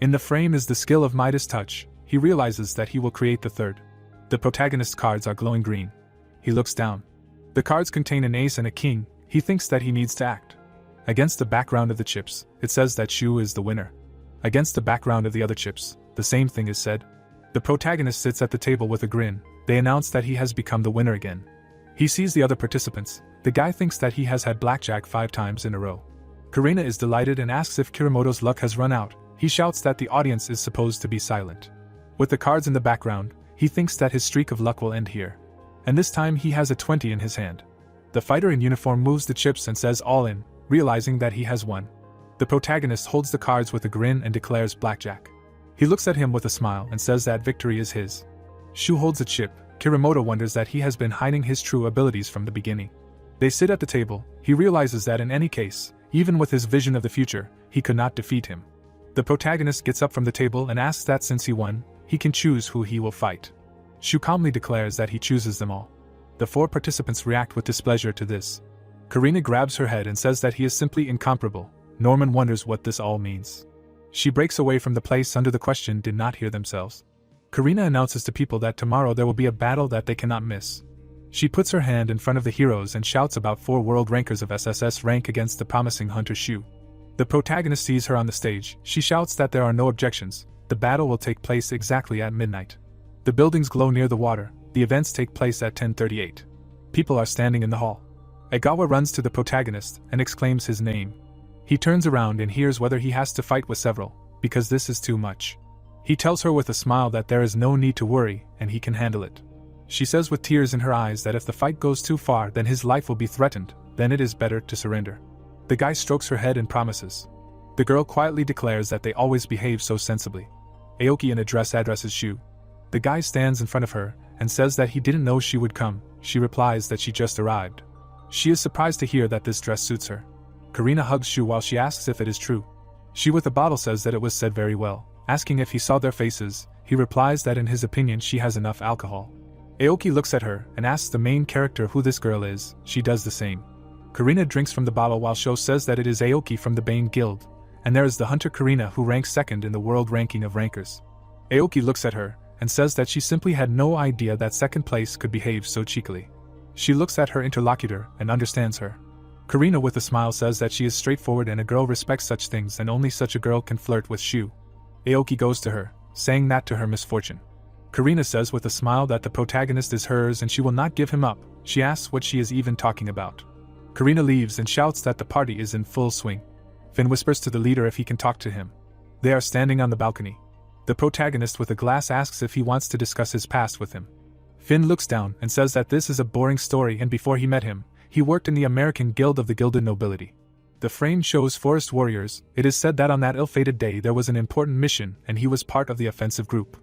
In the frame is the skill of Midas Touch. He realizes that he will create the third. The protagonist's cards are glowing green. He looks down. The cards contain an ace and a king. He thinks that he needs to act. Against the background of the chips, it says that Shu is the winner. Against the background of the other chips, the same thing is said. The protagonist sits at the table with a grin. They announce that he has become the winner again. He sees the other participants. The guy thinks that he has had blackjack 5 times in a row. Karina is delighted and asks if Kiramoto's luck has run out. He shouts that the audience is supposed to be silent. With the cards in the background, he thinks that his streak of luck will end here. And this time he has a 20 in his hand. The fighter in uniform moves the chips and says all in, realizing that he has won. The protagonist holds the cards with a grin and declares blackjack. He looks at him with a smile and says that victory is his. Shu holds a chip. Kiramoto wonders that he has been hiding his true abilities from the beginning. They sit at the table. He realizes that in any case, even with his vision of the future, he could not defeat him. The protagonist gets up from the table and asks that since he won, he can choose who he will fight. Shu calmly declares that he chooses them all. The 4 participants react with displeasure to this. Karina grabs her head and says that he is simply incomparable. Norman wonders what this all means. She breaks away from the place under the question did not hear themselves. Karina announces to people that tomorrow there will be a battle that they cannot miss. She puts her hand in front of the heroes and shouts about 4 world rankers of SSS rank against the promising hunter Shu. The protagonist sees her on the stage. She shouts that there are no objections. The battle will take place exactly at midnight. The buildings glow near the water. The events take place at 10:38. People are standing in the hall. Egawa runs to the protagonist and exclaims his name. He turns around and hears whether he has to fight with several, because this is too much. He tells her with a smile that there is no need to worry and he can handle it. She says with tears in her eyes that if the fight goes too far then his life will be threatened, then it is better to surrender. The guy strokes her head and promises. The girl quietly declares that they always behave so sensibly. Aoki in a dress addresses Shu. The guy stands in front of her and says that he didn't know she would come. She replies that she just arrived. She is surprised to hear that this dress suits her. Karina hugs Shu while she asks if it is true. She with a bottle says that it was said very well. Asking if he saw their faces, he replies that in his opinion she has enough alcohol. Aoki looks at her and asks the main character who this girl is. She does the same. Karina drinks from the bottle while Sho says that it is Aoki from the Bane Guild, and there is the hunter Karina who ranks 2nd in the world ranking of rankers. Aoki looks at her and says that she simply had no idea that 2nd place could behave so cheekily. She looks at her interlocutor and understands her. Karina with a smile says that she is straightforward and a girl respects such things and only such a girl can flirt with Shu. Aoki goes to her, saying that to her misfortune. Karina says with a smile that the protagonist is hers and she will not give him up. She asks what she is even talking about. Karina leaves and shouts that the party is in full swing. Finn whispers to the leader if he can talk to him. They are standing on the balcony. The protagonist with a glass asks if he wants to discuss his past with him. Finn looks down and says that this is a boring story and before he met him, he worked in the American Guild of the Gilded Nobility. The frame shows forest warriors. It is said that on that ill-fated day there was an important mission and he was part of the offensive group.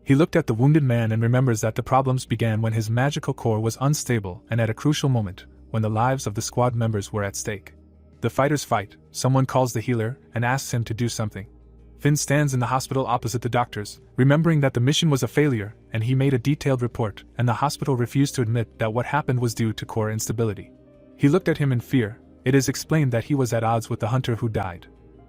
He looked at the wounded man and remembers that the problems began when his magical core was unstable and at a crucial moment, when the lives of the squad members were at stake. The fighters fight, someone calls the healer and asks him to do something. Finn stands in the hospital opposite the doctors, remembering that the mission was a failure, and he made a detailed report, and the hospital refused to admit that what happened was due to core instability. He looked at him in fear. It is explained that he was at odds with the hunter who died.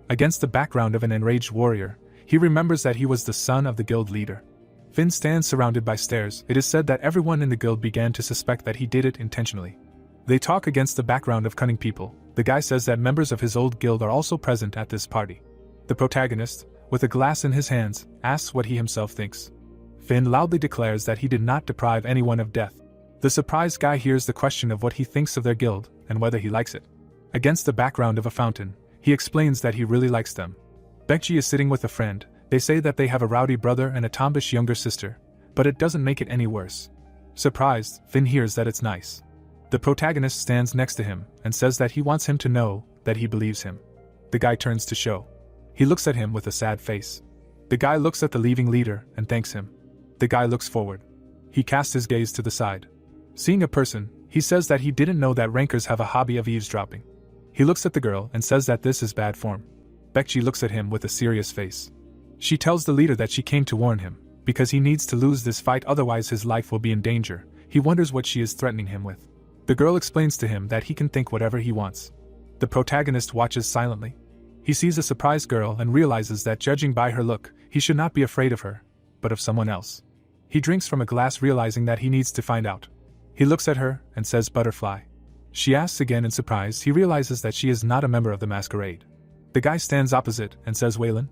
Against the background of an enraged warrior, he remembers that he was the son of the guild leader. Finn stands surrounded by stares. It is said that everyone in the guild began to suspect that he did it intentionally. They talk against the background of cunning people. The guy says that members of his old guild are also present at this party. The protagonist, with a glass in his hands, asks what he himself thinks. Finn loudly declares that he did not deprive anyone of death. The surprised guy hears the question of what he thinks of their guild, and whether he likes it. Against the background of a fountain, he explains that he really likes them. Baekji is sitting with a friend. They say that they have a rowdy brother and a tomboyish younger sister, but it doesn't make it any worse. Surprised, Finn hears that it's nice. The protagonist stands next to him and says that he wants him to know that he believes him. The guy turns to Sho. He looks at him with a sad face. The guy looks at the leaving leader and thanks him. The guy looks forward. He casts his gaze to the side. Seeing a person, he says that he didn't know that rankers have a hobby of eavesdropping. He looks at the girl and says that this is bad form. Baekji looks at him with a serious face. She tells the leader that she came to warn him, because he needs to lose this fight, otherwise his life will be in danger. He wonders what she is threatening him with. The girl explains to him that he can think whatever he wants. The protagonist watches silently. He sees a surprised girl and realizes that judging by her look, he should not be afraid of her, but of someone else. He drinks from a glass, realizing that he needs to find out. He looks at her and says butterfly. She asks again in surprise. He realizes that she is not a member of the masquerade. The guy stands opposite and says Waylon.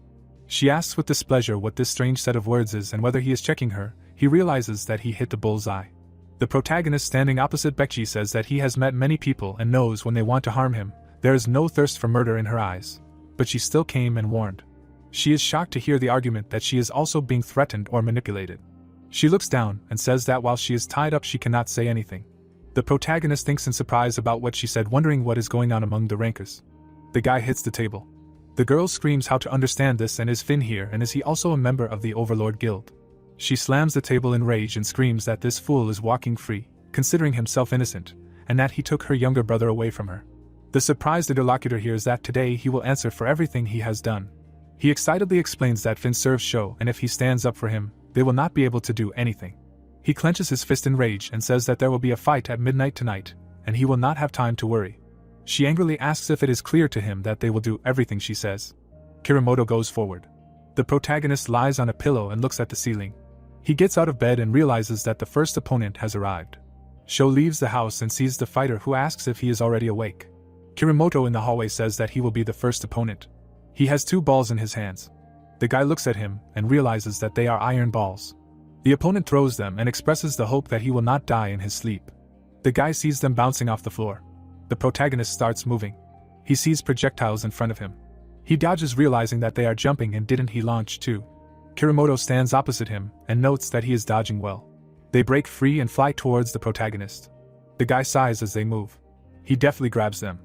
She asks with displeasure what this strange set of words is and whether he is checking her. He realizes that he hit the bull's eye. The protagonist standing opposite Baekji says that he has met many people and knows when they want to harm him. There is no thirst for murder in her eyes. But she still came and warned. She is shocked to hear the argument that she is also being threatened or manipulated. She looks down and says that while she is tied up she cannot say anything. The protagonist thinks in surprise about what she said, wondering what is going on among the rankers. The guy hits the table. The girl screams how to understand this, and is Finn here, and is he also a member of the Overlord Guild? She slams the table in rage and screams that this fool is walking free, considering himself innocent, and that he took her younger brother away from her. The surprised interlocutor hears that today he will answer for everything he has done. He excitedly explains that Finn serves Sho, and if he stands up for him, they will not be able to do anything. He clenches his fist in rage and says that there will be a fight at midnight tonight, and he will not have time to worry. She angrily asks if it is clear to him that they will do everything she says. Kiramoto goes forward. The protagonist lies on a pillow and looks at the ceiling. He gets out of bed and realizes that the first opponent has arrived. Sho leaves the house and sees the fighter, who asks if he is already awake. Kiramoto in the hallway says that he will be the first opponent. He has 2 balls in his hands. The guy looks at him and realizes that they are iron balls. The opponent throws them and expresses the hope that he will not die in his sleep. The guy sees them bouncing off the floor. The protagonist starts moving. He sees projectiles in front of him. He dodges, realizing that they are jumping, and didn't he launch too? Kiramoto stands opposite him and notes that he is dodging well. They break free and fly towards the protagonist. The guy sighs as they move. He deftly grabs them.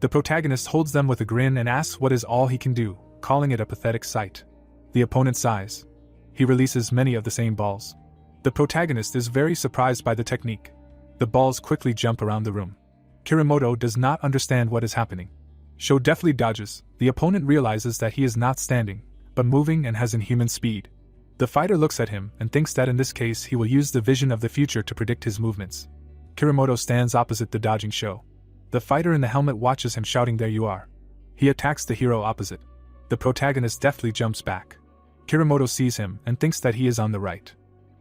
The protagonist holds them with a grin and asks what is all he can do, calling it a pathetic sight. The opponent sighs. He releases many of the same balls. The protagonist is very surprised by the technique. The balls quickly jump around the room. Kiramoto does not understand what is happening. Sho deftly dodges. The opponent realizes that he is not standing, but moving and has inhuman speed. The fighter looks at him and thinks that in this case he will use the vision of the future to predict his movements. Kiramoto stands opposite the dodging Sho. The fighter in the helmet watches him, shouting, "There you are." He attacks the hero opposite. The protagonist deftly jumps back. Kiramoto sees him and thinks that he is on the right.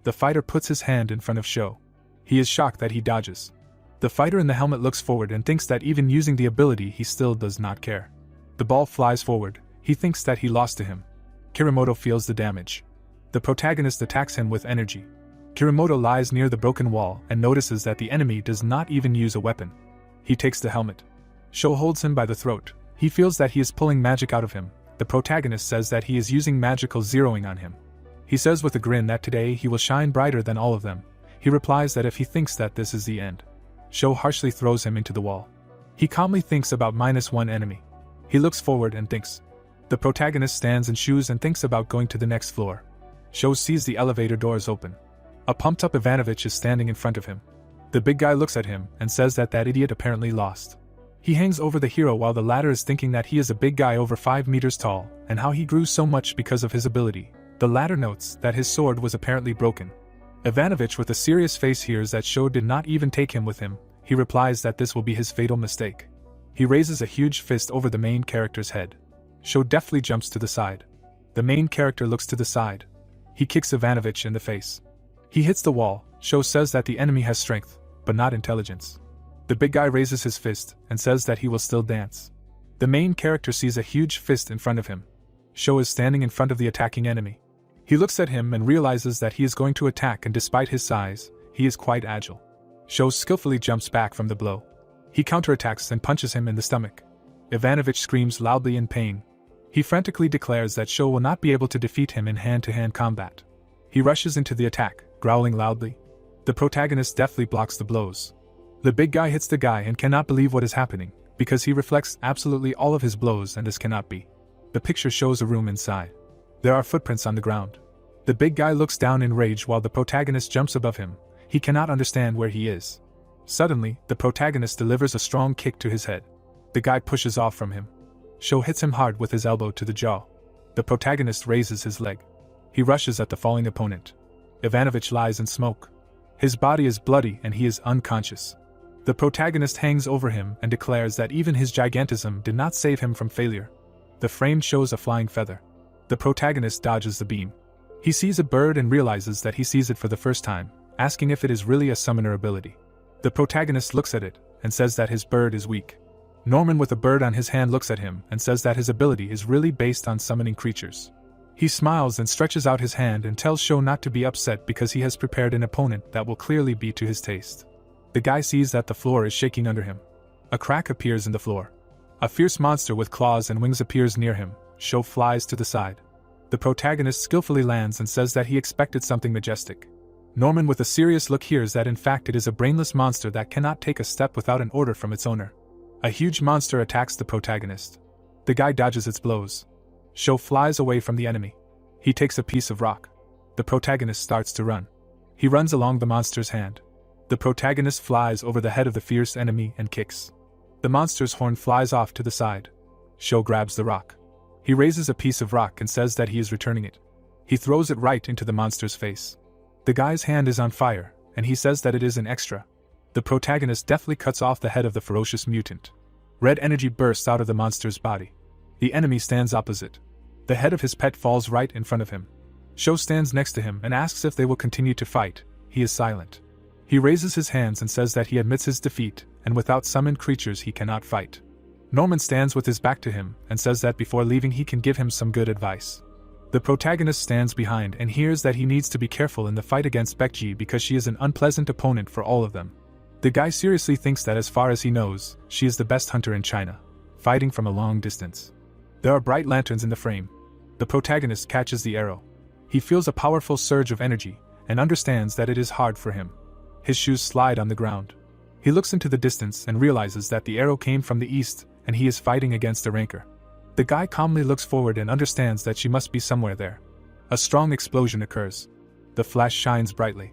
The fighter puts his hand in front of Sho. He is shocked that he dodges. The fighter in the helmet looks forward and thinks that even using the ability he still does not care. The ball flies forward. He thinks that he lost to him. Kiramoto feels the damage. The protagonist attacks him with energy. Kiramoto lies near the broken wall and notices that the enemy does not even use a weapon. He takes the helmet. Sho holds him by the throat. He feels that he is pulling magic out of him. The protagonist says that he is using magical zeroing on him. He says with a grin that today he will shine brighter than all of them. He replies that if he thinks that this is the end. Sho harshly throws him into the wall. He calmly thinks about -1 enemy. He looks forward and thinks. The protagonist stands in shoes and thinks about going to the next floor. Sho sees the elevator doors open. A pumped-up Ivanovich is standing in front of him. The big guy looks at him and says that idiot apparently lost. He hangs over the hero while the latter is thinking that he is a big guy over 5 meters tall, and how he grew so much because of his ability. The latter notes that his sword was apparently broken. Ivanovich with a serious face hears that Sho did not even take him with him. He replies that this will be his fatal mistake. He raises a huge fist over the main character's head. Sho deftly jumps to the side. The main character looks to the side. He kicks Ivanovich in the face. He hits the wall. Sho says that the enemy has strength, but not intelligence. The big guy raises his fist and says that he will still dance. The main character sees a huge fist in front of him. Sho is standing in front of the attacking enemy. He looks at him and realizes that he is going to attack, and despite his size, he is quite agile. Sho skillfully jumps back from the blow. He counterattacks and punches him in the stomach. Ivanovich screams loudly in pain. He frantically declares that Sho will not be able to defeat him in hand-to-hand combat. He rushes into the attack, growling loudly. The protagonist deftly blocks the blows. The big guy hits the guy and cannot believe what is happening, because he reflects absolutely all of his blows and this cannot be. The picture shows a room inside. There are footprints on the ground. The big guy looks down in rage while the protagonist jumps above him. He cannot understand where he is. Suddenly, the protagonist delivers a strong kick to his head. The guy pushes off from him. Sho hits him hard with his elbow to the jaw. The protagonist raises his leg. He rushes at the falling opponent. Ivanovich lies in smoke. His body is bloody and he is unconscious. The protagonist hangs over him and declares that even his gigantism did not save him from failure. The frame shows a flying feather. The protagonist dodges the beam. He sees a bird and realizes that he sees it for the first time, asking if it is really a summoner ability. The protagonist looks at it and says that his bird is weak. Norman with a bird on his hand looks at him and says that his ability is really based on summoning creatures. He smiles and stretches out his hand and tells Sho not to be upset because he has prepared an opponent that will clearly be to his taste. The guy sees that the floor is shaking under him. A crack appears in the floor. A fierce monster with claws and wings appears near him. Sho flies to the side. The protagonist skillfully lands and says that he expected something majestic. Norman with a serious look hears that in fact it is a brainless monster that cannot take a step without an order from its owner. A huge monster attacks the protagonist. The guy dodges its blows. Sho flies away from the enemy. He takes a piece of rock. The protagonist starts to run. He runs along the monster's hand. The protagonist flies over the head of the fierce enemy and kicks. The monster's horn flies off to the side. Sho grabs the rock. He raises a piece of rock and says that he is returning it. He throws it right into the monster's face. The guy's hand is on fire, and he says that it is an extra. The protagonist deftly cuts off the head of the ferocious mutant. Red energy bursts out of the monster's body. The enemy stands opposite. The head of his pet falls right in front of him. Sho stands next to him and asks if they will continue to fight. He is silent. He raises his hands and says that he admits his defeat, and without summoned creatures he cannot fight. Norman stands with his back to him and says that before leaving he can give him some good advice. The protagonist stands behind and hears that he needs to be careful in the fight against Baekji because she is an unpleasant opponent for all of them. The guy seriously thinks that as far as he knows, she is the best hunter in China, fighting from a long distance. There are bright lanterns in the frame. The protagonist catches the arrow. He feels a powerful surge of energy and understands that it is hard for him. His shoes slide on the ground. He looks into the distance and realizes that the arrow came from the east and he is fighting against a rancor. The guy calmly looks forward and understands that she must be somewhere there. A strong explosion occurs. The flash shines brightly.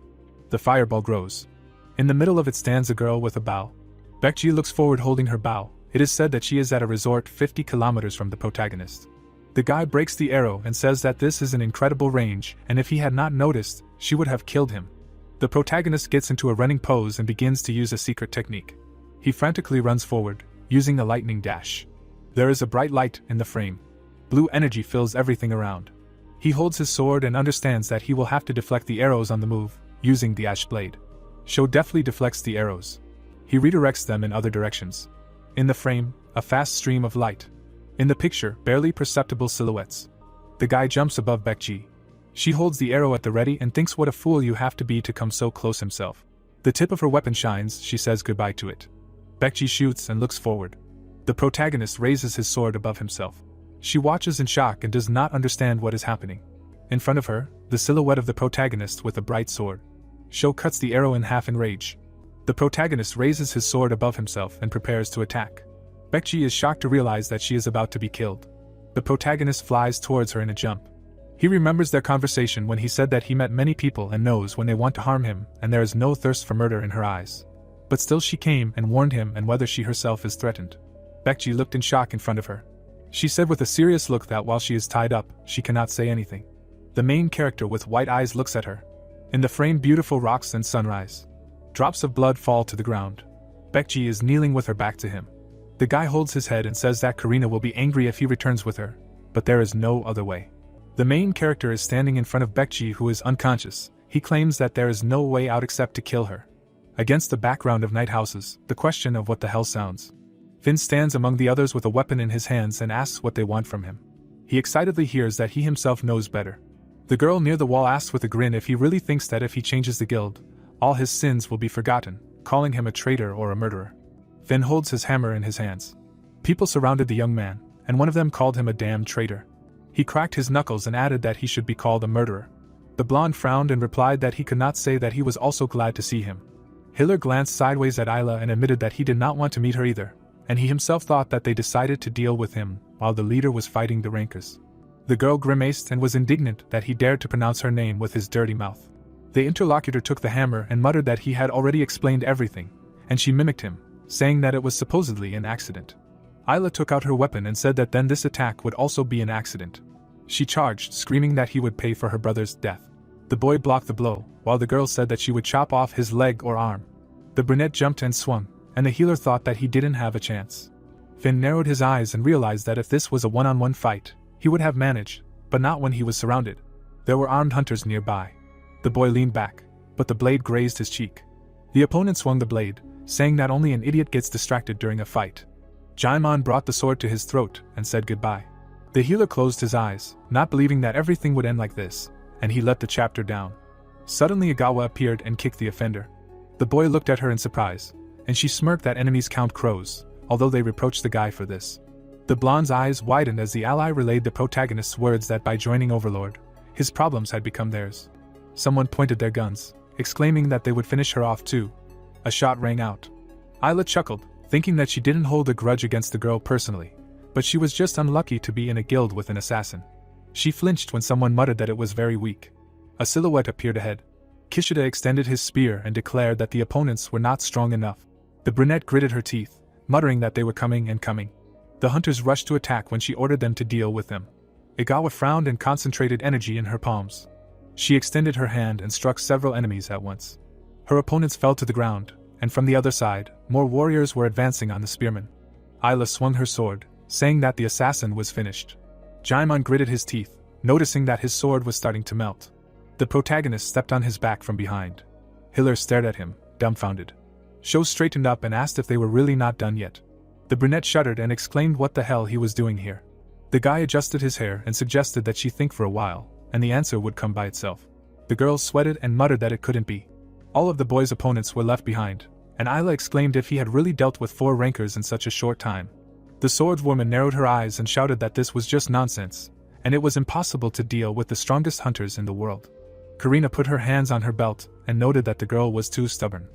The fireball grows. In the middle of it stands a girl with a bow. Baekji looks forward holding her bow. It is said that she is at a resort 50 kilometers from the protagonist. The guy breaks the arrow and says that this is an incredible range, and if he had not noticed, she would have killed him. The protagonist gets into a running pose and begins to use a secret technique. He frantically runs forward, using a lightning dash. There is a bright light in the frame. Blue energy fills everything around. He holds his sword and understands that he will have to deflect the arrows on the move, using the ash blade. Sho deftly deflects the arrows. He redirects them in other directions. In the frame, a fast stream of light. In the picture, barely perceptible silhouettes. The guy jumps above Baekji. She holds the arrow at the ready and thinks what a fool you have to be to come so close himself. The tip of her weapon shines, she says goodbye to it. Baekji shoots and looks forward. The protagonist raises his sword above himself. She watches in shock and does not understand what is happening. In front of her, the silhouette of the protagonist with a bright sword. Sho cuts the arrow in half in rage. The protagonist raises his sword above himself and prepares to attack. Baekji is shocked to realize that she is about to be killed. The protagonist flies towards her in a jump. He remembers their conversation when he said that he met many people and knows when they want to harm him, and there is no thirst for murder in her eyes. But still she came and warned him and whether she herself is threatened. Baekji looked in shock in front of her. She said with a serious look that while she is tied up, she cannot say anything. The main character with white eyes looks at her. In the frame, beautiful rocks and sunrise. Drops of blood fall to the ground. Baekji is kneeling with her back to him. The guy holds his head and says that Karina will be angry if he returns with her, but there is no other way. The main character is standing in front of Baekji, who is unconscious. He claims that there is no way out except to kill her. Against the background of night houses, the question of what the hell sounds. Finn stands among the others with a weapon in his hands and asks what they want from him. He excitedly hears that he himself knows better. The girl near the wall asks with a grin if he really thinks that if he changes the guild, all his sins will be forgotten, calling him a traitor or a murderer. Finn holds his hammer in his hands. People surrounded the young man, and one of them called him a damn traitor. He cracked his knuckles and added that he should be called a murderer. The blonde frowned and replied that he could not say that he was also glad to see him. Hiller glanced sideways at Isla and admitted that he did not want to meet her either, and he himself thought that they decided to deal with him while the leader was fighting the rankers. The girl grimaced and was indignant that he dared to pronounce her name with his dirty mouth. The interlocutor took the hammer and muttered that he had already explained everything, and she mimicked him, saying that it was supposedly an accident. Isla took out her weapon and said that then this attack would also be an accident. She charged, screaming that he would pay for her brother's death. The boy blocked the blow, while the girl said that she would chop off his leg or arm. The brunette jumped and swung, and the healer thought that he didn't have a chance. Finn narrowed his eyes and realized that if this was a one-on-one fight, he would have managed, but not when he was surrounded. There were armed hunters nearby. The boy leaned back, but the blade grazed his cheek. The opponent swung the blade, saying that only an idiot gets distracted during a fight. Jaimon brought the sword to his throat and said goodbye. The healer closed his eyes, not believing that everything would end like this, and he let the chapter down. Suddenly Agawa appeared and kicked the offender. The boy looked at her in surprise, and she smirked that enemies count crows, although they reproached the guy for this. The blonde's eyes widened as the ally relayed the protagonist's words that by joining Overlord, his problems had become theirs. Someone pointed their guns, exclaiming that they would finish her off too. A shot rang out. Isla chuckled, thinking that she didn't hold a grudge against the girl personally, but she was just unlucky to be in a guild with an assassin. She flinched when someone muttered that it was very weak. A silhouette appeared ahead. Kishida extended his spear and declared that the opponents were not strong enough. The brunette gritted her teeth, muttering that they were coming and coming. The hunters rushed to attack when she ordered them to deal with them. Igawa frowned and concentrated energy in her palms. She extended her hand and struck several enemies at once. Her opponents fell to the ground, and from the other side, more warriors were advancing on the spearmen. Isla swung her sword, saying that the assassin was finished. Jaimon gritted his teeth, noticing that his sword was starting to melt. The protagonist stepped on his back from behind. Hiller stared at him, dumbfounded. Sho straightened up and asked if they were really not done yet. The brunette shuddered and exclaimed what the hell he was doing here. The guy adjusted his hair and suggested that she think for a while, and the answer would come by itself. The girl sweated and muttered that it couldn't be. All of the boy's opponents were left behind, and Isla exclaimed if he had really dealt with 4 rankers in such a short time. The swordswoman narrowed her eyes and shouted that this was just nonsense, and it was impossible to deal with the strongest hunters in the world. Karina put her hands on her belt and noted that the girl was too stubborn.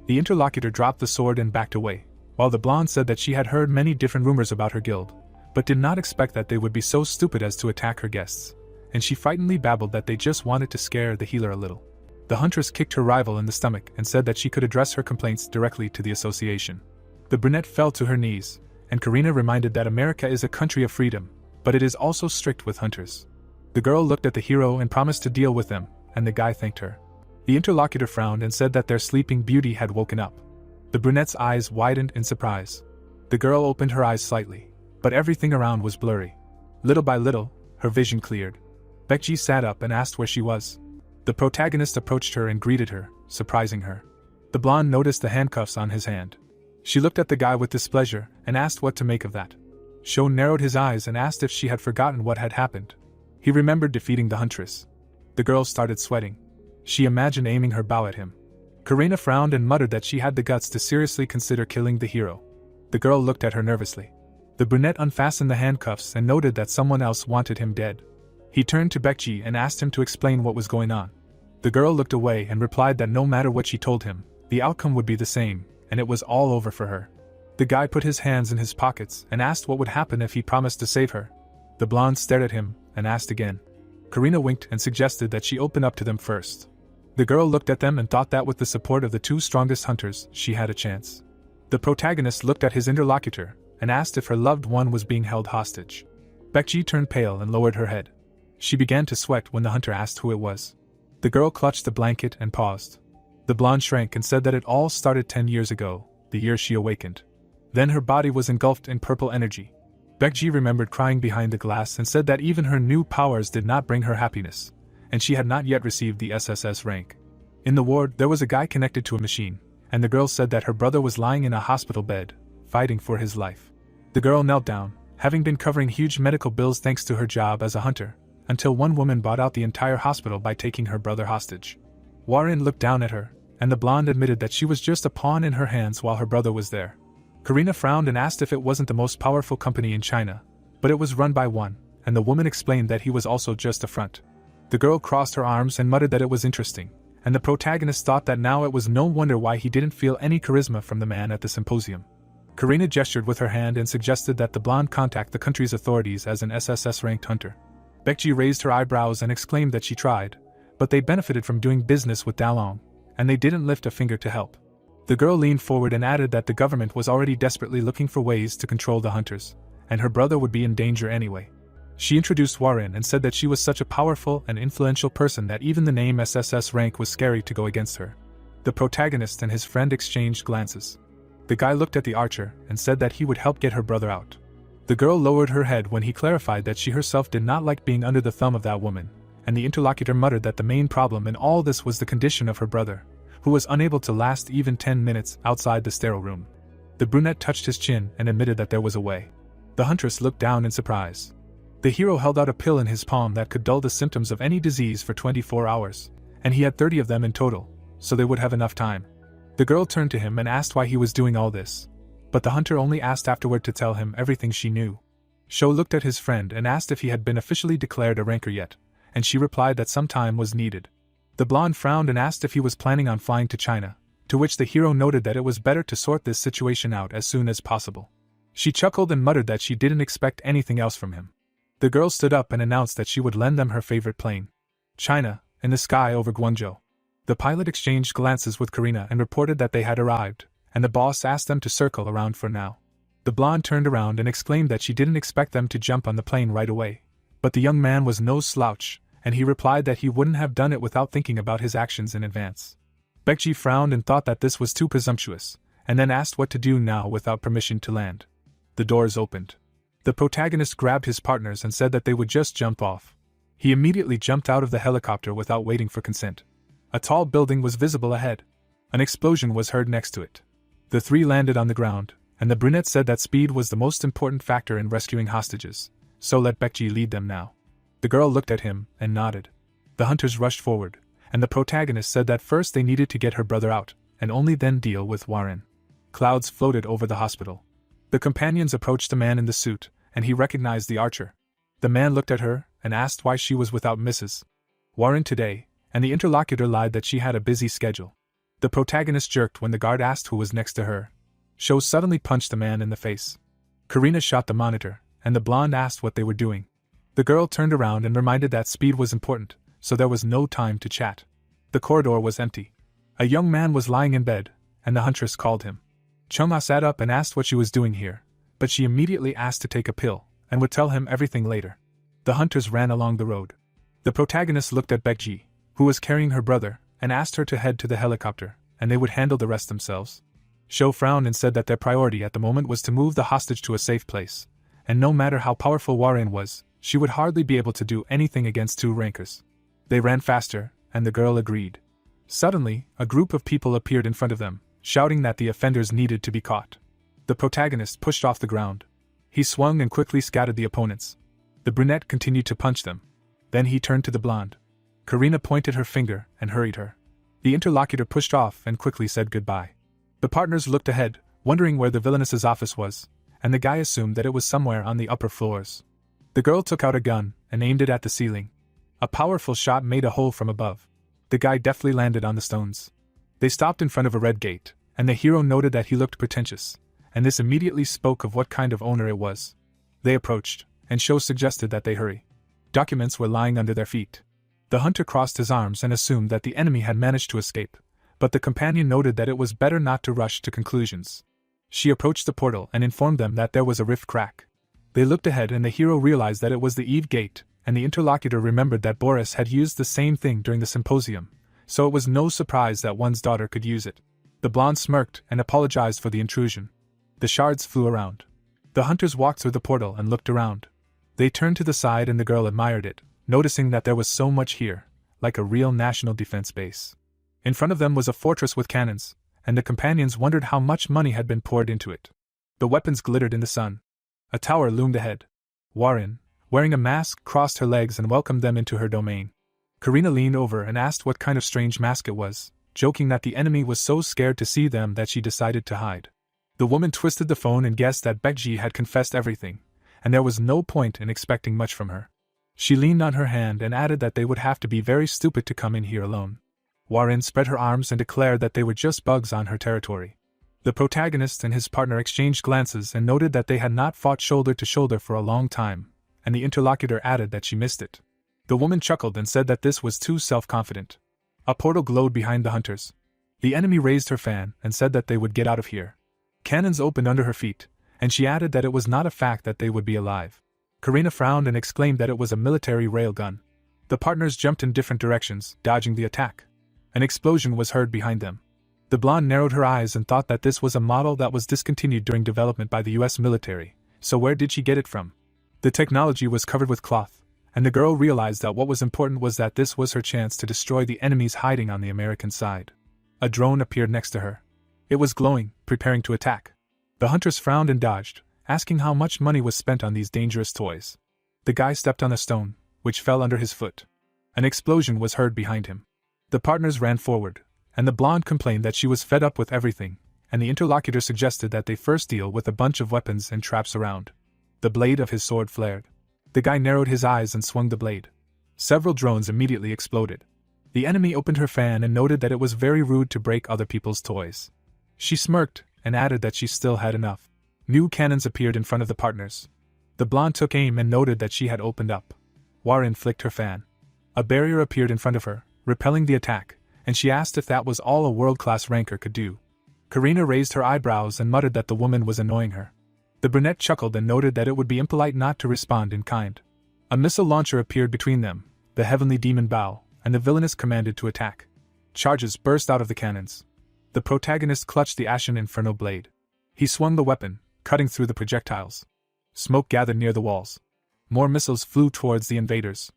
The interlocutor dropped the sword and backed away, while the blonde said that she had heard many different rumors about her guild, but did not expect that they would be so stupid as to attack her guests, and she frightenedly babbled that they just wanted to scare the healer a little. The huntress kicked her rival in the stomach and said that she could address her complaints directly to the association. The brunette fell to her knees, and Karina reminded that America is a country of freedom, but it is also strict with hunters. The girl looked at the hero and promised to deal with them, and the guy thanked her. The interlocutor frowned and said that their sleeping beauty had woken up. The brunette's eyes widened in surprise. The girl opened her eyes slightly, but everything around was blurry. Little by little, her vision cleared. Baekji sat up and asked where she was. The protagonist approached her and greeted her, surprising her. The blonde noticed the handcuffs on his hand. She looked at the guy with displeasure and asked what to make of that. Sho narrowed his eyes and asked if she had forgotten what had happened. He remembered defeating the huntress. The girl started sweating. She imagined aiming her bow at him. Karina frowned and muttered that she had the guts to seriously consider killing the hero. The girl looked at her nervously. The brunette unfastened the handcuffs and noted that someone else wanted him dead. He turned to Baekji and asked him to explain what was going on. The girl looked away and replied that no matter what she told him, the outcome would be the same, and it was all over for her. The guy put his hands in his pockets and asked what would happen if he promised to save her. The blonde stared at him and asked again. Karina winked and suggested that she open up to them first. The girl looked at them and thought that with the support of the 2 strongest hunters, she had a chance. The protagonist looked at his interlocutor and asked if her loved one was being held hostage. Baekji turned pale and lowered her head. She began to sweat when the hunter asked who it was. The girl clutched the blanket and paused. The blonde shrank and said that it all started 10 years ago, the year she awakened. Then her body was engulfed in purple energy. Baekji remembered crying behind the glass and said that even her new powers did not bring her happiness, and she had not yet received the SSS rank. In the ward, there was a guy connected to a machine, and the girl said that her brother was lying in a hospital bed, fighting for his life. The girl knelt down, having been covering huge medical bills thanks to her job as a hunter, until one woman bought out the entire hospital by taking her brother hostage. Warren looked down at her, and the blonde admitted that she was just a pawn in her hands while her brother was there. Karina frowned and asked if it wasn't the most powerful company in China, but it was run by one, and the woman explained that he was also just a front. The girl crossed her arms and muttered that it was interesting, and the protagonist thought that now it was no wonder why he didn't feel any charisma from the man at the symposium. Karina gestured with her hand and suggested that the blonde contact the country's authorities as an SSS-ranked hunter. Baekji raised her eyebrows and exclaimed that she tried, but they benefited from doing business with Dalong, and they didn't lift a finger to help. The girl leaned forward and added that the government was already desperately looking for ways to control the hunters, and her brother would be in danger anyway. She introduced Warren and said that she was such a powerful and influential person that even the name SSS rank was scary to go against her. The protagonist and his friend exchanged glances. The guy looked at the archer and said that he would help get her brother out. The girl lowered her head when he clarified that she herself did not like being under the thumb of that woman, and the interlocutor muttered that the main problem in all this was the condition of her brother, who was unable to last even 10 minutes outside the sterile room. The brunette touched his chin and admitted that there was a way. The huntress looked down in surprise. The hero held out a pill in his palm that could dull the symptoms of any disease for 24 hours, and he had 30 of them in total, so they would have enough time. The girl turned to him and asked why he was doing all this, but the hunter only asked afterward to tell him everything she knew. Shou looked at his friend and asked if he had been officially declared a ranker yet, and she replied that some time was needed. The blonde frowned and asked if he was planning on flying to China, to which the hero noted that it was better to sort this situation out as soon as possible. She chuckled and muttered that she didn't expect anything else from him. The girl stood up and announced that she would lend them her favorite plane. China, in the sky over Guangzhou. The pilot exchanged glances with Karina and reported that they had arrived, and the boss asked them to circle around for now. The blonde turned around and exclaimed that she didn't expect them to jump on the plane right away, but the young man was no slouch, and he replied that he wouldn't have done it without thinking about his actions in advance. Baekji frowned and thought that this was too presumptuous, and then asked what to do now without permission to land. The doors opened. The protagonist grabbed his partners and said that they would just jump off. He immediately jumped out of the helicopter without waiting for consent. A tall building was visible ahead. An explosion was heard next to it. The three landed on the ground, and the brunette said that speed was the most important factor in rescuing hostages, so let Baekji lead them now. The girl looked at him and nodded. The hunters rushed forward, and the protagonist said that first they needed to get her brother out, and only then deal with Warren. Clouds floated over the hospital. The companions approached the man in the suit, and he recognized the archer. The man looked at her and asked why she was without Mrs. Warren today, and the interlocutor lied that she had a busy schedule. The protagonist jerked when the guard asked who was next to her. Shou suddenly punched the man in the face. Karina shot the monitor, and the blonde asked what they were doing. The girl turned around and reminded that speed was important, so there was no time to chat. The corridor was empty. A young man was lying in bed, and the huntress called him. Chunma sat up and asked what she was doing here, but she immediately asked to take a pill, and would tell him everything later. The hunters ran along the road. The protagonist looked at Baekji, who was carrying her brother, and asked her to head to the helicopter, and they would handle the rest themselves. Shou frowned and said that their priority at the moment was to move the hostage to a safe place, and no matter how powerful Warren was, she would hardly be able to do anything against two rankers. They ran faster, and the girl agreed. Suddenly, a group of people appeared in front of them, shouting that the offenders needed to be caught. The protagonist pushed off the ground. He swung and quickly scattered the opponents. The brunette continued to punch them. Then he turned to the blonde. Karina pointed her finger and hurried her. The interlocutor pushed off and quickly said goodbye. The partners looked ahead, wondering where the villainess's office was, and the guy assumed that it was somewhere on the upper floors. The girl took out a gun and aimed it at the ceiling. A powerful shot made a hole from above. The guy deftly landed on the stones. They stopped in front of a red gate, and the hero noted that he looked pretentious, and this immediately spoke of what kind of owner it was. They approached, and Shou suggested that they hurry. Documents were lying under their feet. The hunter crossed his arms and assumed that the enemy had managed to escape, but the companion noted that it was better not to rush to conclusions. She approached the portal and informed them that there was a rift crack. They looked ahead and the hero realized that it was the Eve Gate, and the interlocutor remembered that Boris had used the same thing during the symposium, so it was no surprise that one's daughter could use it. The blonde smirked and apologized for the intrusion. The shards flew around. The hunters walked through the portal and looked around. They turned to the side and the girl admired it, noticing that there was so much here, like a real national defense base. In front of them was a fortress with cannons, and the companions wondered how much money had been poured into it. The weapons glittered in the sun. A tower loomed ahead. Warren, wearing a mask, crossed her legs and welcomed them into her domain. Karina leaned over and asked what kind of strange mask it was, joking that the enemy was so scared to see them that she decided to hide. The woman twisted the phone and guessed that Baekji had confessed everything, and there was no point in expecting much from her. She leaned on her hand and added that they would have to be very stupid to come in here alone. Warren spread her arms and declared that they were just bugs on her territory. The protagonist and his partner exchanged glances and noted that they had not fought shoulder to shoulder for a long time, and the interlocutor added that she missed it. The woman chuckled and said that this was too self-confident. A portal glowed behind the hunters. The enemy raised her fan and said that they would get out of here. Cannons opened under her feet, and she added that it was not a fact that they would be alive. Karina frowned and exclaimed that it was a military railgun. The partners jumped in different directions, dodging the attack. An explosion was heard behind them. The blonde narrowed her eyes and thought that this was a model that was discontinued during development by the US military, so where did she get it from? The technology was covered with cloth, and the girl realized that what was important was that this was her chance to destroy the enemies hiding on the American side. A drone appeared next to her. It was glowing, preparing to attack. The hunters frowned and dodged, asking how much money was spent on these dangerous toys. The guy stepped on a stone, which fell under his foot. An explosion was heard behind him. The partners ran forward, and the blonde complained that she was fed up with everything, and the interlocutor suggested that they first deal with a bunch of weapons and traps around. The blade of his sword flared. The guy narrowed his eyes and swung the blade. Several drones immediately exploded. The enemy opened her fan and noted that it was very rude to break other people's toys. She smirked and added that she still had enough. New cannons appeared in front of the partners. The blonde took aim and noted that she had opened up. Warren flicked her fan. A barrier appeared in front of her, repelling the attack, and she asked if that was all a world-class ranker could do. Karina raised her eyebrows and muttered that the woman was annoying her. The brunette chuckled and noted that it would be impolite not to respond in kind. A missile launcher appeared between them, the heavenly demon bow, and the villainess commanded to attack. Charges burst out of the cannons. The protagonist clutched the ashen inferno blade. He swung the weapon, cutting through the projectiles. Smoke gathered near the walls. More missiles flew towards the invaders.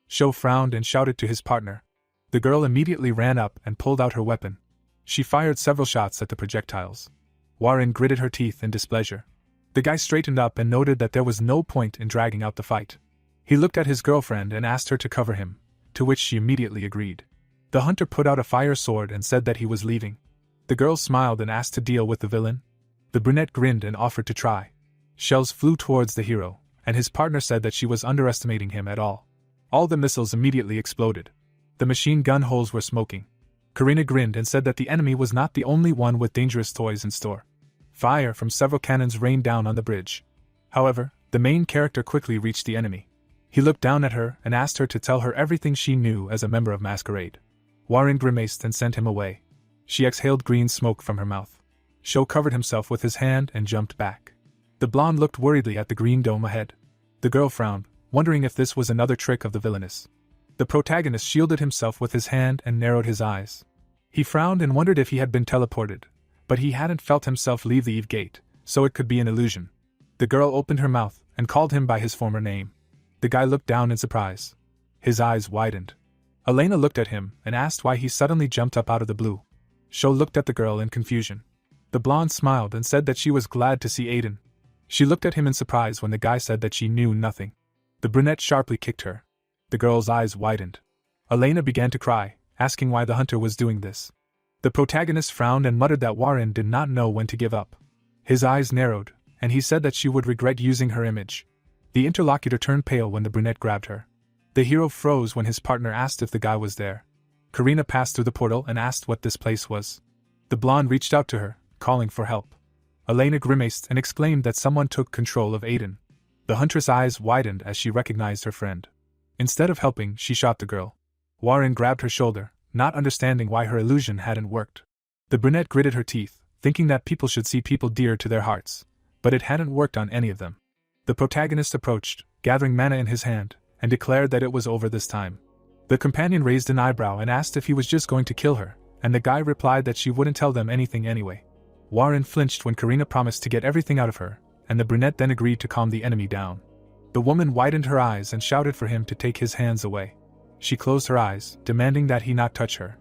Sho frowned and shouted to his partner. The girl immediately ran up and pulled out her weapon. She fired several shots at the projectiles. Warren gritted her teeth in displeasure. The guy straightened up and noted that there was no point in dragging out the fight. He looked at his girlfriend and asked her to cover him, to which she immediately agreed. The hunter put out a fire sword and said that he was leaving. The girl smiled and asked to deal with the villain. The brunette grinned and offered to try. Shells flew towards the hero, and his partner said that she was underestimating him at all. All the missiles immediately exploded. The machine gun holes were smoking. Karina grinned and said that the enemy was not the only one with dangerous toys in store. Fire from several cannons rained down on the bridge. However, the main character quickly reached the enemy. He looked down at her and asked her to tell her everything she knew as a member of Masquerade. Warren grimaced and sent him away. She exhaled green smoke from her mouth. Sho covered himself with his hand and jumped back. The blonde looked worriedly at the green dome ahead. The girl frowned, wondering if this was another trick of the villainess. The protagonist shielded himself with his hand and narrowed his eyes. He frowned and wondered if he had been teleported, but he hadn't felt himself leave the Eve Gate, so it could be an illusion. The girl opened her mouth and called him by his former name. The guy looked down in surprise. His eyes widened. Elena looked at him and asked why he suddenly jumped up out of the blue. Sho looked at the girl in confusion. The blonde smiled and said that she was glad to see Aiden. She looked at him in surprise when the guy said that she knew nothing. The brunette sharply kicked her. The girl's eyes widened. Elena began to cry, asking why the hunter was doing this. The protagonist frowned and muttered that Warren did not know when to give up. His eyes narrowed, and he said that she would regret using her image. The interlocutor turned pale when the brunette grabbed her. The hero froze when his partner asked if the guy was there. Karina passed through the portal and asked what this place was. The blonde reached out to her, calling for help. Elena grimaced and exclaimed that someone took control of Aiden. The huntress' eyes widened as she recognized her friend. Instead of helping, she shot the girl. Warren grabbed her shoulder, not understanding why her illusion hadn't worked. The brunette gritted her teeth, thinking that people should see people dear to their hearts, but it hadn't worked on any of them. The protagonist approached, gathering mana in his hand, and declared that it was over this time. The companion raised an eyebrow and asked if he was just going to kill her, and the guy replied that she wouldn't tell them anything anyway. Warren flinched when Karina promised to get everything out of her, and the brunette then agreed to calm the enemy down. The woman widened her eyes and shouted for him to take his hands away. She closed her eyes, demanding that he not touch her.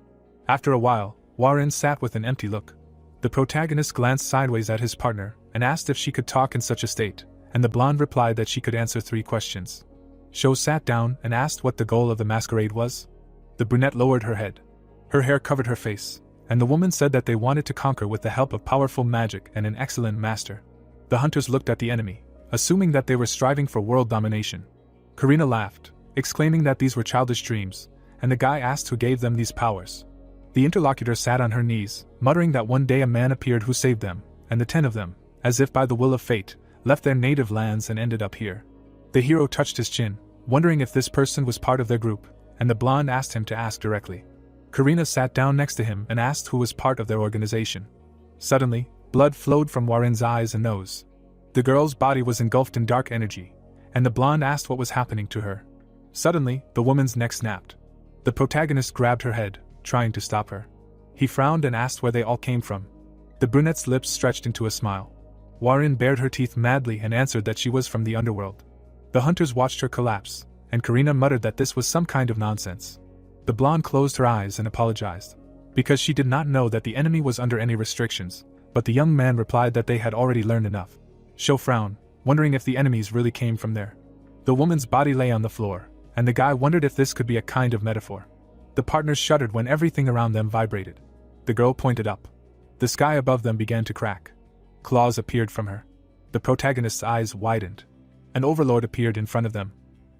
After a while, Warren sat with an empty look. The protagonist glanced sideways at his partner and asked if she could talk in such a state, and the blonde replied that she could answer 3 questions. Sho sat down and asked what the goal of the masquerade was. The brunette lowered her head. Her hair covered her face, and the woman said that they wanted to conquer with the help of powerful magic and an excellent master. The hunters looked at the enemy, assuming that they were striving for world domination. Karina laughed, exclaiming that these were childish dreams, and the guy asked who gave them these powers. The interlocutor sat on her knees, muttering that one day a man appeared who saved them, and the 10 of them, as if by the will of fate, left their native lands and ended up here. The hero touched his chin, wondering if this person was part of their group, and the blonde asked him to ask directly. Karina sat down next to him and asked who was part of their organization. Suddenly, blood flowed from Warren's eyes and nose. The girl's body was engulfed in dark energy, and the blonde asked what was happening to her. Suddenly, the woman's neck snapped. The protagonist grabbed her head, trying to stop her. He frowned and asked where they all came from. The brunette's lips stretched into a smile. Warren bared her teeth madly and answered that she was from the underworld. The hunters watched her collapse, and Karina muttered that this was some kind of nonsense. The blonde closed her eyes and apologized, because she did not know that the enemy was under any restrictions, but the young man replied that they had already learned enough. Sho frowned, wondering if the enemies really came from there. The woman's body lay on the floor, and the guy wondered if this could be a kind of metaphor. The partners shuddered when everything around them vibrated. The girl pointed up. The sky above them began to crack. Claws appeared from her. The protagonist's eyes widened. An overlord appeared in front of them.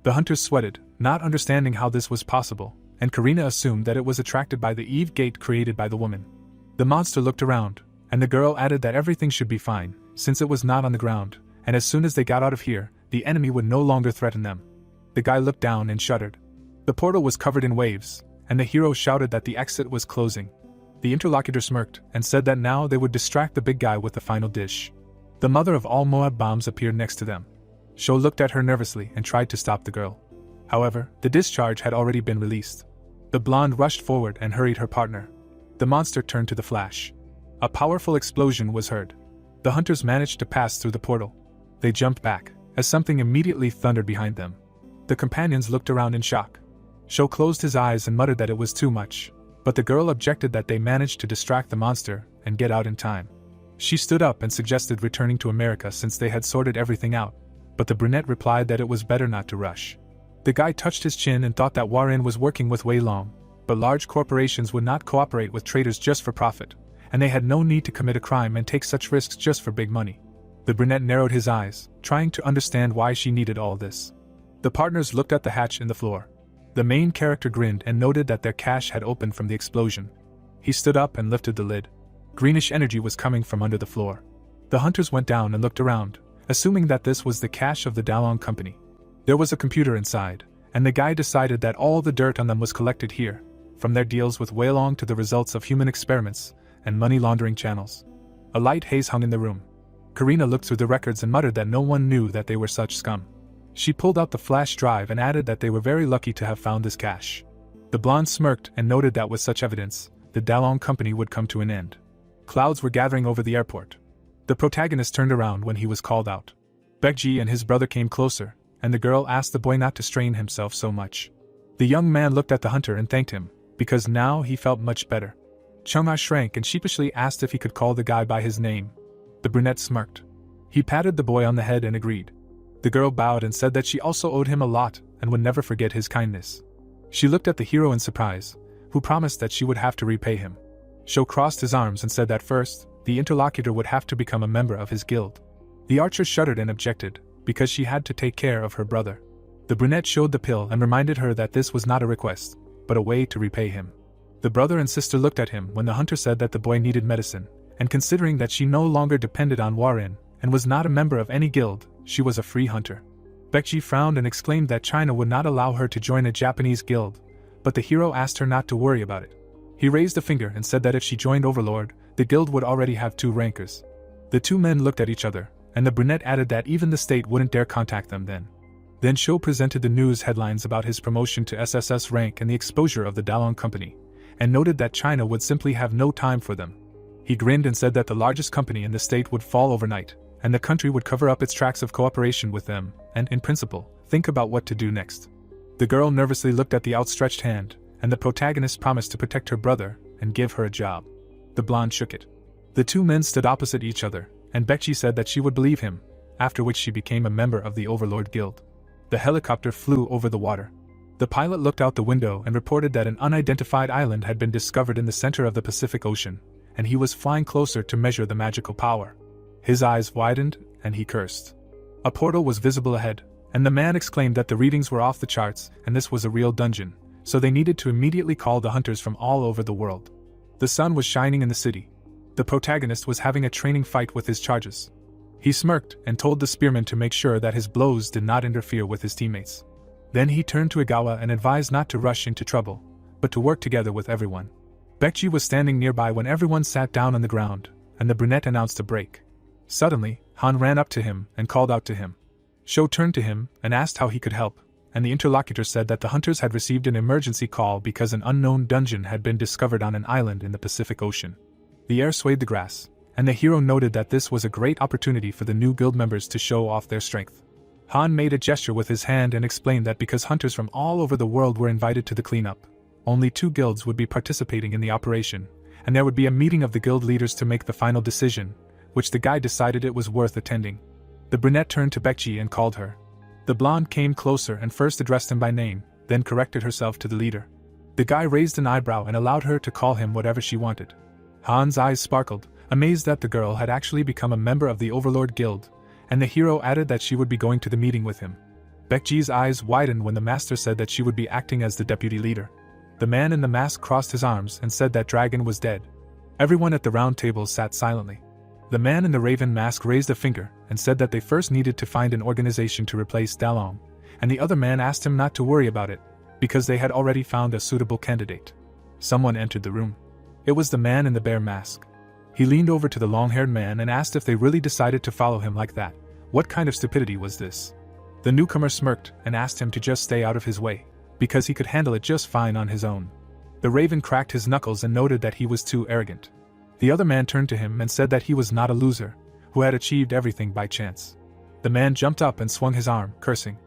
The hunters sweated, not understanding how this was possible, and Karina assumed that it was attracted by the Eve gate created by the woman. The monster looked around, and the girl added that everything should be fine, since it was not on the ground, and as soon as they got out of here, the enemy would no longer threaten them. The guy looked down and shuddered. The portal was covered in waves, and the hero shouted that the exit was closing. The interlocutor smirked and said that now they would distract the big guy with the final dish. The mother of all Moab bombs appeared next to them. Sho looked at her nervously and tried to stop the girl. However, the discharge had already been released. The blonde rushed forward and hurried her partner. The monster turned to the flash. A powerful explosion was heard. The hunters managed to pass through the portal. They jumped back, as something immediately thundered behind them. The companions looked around in shock. Sho closed his eyes and muttered that it was too much, but the girl objected that they managed to distract the monster and get out in time. She stood up and suggested returning to America since they had sorted everything out, but the brunette replied that it was better not to rush. The guy touched his chin and thought that Warren was working with Wei Long, but large corporations would not cooperate with traders just for profit, and they had no need to commit a crime and take such risks just for big money. The brunette narrowed his eyes, trying to understand why she needed all this. The partners looked at the hatch in the floor. The main character grinned and noted that their cache had opened from the explosion. He stood up and lifted the lid. Greenish energy was coming from under the floor. The hunters went down and looked around, assuming that this was the cache of the Dalong company. There was a computer inside, and the guy decided that all the dirt on them was collected here, from their deals with Wei Long to the results of human experiments and money laundering channels. A light haze hung in the room. Karina looked through the records and muttered that no one knew that they were such scum. She pulled out the flash drive and added that they were very lucky to have found this cache. The blonde smirked and noted that with such evidence, the Dalong company would come to an end. Clouds were gathering over the airport. The protagonist turned around when he was called out. Baekji and his brother came closer, and the girl asked the boy not to strain himself so much. The young man looked at the hunter and thanked him, because now he felt much better. Chungha shrank and sheepishly asked if he could call the guy by his name. The brunette smirked. He patted the boy on the head and agreed. The girl bowed and said that she also owed him a lot and would never forget his kindness. She looked at the hero in surprise, who promised that she would have to repay him. Sho crossed his arms and said that first, the interlocutor would have to become a member of his guild. The archer shuddered and objected, because she had to take care of her brother. The brunette showed the pill and reminded her that this was not a request, but a way to repay him. The brother and sister looked at him when the hunter said that the boy needed medicine, and considering that she no longer depended on Warren and was not a member of any guild, she was a free hunter. Baekji frowned and exclaimed that China would not allow her to join a Japanese guild, but the hero asked her not to worry about it. He raised a finger and said that if she joined Overlord, the guild would already have 2 rankers. The 2 men looked at each other, and the brunette added that even the state wouldn't dare contact them then. Then Sho presented the news headlines about his promotion to SSS rank and the exposure of the Dalong company, and noted that China would simply have no time for them. He grinned and said that the largest company in the state would fall overnight, and the country would cover up its tracks of cooperation with them, and, in principle, think about what to do next. The girl nervously looked at the outstretched hand, and the protagonist promised to protect her brother and give her a job. The blonde shook it. The 2 men stood opposite each other, and Baekji said that she would believe him, after which she became a member of the Overlord Guild. The helicopter flew over the water. The pilot looked out the window and reported that an unidentified island had been discovered in the center of the Pacific Ocean, and he was flying closer to measure the magical power. His eyes widened, and he cursed. A portal was visible ahead, and the man exclaimed that the readings were off the charts and this was a real dungeon, so they needed to immediately call the hunters from all over the world. The sun was shining in the city. The protagonist was having a training fight with his charges. He smirked and told the spearman to make sure that his blows did not interfere with his teammates. Then he turned to Igawa and advised not to rush into trouble, but to work together with everyone. Bekji was standing nearby when everyone sat down on the ground, and the brunette announced a break. Suddenly, Han ran up to him and called out to him. Sho turned to him and asked how he could help, and the interlocutor said that the hunters had received an emergency call because an unknown dungeon had been discovered on an island in the Pacific Ocean. The air swayed the grass, and the hero noted that this was a great opportunity for the new guild members to show off their strength. Han made a gesture with his hand and explained that because hunters from all over the world were invited to the cleanup, only 2 guilds would be participating in the operation, and there would be a meeting of the guild leaders to make the final decision, which the guy decided it was worth attending. The brunette turned to Bekji and called her. The blonde came closer and first addressed him by name, then corrected herself to the leader. The guy raised an eyebrow and allowed her to call him whatever she wanted. Han's eyes sparkled, amazed that the girl had actually become a member of the Overlord Guild, and the hero added that she would be going to the meeting with him. Bekji's eyes widened when the master said that she would be acting as the deputy leader. The man in the mask crossed his arms and said that Dragon was dead. Everyone at the round table sat silently. The man in the raven mask raised a finger and said that they first needed to find an organization to replace Dalong, and the other man asked him not to worry about it, because they had already found a suitable candidate. Someone entered the room. It was the man in the bear mask. He leaned over to the long-haired man and asked if they really decided to follow him like that. What kind of stupidity was this? The newcomer smirked and asked him to just stay out of his way, because he could handle it just fine on his own. The raven cracked his knuckles and noted that he was too arrogant. The other man turned to him and said that he was not a loser, who had achieved everything by chance. The man jumped up and swung his arm, cursing.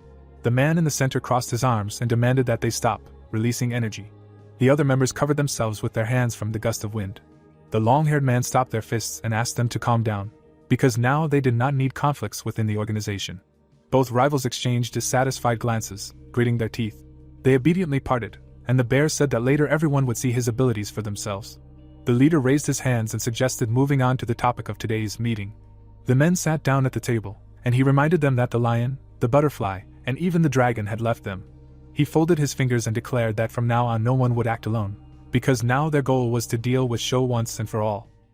The man in the center crossed his arms and demanded that they stop, releasing energy. The other members covered themselves with their hands from the gust of wind. The long-haired man stopped their fists and asked them to calm down, because now they did not need conflicts within the organization. Both rivals exchanged dissatisfied glances, gritting their teeth. They obediently parted, and the bear said that later everyone would see his abilities for themselves. The leader raised his hands and suggested moving on to the topic of today's meeting. The men sat down at the table, and he reminded them that the lion, the butterfly, and even the dragon had left them. He folded his fingers and declared that from now on no one would act alone, because now their goal was to deal with Sho once and for all.